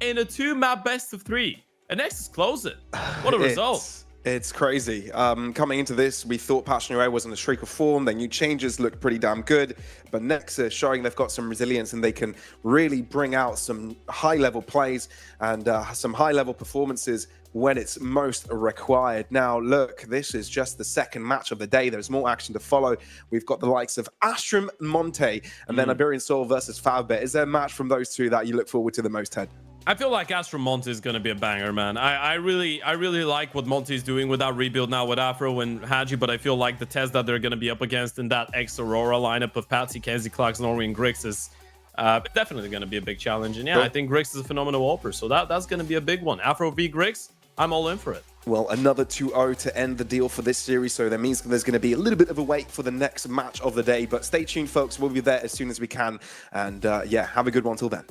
in a 2-map best of 3. And Nexus close it. What a result. It's crazy. Coming into this, we thought Passionate was in a streak of form. Their new changes looked pretty damn good. But Nexus showing they've got some resilience and they can really bring out some high-level plays and some high-level performances when it's most required. Now, look, this is just the second match of the day. There's more action to follow. We've got the likes of Astrum, Monte, and then Iberian Soul versus Favbet. Is there a match from those two that you look forward to the most, Ted? I feel like Astrum Monte is going to be a banger, man. I really like what Monte is doing with that rebuild now with Afro and Haji, but I feel like the test that they're going to be up against in that ex-Aurora lineup of Patsy, Kenzie, Clarks, Norway, and Grix is definitely going to be a big challenge. And yeah, I think Grix is a phenomenal AWPer, so that's going to be a big one. Afro v Grix, I'm all in for it. Well, another 2-0 to end the deal for this series, so that means there's going to be a little bit of a wait for the next match of the day. But stay tuned, folks. We'll be there as soon as we can. And yeah, have a good one till then.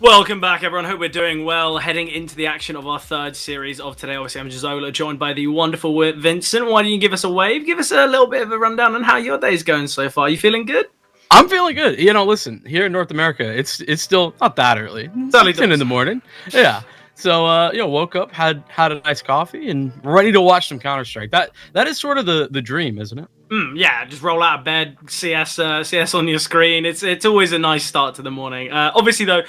Welcome back, everyone. Hope we're doing well. Heading into the action of our third series of today. Obviously, I'm Gizola, joined by the wonderful Vincent. Why don't you give us a wave? Give us a little bit of a rundown on how your day's going so far. You feeling good? I'm feeling good. Listen, here in North America, it's still not that early. It's early 10 in the morning. Yeah. So, woke up, had a nice coffee, and ready to watch some Counter-Strike. That is sort of the dream, isn't it? Yeah, just roll out of bed, CS on your screen. It's always a nice start to the morning. Obviously, though,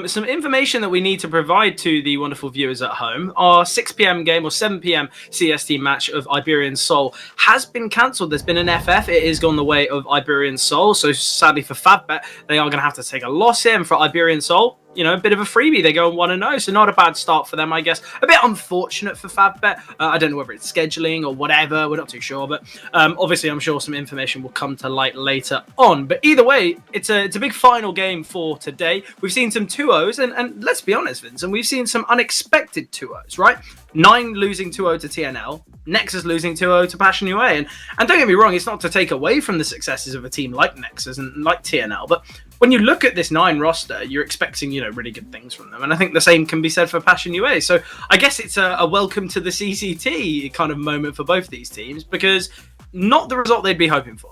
some information that we need to provide to the wonderful viewers at home. Our 6 p.m. game or 7 p.m. CST match of Iberian Soul has been cancelled. There's been an FF. It is gone the way of Iberian Soul. So sadly for Favbet, they are going to have to take a loss here. And for Iberian Soul, a bit of a freebie. They go 1-0, so not a bad start for them, I guess. A bit unfortunate for Favbet. I don't know whether it's scheduling or whatever. We're not too sure, but obviously I'm sure some information will come to light later on. But either way, it's a big final game for today. We've seen some 2-0s, and let's be honest, Vincent, we've seen some unexpected 2-0s, right? 9 losing 2-0 to TNL, Nexus losing 2-0 to Passion UA, and don't get me wrong, it's not to take away from the successes of a team like Nexus and like TNL, but when you look at this 9 roster, you're expecting, really good things from them. And I think the same can be said for Passion UA. So I guess it's a welcome to the CCT kind of moment for both these teams, because not the result they'd be hoping for.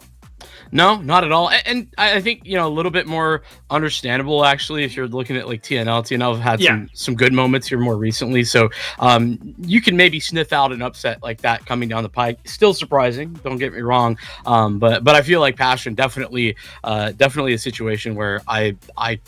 No, not at all. And I think, a little bit more understandable, actually, if you're looking at like TNL. TNL have had some good moments here more recently. So you can maybe sniff out an upset like that coming down the pike. Still surprising, don't get me wrong. But I feel like Passion definitely a situation where I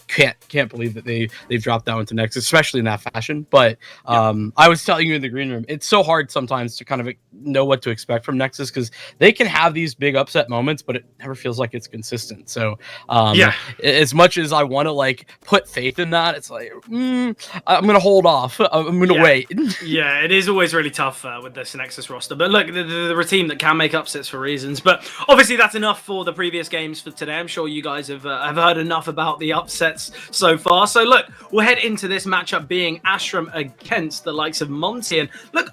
can't believe that they've dropped down to Nexus, especially in that fashion. But I was telling you in the green room, it's so hard sometimes to kind of know what to expect from Nexus, because they can have these big upset moments, but it never feels like it's consistent. So as much as I want to like put faith in that, it's like I'm gonna hold off. I'm gonna wait. Yeah, it is always really tough with this Nexus roster, but look, they're a team that can make upsets for reasons. But obviously that's enough for the previous games for today. I'm sure you guys have heard enough about the upsets so far. So look, we'll head into this matchup being Astrum against the likes of Monte. And look,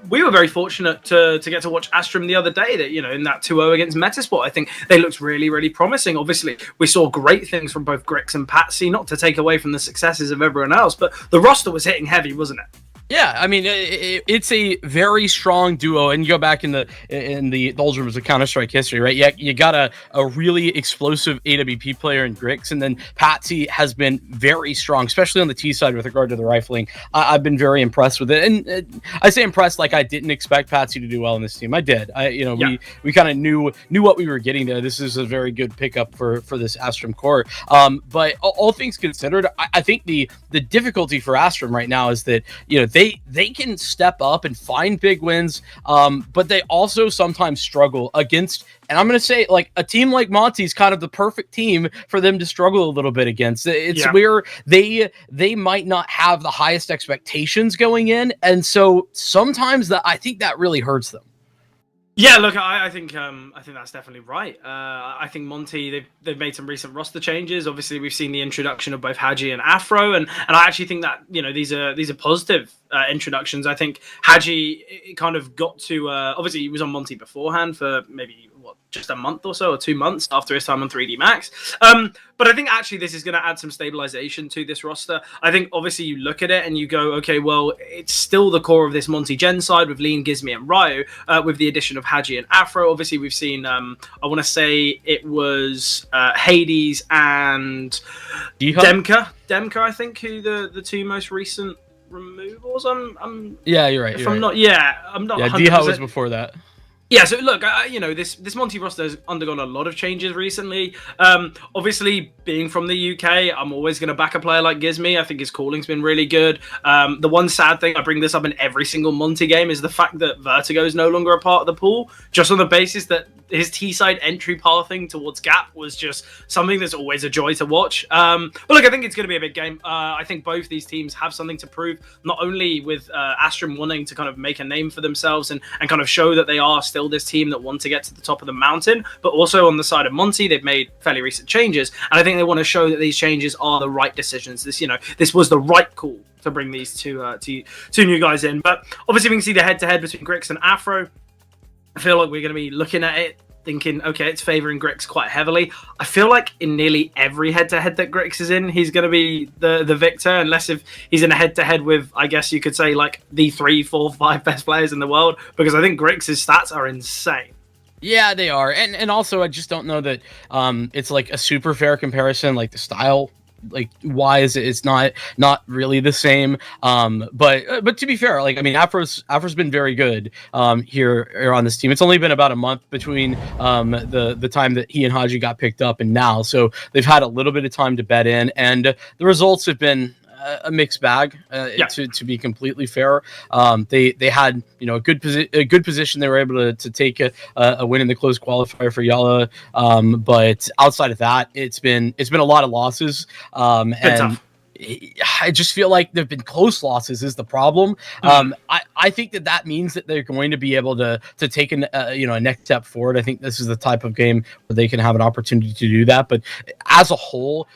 we were very fortunate to get to watch Astrum the other day, that, in that 2-0 against Metasport. I think they looked really, really promising. Obviously, we saw great things from both Grix and Patsy, not to take away from the successes of everyone else, but the roster was hitting heavy, wasn't it? Yeah, I mean, it's a very strong duo, and you go back in the doldrums of Counter-Strike history, right? You got a really explosive AWP player in Grix, and then Patsy has been very strong, especially on the T side with regard to the rifling. I've been very impressed with it, and I say impressed like I didn't expect Patsy to do well in this team. I did. We kind of knew what we were getting there. This is a very good pickup for this Astrum core. But all things considered, I think the difficulty for Astrum right now is that they can step up and find big wins, but they also sometimes struggle against, and I'm going to say, like, a team like Monte is kind of the perfect team for them to struggle a little bit against. It's where they might not have the highest expectations going in, and so sometimes I think that really hurts them. Yeah, look, I think that's definitely right. I think Monte, they've made some recent roster changes. Obviously, we've seen the introduction of both Haji and Afro, and I actually think that these are positive introductions. I think Haji kind of got to obviously he was on Monte beforehand for maybe just a month or so, or 2 months after his time on 3D Max. But I think actually this is going to add some stabilization to this roster. I think obviously you look at it and you go, okay, well, it's still the core of this Monte Gen side with Lean, Gizmi, and Ryu, with the addition of Haji and Afro. Obviously, we've seen, I want to say it was Hades and Demka, I think, who the two most recent removals. Yeah, you're right. I'm not. Yeah, D-Hut was before that. Yeah, so look, this Monte roster has undergone a lot of changes recently. Obviously, being from the UK, I'm always going to back a player like Gizmi. I think his calling's been really good. The one sad thing, I bring this up in every single Monte game, is the fact that Vertigo is no longer a part of the pool, just on the basis that his T-side entry pathing towards Gap was just something that's always a joy to watch. But look, I think it's going to be a big game. I think both these teams have something to prove, not only with Astrum wanting to kind of make a name for themselves and kind of show that they are still this team that want to get to the top of the mountain, but also on the side of Monte, they've made fairly recent changes, and I think they want to show that these changes are the right decisions. This was the right call to bring these two new guys in. But obviously we can see the head-to-head between Grix and Afro. I feel like we're going to be looking at it thinking, okay, it's favoring Grix quite heavily. I feel like in nearly every head-to-head that Grix is in, he's going to be the victor, unless if he's in a head-to-head with, I guess you could say, like the 3, 4, 5 best players in the world, because I think Grix's stats are insane. Yeah, they are, and also I just don't know that it's like a super fair comparison, like the style. Like wise, it's not really the same. But to be fair, like I mean, Afro's been very good here on this team. It's only been about a month between the time that he and Haji got picked up and now, so they've had a little bit of time to bed in, and the results have been a mixed bag. To be completely fair, they had a good position. They were able to take a win in the close qualifier for Yala, but outside of that, it's been a lot of losses, and tough. I just feel like there've been close losses is the problem. I think that means that they're going to be able to take a next step forward. I think this is the type of game where they can have an opportunity to do that. But as a whole,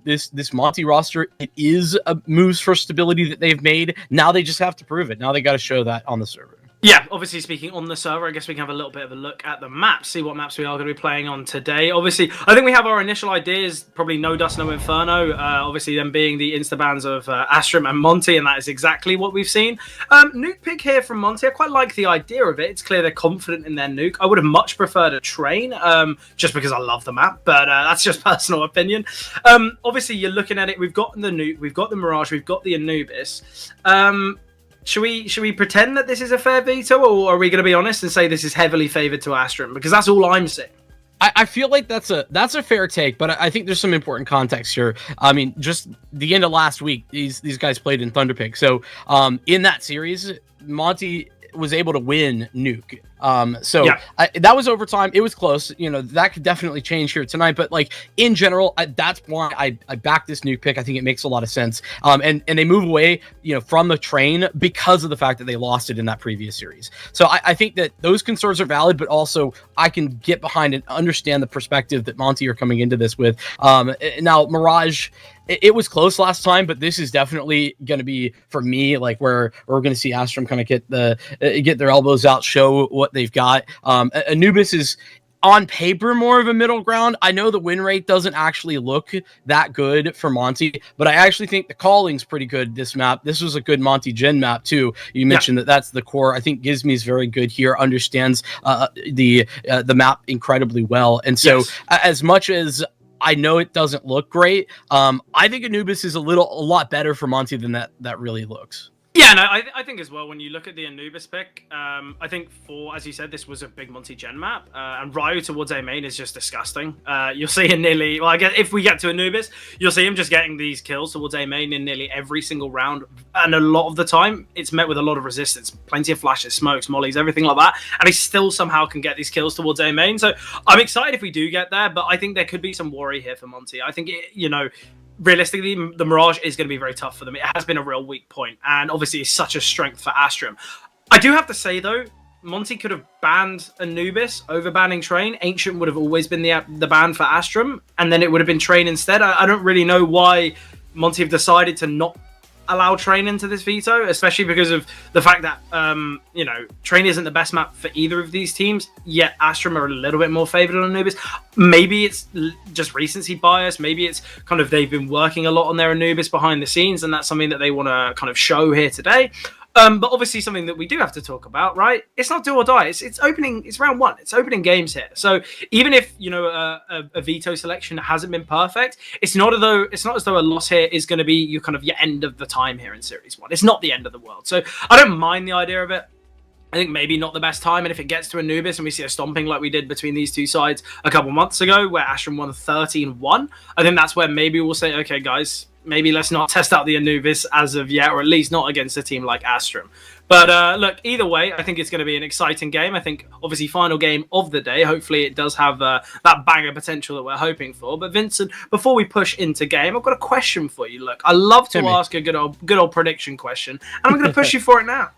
this Monte roster, it is a moves for stability that they've made. Now they just have to prove it. Now they got to show that on the server. Yeah, obviously speaking on the server, I guess we can have a little bit of a look at the maps, see what maps we are going to be playing on today. Obviously, I think we have our initial ideas, probably No Dust, No Inferno, obviously them being the instabans of Astrum and Monte, and that is exactly what we've seen. Nuke pick here from Monte, I quite like the idea of it. It's clear they're confident in their Nuke. I would have much preferred a Train, just because I love the map, but that's just personal opinion. Obviously, you're looking at it, we've got the Nuke, we've got the Mirage, we've got the Anubis. Should we pretend that this is a fair veto, or are we going to be honest and say this is heavily favored to Astrum? Because that's all I'm saying. I feel like that's a fair take, but I think there's some important context here. I mean, just the end of last week, these guys played in Thunderpick. So in that series, Monte was able to win Nuke. That was overtime. It was close. That could definitely change here tonight. But like in general, that's why I back this Nuke pick. I think it makes a lot of sense. And they move away, from the Train because of the fact that they lost it in that previous series. So I think that those concerns are valid, but also I can get behind and understand the perspective that Monte are coming into this with. Now Mirage, it was close last time, but this is definitely going to be, for me, like where we're going to see Astrum kind of get their elbows out, show what they've got. Anubis is on paper more of a middle ground. I know the win rate doesn't actually look that good for Monte, but I actually think the calling's pretty good this map. This was a good Monte Gen map too. You mentioned that's the core. I think Gizmi's very good here, understands the map incredibly well. And so as much as I know it doesn't look great, I think Anubis is a lot better for Monte than that really looks. Yeah, no, I think as well, when you look at the Anubis pick, I think as you said, this was a big Monte Gen map, and Ryu towards A main is just disgusting. You'll see him I guess if we get to Anubis, you'll see him just getting these kills towards A main in nearly every single round, and a lot of the time, it's met with a lot of resistance, plenty of flashes, smokes, mollies, everything like that, and he still somehow can get these kills towards A main, so I'm excited if we do get there, but I think there could be some worry here for Monte. I think, realistically, the Mirage is going to be very tough for them. It has been a real weak point, and obviously it's such a strength for Astrum. I do have to say, though, Monte could have banned Anubis over banning Train. Ancient would have always been the ban for Astrum, and then it would have been Train instead. I don't really know why Monte have decided to not allow Train into this veto, especially because of the fact that Train isn't the best map for either of these teams, yet Astrum are a little bit more favored on Anubis. Maybe it's just recency bias, maybe it's kind of they've been working a lot on their Anubis behind the scenes, and that's something that they want to kind of show here today. But obviously something that we do have to talk about, right? It's not do or die. It's opening. It's round one. It's opening games here. So even if a veto selection hasn't been perfect, it's not as though a loss here is going to be your end of the time here in Series 1. It's not the end of the world. So I don't mind the idea of it. I think maybe not the best time, and if it gets to Anubis and we see a stomping like we did between these two sides a couple months ago, where Astrum won 13-1, I think that's where maybe we'll say, okay, guys, maybe let's not test out the Anubis as of yet, or at least not against a team like Astrum. But look, either way, I think it's going to be an exciting game. I think, obviously, final game of the day. Hopefully, it does have that banger potential that we're hoping for. But Vincent, before we push into game, I've got a question for you. Look, I love to ask a good old prediction question, and I'm going to push you for it now.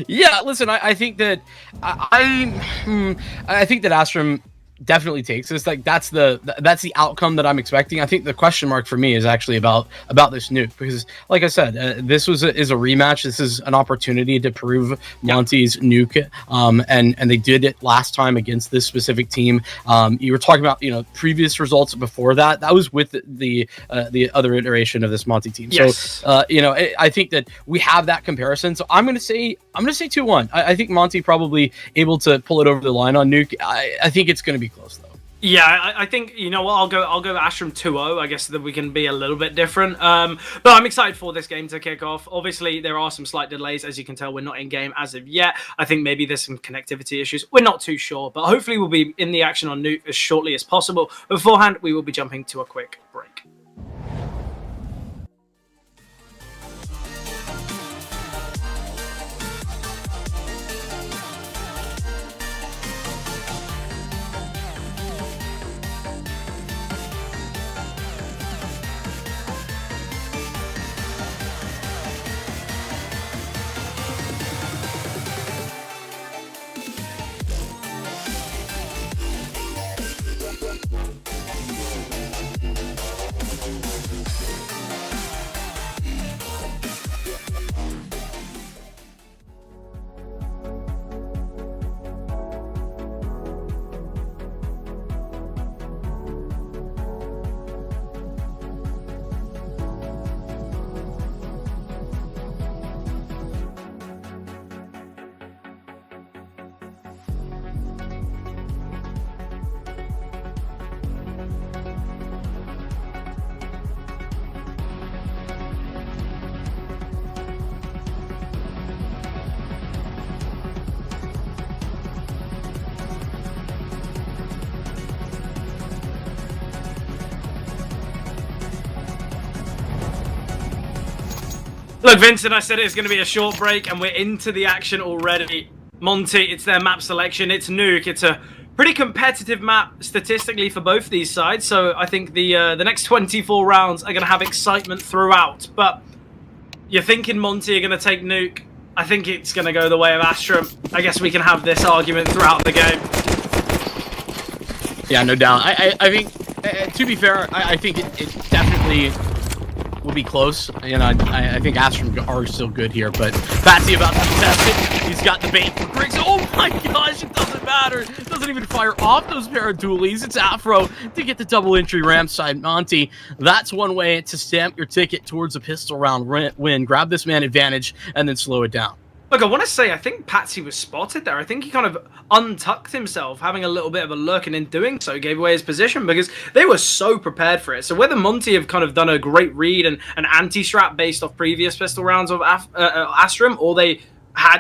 Yeah, listen, I think that I think that Astrum definitely takes this. Like that's the outcome that I'm expecting. I think the question mark for me is actually about this nuke, because like I said, this is a rematch. This is an opportunity to prove Monte's nuke, and they did it last time against this specific team. You were talking about previous results before that. That was with the other iteration of this Monte team. Yes. So I think that we have that comparison. So I'm gonna say 2-1. I think Monte probably able to pull it over the line on nuke. I think it's gonna be close though. Yeah, I think what, I'll go Astrum 2-0. I guess that we can be a little bit different. But I'm excited for this game to kick off. Obviously, there are some slight delays, as you can tell. We're not in game as of yet. I think maybe there's some connectivity issues. We're not too sure, but hopefully we'll be in the action on nuke as shortly as possible. Beforehand, we will be jumping to a quick break. Look, Vincent, I said it was going to be a short break, and we're into the action already. Monte, it's their map selection. It's Nuke. It's a pretty competitive map statistically for both these sides, so I think the next 24 rounds are going to have excitement throughout. But you're thinking Monte are going to take Nuke. I think it's going to go the way of Astrum. I guess we can have this argument throughout the game. Yeah, no doubt. I think, to be fair, I think it definitely will be close. I think Astrum are still good here, but Patsy about to test it. He's got the bait for Griggs. Oh my gosh, it doesn't matter. It doesn't even fire off those pair of dualies. It's Afro to get the double entry ramp side. Monte, that's one way to stamp your ticket towards a pistol round win. Grab this man advantage and then slow it down. Look, I want to say, I think Patsy was spotted there. I think he kind of untucked himself, having a little bit of a look, and in doing so, gave away his position because they were so prepared for it. So whether Monte have kind of done a great read and an anti-strap based off previous pistol rounds of Astrum, or they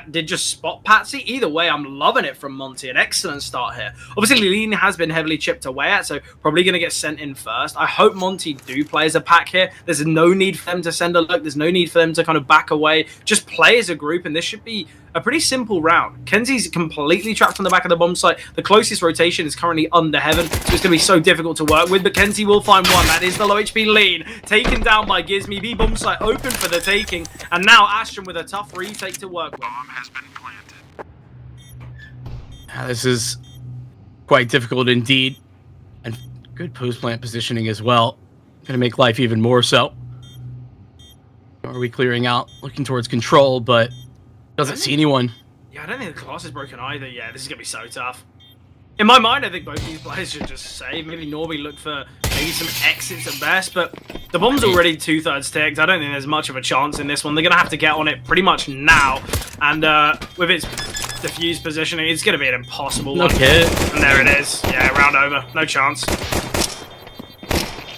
did just spot Patsy, either way, I'm loving it from Monte. An excellent start here. Obviously, Lean has been heavily chipped away at, so probably going to get sent in first. I hope Monte do play as a pack here. There's no need for them to send a look. There's no need for them to kind of back away. Just play as a group, and this should be a pretty simple round. Kenzie's completely trapped on the back of the bomb site. The closest rotation is currently under heaven, so it's going to be so difficult to work with, but Kenzie will find one. That is the low HP Lean, taken down by Gizmy. B bomb site open for the taking, and now Astrum with a tough retake to work with. Bomb has been planted. This is quite difficult indeed, and good post plant positioning as well. Going to make life even more so. Are we clearing out, looking towards control, but doesn't see anyone. Yeah, I don't think the class is broken either. Yeah, this is going to be so tough. In my mind, I think both these players should just save. Maybe Norby look for maybe some exits at best, but the bomb's already 2/3 ticked. I don't think there's much of a chance in this one. They're going to have to get on it pretty much now, and with its diffuse positioning, it's going to be an impossible one. Hit. And there it is. Yeah, round over. No chance.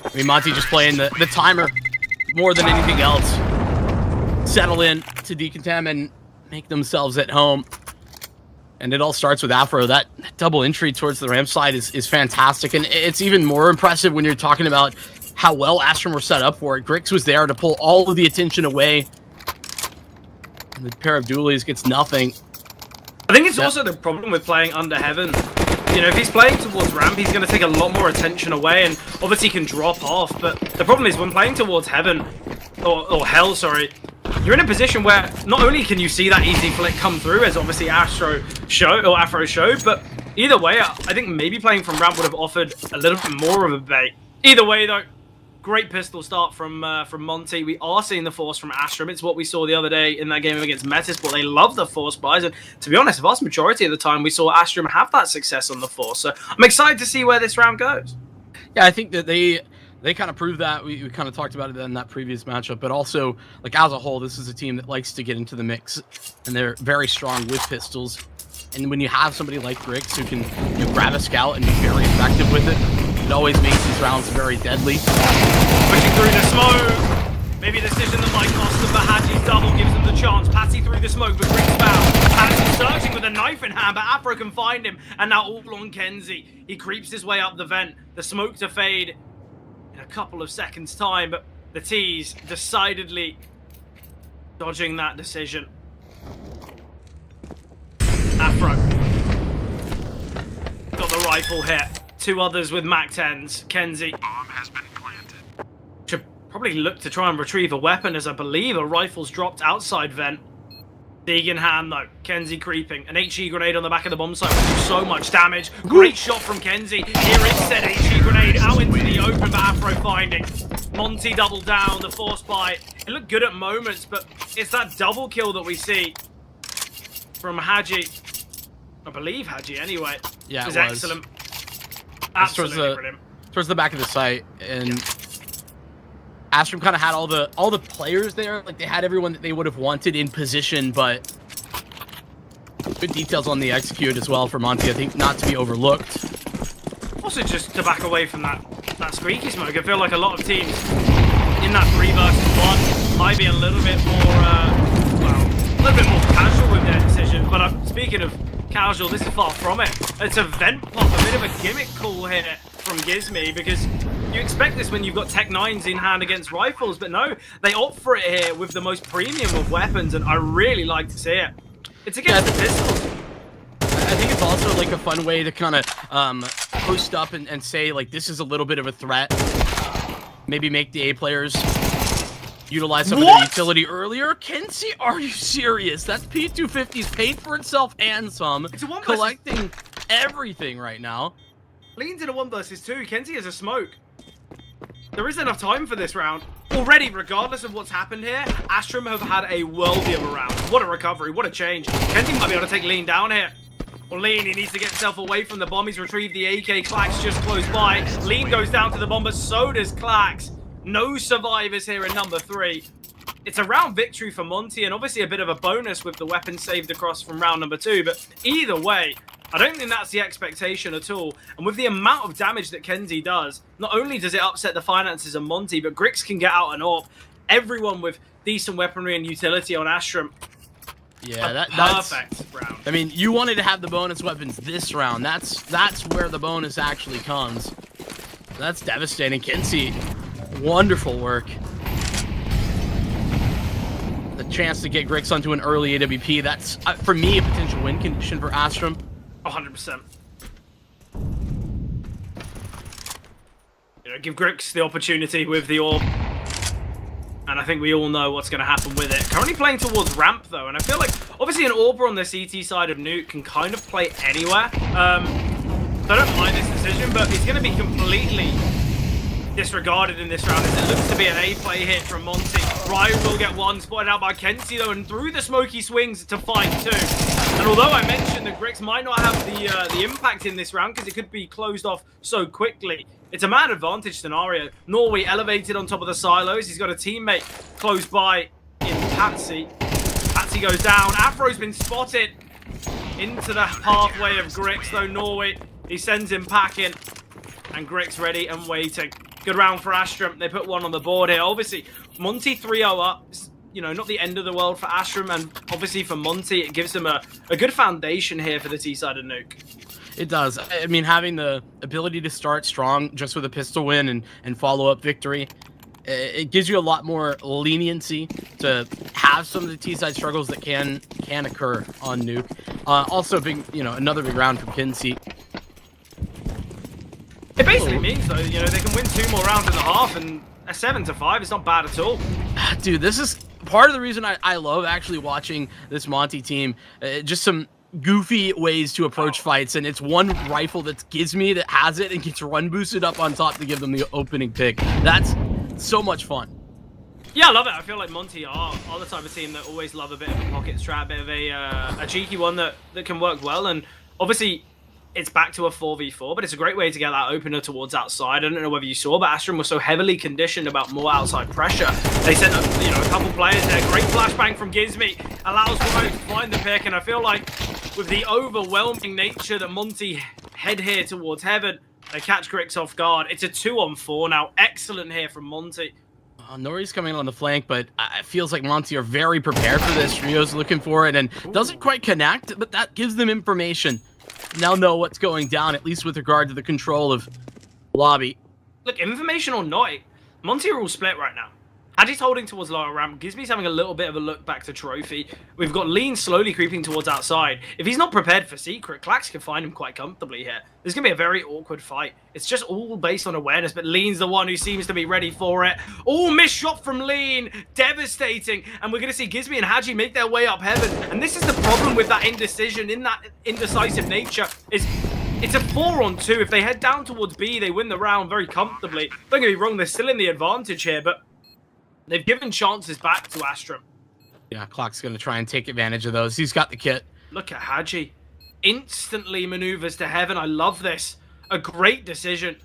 I mean, Monte just playing the timer more than anything else. Settle in to decontaminate, make themselves at home. And it all starts with Afro. That double entry towards the ramp side is fantastic. And it's even more impressive when you're talking about how well Astrum were set up for it. Grix was there to pull all of the attention away. And the pair of dualies gets nothing. I think it's also the problem with playing under heaven. You know, if he's playing towards ramp, he's going to take a lot more attention away, and obviously can drop off. But the problem is when playing towards heaven, or hell, sorry, you're in a position where not only can you see that easy flick come through, as obviously Afro showed, but Either way, I think maybe playing from ramp would have offered a little bit more of a bait. Either way, though, great pistol start from Monte. We are seeing the force from Astrum. It's what we saw the other day in that game against Metasport. They love the force buys, and to be honest, the vast majority of the time we saw Astrum have that success on the force. So I'm excited to see where this round goes. Yeah, I think that they kind of proved that. We kind of talked about it in that previous matchup, but also, like, as a whole, this is a team that likes to get into the mix, and they're very strong with pistols. And when you have somebody like Grix who can grab a scout and be very effective with it, it always makes these rounds very deadly. Pushing through the smoke. Maybe a decision that might cost them, but Haji's double gives them the chance. Patsy through the smoke, but Grix found. Patsy searching with a knife in hand, but Afro can find him, and now all on Kenzie. He creeps his way up the vent. The smoke to fade in a couple of seconds' time, but the T's decidedly dodging that decision. Afro got the rifle hit. Two others with MAC-10s. Kenzie Bomb has been planted. should probably look to try and retrieve a weapon, as I believe a rifle's dropped outside vent. Dig in hand though. Kenzie creeping. An HE grenade on the back of the bomb site will do so much damage. Great shot from Kenzie. Here is said HE grenade out into the open, but Afro finding. Monte double down. The force buy. It looked good at moments, but it's that double kill that we see from Haji. I believe Haji anyway. Yeah, it was it was. excellent. Towards Absolutely brilliant. towards the back of the site, and Astrum kind of had all the players there. Like, they had everyone that they would have wanted in position, but good details on the execute as well for Monte. I think not to be overlooked. Also, just to back away from that squeaky smoke, I feel like a lot of teams in that 3 versus 1 might be a little bit more, a little bit more casual with their decision. But speaking of casual, this is far from it. It's a vent pop, a bit of a gimmick call here from Gizmy, because you expect this when you've got Tech 9s in hand against rifles, but no, they opt for it here with the most premium of weapons, and I really like to see it. It's against the pistols. I think it's also like a fun way to kind of post up and say, like, this is a little bit of a threat. Maybe make the A players utilize some of their utility earlier. Kenzie, are you serious? That's P250's paid for itself and some. It's a 1 versus... collecting everything right now. Leans in a 1 versus 2. Kenzie has a smoke. There isn't enough time for this round. Already, regardless of what's happened here, Astrum have had a worldie of a round. What a recovery, what a change. Kenzie might be able to take Lean down here. Well, Lean, he needs to get himself away from the bomb. He's retrieved the AK. Clax just close by. Lean goes down to the bomb, but so does Clax. No survivors here in number 3. It's a round victory for Monte, and obviously a bit of a bonus with the weapon saved across from round number 2. But either way, I don't think that's the expectation at all. And with the amount of damage that Kenzie does, not only does it upset the finances of Monte, but Grix can get out and off. Everyone with decent weaponry and utility on Astrum. Yeah, that's perfect round. I mean, you wanted to have the bonus weapons this round. That's where the bonus actually comes. That's devastating. Kenzie, wonderful work. The chance to get Grix onto an early AWP, that's, for me, a potential win condition for Astrum. 100%. Give Grix the opportunity with the orb. And I think we all know what's going to happen with it. Currently playing towards ramp, though. And I feel like, obviously, an Orber on the CT side of Nuke can kind of play anywhere. I don't mind this decision, but it's going to be completely disregarded in this round, as it looks to be an A play hit from Monte. Ryan will get one, spotted out by Kenzie, though, and through the smoky swings to find 2. And although I mentioned that Grix might not have the impact in this round, because it could be closed off so quickly, it's a man advantage scenario. Norway elevated on top of the silos. He's got a teammate close by in Patsy. Patsy goes down. Afro's been spotted into the pathway of Grix, though Norway, he sends him packing. And Grix ready and waiting. Good round for Astrum. They put 1 on the board here. Obviously, Monte 3-0 up. You know, not the end of the world for Astrum, and obviously for Monte, it gives them a good foundation here for the T side of Nuke. It does. I mean, having the ability to start strong just with a pistol win and follow up victory, it gives you a lot more leniency to have some of the T-side struggles that can occur on Nuke. Also, big, another big round from Kenzie. It basically means, though, they can win 2 more rounds and a half, and a 7-5 is not bad at all. Dude, this is part of the reason I love actually watching this Monte team. Just some goofy ways to approach fights, and it's one rifle that's Gizmy that has it and gets run boosted up on top to give them the opening pick. That's so much fun. Yeah, I love it. I feel like Monte are the type of team that always love a bit of a pocket strat, a bit of a cheeky one that can work well. And obviously, it's back to a 4v4, but it's a great way to get that opener towards outside. I don't know whether you saw, but Astrum was so heavily conditioned about more outside pressure. They sent a couple players there. Great flashbang from Gizmy allows Veto to find the pick, and I feel like with the overwhelming nature that Monte head here towards heaven, they catch Grix off guard. It's a 2-on-4 now. Excellent here from Monte. Nori's coming on the flank, but it feels like Monte are very prepared for this. Rio's looking for it and doesn't quite connect, but that gives them information. Now know what's going down, at least with regard to the control of lobby. Look, information or not, Monte are all split right now. Haji's holding towards lower ramp. Gizmy's having a little bit of a look back to Trophy. We've got Lean slowly creeping towards outside. If he's not prepared for Secret, Klax can find him quite comfortably here. This is going to be a very awkward fight. It's just all based on awareness, but Lean's the one who seems to be ready for it. Oh, missed shot from Lean. Devastating. And we're going to see Gizmy and Haji make their way up heaven. And this is the problem with that indecision, in that indecisive nature, is it's a 4-on-2. If they head down towards B, they win the round very comfortably. Don't get me wrong, they're still in the advantage here, but they've given chances back to Astrum. Yeah, Clock's going to try and take advantage of those. He's got the kit. Look at Haji. Instantly maneuvers to heaven. I love this. A great decision.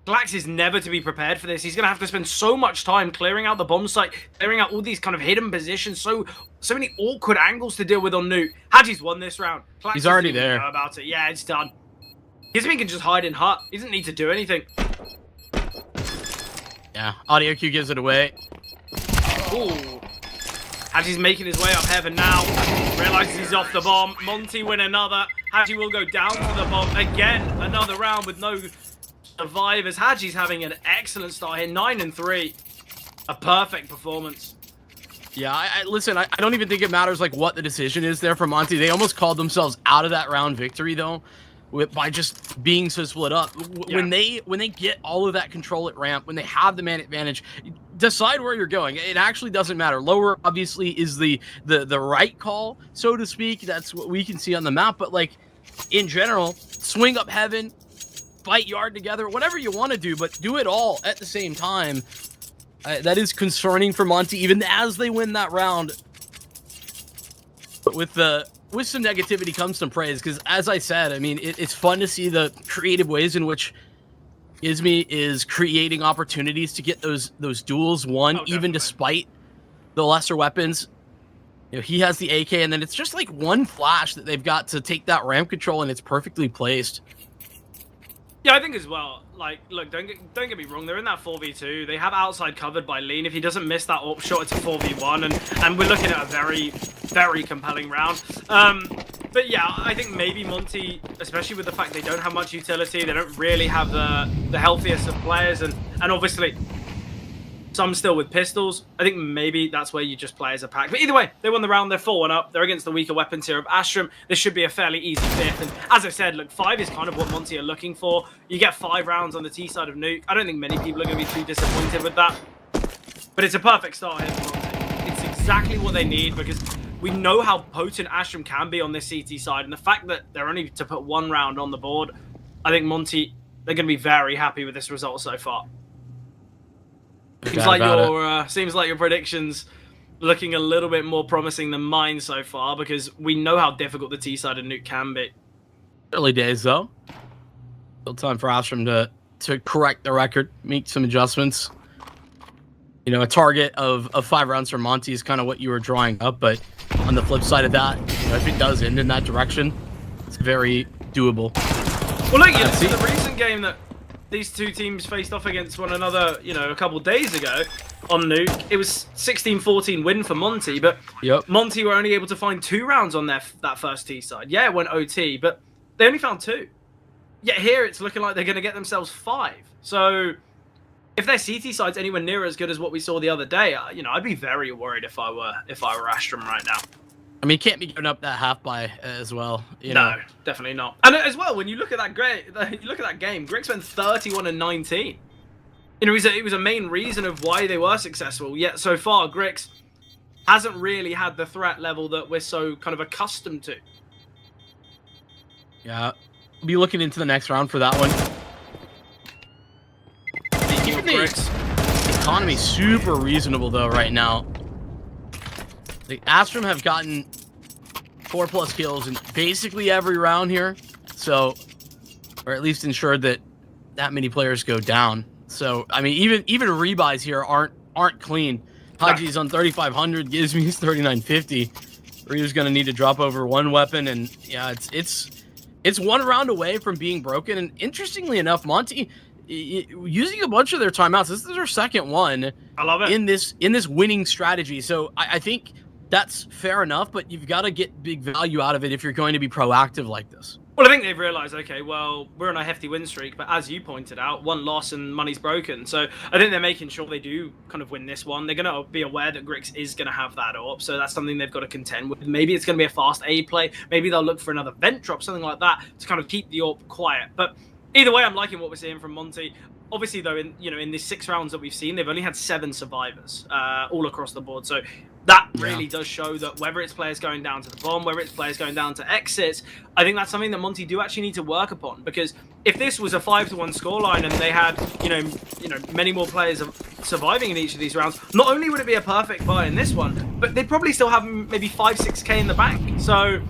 Klax is never to be prepared for this. He's going to have to spend so much time clearing out the bomb site, clearing out all these kind of hidden positions, so many awkward angles to deal with on Nuke. Haji's won this round. Klax He's already doesn't even there. know about it. Yeah, it's done. Gizmy can just hide in hut. He doesn't need to do anything. Yeah, audio cue gives it away. Ooh. Haji's making his way up heaven now. Realizes he's off the bomb. Monte win another. Haji will go down to the bomb again. Another round with no survivors. Haji's having an excellent start here. 9-3. A perfect performance. Yeah, listen, I don't even think it matters like what the decision is there for Monte. They almost called themselves out of that round victory though, by just being so split up. When they get all of that control at ramp, when they have the man advantage, decide where you're going. It actually doesn't matter. Lower obviously is the right call, so to speak. That's what we can see on the map. But like in general, swing up heaven, fight yard together, whatever you want to do, but do it all at the same time. That is concerning for Monte, even as they win that round. But with some negativity comes some praise, because as I said, I mean, it's fun to see the creative ways in which Gizmy is creating opportunities to get those duels won, even despite the lesser weapons. You know, he has the AK, and then it's just like one flash that they've got to take that ramp control, and it's perfectly placed. Yeah, I think as well. Like, look, don't get me wrong. They're in that 4v2. They have outside covered by Lean. If he doesn't miss that AWP shot, it's a 4v1, and we're looking at a very, very compelling round. But yeah, I think maybe Monte, especially with the fact they don't have much utility, they don't really have the healthiest of players, and obviously some still with pistols. I think maybe that's where you just play as a pack. But either way, they won the round. They're 4-1 up. They're against the weaker weapons here of Astrum. This should be a fairly easy fifth. And as I said, look, 5 is kind of what Monte are looking for. You get 5 rounds on the T side of Nuke. I don't think many people are going to be too disappointed with that. But it's a perfect start here for Monte. It's exactly what they need, because we know how potent Astrum can be on this CT side. And the fact that they're only to put 1 round on the board, I think Monte, they're going to be very happy with this result so far. Seems like your predictions looking a little bit more promising than mine so far, because we know how difficult the T side of Nuke can be. Early days though. Still time for Astrum to correct the record, make some adjustments. You know, a target of 5 rounds for Monte is kind of what you were drawing up, but on the flip side of that, you know, if it does end in that direction, it's very doable. Well, look, you see the recent game that these two teams faced off against one another, you know, a couple days ago on Nuke. It was 16-14 win for Monte, but Monte were only able to find 2 rounds on that first T side. Yeah, it went OT, but they only found 2. Yet here it's looking like they're going to get themselves 5. So if their CT side's anywhere near as good as what we saw the other day, you know, I'd be very worried if I were Astrum right now. I mean, you can't be giving up that half by as well. No, definitely not. And as well, when you look at that game, Grix went 31-19. You know, it was a main reason of why they were successful. Yet so far, Grix hasn't really had the threat level that we're so kind of accustomed to. Yeah, be looking into the next round for that one. Keeping the economy super reasonable though right now. The Astrum have gotten 4+ kills in basically every round here, so, or at least ensured that many players go down. So I mean, even rebuys here aren't clean. Haji's on 3,500, Gizmi's 3,950. Ryu's gonna need to drop over one weapon, and yeah, it's one round away from being broken. And interestingly enough, Monte using a bunch of their timeouts. This is their second one. I love it. In this winning strategy. So I think that's fair enough, but you've got to get big value out of it if you're going to be proactive like this. Well, I think they've realised, okay, well, we're on a hefty win streak, but as you pointed out, one loss and money's broken. So I think they're making sure they do kind of win this one. They're going to be aware that Grix is going to have that up, so that's something they've got to contend with. Maybe it's going to be a fast A play. Maybe they'll look for another vent drop, something like that, to kind of keep the AWP quiet. But either way, I'm liking what we're seeing from Monte. Obviously, though, in these 6 rounds that we've seen, they've only had 7 survivors all across the board. So that really does show that whether it's players going down to the bomb, whether it's players going down to exits, I think that's something that Monte do actually need to work upon. Because if this was a 5-1 scoreline and they had, many more players surviving in each of these rounds, not only would it be a perfect buy in this one, but they'd probably still have maybe 5-6k in the bank. So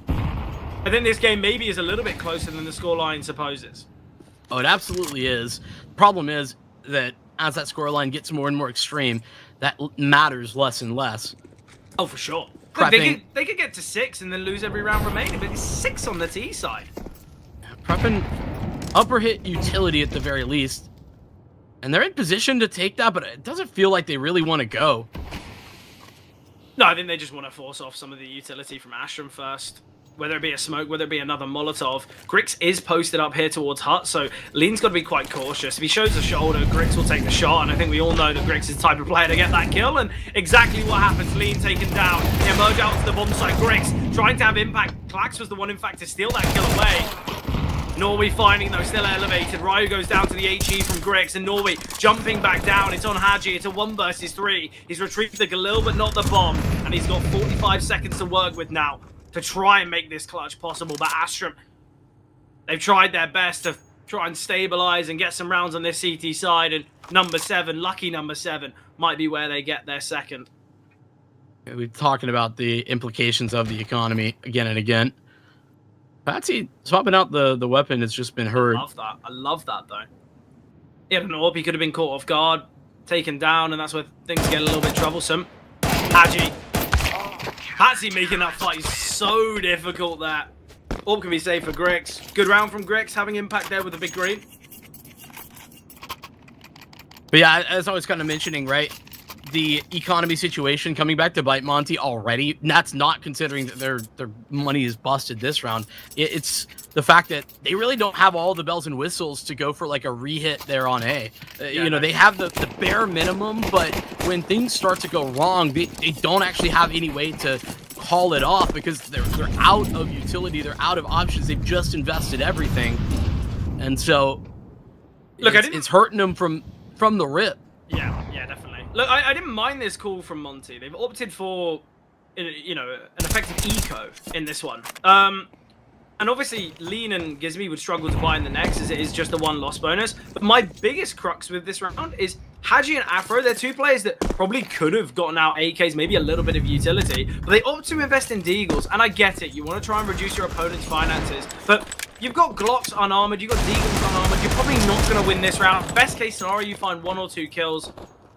I think this game maybe is a little bit closer than the scoreline supposes. Oh, it absolutely is. Problem is that as that scoreline gets more and more extreme, that matters less and less. Oh, for sure. Look, they could get to 6 and then lose every round remaining, but it's 6 on the T side. Prepping upper hit utility at the very least. And they're in position to take that, but it doesn't feel like they really want to go. No, I think they just want to force off some of the utility from Astrum first. Whether it be a smoke, whether it be another Molotov. Grix is posted up here towards Hut, so Lean's got to be quite cautious. If he shows the shoulder, Grix will take the shot, and I think we all know that Grix is the type of player to get that kill, and exactly what happens. Lean taken down. They emerge out to the bomb site. Grix trying to have impact. Klax was the one, in fact, to steal that kill away. Norway finding, though, still elevated. Ryu goes down to the HE from Grix, and Norway jumping back down. It's on Haji. It's a 1 versus 3. He's retrieved the Galil, but not the bomb, and he's got 45 seconds to work with now to try and make this clutch possible. But Astrum, they've tried their best to try and stabilize and get some rounds on this CT side, and number 7, lucky number 7, might be where they get their second. We're talking about the implications of the economy again and again. Patsy swapping out the weapon has just been heard. I love that, though. He had an AWP, he could have been caught off guard, taken down, and that's where things get a little bit troublesome. Haji. Patsy making that fight is so difficult there. AWP can be saved for Grix. Good round from Grix, having impact there with the big green. But yeah, as I was kind of mentioning, right, the economy situation coming back to bite Monte already. And that's not considering that their money is busted this round. It's the fact that they really don't have all the bells and whistles to go for like a re-hit there on A. They have the bare minimum, but when things start to go wrong, they don't actually have any way to call it off because they're out of utility, they're out of options. They've just invested everything, and so look, it's hurting them from the rip. Yeah, definitely. Look, I didn't mind this call from Monte. They've opted for, an effective eco in this one. And obviously, Lean and Gizmi would struggle to buy in the next, as it is just a 1 loss bonus. But my biggest crux with this round is Haji and Afro. They're 2 players that probably could have gotten out AKs, maybe a little bit of utility, but they opt to invest in Deagles. And I get it. You want to try and reduce your opponent's finances, but you've got Glocks unarmored, you've got Deagles unarmored. You're probably not going to win this round. Best case scenario, you find 1 or 2 kills.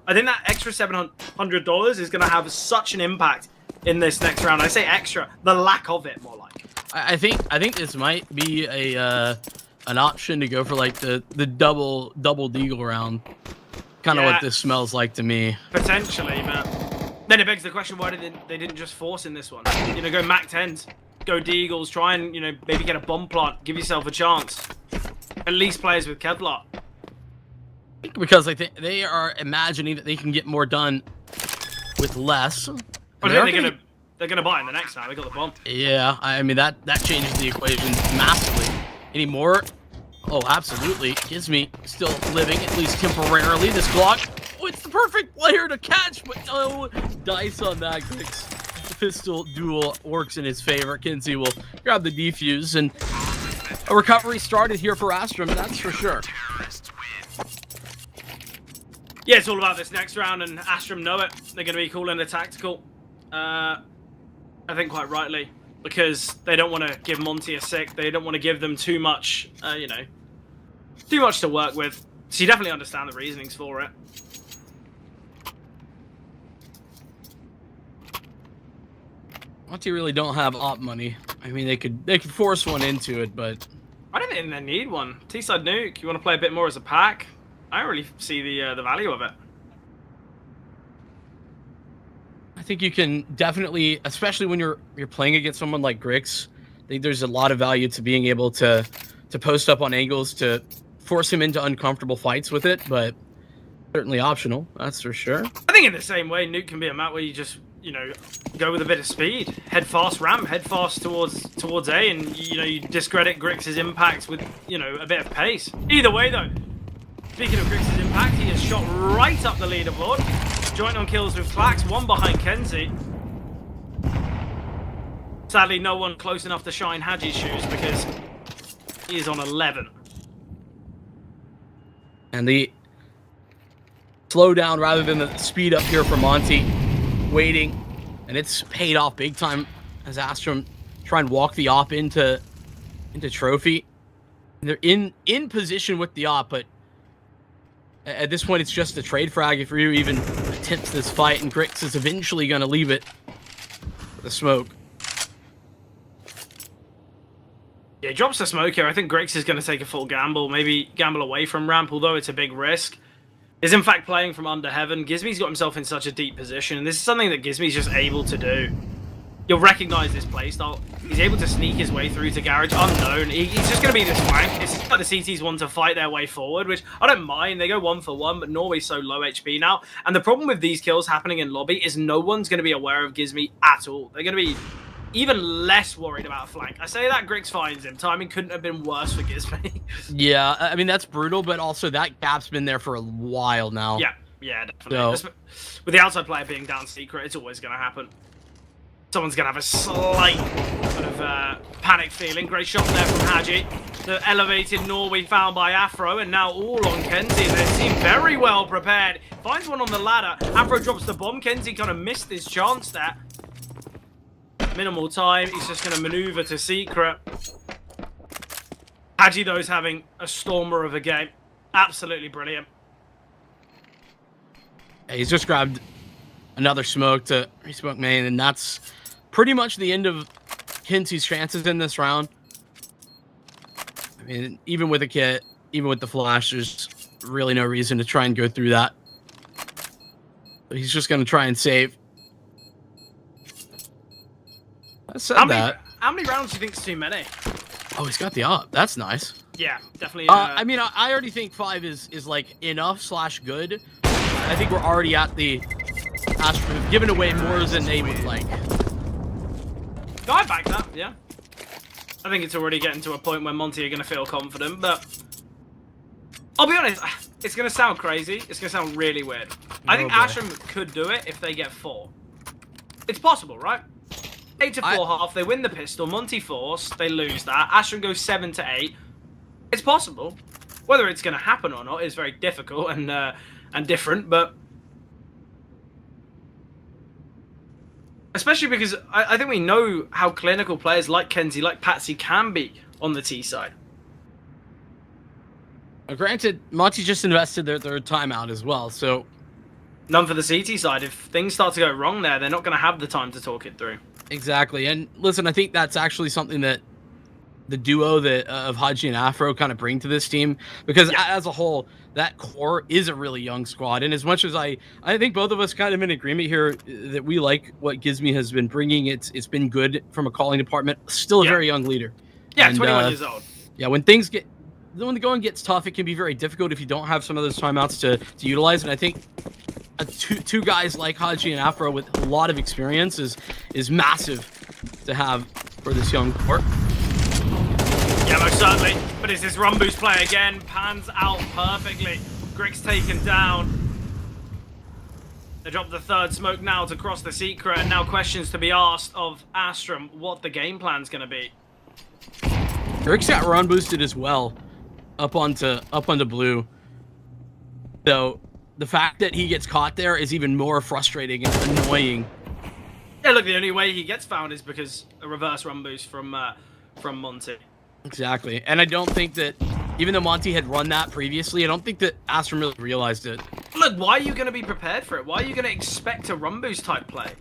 I think that extra $700 is going to have such an impact in this next round. I say extra, the lack of it, more like. I think this might be an option to go for like the double deagle round. Kind of what this smells like to me. Potentially, but then it begs the question: why they didn't just force in this one? Go Mac 10s, go Deagles, try and maybe get a bomb plant, give yourself a chance. At least players with Kevlar. Because I think they are imagining that they can get more done with less. But I think they're gonna buy in the next round. They got the bomb. Yeah, I mean that changes the equation massively. Any more? Oh, absolutely. Gizmi still living, at least temporarily. This Glock, it's the perfect player to catch, but no dice on that. Grix pistol duel works in his favor. Kinsey will grab the defuse, and a recovery started here for Astrum, that's for sure. Terrorists win. Yeah, it's all about this next round, and Astrum know it. They're going to be calling a tactical. I think quite rightly, because they don't want to give Monte a sick. They don't want to give them too much, you know, too much to work with. So you definitely understand the reasonings for it. Monte really don't have op money. I mean, they could force one into it, but I don't think they need one. T-side Nuke, you want to play a bit more as a pack? I don't really see the value of it. I think you can definitely, especially when you're playing against someone like Grix, I think there's a lot of value to being able to post up on angles to force him into uncomfortable fights with it, but certainly optional, that's for sure. I think in the same way, Nuke can be a map where you just, you know, go with a bit of speed, head fast ramp, head fast towards A, and you know, you discredit Grix's impact with, you know, a bit of pace. Either way though, speaking of Grix's impact, he has shot right up the leaderboard. Joint on kills with Flax, one behind Kenzie. Sadly, no one close enough to shine Haji's shoes because he is on 11. And the slowdown rather than the speed up here for Monte, waiting, and it's paid off big time as Astrum try and walk the op into trophy. And they're in position with the op, but at this point it's just a trade frag if Ryu even attempts this fight, and Grix is eventually going to leave it for the smoke. Yeah, he drops the smoke here. I think Grix is going to take a full gamble, maybe gamble away from ramp, although it's a big risk. Is in fact playing from under heaven. Gizmy's got himself in such a deep position, and this is something that Gizmy's just able to do. You'll recognize this playstyle. He's able to sneak his way through to Garage unknown. He's just going to be this flank. It's like the CTs want to fight their way forward, which I don't mind. They go 1 for 1, but Norway's so low HP now. And the problem with these kills happening in lobby is no one's going to be aware of Gizmy at all. They're going to be even less worried about flank. I say that, Grix finds him. Timing couldn't have been worse for Gizmy. Yeah, I mean, that's brutal, but also that gap's been there for a while now. Yeah, definitely. So, with the outside player being down secret, it's always going to happen. Someone's going to have a slight kind of panic feeling. Great shot there from Haji. The elevated Norway found by Afro, and now all on Kenzie. They seem very well prepared. Finds one on the ladder. Afro drops the bomb. Kenzie kind of missed his chance there. Minimal time. He's just going to maneuver to secret. Haji, though, is having a stormer of a game. Absolutely brilliant. he's just grabbed another smoke to resmoke main, and that's pretty much the end of Kenzie's chances in this round. I mean, even with a kit, even with the flash, there's really no reason to try and go through that. But he's just going to try and save. I said how many rounds do you think is too many? Oh, he's got the op. That's nice. Yeah, definitely. I mean, I already think 5 is like enough / good. I think we're already at the Astrum. We've given away more than they would like. I back that, yeah. I think it's already getting to a point where Monte are going to feel confident, but I'll be honest, it's going to sound crazy. It's going to sound really weird. I think Astrum could do it if they get 4. It's possible, right? 8 to 4 half, they win the pistol. Monte force, they lose that. Astrum goes 7 to 8. It's possible. Whether it's going to happen or not is very difficult and different, but especially because I think we know how clinical players like Kenzie, like Patsy can be on the T side. Granted, Monte just invested their timeout as well, so none for the CT side. If things start to go wrong there, they're not going to have the time to talk it through. Exactly. And listen, I think that's actually something that the duo of Haji and Afro kind of bring to this team, because as a whole, that core is a really young squad. And as much as I think both of us kind of in agreement here that we like what Gizmy has been bringing, it's been good from a calling department. Still a very young leader. Yeah, and, 21 years old. Yeah, when the going gets tough, it can be very difficult if you don't have some of those timeouts to utilize. And I think two guys like Haji and Afro with a lot of experience is massive to have for this young core. Yeah, most certainly. But is this run boost play again? Pans out perfectly. Grix taken down. They drop the third smoke now to cross the secret, and now questions to be asked of Astrum what the game plan's going to be. Grix got run boosted as well, up onto blue. So the fact that he gets caught there is even more frustrating and annoying. Yeah, look, the only way he gets found is because a reverse run boost from Monte. Exactly, and I don't think that, even though Monte had run that previously, I don't think that Astrum really realized it. Look, why are you going to be prepared for it? Why are you going to expect a run boost type play?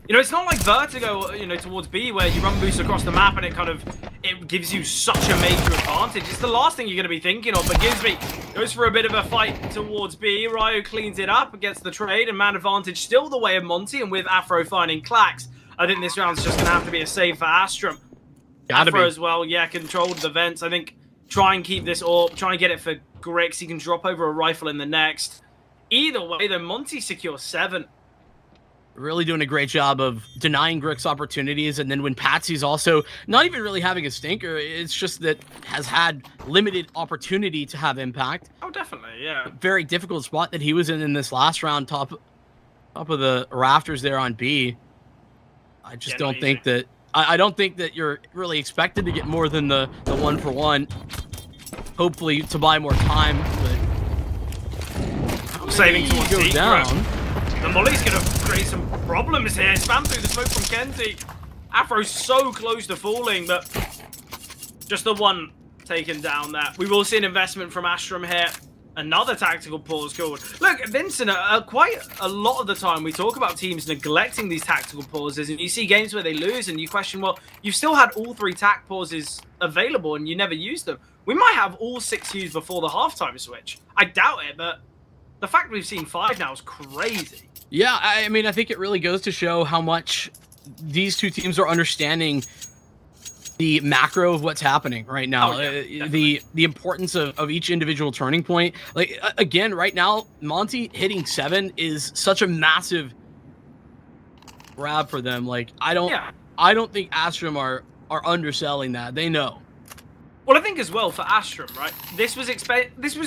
You know, it's not like Vertigo, you know, towards B, where you run boost across the map and it gives you such a major advantage. It's the last thing you're going to be thinking of, but Gizmy goes for a bit of a fight towards B. Ryo cleans it up, gets the trade, and man advantage still the way of Monte, and with Afro finding Clax, I think this round's just going to have to be a save for Astrum. Afro as well, yeah, controlled the vents. I think try and keep this up, try and get it for Grix. He can drop over a rifle in the next. Either way, then Monte secures 7. Really doing a great job of denying Grix opportunities, and then when Patsy's also not even really having a stinker, it's just that has had limited opportunity to have impact. Oh, definitely, yeah. Very difficult spot that he was in this last round, top of the rafters there on B. I just don't think that I don't think that you're really expected to get more than the 1-for-1. Hopefully to buy more time, but saving towards go down. The Molly's going to create some problems here. Spam through the smoke from Kenty. Afro's so close to falling, but just the one taken down there. We will see an investment from Astrum here. Another tactical pause called. Look, Vincent, quite a lot of the time we talk about teams neglecting these tactical pauses, and you see games where they lose and you question, well, you've still had all 3 tac pauses available and you never used them. We might have all 6 used before the halftime switch. I doubt it, but the fact we've seen 5 now is crazy. Yeah, I mean, I think it really goes to show how much these two teams are understanding the macro of what's happening right now. Oh, yeah, the importance of each individual turning point. Like, again, right now, Monte hitting 7 is such a massive grab for them. Like, I don't think Astrum are underselling that. They know. Well, I think as well for Astrum, right? This was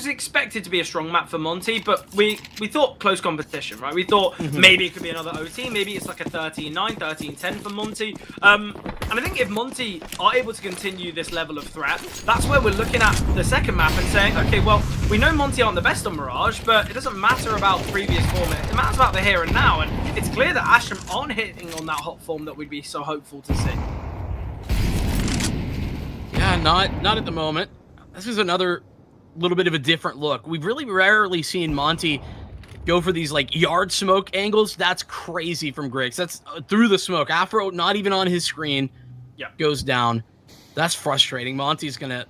expected to be a strong map for Monte, but we thought close competition, right? We thought maybe it could be another OT, maybe it's like a 13-9, 13-10 for Monte. And I think if Monte are able to continue this level of threat, that's where we're looking at the second map and saying, okay, well, we know Monte aren't the best on Mirage, but it doesn't matter about previous form. It matters about the here and now, and it's clear that Astrum aren't hitting on that hot form that we'd be so hopeful to see. Yeah, not at the moment. This is another little bit of a different look. We've really rarely seen Monte go for these like yard smoke angles. That's crazy from Grix. That's through the smoke. Afro not even on his screen. Yeah, goes down. That's frustrating. Monte's gonna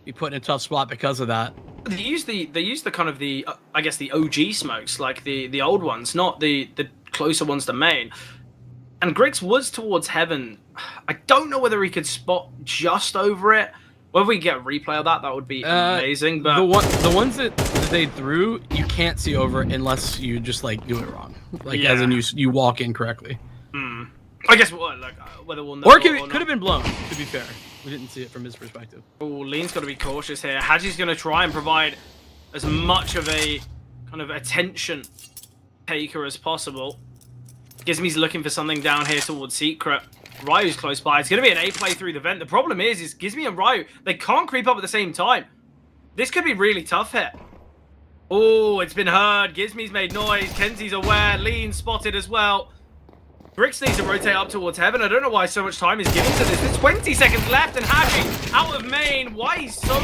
be put in a tough spot because of that. They use the kind of the I guess the OG smokes, like the old ones, not the closer ones to main. And Grix was towards heaven. I don't know whether he could spot just over it. Whether we get a replay of that would be amazing. But the ones that they threw, you can't see over it unless you just like do it wrong, like as in you walk in correctly. I guess like whether we'll know or it could have been blown. To be fair, we didn't see it from his perspective. Oh, Lean's got to be cautious here. Haji's going to try and provide as much of a kind of attention taker as possible. Gizmy's looking for something down here towards Secret. Ryo's close by. It's going to be an A play through the vent. The problem is Gizmy and Ryo, they can't creep up at the same time. This could be really tough here. Oh, it's been heard. Gizmy's made noise. Kenzie's aware. Lean spotted as well. Grix needs to rotate up towards heaven. I don't know why so much time is given to this. There's 20 seconds left and Haji out of main. Why he's so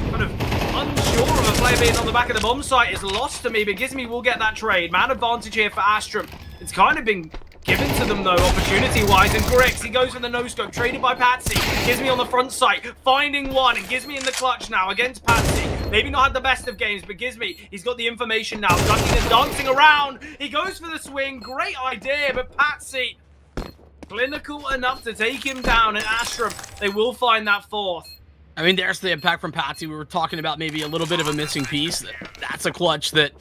kind of unsure of a player being on the back of the bomb site is lost to me, but Gizmy will get that trade. Man advantage here for Astrum. It's kind of been given to them though, opportunity-wise, and Grix, he goes for the no-scope, traded by Patsy. Gizmy on the front site, finding one, and Gizmy in the clutch now against Patsy. Maybe not had the best of games, but Gizmy, he's got the information now, ducking and dancing around. He goes for the swing, great idea, but Patsy, clinical enough to take him down, and Astrum, they will find that 4th. I mean, there's the impact from Patsy. We were talking about maybe a little bit of a missing piece. That's a clutch that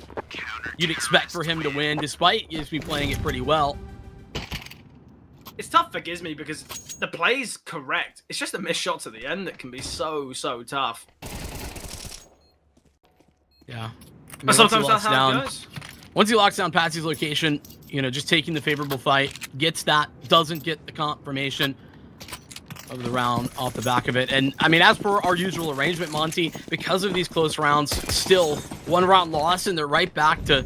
you'd expect for him to win, despite Gizmy playing it pretty well. It's tough for Gizmy because the play's correct. It's just the missed shots at the end that can be so tough. Yeah. But sometimes that's how it goes. Once he locks down Patsy's location, you know, just taking the favorable fight, gets that, doesn't get the confirmation. of the round off the back of it. And I mean, as per our usual arrangement, Monte, because of these close rounds, still 1 round loss, and they're right back to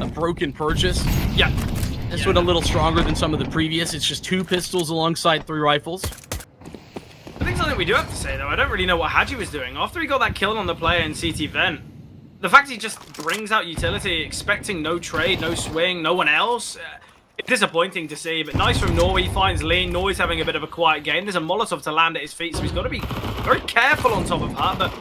a broken purchase. Yeah. This one a little stronger than some of the previous. It's just 2 pistols alongside 3 rifles. I think something we do have to say, though, I don't really know what Hadji was doing. After he got that kill on the player in CT Vent, the fact he just brings out utility, expecting no trade, no swing, no one else, it's disappointing to see, but nice from Norway. He finds Lean. Norway's having a bit of a quiet game. There's a Molotov to land at his feet, so he's got to be very careful on top of her, but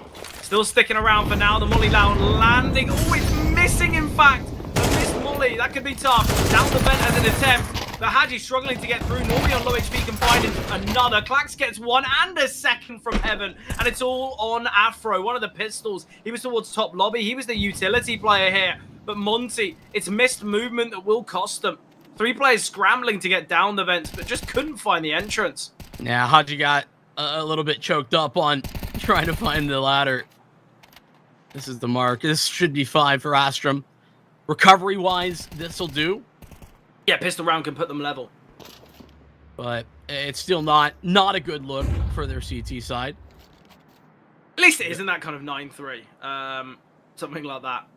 still sticking around for now. The Molly now landing. Oh, it's missing, in fact. A missed Molly. That could be tough. Down the vent as an attempt. But Hadji's struggling to get through. Norway on low HP can find another. Klax gets 1 and a second from Heaven. And it's all on Afro, one of the pistols. He was towards top lobby. He was the utility player here. But Monte, it's missed movement that will cost them. 3 players scrambling to get down the vents, but just couldn't find the entrance. Yeah, Hadji got a little bit choked up on trying to find the ladder. This is the mark. This should be 5 for Astrum. Recovery-wise, this will do. Yeah, pistol round can put them level. But it's still not a good look for their CT side. At least it isn't that kind of 9-3. Something like that.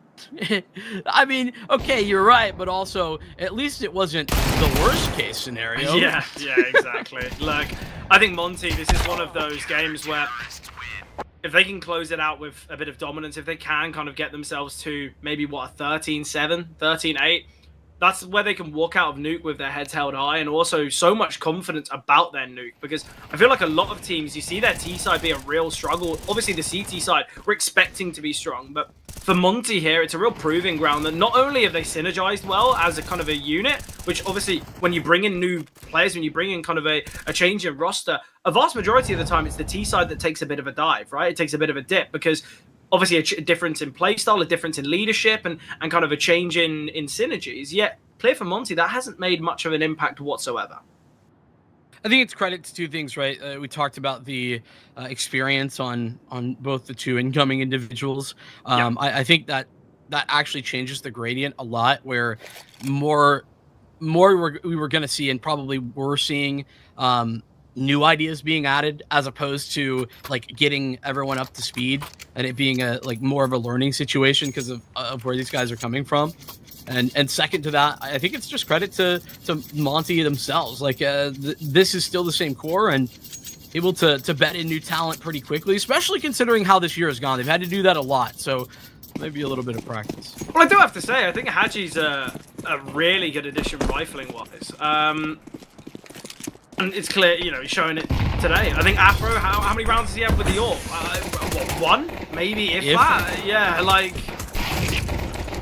I mean, okay, you're right, but also, at least it wasn't the worst case scenario. Yeah, exactly. Look, I think Monte, this is one of those games where if they can close it out with a bit of dominance, if they can kind of get themselves to maybe, what, a 13-7, 13-8, that's where they can walk out of Nuke with their heads held high, and also so much confidence about their Nuke, because I feel like a lot of teams, you see their T side be a real struggle. Obviously the CT side, we're expecting to be strong, but for Monte here, it's a real proving ground that not only have they synergized well as a kind of a unit, which obviously when you bring in new players, when you bring in kind of a change in roster, a vast majority of the time it's the T side that takes a bit of a dive, right? It takes a bit of a dip, because obviously a difference in playstyle, a difference in leadership, and kind of a change in synergies. Yet, clear for Monte, that hasn't made much of an impact whatsoever. I think it's credit to 2 things, right? We talked about the experience on both the 2 incoming individuals. I think that actually changes the gradient a lot, where more we were going to see, and probably we're seeing new ideas being added, as opposed to like getting everyone up to speed and it being a more of a learning situation because of where these guys are coming from. And second to that, I think it's just credit to Monte themselves. Like this is still the same core and able to bet in new talent pretty quickly, especially considering how this year has gone. They've had to do that a lot, so maybe a little bit of practice. Well, I do have to say, I think Hadji's a really good addition rifling-wise. And it's clear, you know, he's showing it today. I think Afro, how many rounds does he have with the AWP? What, 1? Maybe, if that. Yeah, like...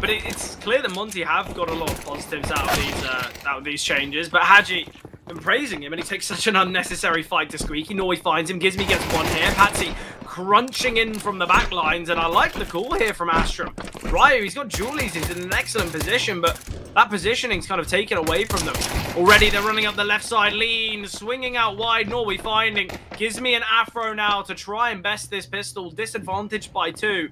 But it's clear that Monte have got a lot of positives out of these changes. But Hadji, been praising him, and he takes such an unnecessary fight to Squeaky. Norway finds him. Gizmy gets 1 here. Patsy crunching in from the back lines, and I like the call here from Astrum. Ryu, he's got Julies. He's in an excellent position, but that positioning's kind of taken away from them. Already they're running up the left side. Lean, swinging out wide. Norway finding Gizmy and Afro now to try and best this pistol. Disadvantaged by 2.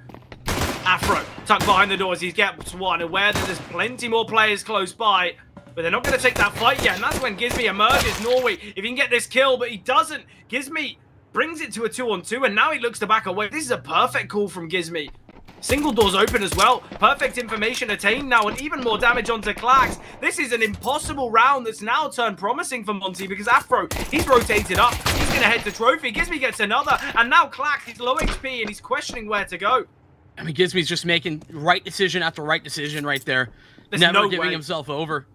Afro tucked behind the doors. He gets 1, aware that there's plenty more players close by, but they're not going to take that fight yet, and that's when Gizmy emerges. Norway, if he can get this kill, but he doesn't. Gizmy brings it to a 2-on-2, and now he looks to back away. This is a perfect call from Gizmy. Single doors open as well. Perfect information attained now, and even more damage onto Klax. This is an impossible round that's now turned promising for Monte, because Afro, he's rotated up. He's going to head to Trophy. Gizmy gets another, and now Klax, he's low HP, and he's questioning where to go. I mean, Gizmy's just making right decision after right decision right there. There's Never no giving way. himself over.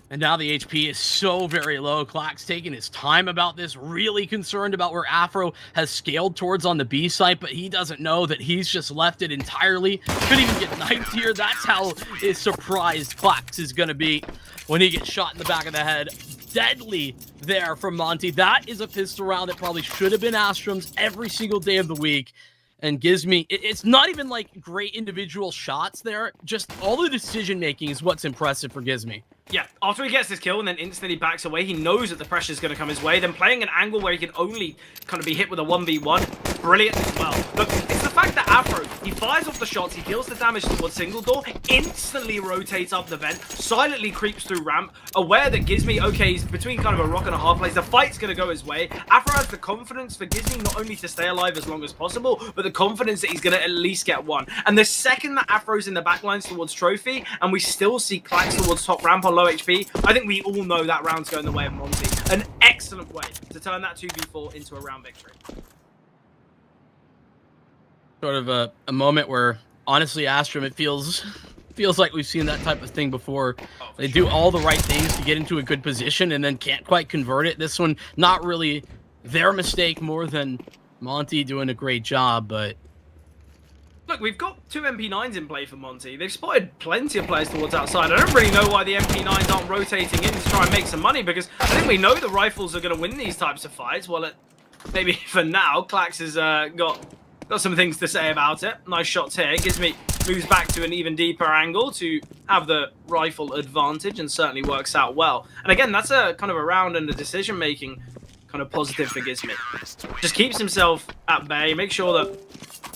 And now the HP is so very low. Klax taking his time about this, really concerned about where Afro has scaled towards on the B site, but he doesn't know that he's just left it entirely. Couldn't even get knifed here. That's how surprised Klax is going to be when he gets shot in the back of the head. Deadly there from Monte. That is a pistol round that probably should have been Astrum's every single day of the week. And Gizmy, it's not even like great individual shots there. Just all the decision making is what's impressive for Gizmy. Yeah, after he gets this kill and then instantly backs away, he knows that the pressure is going to come his way. Then playing an angle where he can only kind of be hit with a 1v1, brilliant as well. Look, it's the fact that Afro, he fires off the shots, he deals the damage towards single door, instantly rotates up the vent, silently creeps through ramp, aware that Gizmy, okay, he's between kind of a rock and a hard place. The fight's going to go his way. Afro has the confidence for Gizmy not only to stay alive as long as possible, but the confidence that he's going to at least get one. And the second that Afro's in the backlines towards Trophy, and we still see Clax towards top ramp on low HP, I think we all know that round's going the way of Monte. An excellent way to turn that 2v4 into a round victory. Sort of a moment where, honestly, Astrum, it feels like we've seen that type of thing before. They do all the right things to get into a good position and then can't quite convert it. This one, not really their mistake more than Monte doing a great job, but... Look, we've got 2 MP9s in play for Monte. They've spotted plenty of players towards outside. I don't really know why the MP9s aren't rotating in to try and make some money, because I think we know the rifles are going to win these types of fights. Well, maybe for now, Clax has got some things to say about it. Nice shots here. Gizmy moves back to an even deeper angle to have the rifle advantage, and certainly works out well. And again, that's a kind of a round and a decision-making kind of positive for Gizmy. Just keeps himself at bay, make sure that,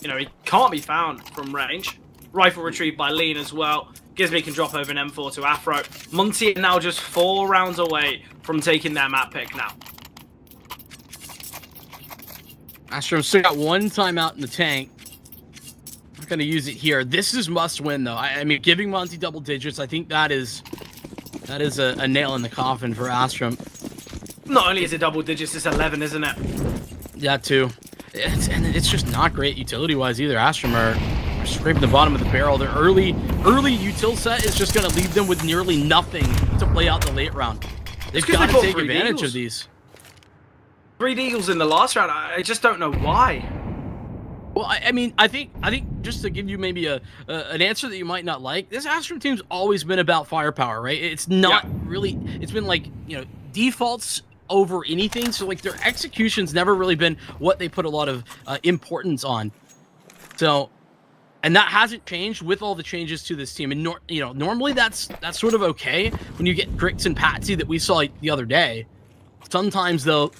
you know, he can't be found from range. Rifle retrieved by Lean as well. Gizmy can drop over an M4 to Afro. Monte are now just 4 rounds away from taking their map pick now. Astrum still got 1 timeout in the tank. Not going to use it here. This is must win, though. I mean, giving Monte double digits, I think that is a nail in the coffin for Astrum. Not only is it double digits, it's 11, isn't it? Yeah, too. And it's just not great utility-wise either. Astrum are scraping the bottom of the barrel. Their early util set is just going to leave them with nearly nothing to play out the late round. They've got to take advantage of these. 3 Deagles in the last round. I just don't know why. Well, I mean, I think just to give you maybe an answer that you might not like, this Astrum team's always been about firepower, right? It's not really. It's been like, you know, defaults over anything. So like their execution's never really been what they put a lot of importance on. So, and that hasn't changed with all the changes to this team. And you know, normally that's sort of okay when you get Grix and Patsy that we saw like, the other day. Sometimes though,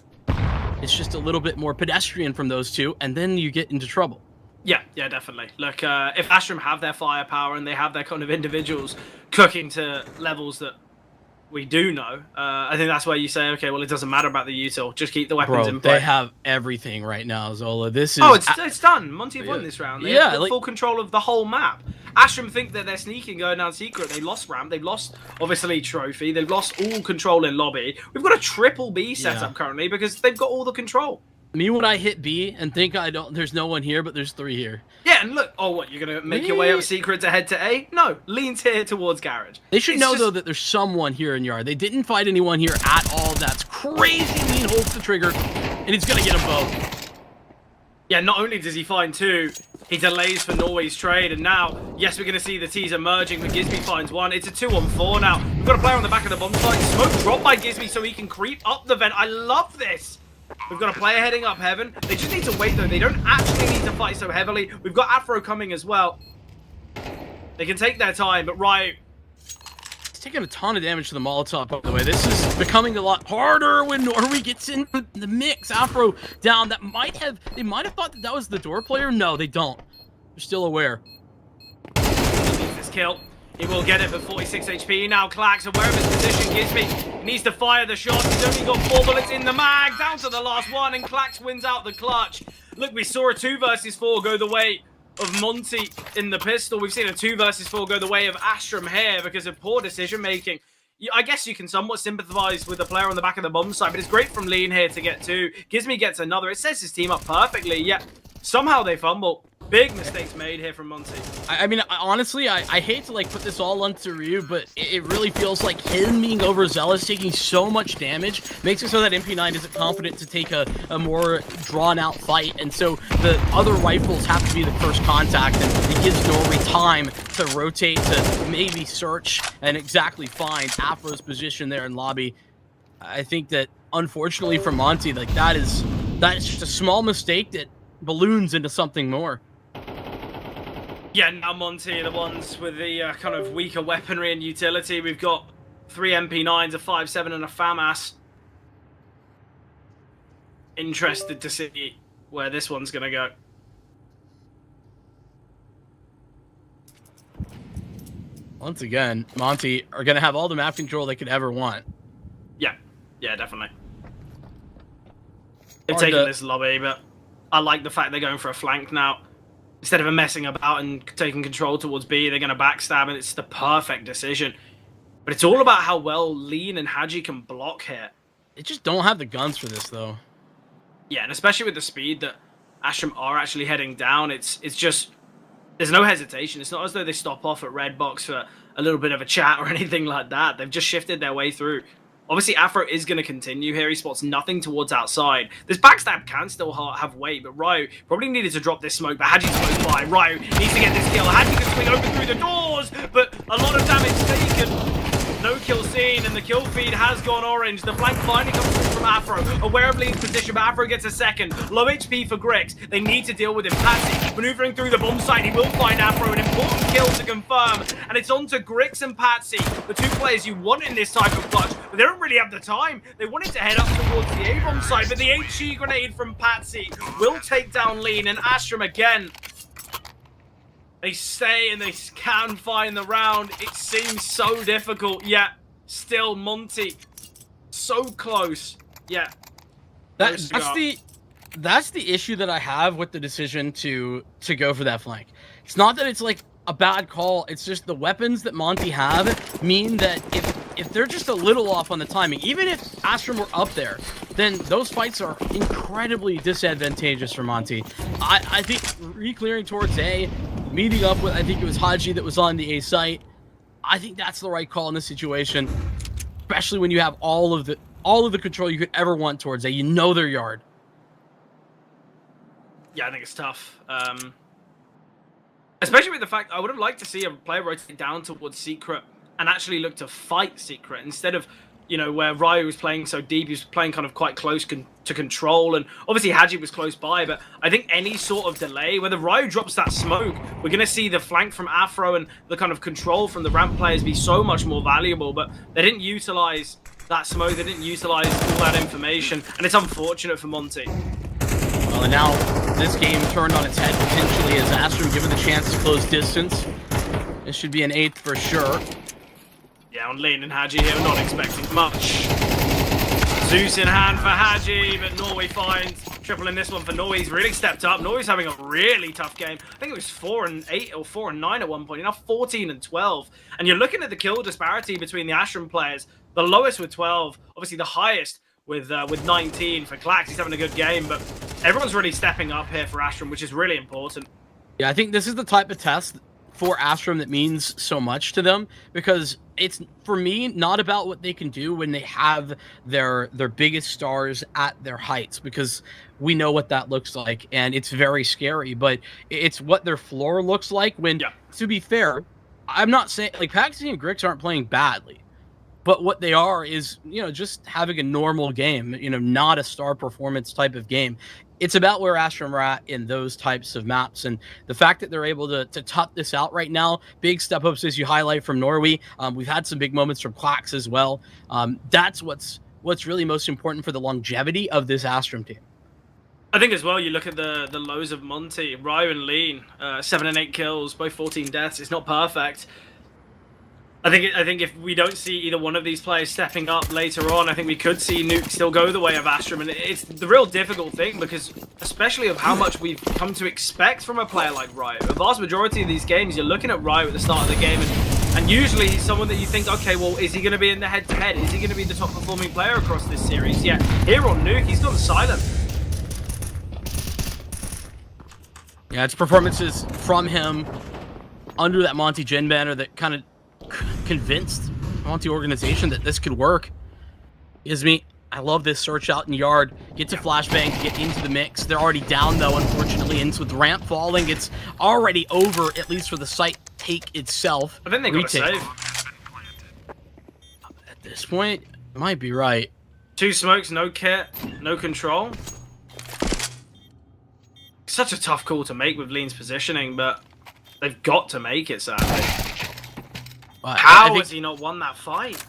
it's just a little bit more pedestrian from those two, and then you get into trouble. Yeah, definitely. Look, if Astrum have their firepower and they have their kind of individuals cooking to levels that we do know, I think that's where you say, okay, well, it doesn't matter about the util. Just keep the weapons in play. They have everything right now, Zola. This is... Oh, it's done. Monte have won this round. They have full control of the whole map. Astrum think that they're sneaking, going down secret. They lost ramp. They've lost, obviously, trophy. They've lost all control in lobby. We've got a triple B setup currently because they've got all the control. Me when I hit B and think there's no one here, but there's 3 here. Yeah, and look, what, you're going to make your way up secret to head to A? No, Lean's here towards Garage. They should know, though, that there's someone here in Yard. They didn't fight anyone here at all. That's crazy. Lean holds the trigger, and he's going to get them both. Yeah, not only does he find 2, he delays for Norway's trade, and now, yes, we're going to see the T's emerging, but Gizmy finds 1. It's a 2-on-4 now. We've got a player on the back of the bomb site. Smoke dropped by Gizmy so he can creep up the vent. I love this. We've got a player heading up heaven. They just need to wait, though. They don't actually need to fight so heavily. We've got Afro coming as well. They can take their time, but Riot... He's taking a ton of damage to the Molotov, by the way. This is becoming a lot harder when Norway gets in the mix. Afro down. They might have thought that was the door player. No, they don't. They're still aware. This kill. He will get it for 46 HP. Now Clax, aware of his position, Gizmy needs to fire the shot. He's only got 4 bullets in the mag, down to the last one, and Clax wins out the clutch. Look, we saw a 2 versus 4 go the way of Monte in the pistol. We've seen a 2 versus 4 go the way of Astrum here because of poor decision making. I guess you can somewhat sympathize with the player on the back of the bomb site, but it's great from Lean here to get 2. Gizmy gets another. It sets his team up perfectly, yet somehow they fumble. Big mistakes made here from Monte. I mean, honestly, I hate to like put this all onto Ryu, but it really feels like him being overzealous, taking so much damage, makes it so that MP9 isn't confident to take a more drawn-out fight, and so the other rifles have to be the first contact, and it gives Norway time to rotate, to maybe search, and exactly find Afro's position there in lobby. I think that, unfortunately for Monte, like that is just a small mistake that balloons into something more. Yeah, now Monte are the ones with the kind of weaker weaponry and utility. We've got 3 MP9s, a 5.7, and a FAMAS. Interested to see where this one's going to go. Once again, Monte are going to have all the map control they could ever want. Yeah, yeah, definitely. They've Hard taken to- this lobby, but I like the fact they're going for a flank now. Instead of messing about and taking control towards B, they're going to backstab, and it's the perfect decision. But it's all about how well Lean and Haji can block here. They just don't have the guns for this, though. Yeah, and especially with the speed that Astrum are actually heading down, it's just... There's no hesitation. It's not as though they stop off at Red Box for a little bit of a chat or anything like that. They've just shifted their way through. Obviously, Afro is going to continue here. He spots nothing towards outside. This backstab can still have weight, but Ryu probably needed to drop this smoke, but Haji's close by. Ryu needs to get this kill. Haji can swing open through the doors, but a lot of damage taken. No kill seen, and the kill feed has gone orange. The flank finally comes through from Afro. Aware of Lean's position, but Afro gets a second. Low HP for Grix. They need to deal with him. Patsy maneuvering through the bomb site. He will find Afro. An important kill to confirm. And it's on to Grix and Patsy, the two players you want in this type of clutch. But they don't really have the time. They wanted to head up towards the A-bomb site, but the HE grenade from Patsy will take down Lean, and Astrum again. They stay and they can find the round. It seems so difficult, yet still Monte so close. Yeah, That's the issue that I have with the decision to go for that flank. It's not that it's like a bad call. It's just the weapons that Monte have mean that if they're just a little off on the timing, even if Astrum were up there, then those fights are incredibly disadvantageous for Monte. I think re-clearing towards A, meeting up with, I think it was Haji that was on the A site. I think that's the right call in this situation, especially when you have all of the control you could ever want towards A. You know their yard. Yeah, I think it's tough. Especially with the fact I would have liked to see a player rotate down towards Secret and actually look to fight Secret instead of, you know, where Ryu was playing so deep. He was playing kind of quite close to control, and obviously Haji was close by, but I think any sort of delay, whether Ryu drops that smoke, we're going to see the flank from Afro and the kind of control from the ramp players be so much more valuable, but they didn't utilize that smoke, they didn't utilize all that information, and it's unfortunate for Monte. Well, and now this game turned on its head potentially as Astrum given the chance to close distance. This should be an 8th for sure. Yeah, on Lean and Haji here, not expecting much. Zeus in hand for Haji, but Norway finds triple in this one for Norway. He's really stepped up. Norway's having a really tough game. I think it was 4-8 or 4-9 at one point. Now 14-12. And you're looking at the kill disparity between the Astrum players. The lowest with 12, obviously the highest with 19 for Clax. He's having a good game, but everyone's really stepping up here for Astrum, which is really important. Yeah, I think this is the type of test for Astrum that means so much to them, because it's, for me, not about what they can do when they have their biggest stars at their heights, because we know what that looks like, and it's very scary, but it's what their floor looks like when, to be fair, I'm not saying, like, Paxi and Grix aren't playing badly, but what they are is, you know, just having a normal game, you know, not a star performance type of game. It's about where Astrum are at in those types of maps, and the fact that they're able to top this out right now, big step ups as you highlight from Norway. We've had some big moments from Clax as well. That's what's really most important for the longevity of this Astrum team. I think as well, you look at the lows of Monte, Ryu and Lean, 7 and 8 kills, both 14 deaths. It's not perfect. I think if we don't see either one of these players stepping up later on, I think we could see Nuke still go the way of Astrum, and it's the real difficult thing, because especially of how much we've come to expect from a player like Ryu. The vast majority of these games, you're looking at Ryu at the start of the game, and usually he's someone that you think, okay, well, is he going to be in the head-to-head? Is he going to be the top performing player across this series? Yeah, here on Nuke, he's gone silent. Yeah, it's performances from him under that Monte Gen banner that kind of convinced Monte organization that this could work. I love this search out in yard, get to flashbang, get into the mix. They're already down though, unfortunately, and with ramp falling, it's already over, at least for the site take itself. I think they got a save. At this point, might be right. 2 smokes, no kit, no control. Such a tough call to make with Lean's positioning, but they've got to make it, sadly. How has he not won that fight?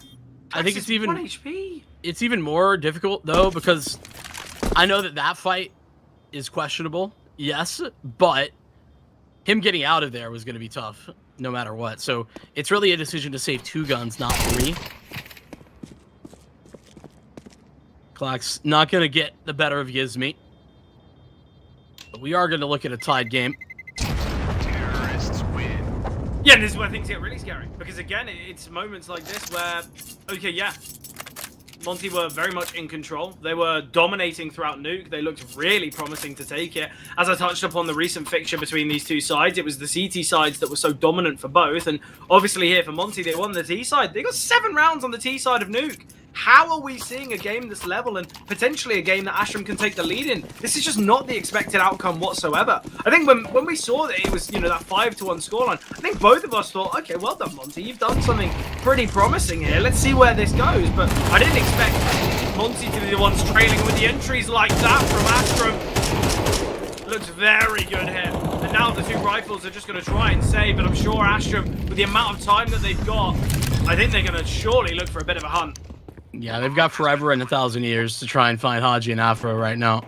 I think it's even 1 HP. It's even more difficult though, because I know that fight is questionable, yes, but him getting out of there was going to be tough. no matter what. So it's really a decision to save 2 guns, not 3. Clock's not going to get the better of Gizmi. But we are going to look at a tied game. Terrorists win. Yeah, and this is where things get really scary. Because again, it's moments like this where, okay, yeah, Monte were very much in control. They were dominating throughout Nuke. They looked really promising to take it. As I touched upon the recent fixture between these two sides, it was the CT sides that were so dominant for both. And obviously here for Monte, they won the T side. They got 7 rounds on the T side of Nuke. How are we seeing a game this level and potentially a game that Astrum can take the lead in? This is just not the expected outcome whatsoever. I think when we saw that it was, you know, that 5-1 scoreline, I think both of us thought, okay, well done, Monte. You've done something pretty promising here. Let's see where this goes. But I didn't expect Monte to be the ones trailing with the entries like that from Astrum. Looks very good here. And now the 2 rifles are just going to try and save, but I'm sure Astrum, with the amount of time that they've got, I think they're going to surely look for a bit of a hunt. Yeah, they've got forever and 1,000 years to try and find Haji and Afro right now.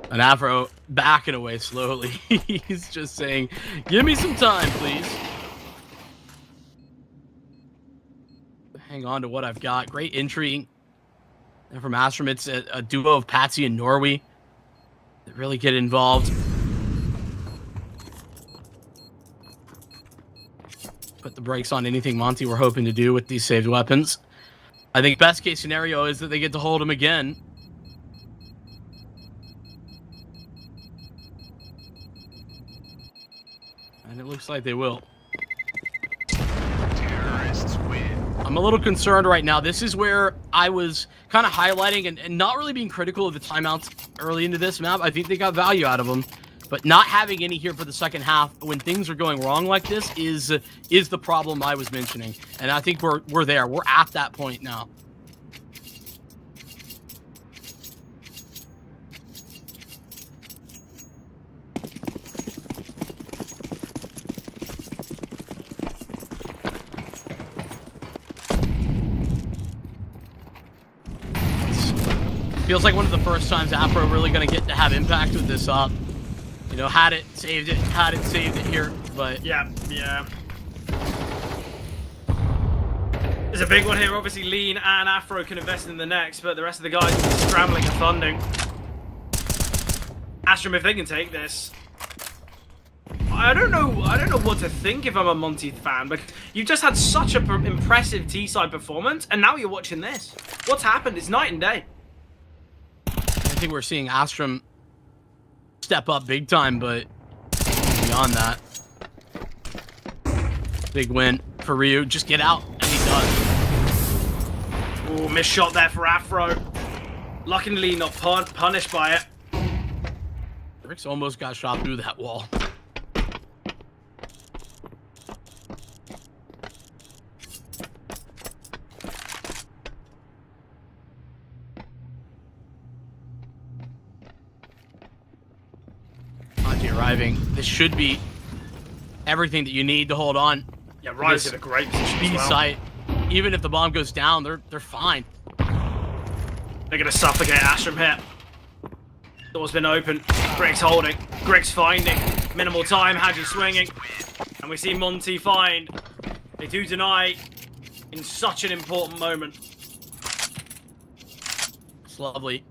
And Afro backing away slowly. He's just saying, give me some time, please. Hang on to what I've got. Great entry. And from Astrum, it's a duo of Patsy and Norway that really get involved. Put the brakes on anything Monte were hoping to do with these saved weapons. I think best case scenario is that they get to hold him again. And it looks like they will. Terrorists win. I'm a little concerned right now. This is where I was kind of highlighting and not really being critical of the timeouts early into this map. I think they got value out of them. But not having any here for the second half when things are going wrong like this is the problem I was mentioning. And I think we're there. We're at that point now. Feels like one of the first times Afro really going to get to have impact with this up. You know, had it, saved it here, but... Yeah. There's a big one here. Obviously, Lean and Afro can invest in the next, but the rest of the guys are scrambling and funding. Astrum, if they can take this... I don't know what to think if I'm a Monte fan, but you just had such an impressive T-side performance, and now you're watching this. What's happened? It's night and day. I think we're seeing Astrum step up big time, but beyond that, big win for Ryu. Just get out, and he does. Ooh, missed shot there for Afro. Luckily not punished by it. Rick's almost got shot through that wall. Arriving. This should be everything that you need to hold on. Yeah, Rise in a great position B as well. site. Even if the bomb goes down, they're fine. They're gonna suffocate Astrum here. Door's been open. Greg's holding. Greg's finding. Minimal time. Haji swinging. And we see Monte find. They do deny in such an important moment. It's lovely.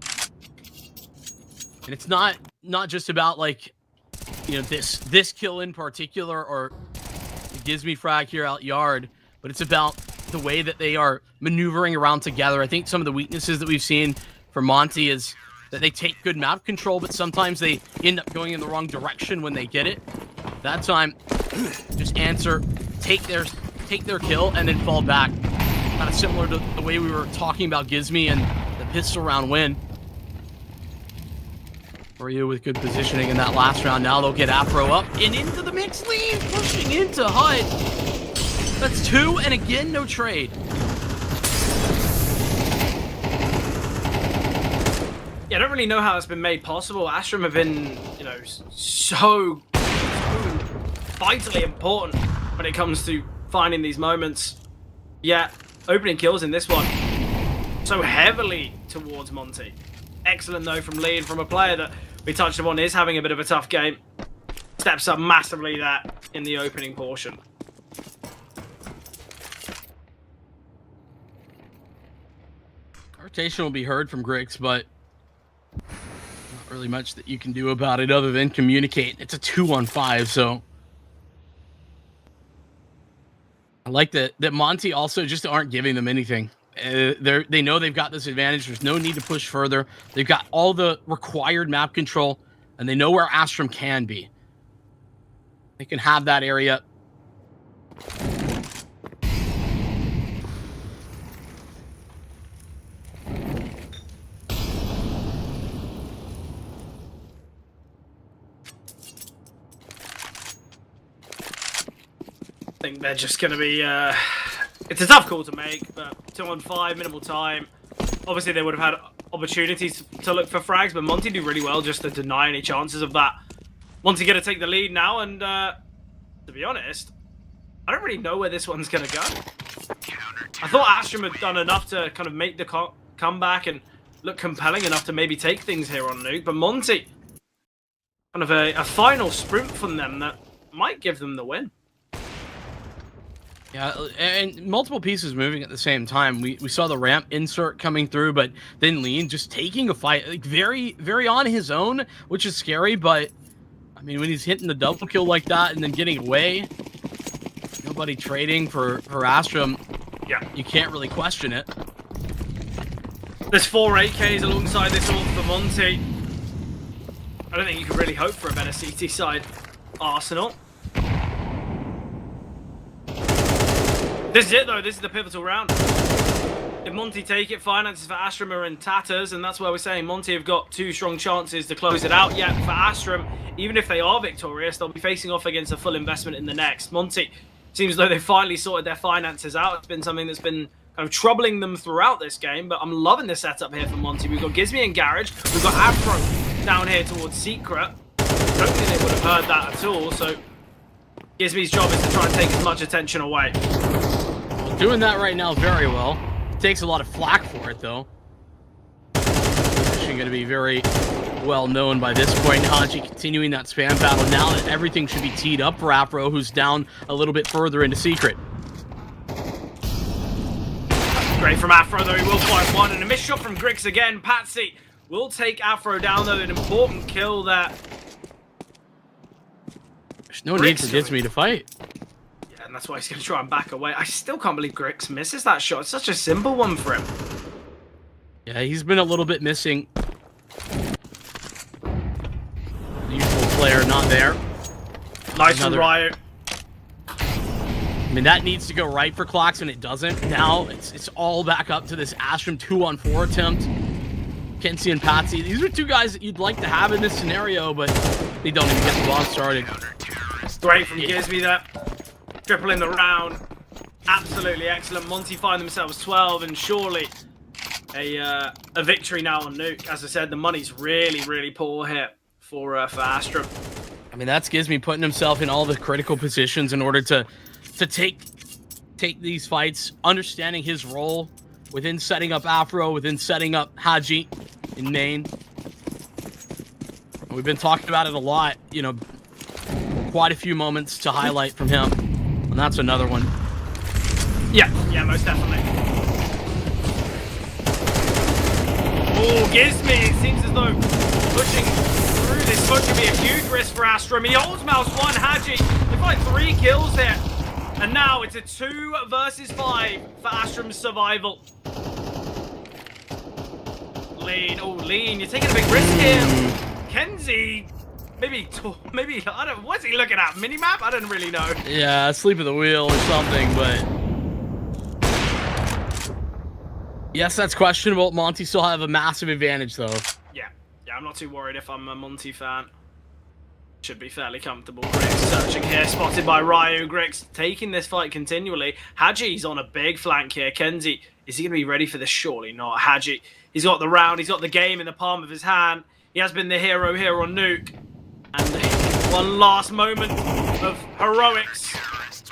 And it's not just about like, you know, this kill in particular or the Gizmi frag here out yard, but it's about the way that they are maneuvering around together. I think some of the weaknesses that we've seen for Monte is that they take good map control, but sometimes they end up going in the wrong direction when they get it. That time, just answer, take their kill, and then fall back. Kind of similar to the way we were talking about Gizmi and the pistol round win. Ryu with good positioning in that last round. Now they'll get Afro up and into the mix lead, pushing into HUD. That's 2, and again, no trade. Yeah, I don't really know how it's been made possible. Astrum have been, you know, so vitally important when it comes to finding these moments. Yeah, opening kills in this one so heavily towards Monte. Excellent though from Lean, from a player that we touched upon is having a bit of a tough game. steps up massively there in the opening portion. Rotation will be heard from Grix, but not really much that you can do about it other than communicate. It's a 2-on-5, so I like that Monte also just aren't giving them anything. They know they've got this advantage. There's no need to push further. They've got all the required map control, and they know where Astrum can be. They can have that area. I think they're just going to be... it's a tough call to make, but 2-on-5, minimal time. Obviously, they would have had opportunities to look for frags, but Monte do really well just to deny any chances of that. Monte going to take the lead now, and to be honest, I don't really know where this one's going to go. I thought Astrum had done enough to kind of make the comeback and look compelling enough to maybe take things here on Nuke, but Monte, kind of a final sprint from them that might give them the win. Yeah, and multiple pieces moving at the same time. We saw the ramp insert coming through, but then Lean just taking a fight, like very, very on his own, which is scary. But I mean, when he's hitting the double kill like that and then getting away, nobody trading for Astrum, yeah, you can't really question it. There's 4 AKs alongside this ult for Monte. I don't think you could really hope for a better CT side arsenal. This is it, though. This is the pivotal round. If Monte take it, finances for Astrum are in tatters, and that's where we're saying Monte have got 2 strong chances to close it out. Yet for Astrum, even if they are victorious, they'll be facing off against a full investment in the next. Monte seems as though they've finally sorted their finances out. It's been something that's been kind of troubling them throughout this game, but I'm loving the setup here for Monte. We've got Gizmy and Garage. We've got Afro down here towards Secret. I don't think they would have heard that at all, so Gizmy's job is to try and take as much attention away. Doing that right now very well. Takes a lot of flack for it, though. Position going to be very well known by this point. Haji continuing that spam battle now that everything should be teed up for Afro, who's down a little bit further into Secret. Great from Afro, though. He will find one. And a missed shot from Grix again. Patsy will take Afro down, though. An important kill there. There's no need for Gizmy to fight. And that's why he's going to try and back away. I still can't believe Grix misses that shot. It's such a simple one for him. Yeah, he's been a little bit missing. The usual player not there. Nice from Riot. I mean, that needs to go right for Clocks, and it doesn't. Now it's all back up to this Astrum 2-on-4 attempt. Kenzie and Patsy, these are 2 guys that you'd like to have in this scenario, but they don't even get the bomb started. Great from Gizmy there. Triple in the round. Absolutely excellent. Monte find themselves 12, and surely a victory now on Nuke. As I said, the money's really, really poor here for Astrum. I mean, that's Gizmy putting himself in all the critical positions in order to take these fights, understanding his role within setting up Afro, within setting up Haji in main. We've been talking about it a lot, you know, quite a few moments to highlight from him. And that's another one. Yeah, most definitely. Oh, Gizmy, it seems as though pushing through this push could be a huge risk for Astrum. He holds mouse 1, Haji. They find 3 kills here. And now it's a 2 versus 5 for Astrum's survival. Lean, oh, Lean, you're taking a big risk here. Kenzie. Maybe, I don't, what's he looking at? Minimap? I don't really know. Yeah, sleep at the wheel or something, but... Yes, that's questionable. Monte still have a massive advantage, though. Yeah, I'm not too worried if I'm a Monte fan. Should be fairly comfortable. Grix searching here, spotted by Ryu. Grix taking this fight continually. Haji's on a big flank here. Kenzie, is he going to be ready for this? Surely not. Haji, he's got the round, he's got the game in the palm of his hand. He has been the hero here on Nuke. And one last moment of heroics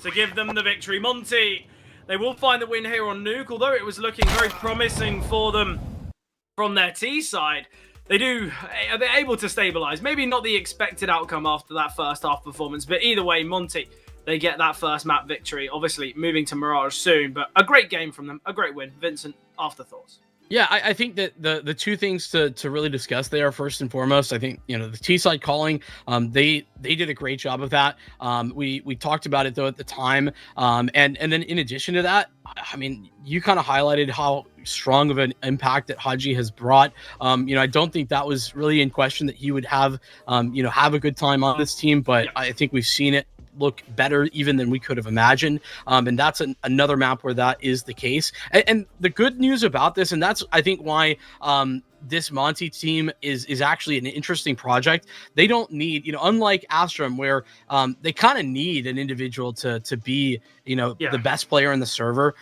to give them the victory. Monte, they will find the win here on Nuke, although it was looking very promising for them from their T side. Are they able to stabilize? Maybe not the expected outcome after that first half performance, but either way, Monte, they get that first map victory. Obviously, moving to Mirage soon, but a great game from them, a great win. Vincent, afterthoughts? Yeah, I think that the two things to really discuss there, first and foremost, I think, the T-side calling, they did a great job of that. We talked about it though at the time, and then in addition to that, I mean, you kind of highlighted how strong of an impact that Haji has brought. I don't think that was really in question that he would have a good time on this team, but yeah. I think we've seen it look better even than we could have imagined, and that's another map where that is the case. And the good news about this, and that's I think why this Monte team is actually an interesting project. They don't need, unlike Astrum, where they kind of need an individual to be, the best player in the server,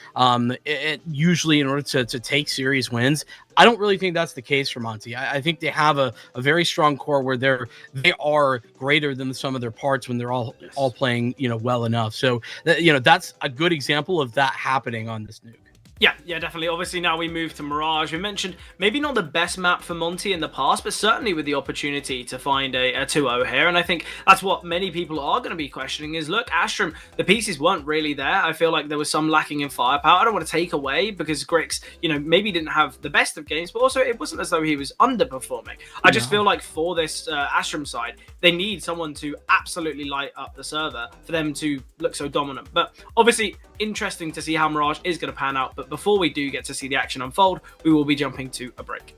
usually in order to take series wins. I don't really think that's the case for Monte. I think they have a very strong core where they are greater than the sum of their parts when they're all playing, well enough. So that's a good example of that happening on this Nuke. Yeah, definitely. Obviously, now we move to Mirage. We mentioned maybe not the best map for Monte in the past, but certainly with the opportunity to find a 2-0 here. And I think that's what many people are going to be questioning is, look, Astrum, the pieces weren't really there. I feel like there was some lacking in firepower. I don't want to take away because Grix, maybe didn't have the best of games, but also it wasn't as though he was underperforming. I just feel like for this Astrum side, they need someone to absolutely light up the server for them to look so dominant. But obviously, interesting to see how Mirage is going to pan out. But before we do get to see the action unfold, we will be jumping to a break.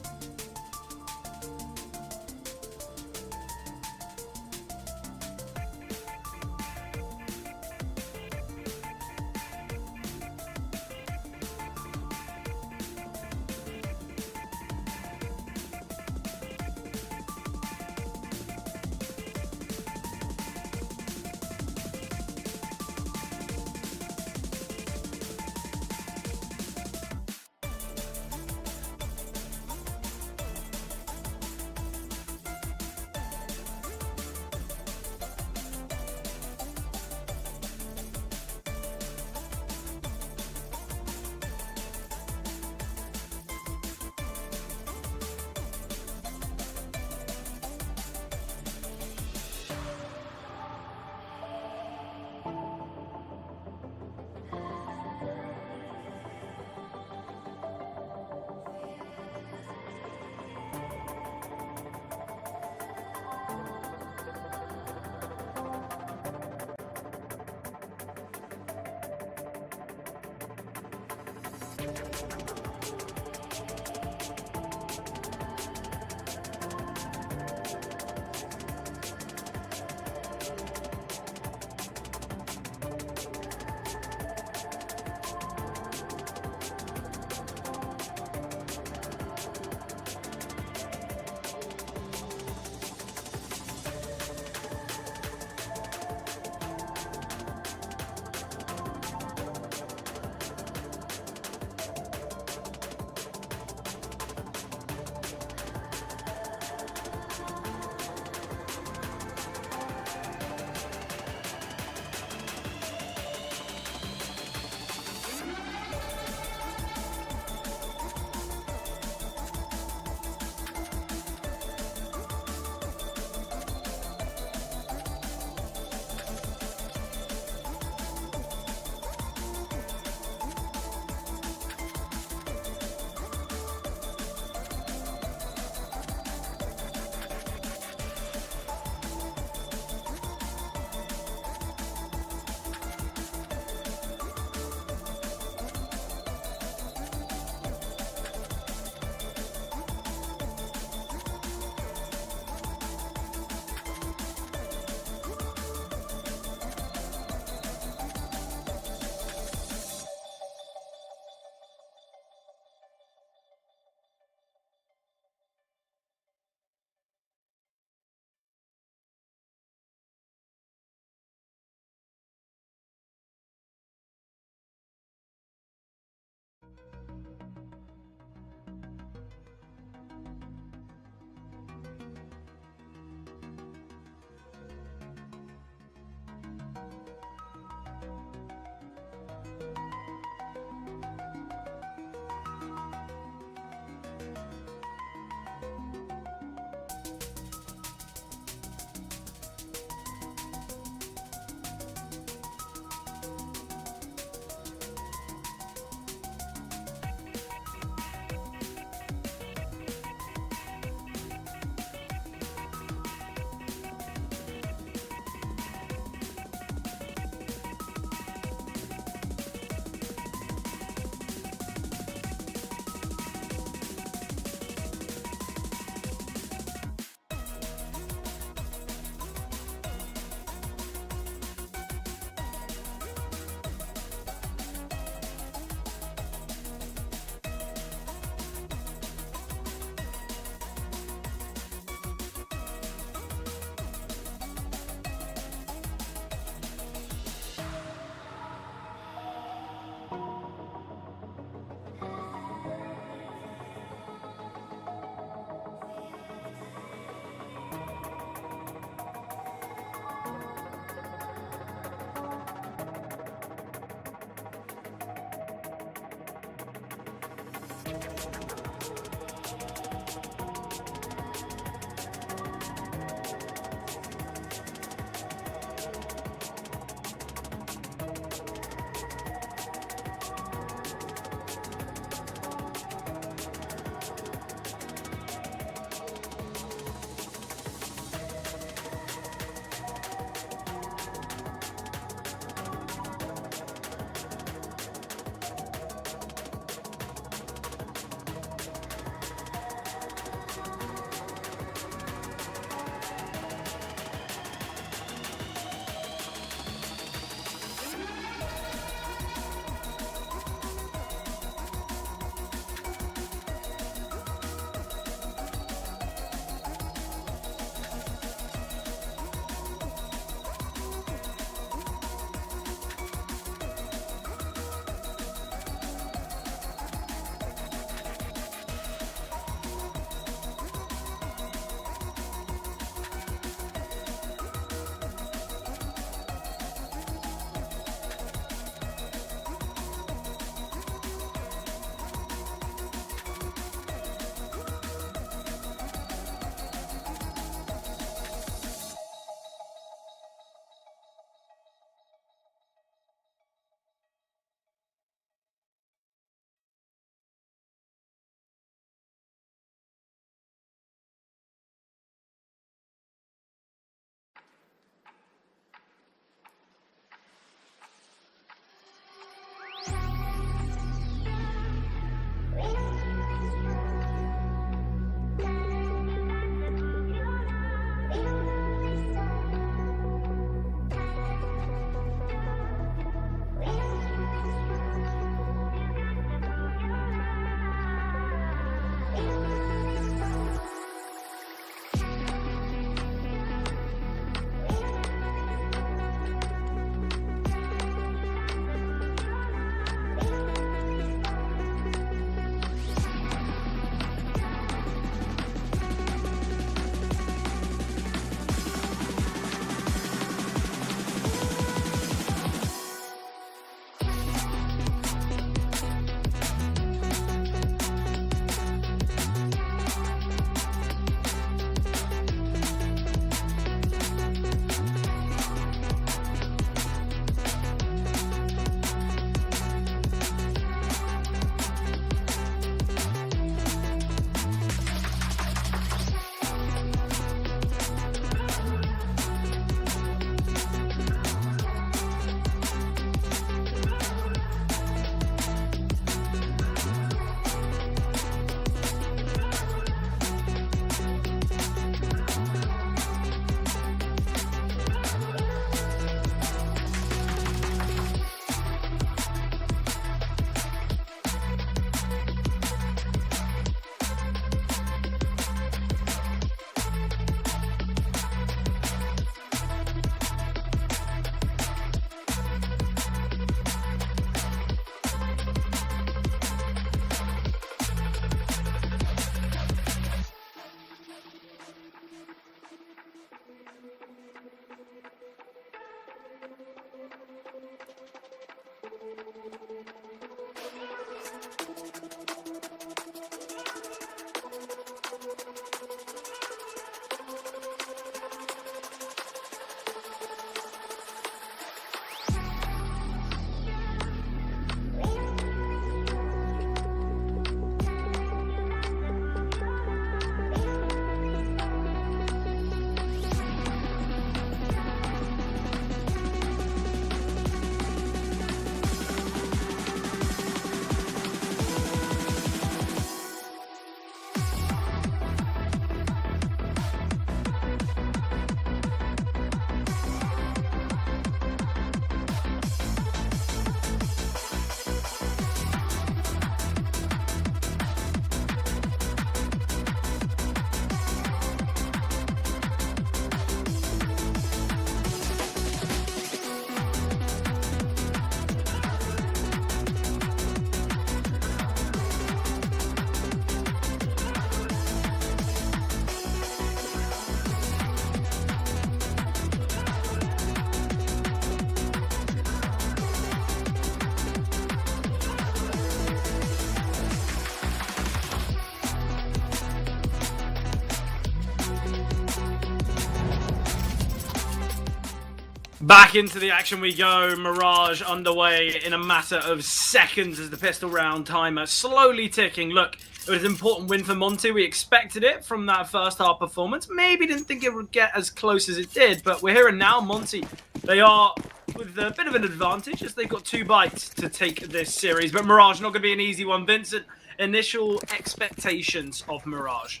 Back into the action we go. Mirage underway in a matter of seconds as the pistol round timer slowly ticking. Look, it was an important win for Monte. We expected it from that first half performance. Maybe didn't think it would get as close as it did, but we're here and now. Monte, they are with a bit of an advantage as they've got 2 bites to take this series. But Mirage not going to be an easy one. Vincent, initial expectations of Mirage?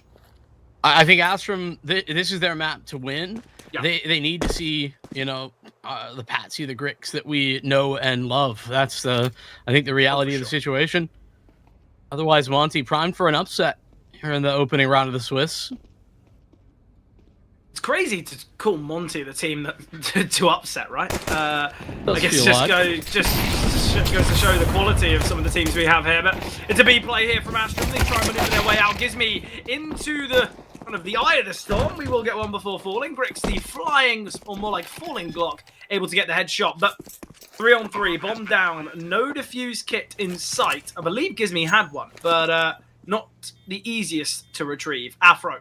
I think Astrum, this is their map to win. Yeah. They need to see, the Patsy, the Grix that we know and love. That's I think the reality of the situation. Otherwise, Monte primed for an upset here in the opening round of the Swiss. It's crazy to call Monte the team that to upset, right? I guess just goes to show the quality of some of the teams we have here. But it's a B play here from Astrum. They try and maneuver their way out. Gives me into the kind of the eye of the storm. We will get one before falling. Grix, the flying, or more like falling Glock, able to get the headshot. But 3-on-3, bomb down, no defuse kit in sight. I believe Gizmi had one, but not the easiest to retrieve. Afro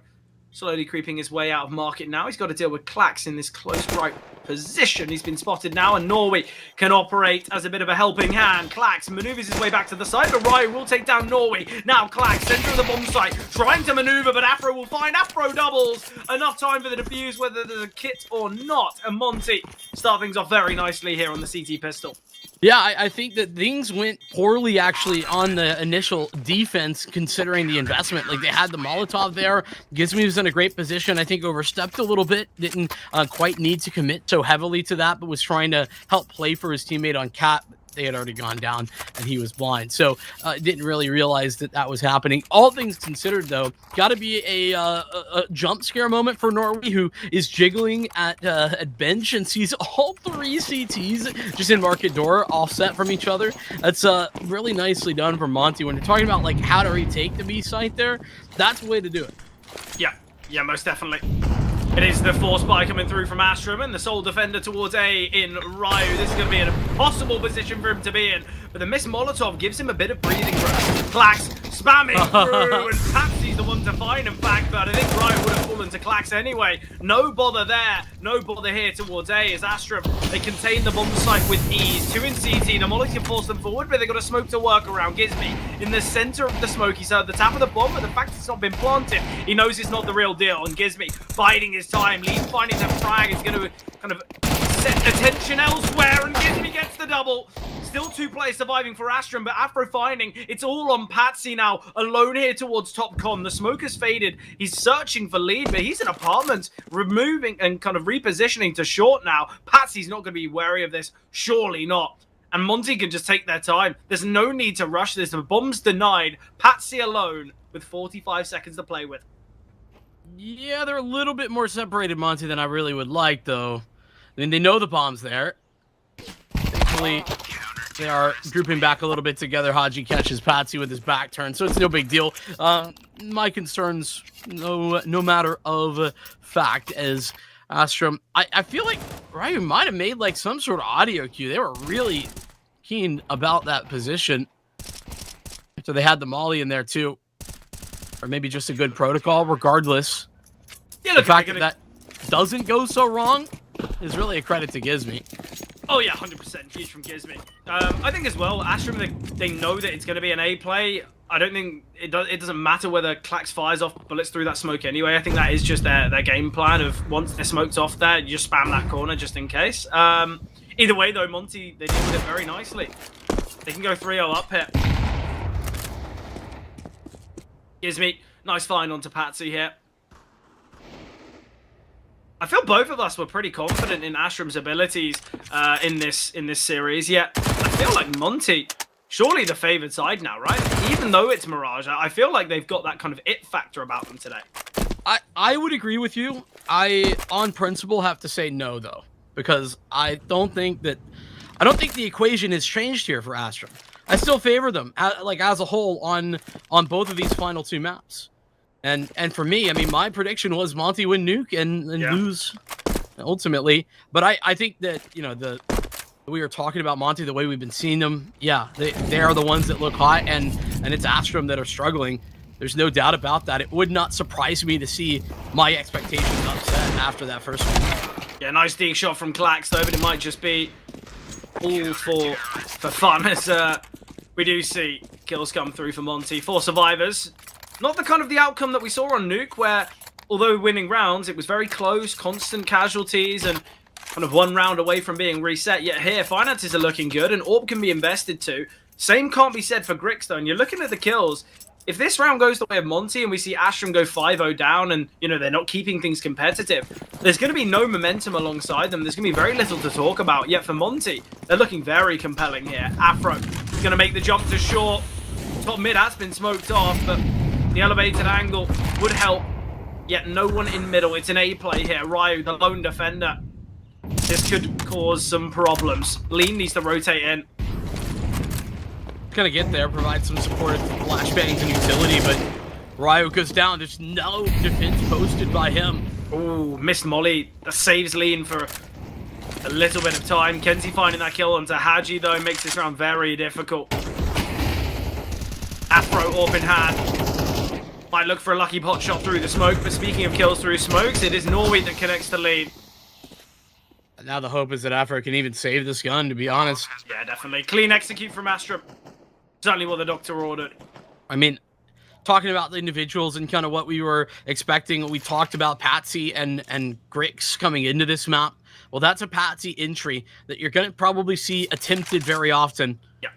slowly creeping his way out of market now. He's got to deal with Clax in this close right position. He's been spotted now, and Norway can operate as a bit of a helping hand. Clax maneuvers his way back to the side, but Ryu will take down Norway. Now Clax, center of the bomb site, trying to maneuver, but Afro will find. Afro doubles. Enough time for the defuse, whether there's a kit or not. And Monte start things off very nicely here on the CT pistol. Yeah, I think that things went poorly actually on the initial defense, considering the investment. Like, they had the Molotov there. Gizmi was in a great position. I think overstepped a little bit. Didn't quite need to commit so heavily to that, but was trying to help play for his teammate on Cat. They had already gone down and he was blind, so didn't really realize that was happening. All things considered, though, got to be a jump scare moment for Norway, who is jiggling at bench and sees all 3 CTs just in market door, offset from each other. That's really nicely done from Monte. When you're talking about like how to retake the B site there, that's the way to do it. Yeah, most definitely. It is the force buy coming through from Astrum, and the sole defender towards A in Ryu. This is going to be an impossible position for him to be in, but the missed Molotov gives him a bit of breathing room. Clax spamming through, and Patsy's the one to find, in fact, but I think Ryu would have fallen to Clax anyway. No bother there, no bother here towards A as Astrum. They contain the bomb site with ease. 2 in CT, the Molly can force them forward, but they've got a smoke to work around. Gizmi in the center of the smoke. He's at the top of the bomb, but the fact it's not been planted, he knows it's not the real deal, and Gizmi biding his time. Lee finding the frag is going to kind of set attention elsewhere, and Gizmi gets the double. Still 2 players surviving for Astrum, but Afro finding it's all on Patsy now, alone here towards top con. The smoke has faded. He's searching for lead, but he's in apartment, removing and kind of repositioning to short now. Patsy's not going to be wary of this, surely not. And Monte can just take their time. There's no need to rush this. The bomb's denied. Patsy alone with 45 seconds to play with. Yeah, they're a little bit more separated, Monte, than I really would like, though. I mean, they know the bomb's there. Thankfully, they are grouping back a little bit together. Haji catches Patsy with his back turn, so it's no big deal. My concerns, no matter of fact, as Astrum. I feel like Ryu might have made like some sort of audio cue. They were really keen about that position. So they had the Molly in there, too. Or maybe just a good protocol. Regardless, the fact that doesn't go so wrong is really a credit to Gizmi. Oh yeah, 100% huge from Gizmi. I think as well, Astrum, they know that it's going to be an A play. I don't think it doesn't matter whether Clax fires off bullets through that smoke anyway. I think that is just their game plan of once they're smoked off there, you just spam that corner just in case. Either way though, Monte, they deal with it very nicely. They can go 3-0 up here. Gizmi, nice find onto Patsy here. I feel both of us were pretty confident in Astrum's abilities in this series. Yet I feel like Monte, surely the favoured side now, right? Even though it's Mirage, I feel like they've got that kind of it factor about them today. I would agree with you. I, on principle, have to say no though, because I don't think the equation has changed here for Astrum. I still favor them, like as a whole, on both of these final 2 maps. And for me, I mean, my prediction was Monte win Nuke and lose ultimately. But I think that, we were talking about Monte the way we've been seeing them. Yeah, they are the ones that look hot, and it's Astrum that are struggling. There's no doubt about that. It would not surprise me to see my expectations upset after that first one. Yeah, nice D shot from Klax though, but it might just be all for fun as we do see kills come through for Monte. 4 survivors. Not the kind of the outcome that we saw on Nuke, where although winning rounds, it was very close, constant casualties, and kind of 1 round away from being reset. Yet here, finances are looking good, and Orb can be invested too. Same can't be said for Grix though, and you're looking at the kills. If this round goes the way of Monte and we see Astrum go 5-0 down and, you know, they're not keeping things competitive, there's going to be no momentum alongside them. There's going to be very little to talk about. Yet for Monte, they're looking very compelling here. Afro is going to make the jump to short. Top mid has been smoked off, but the elevated angle would help. Yet no one in middle. It's an A play here. Ryu, the lone defender. This could cause some problems. Lean needs to rotate in. Gonna get there, provide some supportive flashbangs and utility, but Ryu goes down. There's no defense posted by him. Ooh, missed Molly. That saves Lean for a little bit of time. Kenzie finding that kill onto Haji, though, makes this round very difficult. Afro orb in hand. Might look for a lucky pot shot through the smoke, but speaking of kills through smokes, it is Norway that connects to Lean. Now the hope is that Afro can even save this gun, to be honest. Yeah, definitely. Clean execute from Astrum. Certainly what the doctor ordered. I mean, talking about the individuals and kind of what we were expecting, we talked about Patsy and Grix coming into this map. Well, that's a Patsy entry that you're going to probably see attempted very often. Yeah.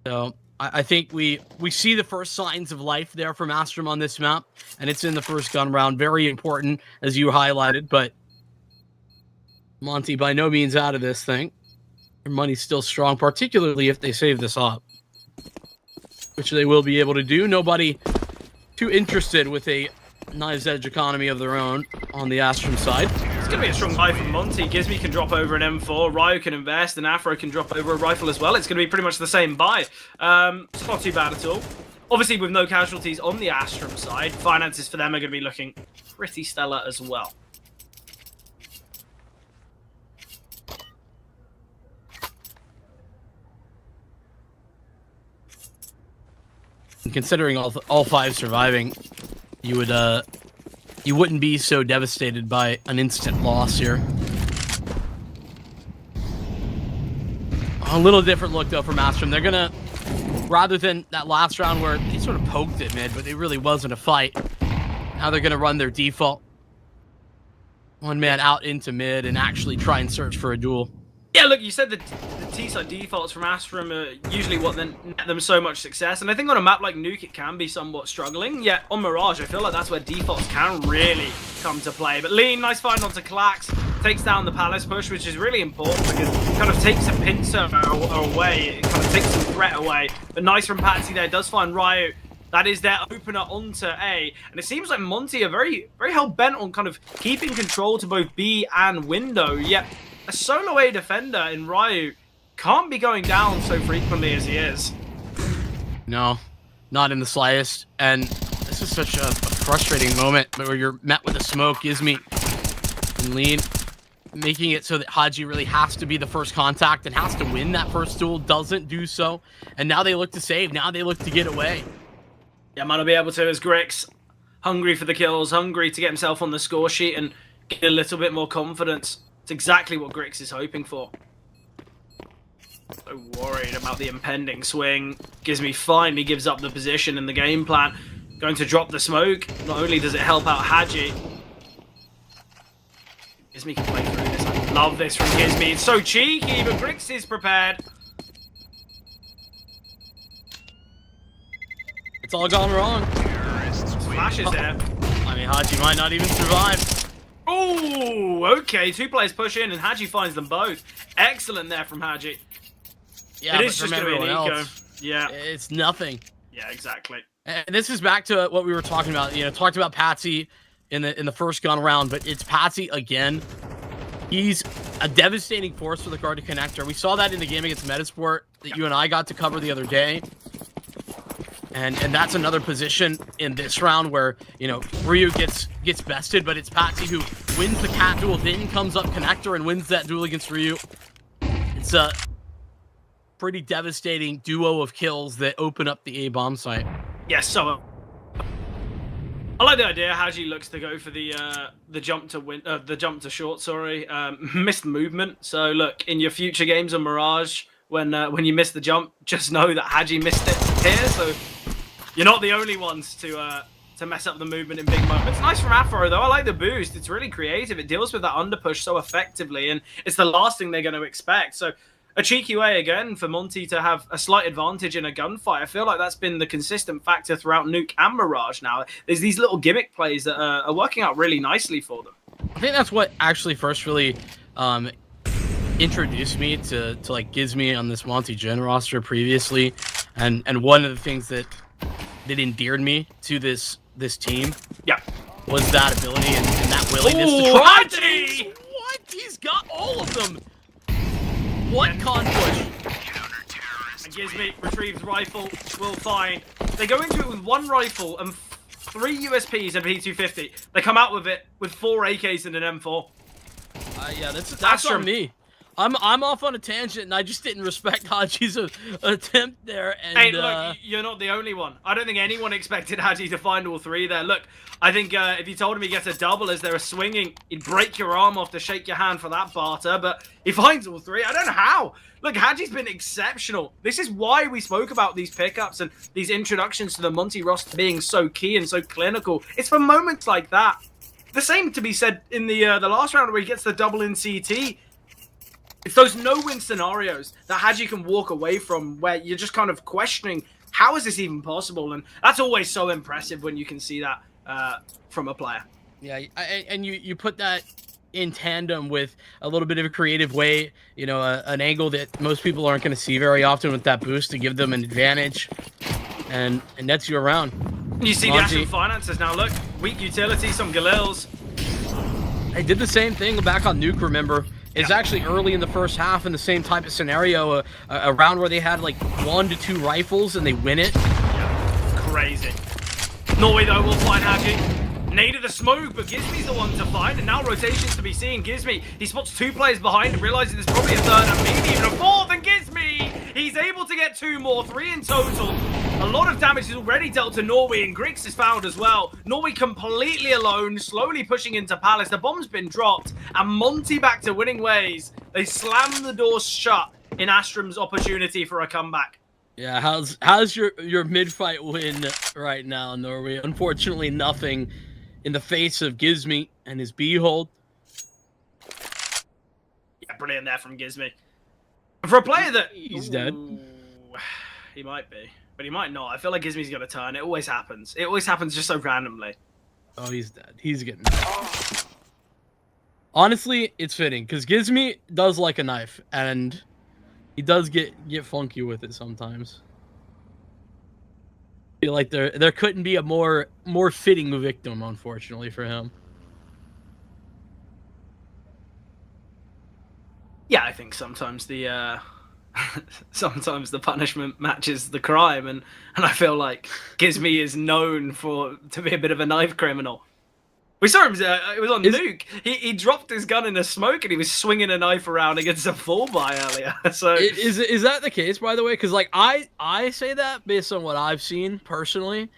So I think we see the first signs of life there from Astrum on this map, and it's in the first gun round. Very important, as you highlighted, but Monte by no means out of this thing. Their money's still strong, particularly if they save this up, which they will be able to do. Nobody too interested with a knife's edge economy of their own on the Astrum side. It's going to be a strong buy from Monte. Gizmy can drop over an M4, Ryu can invest, and Afro can drop over a rifle as well. It's going to be pretty much the same buy. It's not too bad at all. Obviously, with no casualties on the Astrum side, finances for them are going to be looking pretty stellar as well. And considering all 5 surviving, you wouldn't be so devastated by an instant loss here. A little different look though from Astrum. They're gonna, rather than that last round where they sort of poked it mid, but it really wasn't a fight. Now they're gonna run their default 1 man out into mid and actually try and search for a duel. Yeah, look, you said the T-side defaults from Astrum are usually what then net them so much success, and I think on a map like Nuke it can be somewhat struggling, yet on Mirage I feel like that's where defaults can really come to play. But Lean, nice find onto Klax, takes down the Palace push, which is really important because it kind of takes a pincer away, it kind of takes some threat away. But nice from Patsy there, does find Ryu. That is their opener onto A, and it seems like Monte are very hell-bent on kind of keeping control to both B and window, yet a solo A defender in Ryu can't be going down so frequently as he is. No, not in the slightest. And this is such a frustrating moment where you're met with a smoke. Gizmy and Lean making it so that Haji really has to be the first contact and has to win that first duel, doesn't do so. And now they look to save. Now they look to get away. Yeah, might not be able to as Grix, hungry for the kills, hungry to get himself on the score sheet and get a little bit more confidence. It's exactly what Grix is hoping for. So worried about the impending swing. Gizmy finally gives up the position in the game plan. Going to drop the smoke. Not only does it help out Haji, Gizmy can play through this. I love this from Gizmy. It's so cheeky, but Grix is prepared. It's all gone wrong. Flashes there. I mean, Haji might not even survive. Oh, okay. 2 players push in, and Haji finds them both. Excellent there from Haji. Yeah, it is just going to be an eco. Yeah. It's nothing. Yeah, exactly. And this is back to what we were talking about. You know, talked about Patsy in the first gun round, but it's Patsy again. He's a devastating force for the guard to connector. We saw that in the game against Metasport that you and I got to cover the other day. And that's another position in this round where, you know, Ryu gets bested, but it's Patsy who wins the cat duel, then comes up connector and wins that duel against Ryu. It's a pretty devastating duo of kills that open up the A bomb site. Yes, so I like the idea. Haji looks to go for the jump to win, the jump to short. Sorry, missed movement. So look, in your future games on Mirage, when you miss the jump, just know that Haji missed it here. So you're not the only ones to mess up the movement in big moments. Nice from Afro though. I like the boost. It's really creative. It deals with that underpush so effectively, and it's the last thing they're going to expect. So a cheeky way again for Monte to have a slight advantage in a gunfight. I feel like that's been the consistent factor throughout Nuke and Mirage now. There's these little gimmick plays that are working out really nicely for them. I think that's what actually first really introduced me to like Gizmy on this Monte Gen roster previously, and one of the things that endeared me to this team was that ability and that willingness to try things. What? He's got all of them. What con push? And Gizmy retrieves rifle, will find. They go into it with one rifle and 3 USPs and P250. They come out with it with 4 AKs and an M4. Yeah, that's on me. I'm off on a tangent, and I just didn't respect Haji's attempt there. And, hey, look, you're not the only one. I don't think anyone expected Haji to find all 3 there. Look, I think if you told him he gets a double as they were swinging, he'd break your arm off to shake your hand for that barter, but he finds all 3. I don't know how. Look, Haji's been exceptional. This is why we spoke about these pickups and these introductions to the Monte roster being so key and so clinical. It's for moments like that. The same to be said in the last round where he gets the double in CT. It's those no-win scenarios that Haji can walk away from where you're just kind of questioning, how is this even possible? And that's always so impressive when you can see that from a player. Yeah, and you put that in tandem with a little bit of a creative way, you know, an angle that most people aren't going to see very often with that boost to give them an advantage, and nets you around. You see the Astrum finances now. Look, weak utility, some Galils. I did the same thing back on Nuke, remember? It's actually early in the first half in the same type of scenario, a round where they had like 1 to 2 rifles and they win it. Yeah, crazy. Norway though will find Haji. Naded the smoke, but Gizmy's the one to find, and now rotations to be seen. Gizmy, he spots 2 players behind and realizes there's probably a third and maybe even a 4th, and Gizmy! He's able to get 2 more, 3 in total. A lot of damage is already dealt to Norway, and Grix is found as well. Norway completely alone, slowly pushing into Palace. The bomb's been dropped, and Monte back to winning ways. They slam the door shut in Astrum's opportunity for a comeback. Yeah, how's your mid-fight win right now, Norway? Unfortunately, nothing in the face of Gizmy and his B-hold. Yeah, brilliant there from Gizmy. For a player that... He's dead. He might be, but he might not. I feel like Gizmy's going to turn. It always happens. It always happens just so randomly. Oh, he's dead. He's getting dead. Honestly, it's fitting, because Gizmy does like a knife, and he does get funky with it sometimes. I feel like there couldn't be a more fitting victim, unfortunately, for him. Yeah, I think sometimes the sometimes the punishment matches the crime, and I feel like Gizmy is known to be a bit of a knife criminal. We saw him. It was on Nuke. He dropped his gun in the smoke and he was swinging a knife around against a full buy earlier. So is that the case, by the way? Because like I say that based on what I've seen personally,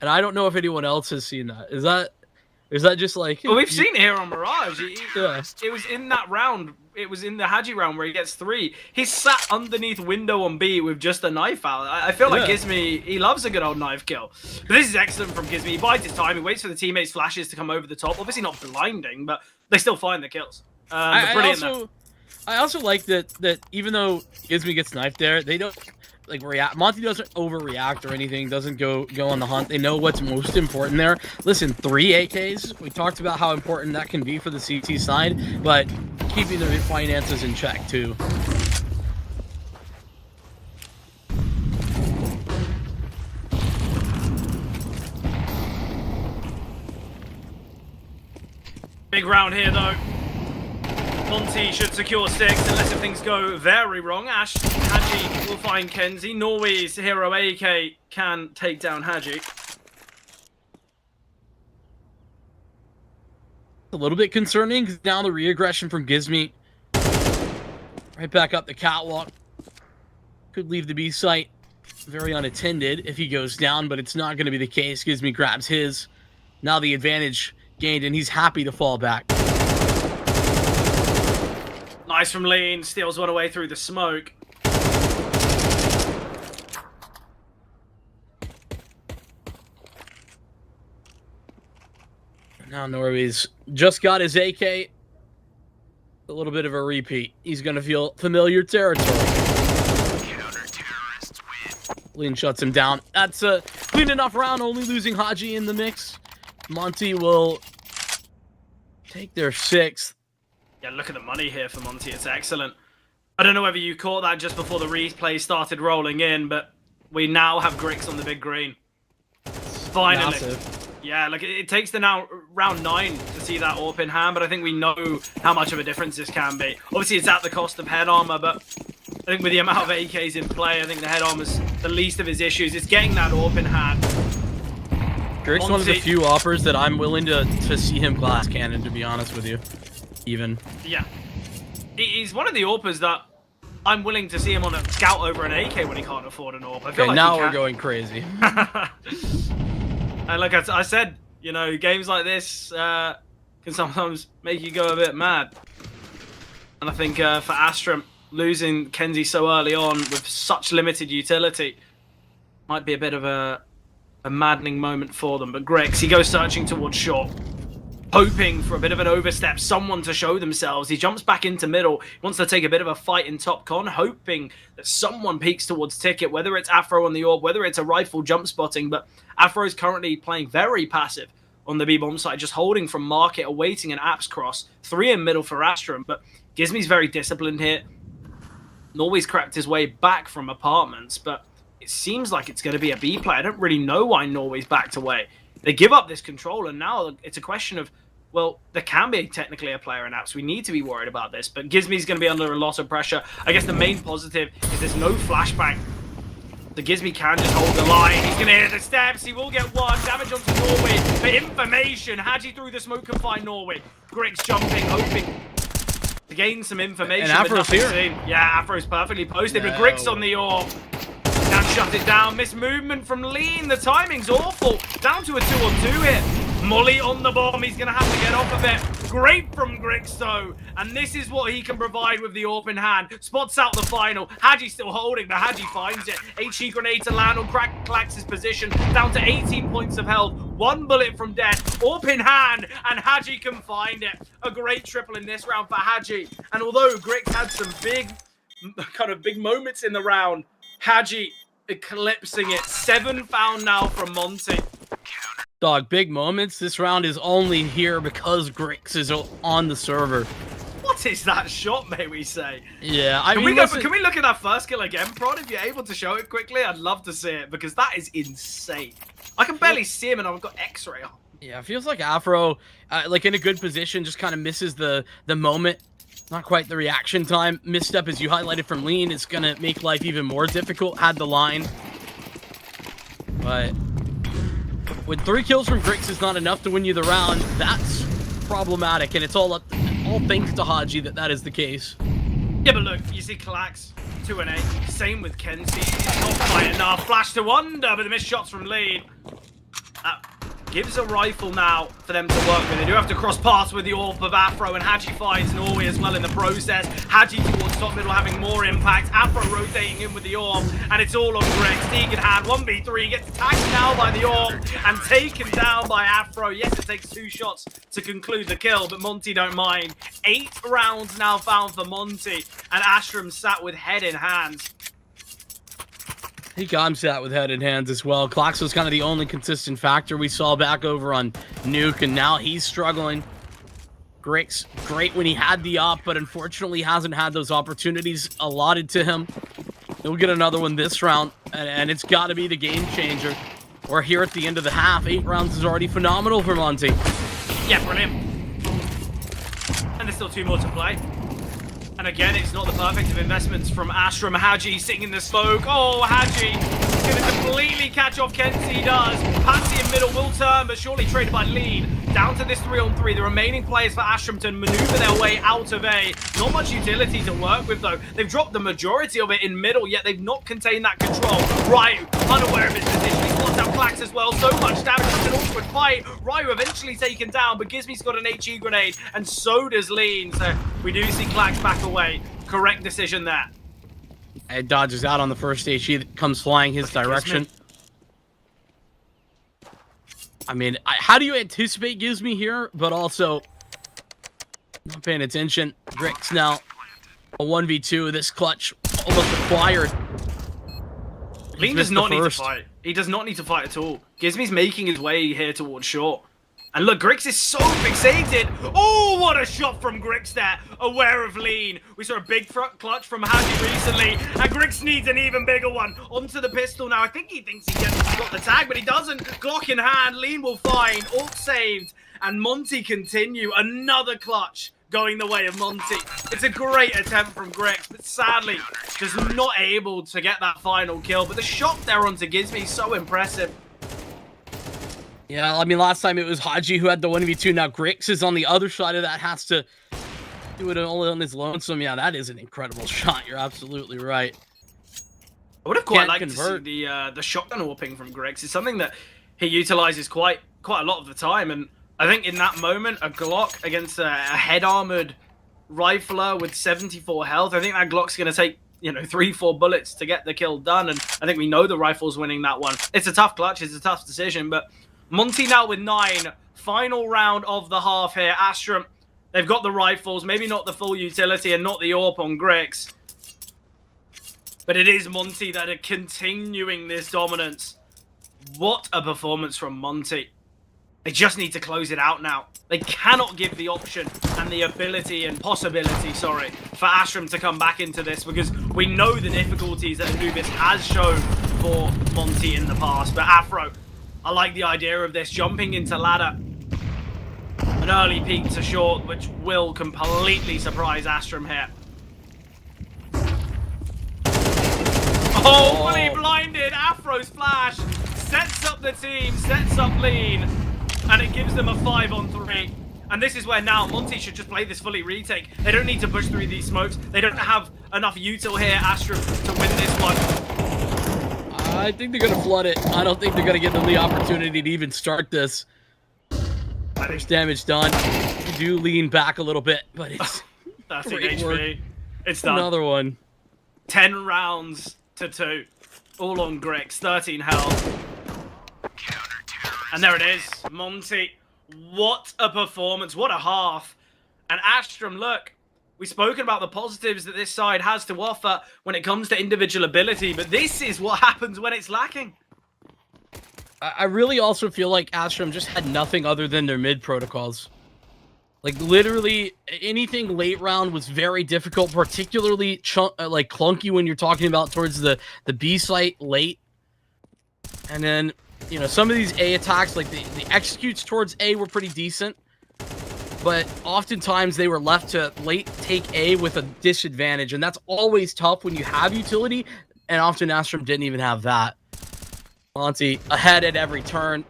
and I don't know if anyone else has seen that. Is that just like? Well, we've seen it here on Mirage. It was in that round. It was in the Haji round where he gets 3. He sat underneath window on B with just a knife out. I feel like Gizmy, he loves a good old knife kill. But this is excellent from Gizmy. He bides his time. He waits for the teammates' flashes to come over the top. Obviously not blinding, but they still find the kills. I also like that even though Gizmy gets knifed there, they don't like react. Monte doesn't overreact or anything. Doesn't go on the hunt. They know what's most important there. Listen, 3 AKs. We talked about how important that can be for the CT side, but keeping the finances in check too. Big round here though. Monte should secure 6 unless if things go very wrong. Haji will find Kenzie. Norway's hero AK can take down Haji. A little bit concerning because now the re-aggression from Gizmy right back up the catwalk could leave the B site very unattended if he goes down, but it's not going to be the case. Gizmy grabs his. Now the advantage gained, and he's happy to fall back. Nice from Lean. Steals one away through the smoke. Now Norby's just got his AK. A little bit of a repeat. He's going to feel familiar territory. Counter-terrorists win. Lean shuts him down. That's a clean enough round, only losing Haji in the mix. Monte will take their 6th. Yeah, look at the money here for Monte. It's excellent. I don't know whether you caught that just before the replay started rolling in, but we now have Grix on the big green. Finally. Massive. Yeah, look, it takes the now round 9 to see that AWP in hand, but I think we know how much of a difference this can be. Obviously, it's at the cost of head armor, but I think with the amount of AKs in play, I think the head armor's the least of his issues. It's getting that AWP in hand. Grix one of the few offers that I'm willing to see him glass cannon, to be honest with you. Even. Yeah. He's one of the AWPers that I'm willing to see him on a scout over an AK when he can't afford an AWP. I feel Okay, like now he we're can. going crazy. And like I said, you know, games like this can sometimes make you go a bit mad. And I think for Astrum, losing Kenzie so early on with such limited utility might be a bit of a maddening moment for them. But Grix, he goes searching towards short, hoping for a bit of an overstep, someone to show themselves. He jumps back into middle. He wants to take a bit of a fight in top con, hoping that someone peeks towards Ticket, whether it's Afro on the orb, whether it's a rifle jump spotting. But Afro is currently playing very passive on the B-bomb side, just holding from market, awaiting an apps cross. 3 in middle for Astrum, but Gizmy's very disciplined here. Norway's cracked his way back from apartments, but it seems like it's going to be a B play. I don't really know why Norway's backed away. They give up this control, and now it's a question of, well, there can be technically a player in apps. We need to be worried about this, but Gizmy's going to be under a lot of pressure. I guess the main positive is there's no flashbang. The Gizmy can just hold the line. He's going to hit the steps. He will get 1. Damage onto Norway. For information, Haji through the smoke can find Norway. Grix jumping, hoping to gain some information. And Afro's here. Seen. Yeah, Afro's perfectly posted, No. but Grix on the orb. Now shut it down. Missed movement from Lean. The timing's awful. Down to a 2-on-2 here. Molly on the bomb. He's going to have to get off of it. Great from Grix, though. And this is what he can provide with the AWP in hand. Spots out the final. Haji still holding, but Haji finds it. HE grenade to land on Clax's position. Down to 18 points of health. 1 bullet from death. AWP in hand, and Haji can find it. A great triple in this round for Haji. And although Grix had some big moments in the round, Haji eclipsing it. 7 found now from Monte. Dog, big moments. This round is only here because Grix is on the server. What is that shot, may we say? Yeah, I Can mean, we look at that first kill again, Prod? If you're able to show it quickly, I'd love to see it, because that is insane. I can barely see him, and I've got X-ray on. Yeah, it feels like Afro, like in a good position, just kind of misses the moment. Not quite the reaction time. Misstep, as you highlighted from Lean, is going to make life even more difficult. Had the line. But when 3 kills from Grix is not enough to win you the round, that's problematic. And it's all thanks to Haji that is the case. Yeah, but look, you see Clax, 2 and 8. Same with Kenzie. It's not quite enough. Flash to Wonder, but the missed shots from Lean. Gives a rifle now for them to work with. They do have to cross paths with the AWP of Afro, and Haji finds Norway as well in the process. Haji towards top middle having more impact. Afro rotating in with the AWP, and it's all on Grix. Deeg in hand, 1v3, gets attacked now by the AWP and taken down by Afro. Yes, it takes 2 shots to conclude the kill, but Monte don't mind. 8 rounds now found for Monte, and Astrum sat with head in hand. I think I'm sat with head in hands as well. Clax was kind of the only consistent factor we saw back over on Nuke, and now he's struggling. Grix, great when he had the op, but unfortunately hasn't had those opportunities allotted to him. He'll get another one this round, and it's got to be the game changer. We're here at the end of the half. 8 rounds is already phenomenal for Monte. Yeah, brilliant. And there's still 2 more to play. And again, it's not the perfect of investments from Astrum. Haji sitting in the smoke. Oh, Haji is going to completely catch off Kenzie. He does. Patsy in middle will turn, but surely traded by Lean. down to this 3-on-3. The remaining players for Astrum to maneuver their way out of A. Not much utility to work with, though. They've dropped the majority of it in middle, yet they've not contained that control. Ryu, unaware of his position. He's lost out Clax as well. So much damage. Such an awkward fight. Ryu eventually taken down, but Gizmy's got an HE grenade, and so does Lean. So we do see Clax back away. Correct decision there. And dodges out on the first HE that comes flying his direction. I mean, how do you anticipate Gizmy here, but also not paying attention? Grix now a 1v2. This clutch almost required. Lean does not need to fight. He does not need to fight at all. Gizmy's making his way here towards short. And look, Grix is so fixated. Oh, what a shot from Grix there. Aware of Lean. We saw a big front clutch from Haji recently. And Grix needs an even bigger one. Onto the pistol now. I think he thinks he got the tag, but he doesn't. Glock in hand. Lean will find. Ult saved. And Monte continue. Another clutch going the way of Monte. It's a great attempt from Grix, but sadly, just not able to get that final kill. But the shot there onto Gizmy is so impressive. Yeah, I mean, last time it was Haji who had the 1v2. Now Grix is on the other side of that, has to do it only on his lonesome. Yeah, that is an incredible shot. You're absolutely right. I would have quite liked to see the shotgun warping from Grix. It's something that he utilizes quite a lot of the time. And I think in that moment, a Glock against a head-armored rifler with 74 health, I think that Glock's going to take, 3-4 bullets to get the kill done. And I think we know the rifle's winning that one. It's a tough clutch. It's a tough decision, but Monte now with 9. Final round of the half here. Astrum, they've got the rifles. Maybe not the full utility and not the AWP on Grix. But it is Monte that are continuing this dominance. What a performance from Monte. They just need to close it out now. They cannot give the option and the ability and possibility, for Astrum to come back into this, because we know the difficulties that Anubis has shown for Monte in the past. But Afro, I like the idea of this, jumping into ladder. An early peek to short, which will completely surprise Astrum here. Oh, fully blinded. Afro's flash sets up the team, sets up Lean, and it gives them a 5-on-3. And this is where now Monte should just play this fully retake. They don't need to push through these smokes. They don't have enough util here, Astrum, to win this one. I think they're going to flood it. I don't think they're going to give them the opportunity to even start this. First damage done. You do lean back a little bit, but it's... That's it, HP. It's done. Another one. 10 rounds to 2. All on Grix. 13 health. And there it is. Monte. What a performance. What a half. And Astrum, look. We've spoken about the positives that this side has to offer when it comes to individual ability, but this is what happens when it's lacking. I really also feel like Astrum just had nothing other than their mid protocols. Like, literally, anything late round was very difficult, particularly clunky when you're talking about towards the B site late. And then, some of these A attacks, like the executes towards A were pretty decent. But oftentimes they were left to late take A with a disadvantage, and that's always tough when you have utility, and often Astrum didn't even have that. Monte ahead at every turn.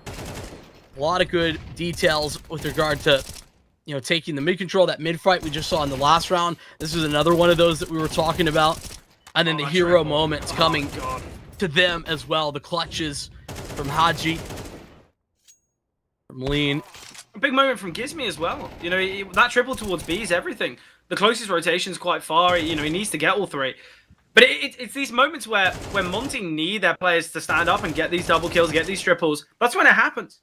A lot of good details with regard to, taking the mid control. That mid fight we just saw in the last round. This is another one of those that we were talking about. And then the hero moments coming to them as well. The clutches from Haji, from Lean. A big moment from Gizmy as well. That triple towards B is everything. The closest rotation is quite far. He needs to get all 3. But it's these moments where Monte need their players to stand up and get these double kills, get these triples. That's when it happens.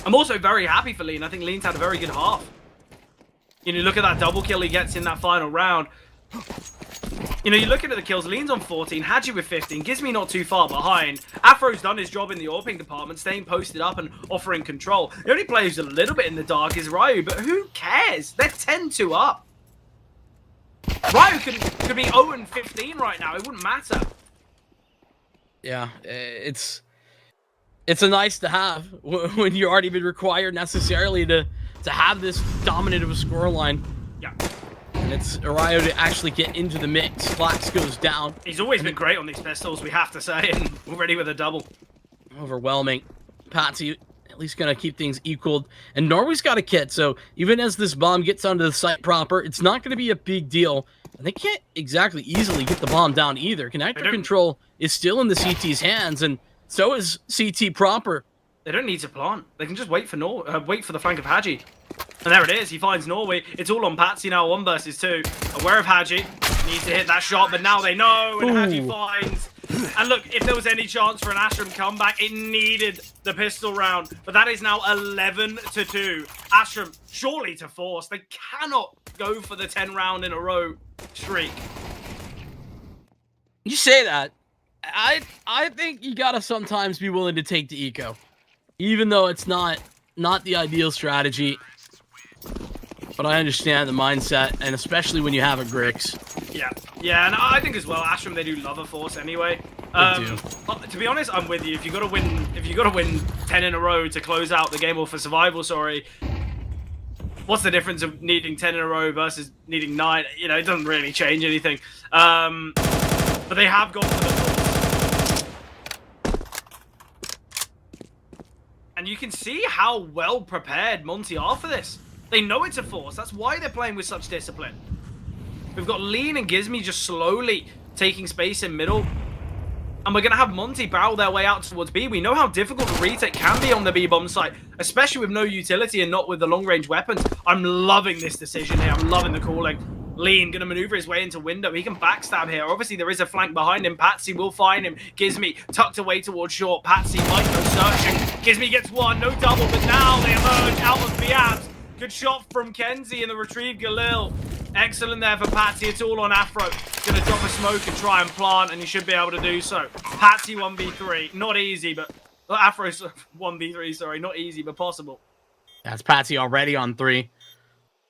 I'm also very happy for Lean. I think Lean's had a very good half. Look at that double kill he gets in that final round. You're looking at the kills. Lean's on 14, Haji with 15, Gizmy not too far behind. Afro's done his job in the AWPing department, staying posted up and offering control. The only player who's a little bit in the dark is Ryu, but who cares? They're 10-2 up. Ryu could be 0-15 right now. It wouldn't matter. Yeah, it's a nice to have when you aren't even required necessarily to have this dominant of a scoreline. Yeah. And it's Ryu to actually get into the mix. Flax goes down. He's always been great on these pistols, we have to say, and already with a double. Overwhelming. Patsy at least going to keep things equaled. And Norway's got a kit, so even as this bomb gets onto the site proper, it's not going to be a big deal. And they can't exactly easily get the bomb down either. Connector control is still in the CT's hands, and so is CT proper. They don't need to plant. They can just wait for the flank of Haji. And there it is. He finds Norway. It's all on Patsy now. 1 versus 2. Aware of Haji. Needs to hit that shot, but now they know. And Haji finds. And look, if there was any chance for an Astrum comeback, it needed the pistol round. But that is now 11-2. Astrum surely to force. They cannot go for the 10 round in a row streak. You say that. I think you gotta sometimes be willing to take the eco, even though it's not the ideal strategy. But I understand the mindset, and especially when you have a Grix. Yeah, and I think as well, Astrum, they do love a force anyway. To be honest, I'm with you. If you gotta win 10 in a row to close out the game, or for survival, sorry. What's the difference of needing 10 in a row versus needing 9? You know, it doesn't really change anything. But they have gone for the force. And you can see how well prepared Monte are for this. They know it's a force. That's why they're playing with such discipline. We've got Lean and Gizmi just slowly taking space in middle. And we're going to have Monte barrel their way out towards B. We know how difficult the retake can be on the B-bomb site, especially with no utility and not with the long-range weapons. I'm loving this decision here. I'm loving the calling. Lean going to maneuver his way into window. He can backstab here. Obviously, there is a flank behind him. Patsy will find him. Gizmi tucked away towards short. Patsy might go searching. Gizmi gets one. No double, but now they emerge out of the abs. Good shot from Kenzie in the retrieve Galil. Excellent there for Patsy. It's all on Afro. Gonna drop a smoke and try and plant, and he should be able to do so. Patsy 1v3. Not easy, but... Afro's 1v3, sorry. Not easy, but possible. That's Patsy already on 3.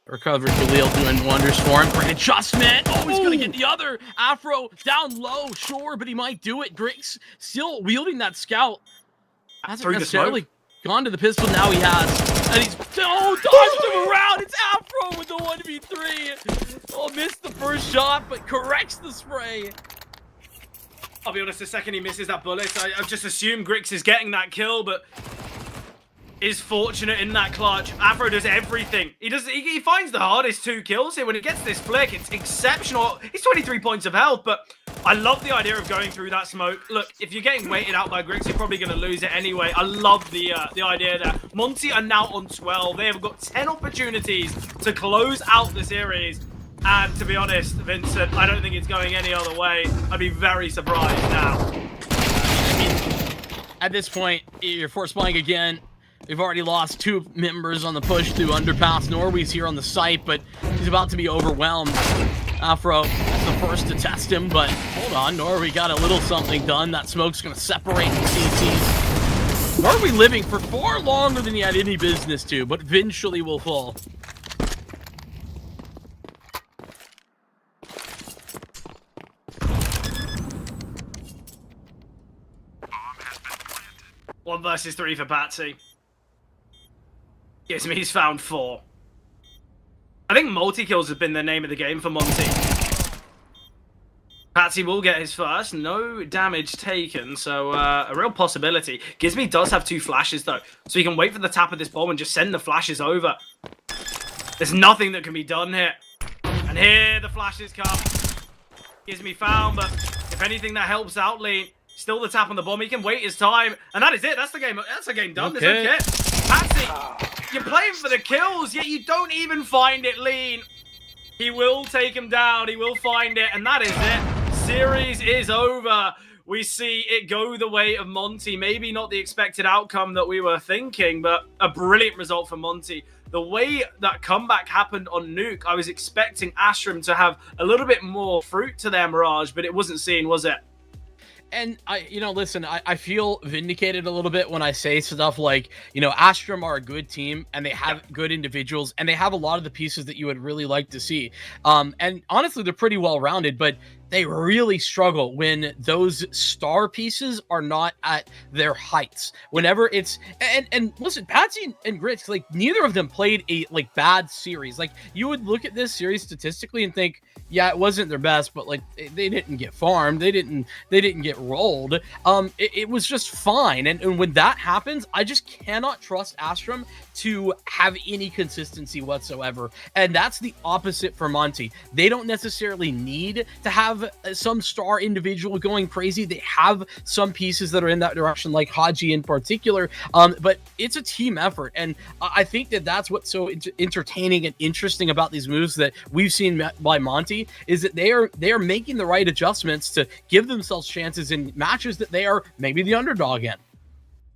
Recovered Galil doing wonders for him. Great adjustment. Oh, he's gonna get the other. Afro down low, sure, but he might do it. Grix still wielding that scout. Hasn't necessarily gone to the pistol. Now he has. And he's dodged him around. It's Afro with the 1v3. Oh, missed the first shot, but corrects the spray. I'll be honest, the second he misses that bullet, I've just assumed Grix is getting that kill, but is fortunate in that clutch. Afro does everything. He finds the hardest 2 kills here. When he gets this flick, it's exceptional. He's 23 points of health, but I love the idea of going through that smoke. Look, if you're getting weighted out by Grix, you're probably going to lose it anyway. I love the idea there. Monte are now on 12. They have got 10 opportunities to close out the series. And to be honest, Vincent, I don't think it's going any other way. I'd be very surprised now. I mean, at this point, you're force playing again. We've already lost 2 members on the push through underpass. Norway's here on the site, but he's about to be overwhelmed. Afro is the first to test him, but hold on, Norway got a little something done. That smoke's going to separate the CTs. Norway living for far longer than he had any business to, but eventually will fall. One versus 3 for Patsy. Gizmi, he's found 4. I think multi-kills has been the name of the game for Monte. Patsy will get his first. No damage taken, so a real possibility. Gizmi does have 2 flashes, though, so he can wait for the tap of this bomb and just send the flashes over. There's nothing that can be done here. And here the flashes come. Gizmi found, but if anything, that helps out Lean. Still the tap on the bomb. He can wait his time, and that is it. That's the game. That's the game done. Okay. There's no kit. Patsy, you're playing for the kills, yet you don't even find it, Lean. He will take him down. He will find it, and that is it. Series is over. We see it go the way of Monte. Maybe not the expected outcome that we were thinking, but a brilliant result for Monte. The way that comeback happened on Nuke, I was expecting Astrum to have a little bit more fruit to their Mirage, but it wasn't seen, was it? And listen, I feel vindicated a little bit when I say stuff like, Astrum are a good team and they have good individuals and they have a lot of the pieces that you would really like to see. And honestly, they're pretty well rounded, but they really struggle when those star pieces are not at their heights. Whenever it's and listen, Patsy and Grits, like neither of them played a like bad series. Like you would look at this series statistically and think, yeah, it wasn't their best, but like they didn't get farmed, they didn't get rolled. It was just fine. And when that happens, I just cannot trust Astrum to have any consistency whatsoever. And that's the opposite for Monte. They don't necessarily need to have some star individual going crazy. They have some pieces that are in that direction, like Haji in particular. But it's a team effort. And I think that that's what's so entertaining and interesting about these moves that we've seen by Monte, is that they are making the right adjustments to give themselves chances in matches that they are maybe the underdog in.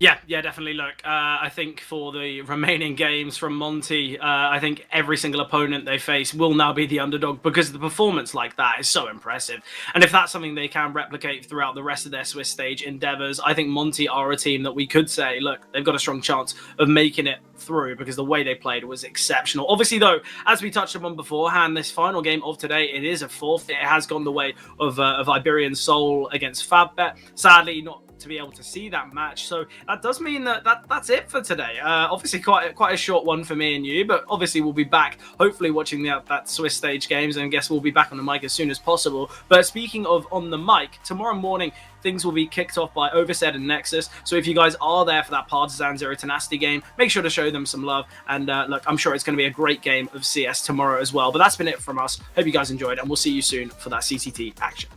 Yeah, definitely. Look, I think for the remaining games from Monte, I think every single opponent they face will now be the underdog, because the performance like that is so impressive. And if that's something they can replicate throughout the rest of their Swiss stage endeavors, I think Monte are a team that we could say, look, they've got a strong chance of making it through, because the way they played was exceptional. Obviously, though, as we touched upon beforehand, this final game of today, it is a forfeit. It has gone the way of Iberian Soul against Fabbet. Sadly, not to be able to see that match. So that does mean that's it for today. Obviously quite a short one for me and you, but obviously we'll be back hopefully watching that Swiss stage games, and I guess we'll be back on the mic as soon as possible. But speaking of on the mic, tomorrow morning things will be kicked off by Overset and Nexus. So if you guys are there for that Partisan Zero Tenacity game, make sure to show them some love. And look, I'm sure it's going to be a great game of CS tomorrow as well. But that's been it from us. Hope you guys enjoyed, and we'll see you soon for that CCT action.